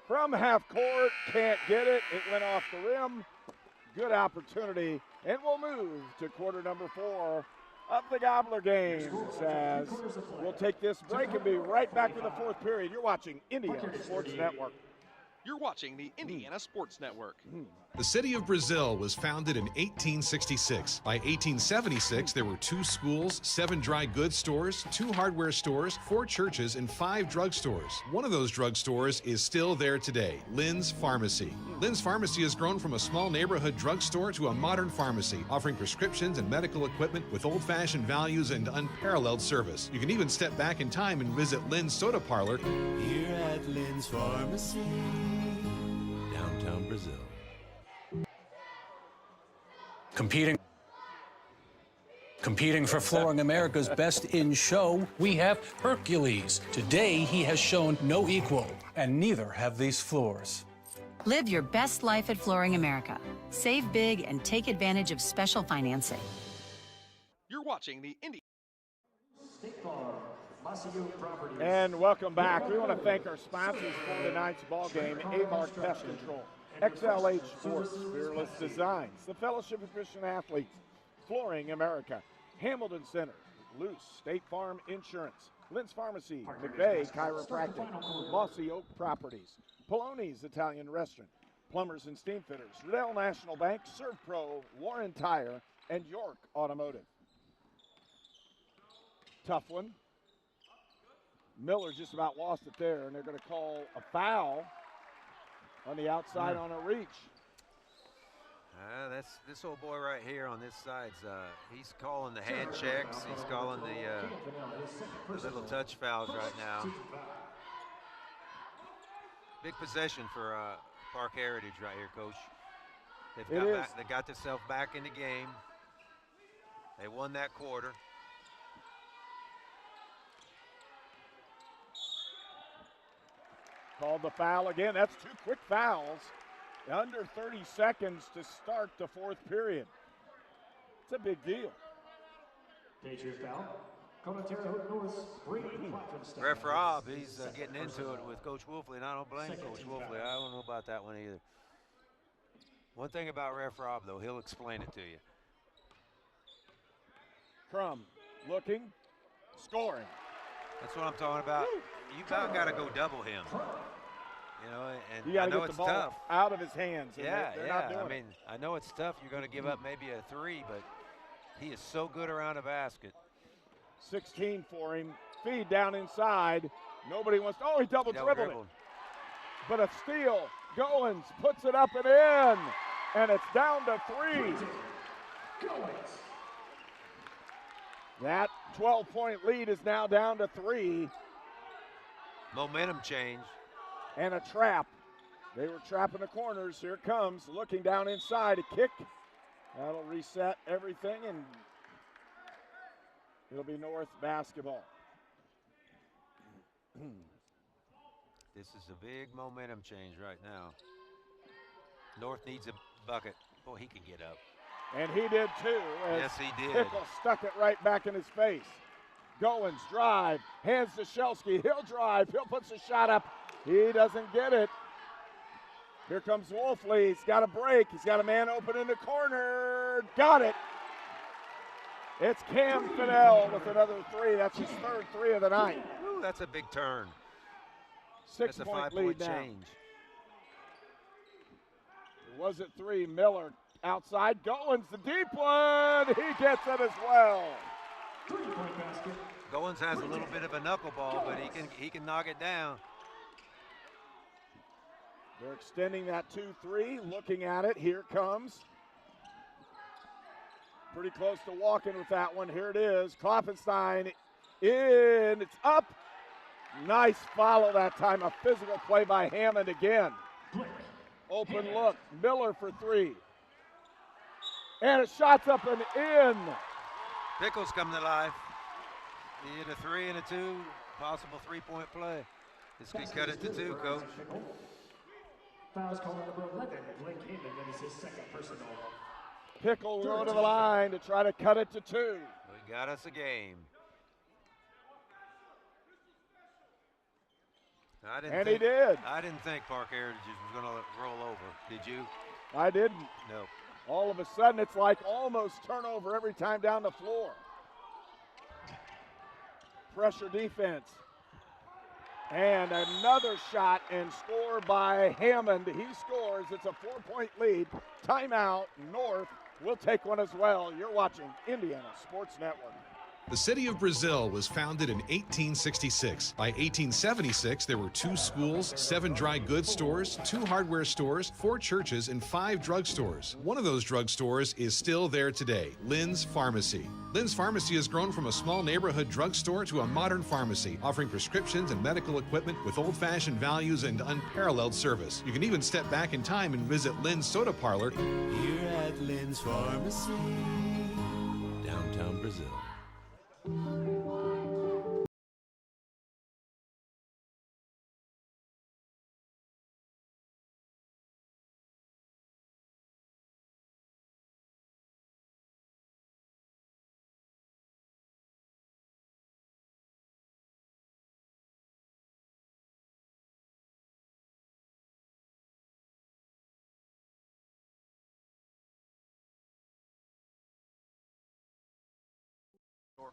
From half court, can't get it. It went off the rim. Good opportunity. And we'll move to quarter number 4 of the Gobbler Games as we'll take this break and be right back with the 4th period. You're watching Indiana Sports Network. You're watching the Indiana Sports Network. The city of Brazil was founded in 1866. By 1876, there were 2 schools, 7 dry goods stores, 2 hardware stores, 4 churches, and 5 drugstores. One of those drugstores is still there today, Lynn's Pharmacy. Lynn's Pharmacy has grown from a small neighborhood drugstore to a modern pharmacy, offering prescriptions and medical equipment with old-fashioned values and unparalleled service. You can even step back in time and visit Lynn's Soda Parlor Here at Lynn's Pharmacy, downtown Brazil. Competing for Flooring America's Best in Show, we have Hercules. Today, he has shown no equal, and neither have these floors. Live your best life at Flooring America. Save big and take advantage of special financing. You're watching the Indiana. And welcome back. We want to thank our sponsors for tonight's ball game: A-Mark Pest Control, XLH Sports, Fearless Designs, the Fellowship of Christian Athletes, Flooring America, Hamilton Center, Luce State Farm Insurance, Lynn's Pharmacy, McVeigh Chiropractic, Mossy Oak Properties, Poloni's Italian Restaurant, Plumbers and Steam Fitters, Riddell National Bank, ServPro, Warren Tire, and York Automotive. Tough one. Miller just about lost it there, and they're going to call a foul on the outside on a reach. That's this old boy right here on this side. He's calling the hand checks. He's calling the little touch fouls right now. Big possession for Park Heritage right here, Coach. They got themselves back in the game. They won that quarter. Called the foul again. That's 2 quick fouls. Under 30 seconds to start the 4th period. It's a big deal. Ref Rob, he's getting into it with Coach Wolfley, and I don't blame Coach Wolfley. I don't know about that one either. One thing about Ref Rob, though, he'll explain it to you. Crum looking, scoring. That's what I'm talking about. You about got to go double him. You know, and You got I to know get the it's ball tough. out of his hands. And Yeah, they're not doing I mean, I know it's tough. You're going to give up maybe a 3, but he is so good around a basket. 16 for him. Feed down inside. Nobody wants. Oh, he double dribbled it. But a steal. Goins puts it up and in, and it's down to 3. That 12-point lead is now down to 3. Momentum change. And a trap. They were trapping the corners. Here it comes. Looking down inside. A kick. That'll reset everything, and it'll be North basketball. This is a big momentum change right now. North needs a bucket. Boy, he can get up. And he did too. Yes, he did. Pickle stuck it right back in his face. Goins drive, hands to Shelsky. He'll drive, he'll put the shot up. He doesn't get it. Here comes Wolfley. He's got a break. He's got a man open in the corner. Got it. It's Cam Fidel with another 3. That's his 3rd 3 of the night. Ooh, that's a big turn. 6-point lead now. change. It was at 3. Miller outside. Goins the deep one. He gets it as well. Goins has a little bit of a knuckleball, but he can knock it down. They're extending that 2-3, looking at it. Here it comes. Pretty close to walking with that one. Here it is. Klopfenstein in. It's up. Nice follow that time. A physical play by Hammond again. Open look. Miller for 3. And a shot's up and in. Pickles coming to life. He hit a 3 and a 2. Possible 3-point play. This could cut it to 2, Coach. Fouls called number 11, Blake Hammond. That is his 2nd personal. Pickle will go to the line to try to cut it to 2. We got us a game. He did. I didn't think Park Heritage was going to roll over. Did you? I didn't. No. All of a sudden, it's like almost turnover every time down the floor. Pressure defense. And another shot and score by Hammond. He scores. It's a 4-point lead. Timeout. North will take one as well. You're watching Indiana Sports Network. The city of Brazil was founded in 1866. By 1876, there were 2 schools, 7 dry goods stores, 2 hardware stores, 4 churches, and 5 drugstores. One of those drugstores is still there today, Lynn's Pharmacy. Lynn's Pharmacy has grown from a small neighborhood drugstore to a modern pharmacy, offering prescriptions and medical equipment with old-fashioned values and unparalleled service. You can even step back in time and visit Lynn's Soda Parlor Here at Lynn's Pharmacy, downtown Brazil.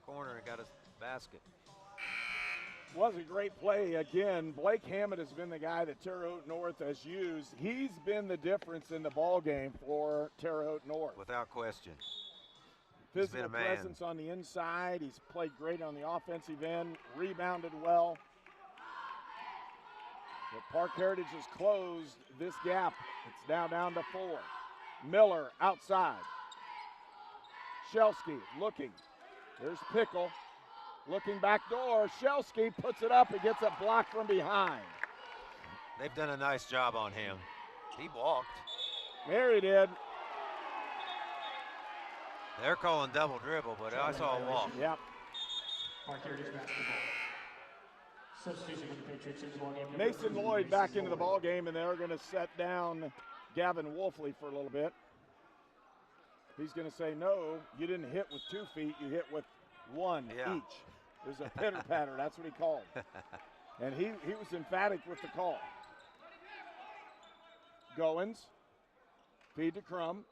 Corner and got a basket. Was a great play. Again, Blake Hammond has been the guy that Terre Haute North has used. He's been the difference in the ball game for Terre Haute North. Without question. Physical presence on the inside. He's played great on the offensive end, rebounded well. But Park Heritage has closed this gap. It's now down to 4. Miller outside. Shelsky looking. There's Pickle. Looking back door. Shelsky puts it up and gets a block from behind. They've done a nice job on him. He walked. There he did. They're calling double dribble, but I saw a walk. Yep. Park Heritage basketball. Substitution for the Patriots in the ball game. Mason Lloyd back into the ball game, and they're going to set down Gavin Wolfley for a little bit. He's going to say, no, you didn't hit with 2 feet, you hit with 1 each. There's a pitter-patter, that's what he called. And he was emphatic with the call. Goins, feed to Crum.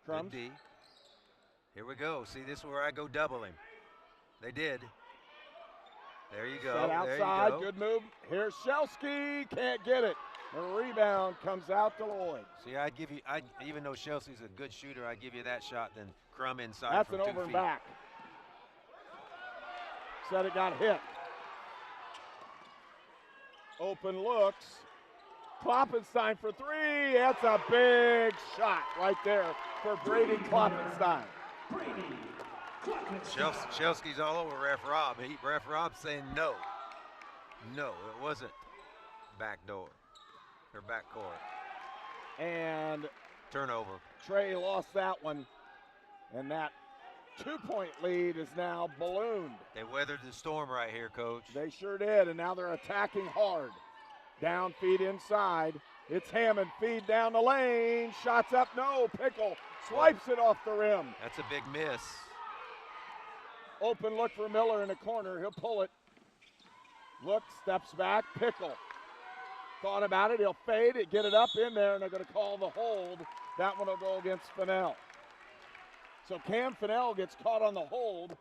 Crumbs. Good D. Here we go. See, this is where I go double him. They did. There you go. Set outside, there you go. good move. Here's Shelsky, can't get it. The rebound comes out to Lloyd. See, I'd give you, even though Chelsea's a good shooter, I'd give you that shot than Crum inside. That's from an 2 over and feet. back. Said it got hit. Open looks. Kloppenstein for 3. That's a big shot right there for Brady Kloppenstein. Shelsky's all over Ref Rob. Ref Rob's saying no. No, it wasn't back door. Or back court. And turnover. Trey lost that one. And that 2-point lead is now ballooned. They weathered the storm right here, Coach. They sure did, and now they're attacking hard. Down feed inside. It's Hammond, feed down the lane. Shots up, no. Pickle swipes it off the rim. That's a big miss. Open look for Miller in the corner. He'll pull it. Look, steps back. Pickle. Thought about it. He'll fade it, get it up in there, and they're going to call the hold. That one will go against Fennell. So Cam Fennell gets caught on the hold.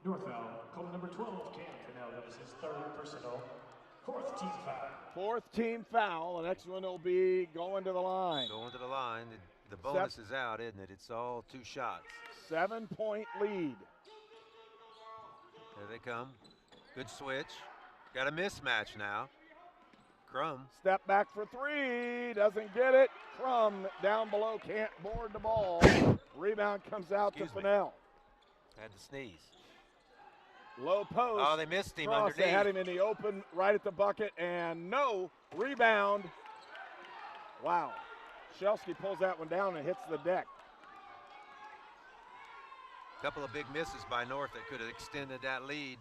Northview, call number 12, Cam Fennell. That is his 3rd personal. 4th team foul. 4th team foul. The next one will be going to the line. Going to the line. The bonus is out, isn't it? It's all 2 shots. 7-point lead. There they come. Good switch. Got a mismatch now. Crum. Step back for 3. Doesn't get it. Crum down below. Can't board the ball. Rebound comes out to Fennell. Had to sneeze. Low post. Oh, they missed him Cross. underneath. They had him in the open right at the bucket, and no. Rebound. Wow. Shelsky pulls that one down and hits the deck. Couple of big misses by North that could have extended that lead.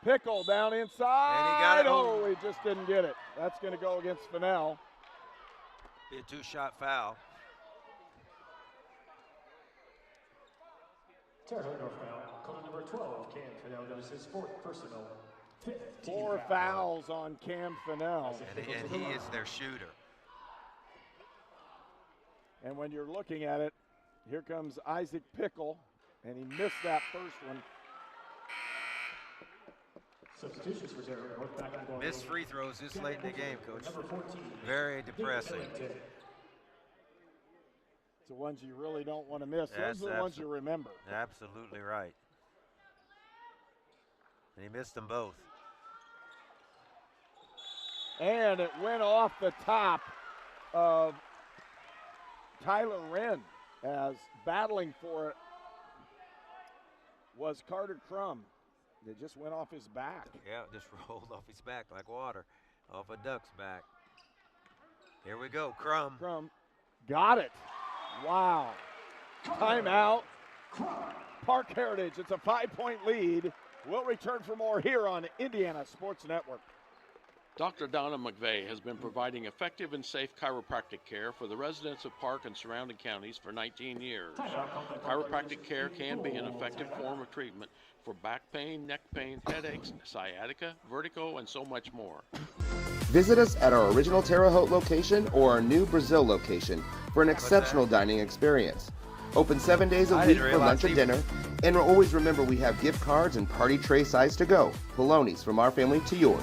Pickle down inside. And he got it. Oh, he just didn't get it. That's going to go against Fennell. Be a two-shot foul. Terre Haute North foul. Call number 12, Cam Fennell does his fourth personal. 4 fouls on Cam Fennell. And he is their shooter. And when you're looking at it, here comes Isaac Pickle, and he missed that first one. Substitutions for Terre Haute North back in the ball. Missed free throws this late in the game, Coach. Number 14. Very depressing. It's the ones you really don't want to miss. That's Those are the ones you remember. Absolutely right. And he missed them both. And it went off the top of Tyler Wren, as battling for it was Carter Crum. It just went off his back. Yeah, it just rolled off his back like water, off a duck's back. Here we go, Crum. Crum got it. Wow. Timeout. Park Heritage, it's a 5-point lead. We'll return for more here on Indiana Sports Network. Dr. Donna McVeigh has been providing effective and safe chiropractic care for the residents of Park and surrounding counties for 19 years. Chiropractic care can be an effective form of treatment for back pain, neck pain, headaches, sciatica, vertigo, and so much more. Visit us at our original Terre Haute location or our new Brazil location for an exceptional dining experience. Open 7 days a week for lunch and dinner. And always remember we have gift cards and party tray size to go. Polonies, from our family to yours.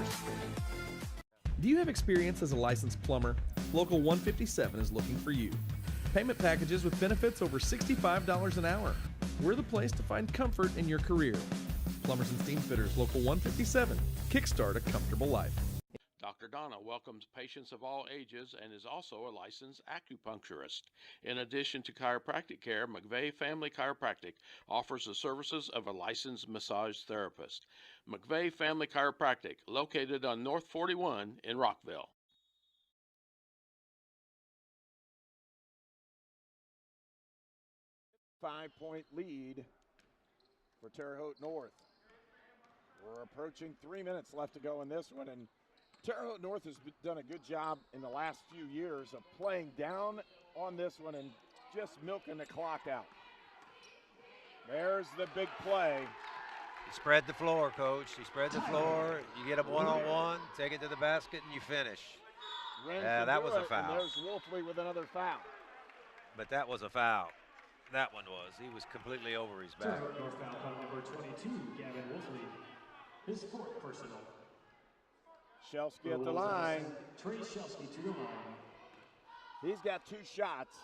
Do you have experience as a licensed plumber? Local 157 is looking for you. Payment packages with benefits over $65 an hour. We're the place to find comfort in your career. Plumbers and Steam Fitters, Local 157. Kickstart a comfortable life. Dr. Donna welcomes patients of all ages and is also a licensed acupuncturist. In addition to chiropractic care, McVeigh Family Chiropractic offers the services of a licensed massage therapist. McVeigh Family Chiropractic, located on North 41 in Rockville. Five-point lead for Terre Haute North. We're approaching 3 minutes left to go in this one, and Terre Haute North has done a good job in the last few years of playing down on this one and just milking the clock out. There's the big play. You spread the floor, Coach. You spread the floor. You get them one-on-one, take it to the basket, and you finish. That was a foul. And there's Wolfley with another foul. But that was a foul. That one was. He was completely over his back. Terre Haute North foul call number 22, Gavin Wolfley. His fourth personal. Shelsky at the line. Trey Shelsky to the line. He's got 2 shots.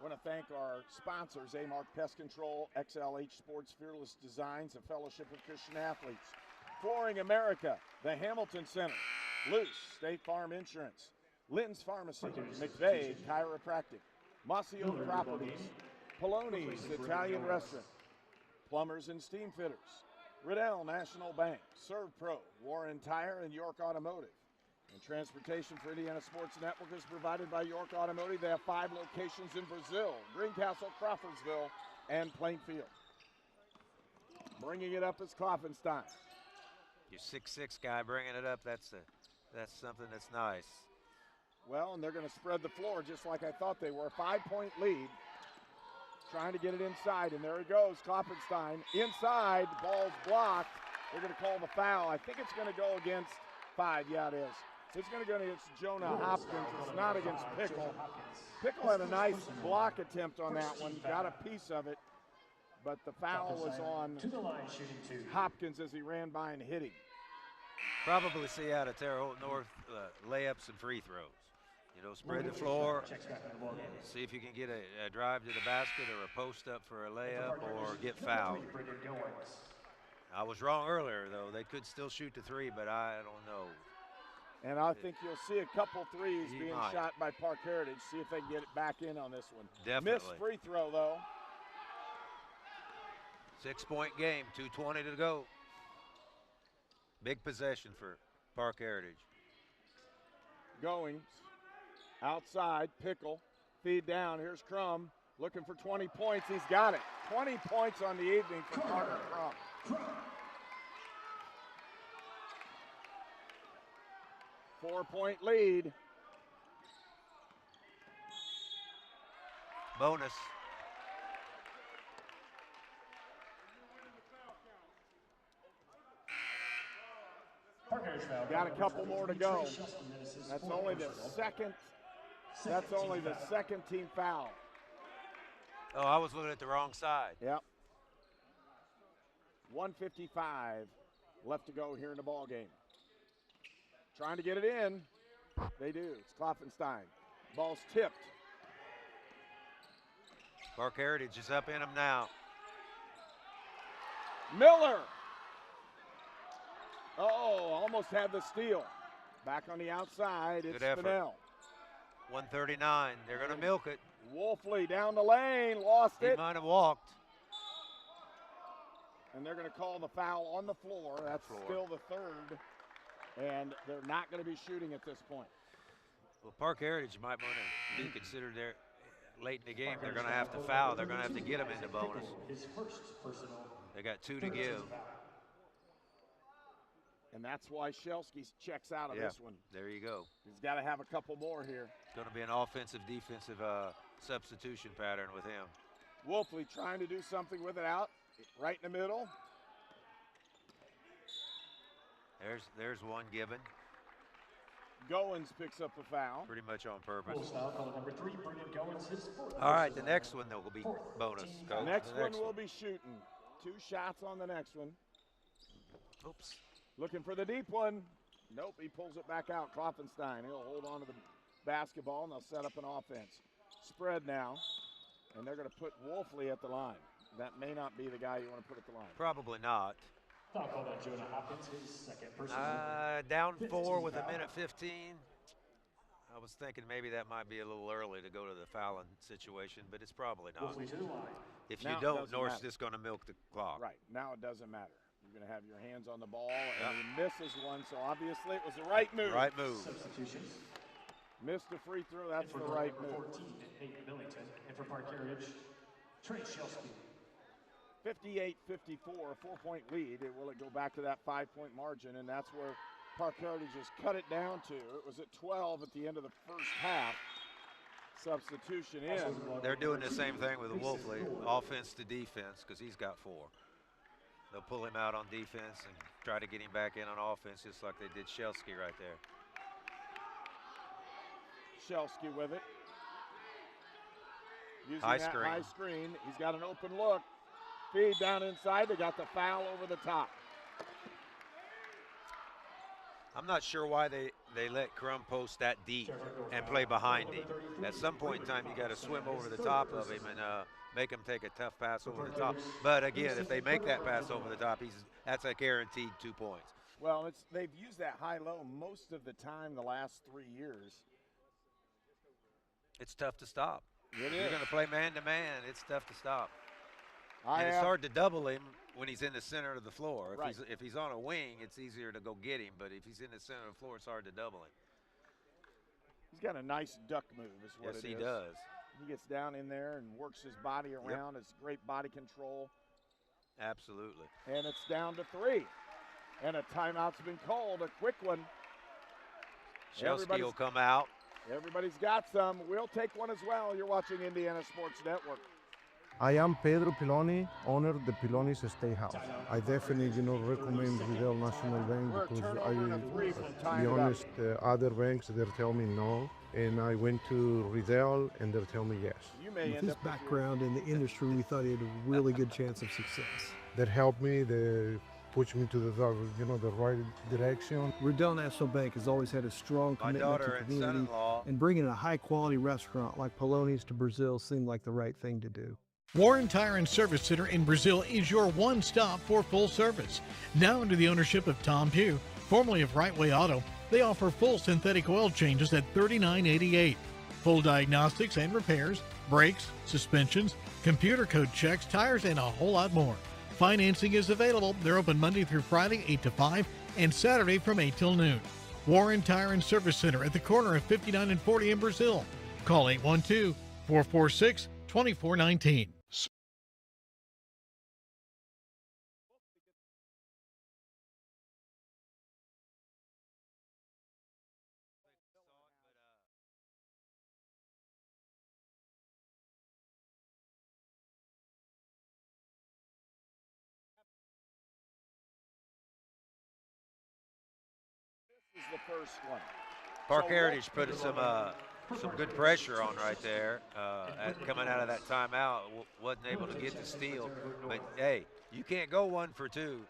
I want to thank our sponsors, A-Mark Pest Control, XLH Sports, Fearless Designs, a Fellowship of Christian Athletes, Flooring America, the Hamilton Center, Luce, State Farm Insurance, Lynn's Pharmacy, McVeigh Chiropractic, Mossy Oak Properties, Poloni's Italian Restaurant, Plumbers and Steam Fitters, Riddell National Bank, ServPro, Warren Tire, and York Automotive. And transportation for Indiana Sports Network is provided by York Automotive. They have 5 locations in Brazil, Greencastle, Crawfordsville, and Plainfield. Bringing it up is Klopfenstein. Your 6'6" guy bringing it up, that's something that's nice. Well, and they're going to spread the floor just like I thought they were. 5-point lead. Trying to get it inside, and there he goes, Klopfenstein. Inside, ball's blocked. They're going to call the foul. I think it's going to go against 5. Yeah, it is. It's going to go against Jonah Hopkins. It's not against Pickle. Pickle had a nice block attempt on that one, got a piece of it, but the foul was on Hopkins as he ran by and hit him. Probably see out of Terre Haute North layups and free throws. You know, spread the floor, see if you can get a drive to the basket or a post up for a layup or get fouled. I was wrong earlier, though. They could still shoot the 3, but I don't know. And I think you'll see a couple threes being shot by Park Heritage. See if they can get it back in on this one. Definitely. Missed free throw, though. 6-point game, 2:20 to go. Big possession for Park Heritage. Goings. Outside, Pickle. Feed down. Here's Crum looking for 20 points. He's got it. 20 points on the evening for Carter Crum. 4-point lead. Bonus. Got a couple more to go. That's only the second. That's only the second team foul. Oh, I was looking at the wrong side. Yep. 1:55 left to go here in the ball game. Trying to get it in. They do. It's Klopfenstein. Ball's tipped. Park Heritage is up in them now. Miller. Oh, almost had the steal. Back on the outside, it's Good effort. Spinell. 139. They're going to milk it. Wolfley down the lane, lost He it. might have walked. And they're going to call the foul on the floor. That's still the third. And they're not going to be shooting at this point. Well, Park Heritage might want to be considered there late in the game. They're going to have to foul. They're going to have to get them into bonus. They got 2 to give. And that's why Shelsky checks out of this one. There you go. He's got to have a couple more here. It's going to be an offensive-defensive substitution pattern with him. Wolfley trying to do something with it out, right in the middle. There's one given. Goins picks up a foul. Pretty much on purpose. Number 3, Brendan Goins, his fourth. All right, the next one, though, will be bonus. The next one will be shooting. 2 shots on the next one. Oops. Looking for the deep one. Nope, he pulls it back out. Klopfenstein, he'll hold on to the basketball, and they'll set up an offense. Spread now, and they're going to put Wolfley at the line. That may not be the guy you want to put at the line. Probably not. Foul called on Jonah Hopkins, his second personal. Down 4 with 1:15. I was thinking maybe that might be a little early to go to the fouling situation, but it's probably not. If you don't, North's just going to milk the clock. Right, now it doesn't matter. You're going to have your hands on the ball, and he misses one, so obviously it was the right move. Right move. Substitutions. Missed a free throw, that's the right move. 14, Nate Millington, and for Park Heritage, Trey Shelsky. 58-54, a 4-point lead. Will it go back to that 5-point margin? And that's where Park Heritage has cut it down to. It was at 12 at the end of the first half. Substitution in. They're doing the same thing with Wolfley, offense to defense, because he's got 4. They'll pull him out on defense and try to get him back in on offense, just like they did Shelsky right there. Shelsky with it. Using High that screen. high screen. He's got an open look. Feed down inside. They got the foul over the top. I'm not sure why they let Crum post that deep and play behind him. At some point in time, you got to swim over the top of him and make him take a tough pass over the top. But again, if they make that pass over the top, that's a guaranteed 2 points. Well, they've used that high-low most of the time the last 3 years. It's tough to stop. It You're is. going to play man-to-man. It's tough to stop. I And it's have- hard to double him when he's in the center of the floor. Right. If he's on a wing, it's easier to go get him. But if he's in the center of the floor, it's hard to double him. He's got a nice duck move is what Yes, it is. he does. He gets down in there and works his body around. It's great body control. Absolutely. And it's down to 3. And a timeout's been called, a quick one. Shelsky will come out. Everybody's got some. We'll take one as well. You're watching Indiana Sports Network. I am Pedro Piloni, owner of the Piloni's Steakhouse. I definitely, recommend Riddell National Bank because to be honest, other banks, they're telling me no. And I went to Riddell and they're telling me yes. With his background in the industry, we thought he had a really good chance of success. That helped me, they pushed me to the right direction. Riddell National Bank has always had a strong My commitment daughter to and community, son-in-law. and bringing a high-quality restaurant like Poloni's to Brazil seemed like the right thing to do. Warren Tire and Service Center in Brazil is your one stop for full service. Now under the ownership of Tom Pugh, formerly of Right Way Auto, they offer full synthetic oil changes at $39.88. Full diagnostics and repairs, brakes, suspensions, computer code checks, tires, and a whole lot more. Financing is available. They're open Monday through Friday, 8 to 5, and Saturday from 8 till noon. Warren Tire and Service Center at the corner of 59 and 40 in Brazil. Call 812-446-2419. is the first one. Park So Heritage put some good pressure on right there. Coming out of that timeout, wasn't able to get the steal. But hey, you can't go 1 for 2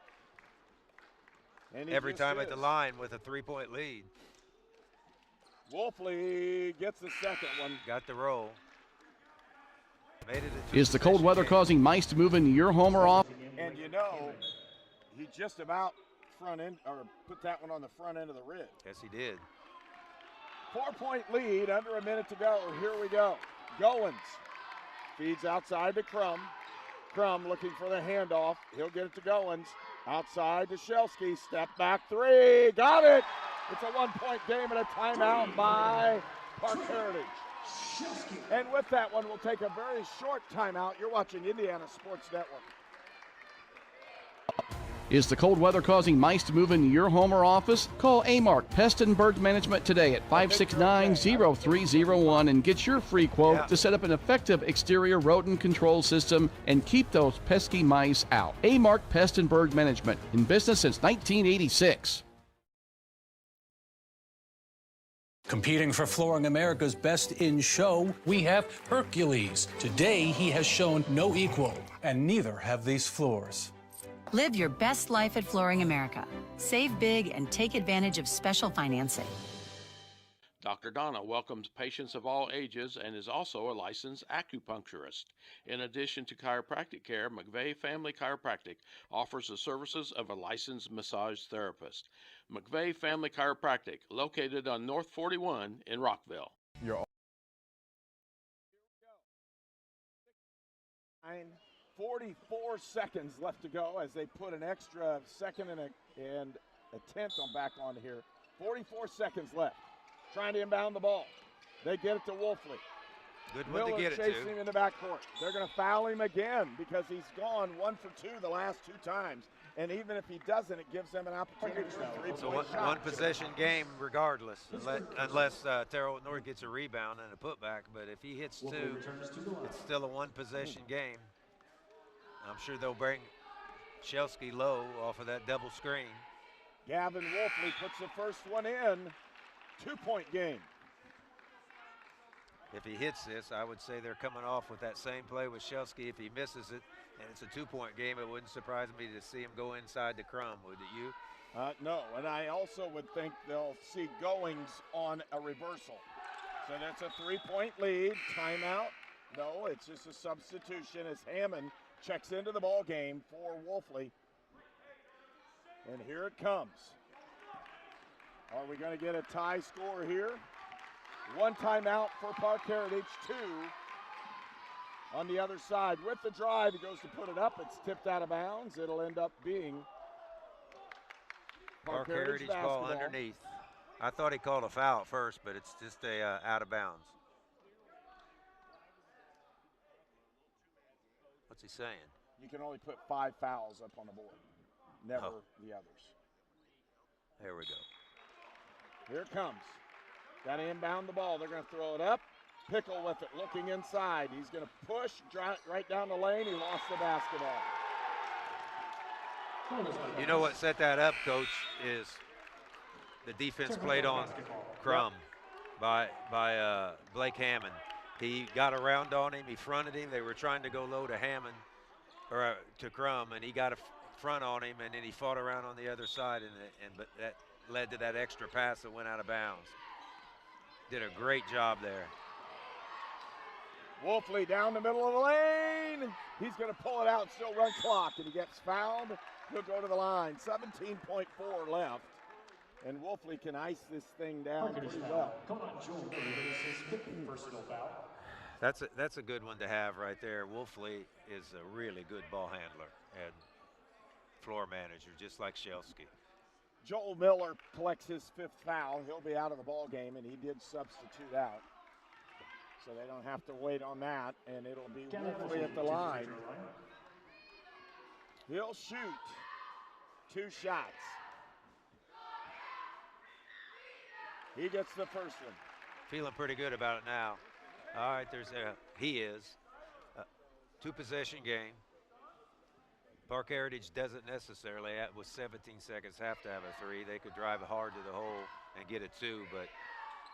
every time at the line with a 3-point lead. Wolfley gets the second one. Got the roll. Made it Is the cold weather causing mice to move into your home or off? And you know, he just about front end or put that one on the front end of the rib. Yes, he did. 4-point lead, under a minute to go. Here we go. Goins feeds outside to Crum. Crum looking for the handoff. He'll get it to Goins. Outside to Shelsky. Step back three. Got it. It's a 1-point game and a timeout by Park Heritage. And with that one, we'll take a very short timeout. You're watching Indiana Sports Network. Is the cold weather causing mice to move into your home or office? Call Amark Pest and Bird Management today at 569-0301 and get your free quote to set up an effective exterior rodent control system and keep those pesky mice out. Amark Pest and Bird Management, in business since 1986. Competing for Flooring America's Best in Show, we have Hercules. Today, he has shown no equal, and neither have these floors. Live your best life at Flooring America. Save big and take advantage of special financing. Dr. Donna welcomes patients of all ages and is also a licensed acupuncturist. In addition to chiropractic care, McVeigh Family Chiropractic offers the services of a licensed massage therapist. McVeigh Family Chiropractic, located on North 41 in Rockville. 44 seconds left to go as they put an extra second and a tenth on back on here. 44 seconds left. Trying to inbound the ball. They get it to Wolfley. Good one Miller to get it chasing to. him in the backcourt. They're going to foul him again because he's gone 1 for 2 the last 2 times. And even if he doesn't, it gives them an opportunity for a three-point shot. One possession game regardless, unless Terrell North gets a rebound and a putback. But if he hits 2, it's still a 1 possession game. I'm sure they'll bring Shelsky low off of that double screen. Gavin Wolfley puts the first one in. 2-point game. If he hits this, I would say they're coming off with that same play with Shelsky. If he misses it, and it's a 2-point game, it wouldn't surprise me to see him go inside the Crum, would it you? No, and I also would think they'll see Goings on a reversal. So that's a 3-point lead. Timeout. No, it's just a substitution as Hammond checks into the ball game for Wolfley. And here it comes. Are we going to get a tie score here? 1 timeout for Park Heritage, 2 on the other side. With the drive, he goes to put it up. It's tipped out of bounds. It'll end up being Park Heritage ball underneath. I thought he called a foul at first, but it's just a out of bounds. What's he saying? You can only put 5 fouls up on the board, never the others. There we go. Here it comes. Got to inbound the ball. They're going to throw it up. Pickle with it, looking inside. He's going to push right down the lane. He lost the basketball. You know what set that up, Coach, is the defense played on Crum by Blake Hammond. He got around on him. He fronted him. They were trying to go low to Hammond or to Crum, and he got a front on him, and then he fought around on the other side, but that led to that extra pass that went out of bounds. Did a great job there. Wolfley down the middle of the lane. He's going to pull it out, still run clock, and he gets fouled. He'll go to the line. 17.4 left. And Wolfley can ice this thing down pretty well. Come on, Joel Miller, this is his 5th personal foul. That's a good one to have right there. Wolfley is a really good ball handler and floor manager, just like Shelsky. Joel Miller collects his 5th foul. He'll be out of the ball game, and he did substitute out. So they don't have to wait on that, and it'll be Wolfley at the line. He'll shoot 2 shots. He gets the first one. Feeling pretty good about it now. All right, he is. 2-possession game. Park Heritage doesn't necessarily, with 17 seconds, have to have a 3. They could drive hard to the hole and get a 2, but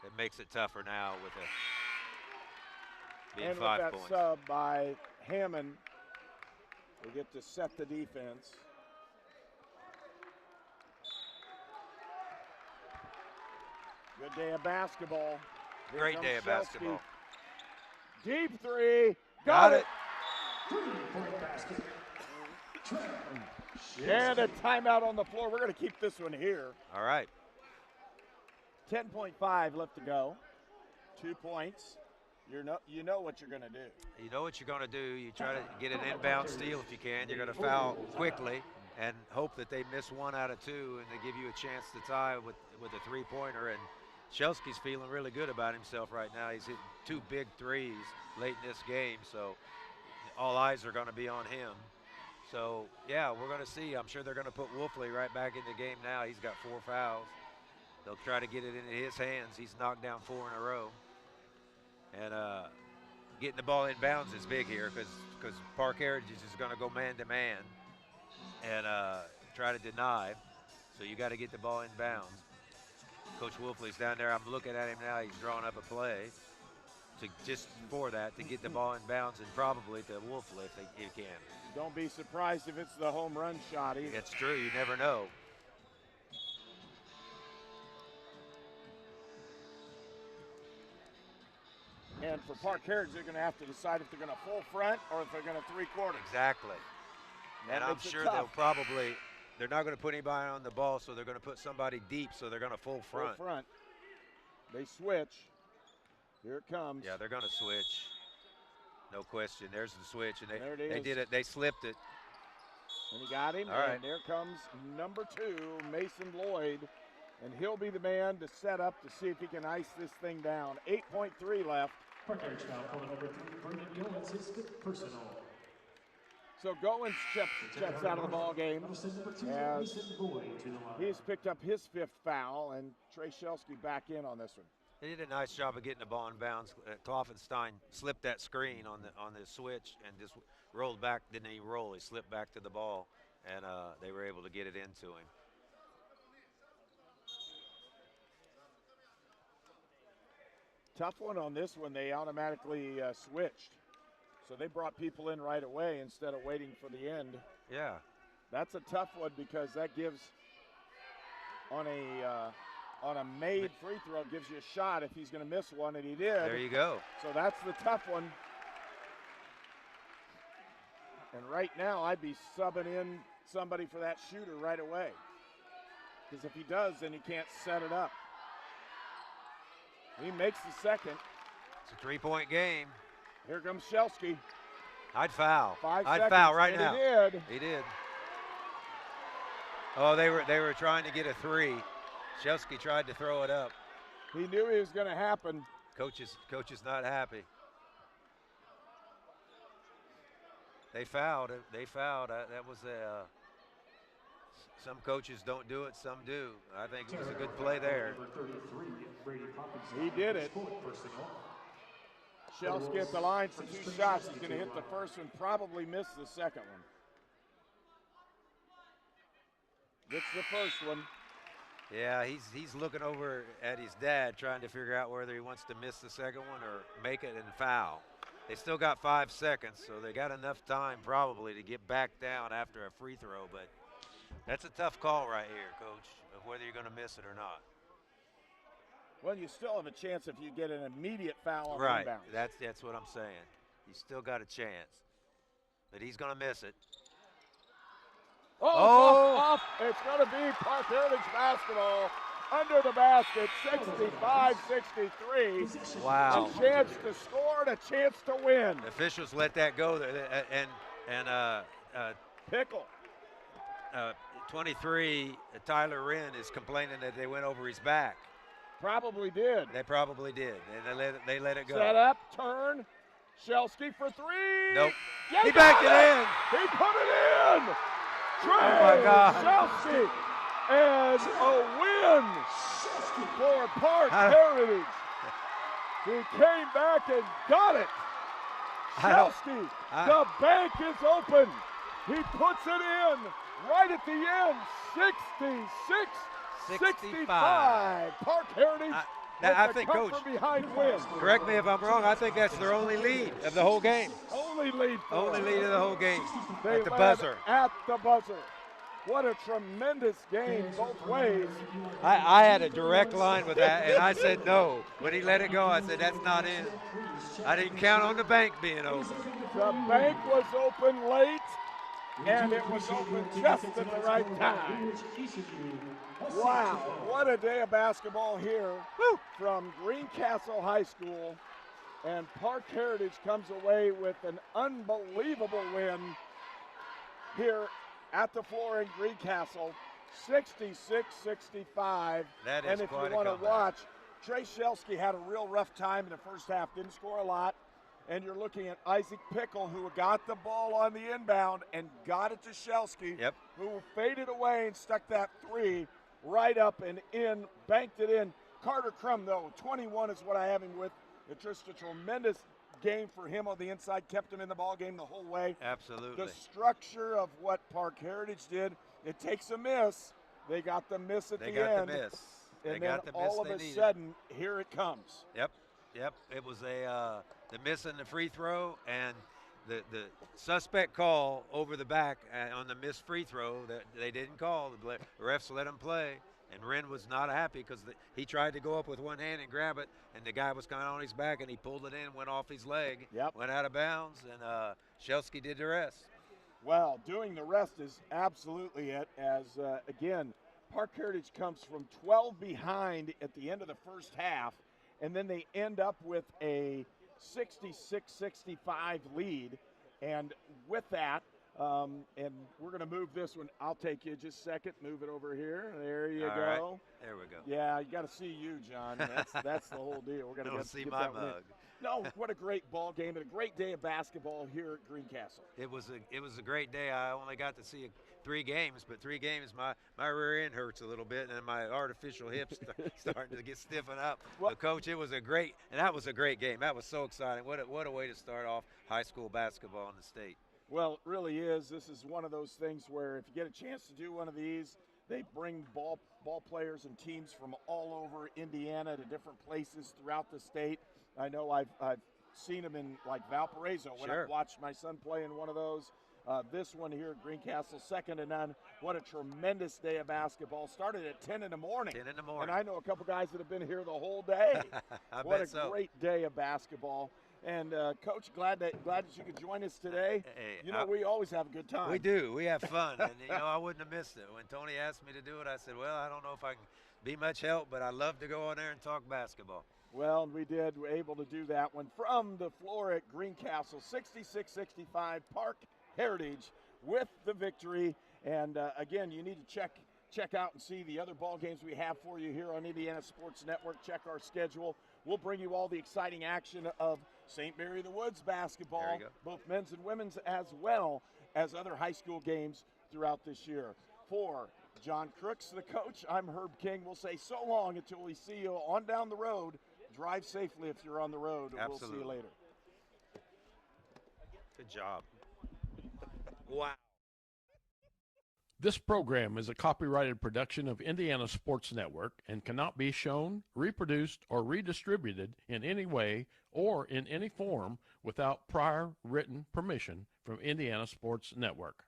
it makes it tougher now with being and 5 with that points. sub by Hammond, we get to set the defense. Good day of basketball. Here Great comes day of Shelsky. basketball. Deep 3. Got it. And a timeout on the floor. We're going to keep this one here. All right. 10.5 left to go. 2 points. You know what you're going to do. You know what you're going to do. You try to get an inbound steal if you can. You're going to foul quickly and hope that they miss 1 out of 2 and they give you a chance to tie with a 3-pointer. And Shelsky's feeling really good about himself right now. He's hitting 2 big threes late in this game, so all eyes are going to be on him. So, yeah, we're going to see. I'm sure they're going to put Wolfley right back in the game now. He's got 4 fouls. They'll try to get it into his hands. He's knocked down 4 in a row. And getting the ball in bounds is big here because Park Heritage is going to go man-to-man and try to deny. So you got to get the ball in bounds. Coach Wolfley's down there. I'm looking at him now. He's drawing up a play to get the ball in bounds and probably to Wolfley if he can. Don't be surprised if it's the home run shot either. It's true. You never know. And for Park Heritage, they're going to have to decide if they're going to full front or if they're going to 3/4. Exactly. That and I'm makes it sure tough. they're not going to put anybody on the ball, so they're going to put somebody deep, so they're going to full front. Full front. They switch. Here it comes. Yeah, they're going to switch. No question. There's the switch, and There it they is. did it. They slipped it. And he got him. All right. And there comes number 2, Mason Lloyd. And he'll be the man to set up to see if he can ice this thing down. 8.3 left. Park Heritage foul, calling number 3, Brendan Goins, his 5th personal. So Goins checks out of the ball game. As he's picked up his 5th foul, and Trey Shelsky back in on this one. They did a nice job of getting the ball in bounds. Kloffenstein slipped that screen on the switch and just rolled back. Didn't even roll. He slipped back to the ball, and they were able to get it into him. Tough one on this one. They automatically switched. So they brought people in right away instead of waiting for the end. Yeah. That's a tough one because that gives, on a made free throw, gives you a shot if he's going to miss one, and he did. There you go. So that's the tough one. And right now, I'd be subbing in somebody for that shooter right away. Because if he does, then he can't set it up. He makes the second. It's a 3-point game. Here comes Shelsky. I'd foul. 5 I'd seconds, foul right and now. He did. He did. Oh, they were trying to get a 3. Shelsky tried to throw it up. He knew it was going to happen. Coach is not happy. They fouled. They fouled. That was a. Some coaches don't do it. Some do. I think it was a good play there. He did it. Shelsky at the line for 2 shots. He's going to hit the first one, probably miss the second one. Gets the first one. Yeah, he's looking over at his dad, trying to figure out whether he wants to miss the second one or make it and foul. They still got 5 seconds, so they got enough time probably to get back down after a free throw, but that's a tough call right here, Coach, of whether you're going to miss it or not. Well, you still have a chance if you get an immediate foul on Right, inbound. that's what I'm saying. You still got a chance, but he's going to miss it. Off. It's going to be Park Heritage basketball under the basket, 65-63. Wow. A chance to score and a chance to win. The officials let that go there, and Pickle. 23, Tyler Wren is complaining that they went over his back. Probably did. They probably did, and they let it go. Set up, turn. Shelsky for 3. Nope. Yeah, He backed it in. He put it in. Trey Oh, my God. Shelsky, and a win for Park Heritage. He came back and got it. Shelsky, the bank is open. He puts it in right at the end. 66-65. Park Heritage. I think, Coach, behind win. Correct me if I'm wrong. I think that's their only lead of the whole game. Only lead. Only lead of the whole game. They at the led buzzer. At the buzzer. What a tremendous game both ways. I had a direct line with that, and I said no. When he let it go, I said that's not in. I didn't count on the bank being open. The bank was open late, and it was open just at the right time. Wow, what a day of basketball here from Greencastle High School. And Park Heritage comes away with an unbelievable win here at the floor in Greencastle, 66-65. That is and if quite you want a to comeback. watch, Trey Shelsky had a real rough time in the first half, didn't score a lot. And you're looking at Isaac Pickle, who got the ball on the inbound and got it to Shelsky, who faded away and stuck that three right up and in, banked it in. Carter Crum, though, 21 is what I have him with. It's just a tremendous game for him on the inside, kept him in the ball game the whole way. Absolutely. The structure of what Park Heritage did, it takes a miss. They got the miss at the end. They got the miss. And then all of a sudden, here it comes. Yep. It was the miss in the free throw and the suspect call over the back on the missed free throw that they didn't call. The refs let him play. And Wren was not happy because he tried to go up with one hand and grab it, and the guy was kind of on his back, and he pulled it in, went off his leg, went out of bounds, and Shelsky did the rest. Well, doing the rest is absolutely it, as, again, Park Heritage comes from 12 behind at the end of the first half, and then they end up with a 66-65 lead. And with that, and we're going to move this one. I'll take you just a second. Move it over here. There you All go. right. There we go. Yeah, you got to see you, John. That's the whole deal. We're going to see get my that mug. win. No, what a great ball game and a great day of basketball here at Greencastle. It was a great day. I only got to see 3 games, but 3 games, my rear end hurts a little bit, and my artificial hips starting to get stiffened up. Well, Coach, it was a great game. That was so exciting. What a way to start off high school basketball in the state. Well, it really is. This is one of those things where if you get a chance to do one of these, they bring ball players and teams from all over Indiana to different places throughout the state. I know I've seen them in like Valparaiso when I've watched my son play in one of those. This one here at Greencastle, second to none. What a tremendous day of basketball. Started at 10 in the morning. 10 in the morning. And I know a couple guys that have been here the whole day. What a great day of basketball. And Coach, glad that you could join us today. Hey, we always have a good time. We do. We have fun. And, I wouldn't have missed it. When Tony asked me to do it, I said, well, I don't know if I can be much help, but I'd love to go on there and talk basketball. Well, we did. We're able to do that one from the floor at Greencastle, 66-65, Park Heritage with the victory. And, again, you need to check out and see the other ball games we have for you here on Indiana Sports Network. Check our schedule. We'll bring you all the exciting action of St. Mary of the Woods basketball, both men's and women's, as well as other high school games throughout this year. For John Crooks, the coach, I'm Herb King. We'll say so long until we see you on down the road. Drive safely if you're on the road. Absolutely. We'll see you later. Good job. Wow. This program is a copyrighted production of Indiana Sports Network and cannot be shown, reproduced, or redistributed in any way or in any form without prior written permission from Indiana Sports Network.